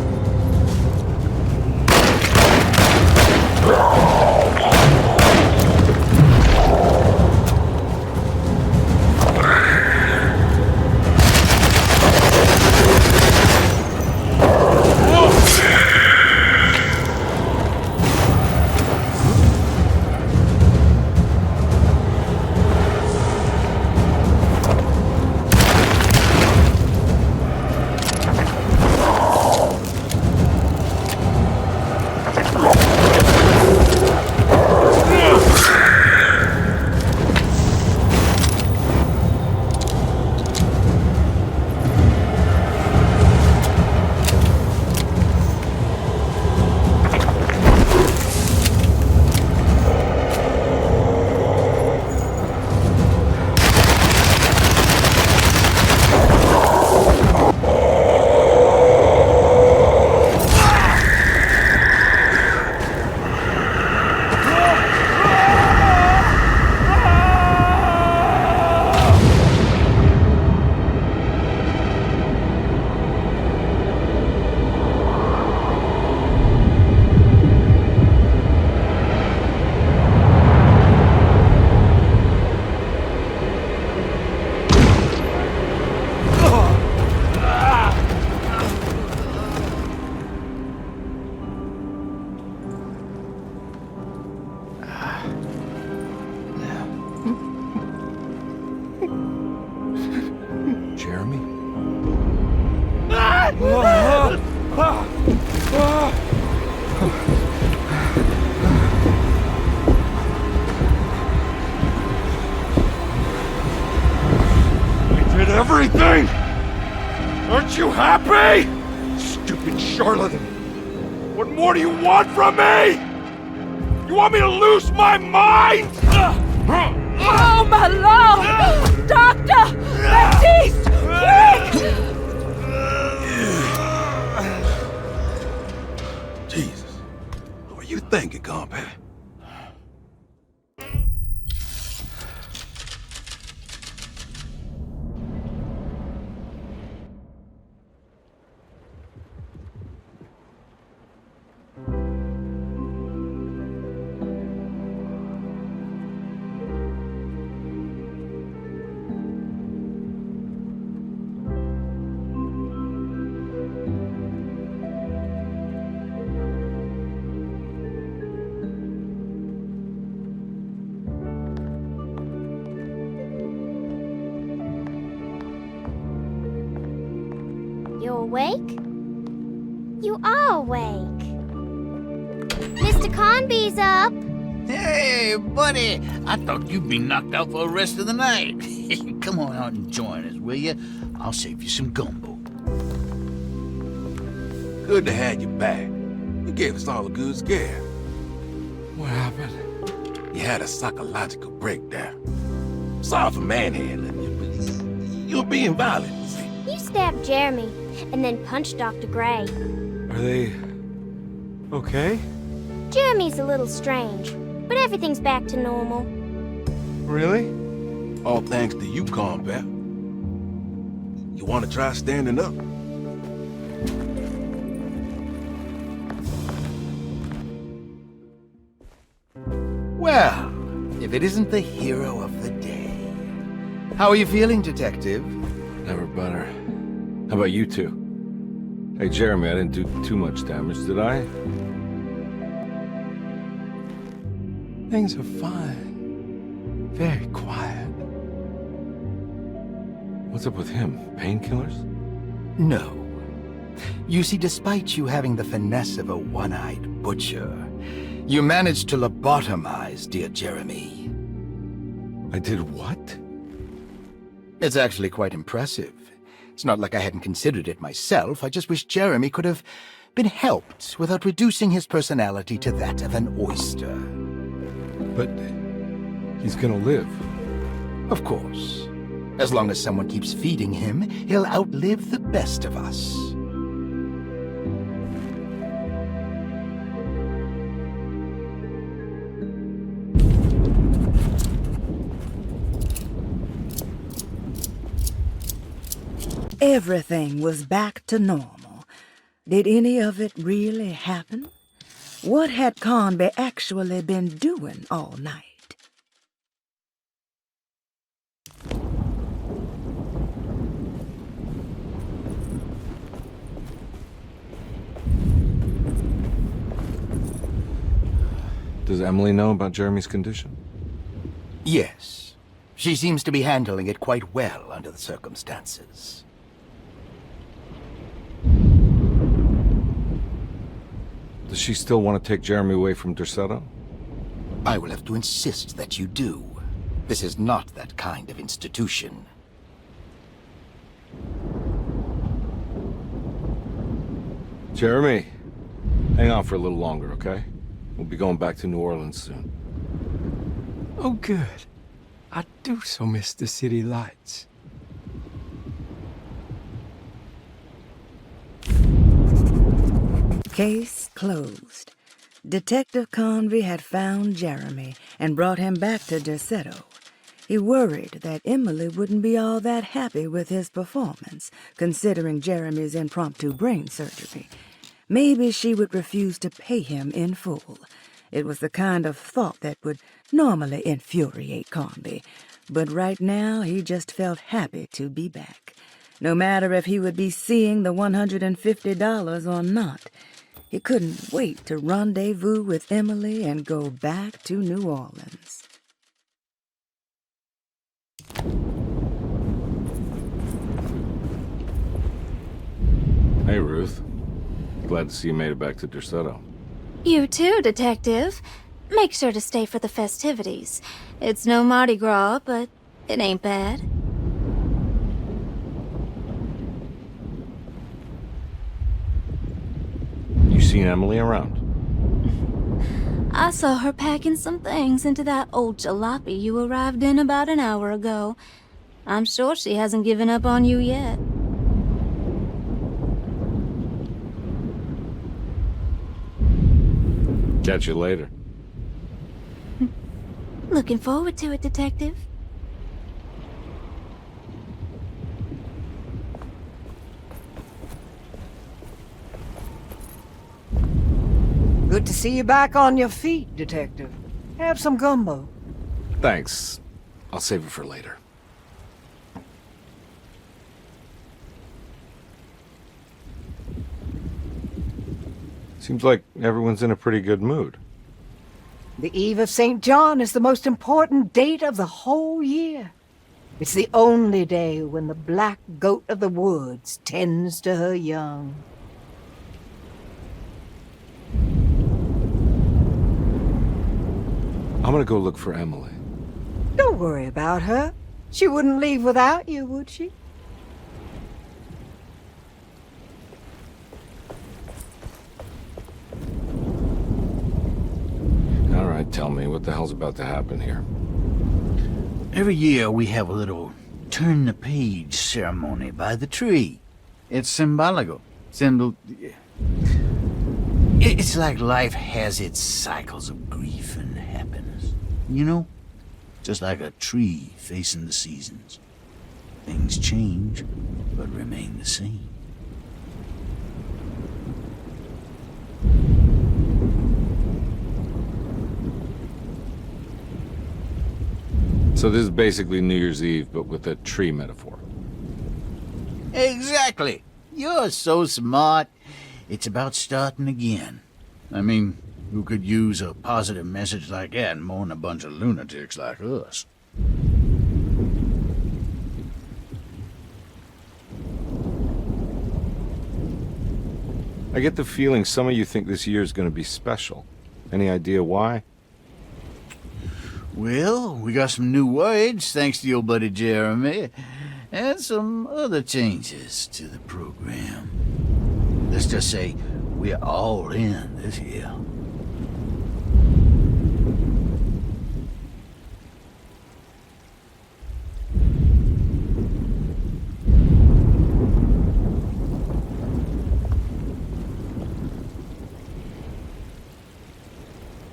Speaker 18: Everything! Aren't you happy? Stupid charlatan! What more do you want from me? You want me to lose my mind?
Speaker 4: Oh, my lord! Doctor! Baptiste! Quick!
Speaker 11: Jesus. What were you thinking, compadre?
Speaker 8: You awake? You are awake. Mr. Conby's up.
Speaker 13: Hey, buddy. I thought you'd be knocked out for the rest of the night. Come on out and join us, will you? I'll save you some gumbo.
Speaker 11: Good to have you back. You gave us all a good scare.
Speaker 18: What happened?
Speaker 11: You had a psychological breakdown. Sorry for manhandling you, but you're being violent, you see.
Speaker 8: You stabbed Jeremy and then punched Dr. Gray.
Speaker 18: Are they okay?
Speaker 8: Jeremy's a little strange, but everything's back to normal.
Speaker 11: Really? All thanks to you, combat. You want to try standing up?
Speaker 9: Well, if it isn't the hero of the day. How are you feeling, Detective?
Speaker 1: Never better. How about you two? Hey, Jeremy, I didn't do too much damage, did I?
Speaker 10: Things are fine. Very quiet.
Speaker 1: What's up with him? Painkillers?
Speaker 9: No. You see, despite you having the finesse of a one-eyed butcher, you managed to lobotomize dear Jeremy.
Speaker 1: I did what?
Speaker 9: It's actually quite impressive. It's not like I hadn't considered it myself. I just wish Jeremy could have been helped without reducing his personality to that of an oyster.
Speaker 1: But he's gonna live.
Speaker 9: Of course. As long as someone keeps feeding him, he'll outlive the best of us.
Speaker 14: Everything was back to normal. Did any of it really happen? What had Conby actually been doing all night?
Speaker 1: Does Emily know about Jeremy's condition?
Speaker 9: Yes. She seems to be handling it quite well under the circumstances.
Speaker 1: Does she still want to take Jeremy away from Derceto?
Speaker 9: I will have to insist that you do. This is not that kind of institution.
Speaker 1: Jeremy, hang on for a little longer, okay? We'll be going back to New Orleans soon.
Speaker 10: Oh, good. I do so miss the city lights.
Speaker 14: Case closed. Detective Conby had found Jeremy and brought him back to Derceto. He worried that Emily wouldn't be all that happy with his performance, considering Jeremy's impromptu brain surgery. Maybe she would refuse to pay him in full. It was the kind of thought that would normally infuriate Conby, but right now he just felt happy to be back. No matter if he would be seeing the $150 or not, he couldn't wait to rendezvous with Emily and go back to New Orleans.
Speaker 1: Hey, Ruth. Glad to see you made it back to Derceto.
Speaker 16: You too, Detective. Make sure to stay for the festivities. It's no Mardi Gras, but it ain't bad.
Speaker 1: You seen Emily around?
Speaker 16: I saw her packing some things into that old jalopy you arrived in about an hour ago. I'm sure she hasn't given up on you yet.
Speaker 1: Catch you later.
Speaker 16: Looking forward to it, Detective.
Speaker 3: Good to see you back on your feet, Detective. Have some gumbo.
Speaker 1: Thanks. I'll save it for later. Seems like everyone's in a pretty good mood.
Speaker 3: The Eve of St. John is the most important date of the whole year. It's the only day when the black goat of the woods tends to her young.
Speaker 1: I'm gonna go look for Emily.
Speaker 3: Don't worry about her. She wouldn't leave without you, would she?
Speaker 1: All right, tell me, what the hell's about to happen here?
Speaker 13: Every year we have a little turn-the-page ceremony by the tree. It's symbolical. It's like life has its cycles of grief and happiness. You know? Just like a tree facing the seasons. Things change, but remain the same.
Speaker 1: So this is basically New Year's Eve, but with a tree metaphor.
Speaker 13: Exactly. You're so smart. It's about starting again. I mean, who could use a positive message like that more than a bunch of lunatics like us?
Speaker 1: I get the feeling some of you think this year is going to be special. Any idea why?
Speaker 13: Well, we got some new words, thanks to your buddy Jeremy, and some other changes to the program. Let's just say we're all in this year.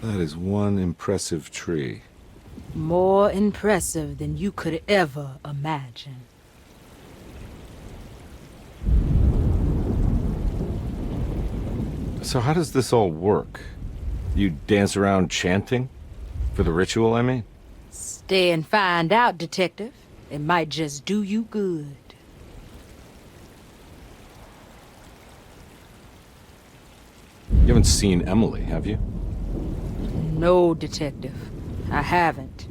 Speaker 1: That is one impressive tree.
Speaker 6: More impressive than you could ever imagine.
Speaker 1: So how does this all work? You dance around chanting? For the ritual, I mean?
Speaker 6: Stay and find out, Detective. It might just do you good.
Speaker 1: You haven't seen Emily, have you?
Speaker 6: No, Detective. I haven't.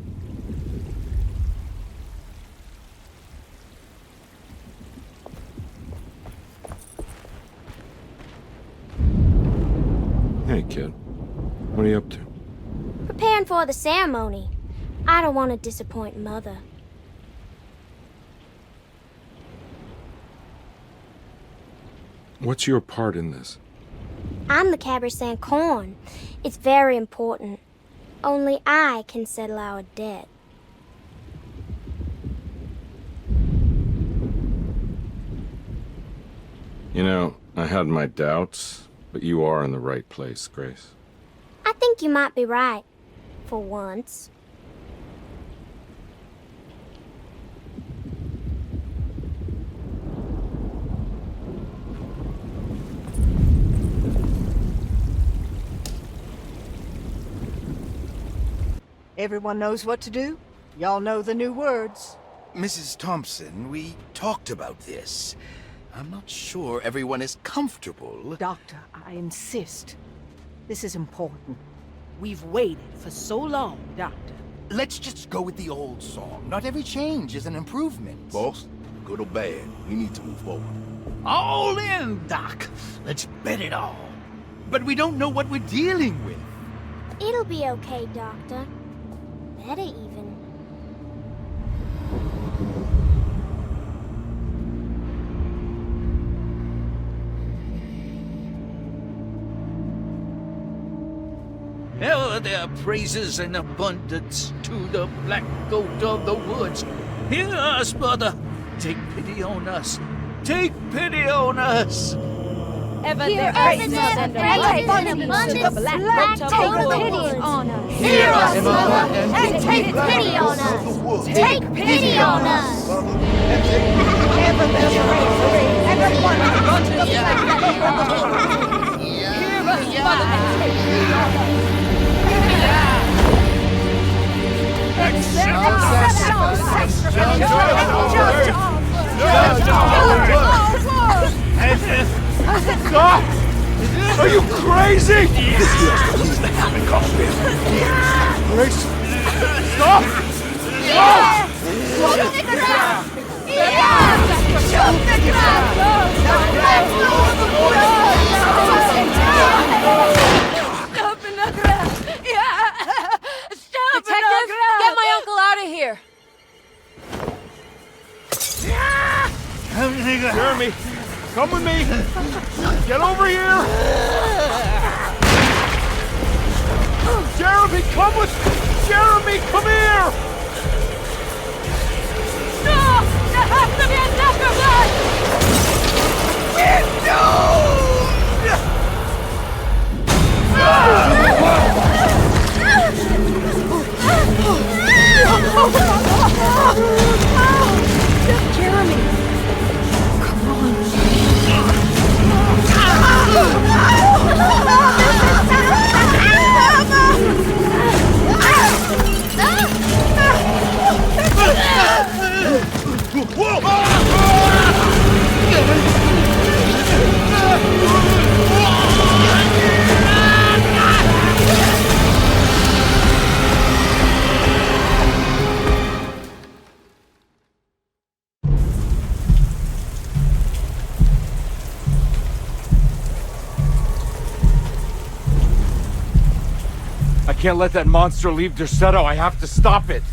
Speaker 1: Hey, kid. What are you up to?
Speaker 8: Preparing for the ceremony. I don't want to disappoint Mother.
Speaker 1: What's your part in this?
Speaker 8: I'm the Cabernet Corn. It's very important. Only I can settle our debt.
Speaker 1: You know, I had my doubts, but you are in the right place, Grace.
Speaker 8: I think you might be right. For once.
Speaker 17: Everyone knows what to do? Y'all know the new words.
Speaker 9: Mrs. Thompson, we talked about this. I'm not sure everyone is comfortable.
Speaker 17: Doctor, I insist. This is important. We've waited for so long, Doctor.
Speaker 9: Let's just go with the old song. Not every change is an improvement.
Speaker 11: Boss, good or bad, we need to move forward.
Speaker 13: All in, Doc. Let's bet it all.
Speaker 9: But we don't know what we're dealing with.
Speaker 8: It'll be okay, Doctor. Better even.
Speaker 13: Ever their praises and abundance to the black goat of the woods. Hear us, Mother. Take pity on us. Take pity on us.
Speaker 16: Ever
Speaker 8: Hear
Speaker 16: their
Speaker 8: us,
Speaker 16: praises
Speaker 8: Mother.
Speaker 16: and
Speaker 8: Take
Speaker 16: abundance to the black goat of
Speaker 8: Take
Speaker 16: the
Speaker 8: pity
Speaker 16: woods.
Speaker 8: on us. Hear us, Mother, and take pity on us. Take pity on us.
Speaker 17: Ever there's bravery and abundance to the black goat of the woods.
Speaker 16: Hear us, Mother, and take pity on us.
Speaker 18: Stop! Are you crazy?
Speaker 11: This here's the least that can cause this.
Speaker 18: Grace! Stop! Stop!
Speaker 8: Shoot the ground! Shoot the ground!
Speaker 16: Stop in the ground! Stop in the ground!
Speaker 21: Get my uncle out of here!
Speaker 18: Jeremy, come with me! Get over here! Jeremy, come with... Jeremy, come here!
Speaker 16: No! There has to be a sacrifice!
Speaker 18: No! I can't let that monster leave Derceto. I have to stop it.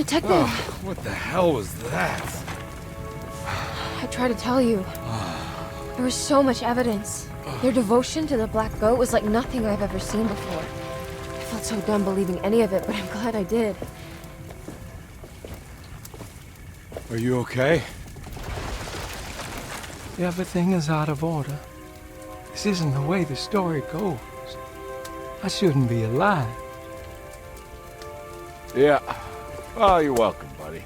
Speaker 21: Detective!
Speaker 1: Oh, what the hell was that?
Speaker 21: I tried to tell you. There was so much evidence. Your devotion to the Black Goat was like nothing I've ever seen before. I felt so dumb believing any of it, but I'm glad I did.
Speaker 1: Are you okay?
Speaker 10: Everything is out of order. This isn't the way the story goes. I shouldn't be alive.
Speaker 1: Yeah. Well, you're welcome, buddy.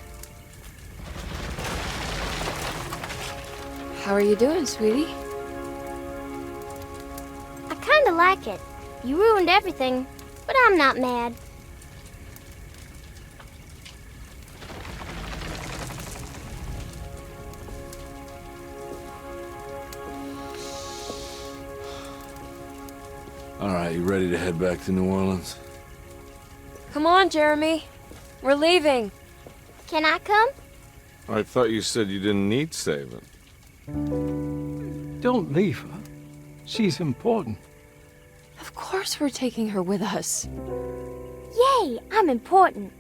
Speaker 21: How are you doing, sweetie?
Speaker 8: I kinda like it. You ruined everything, but I'm not mad.
Speaker 1: All right, you ready to head back to New Orleans?
Speaker 21: Come on, Jeremy. We're leaving.
Speaker 8: Can I come?
Speaker 18: I thought you said you didn't need saving.
Speaker 10: Don't leave her. She's important.
Speaker 21: Of course we're taking her with us.
Speaker 8: Yay, I'm important.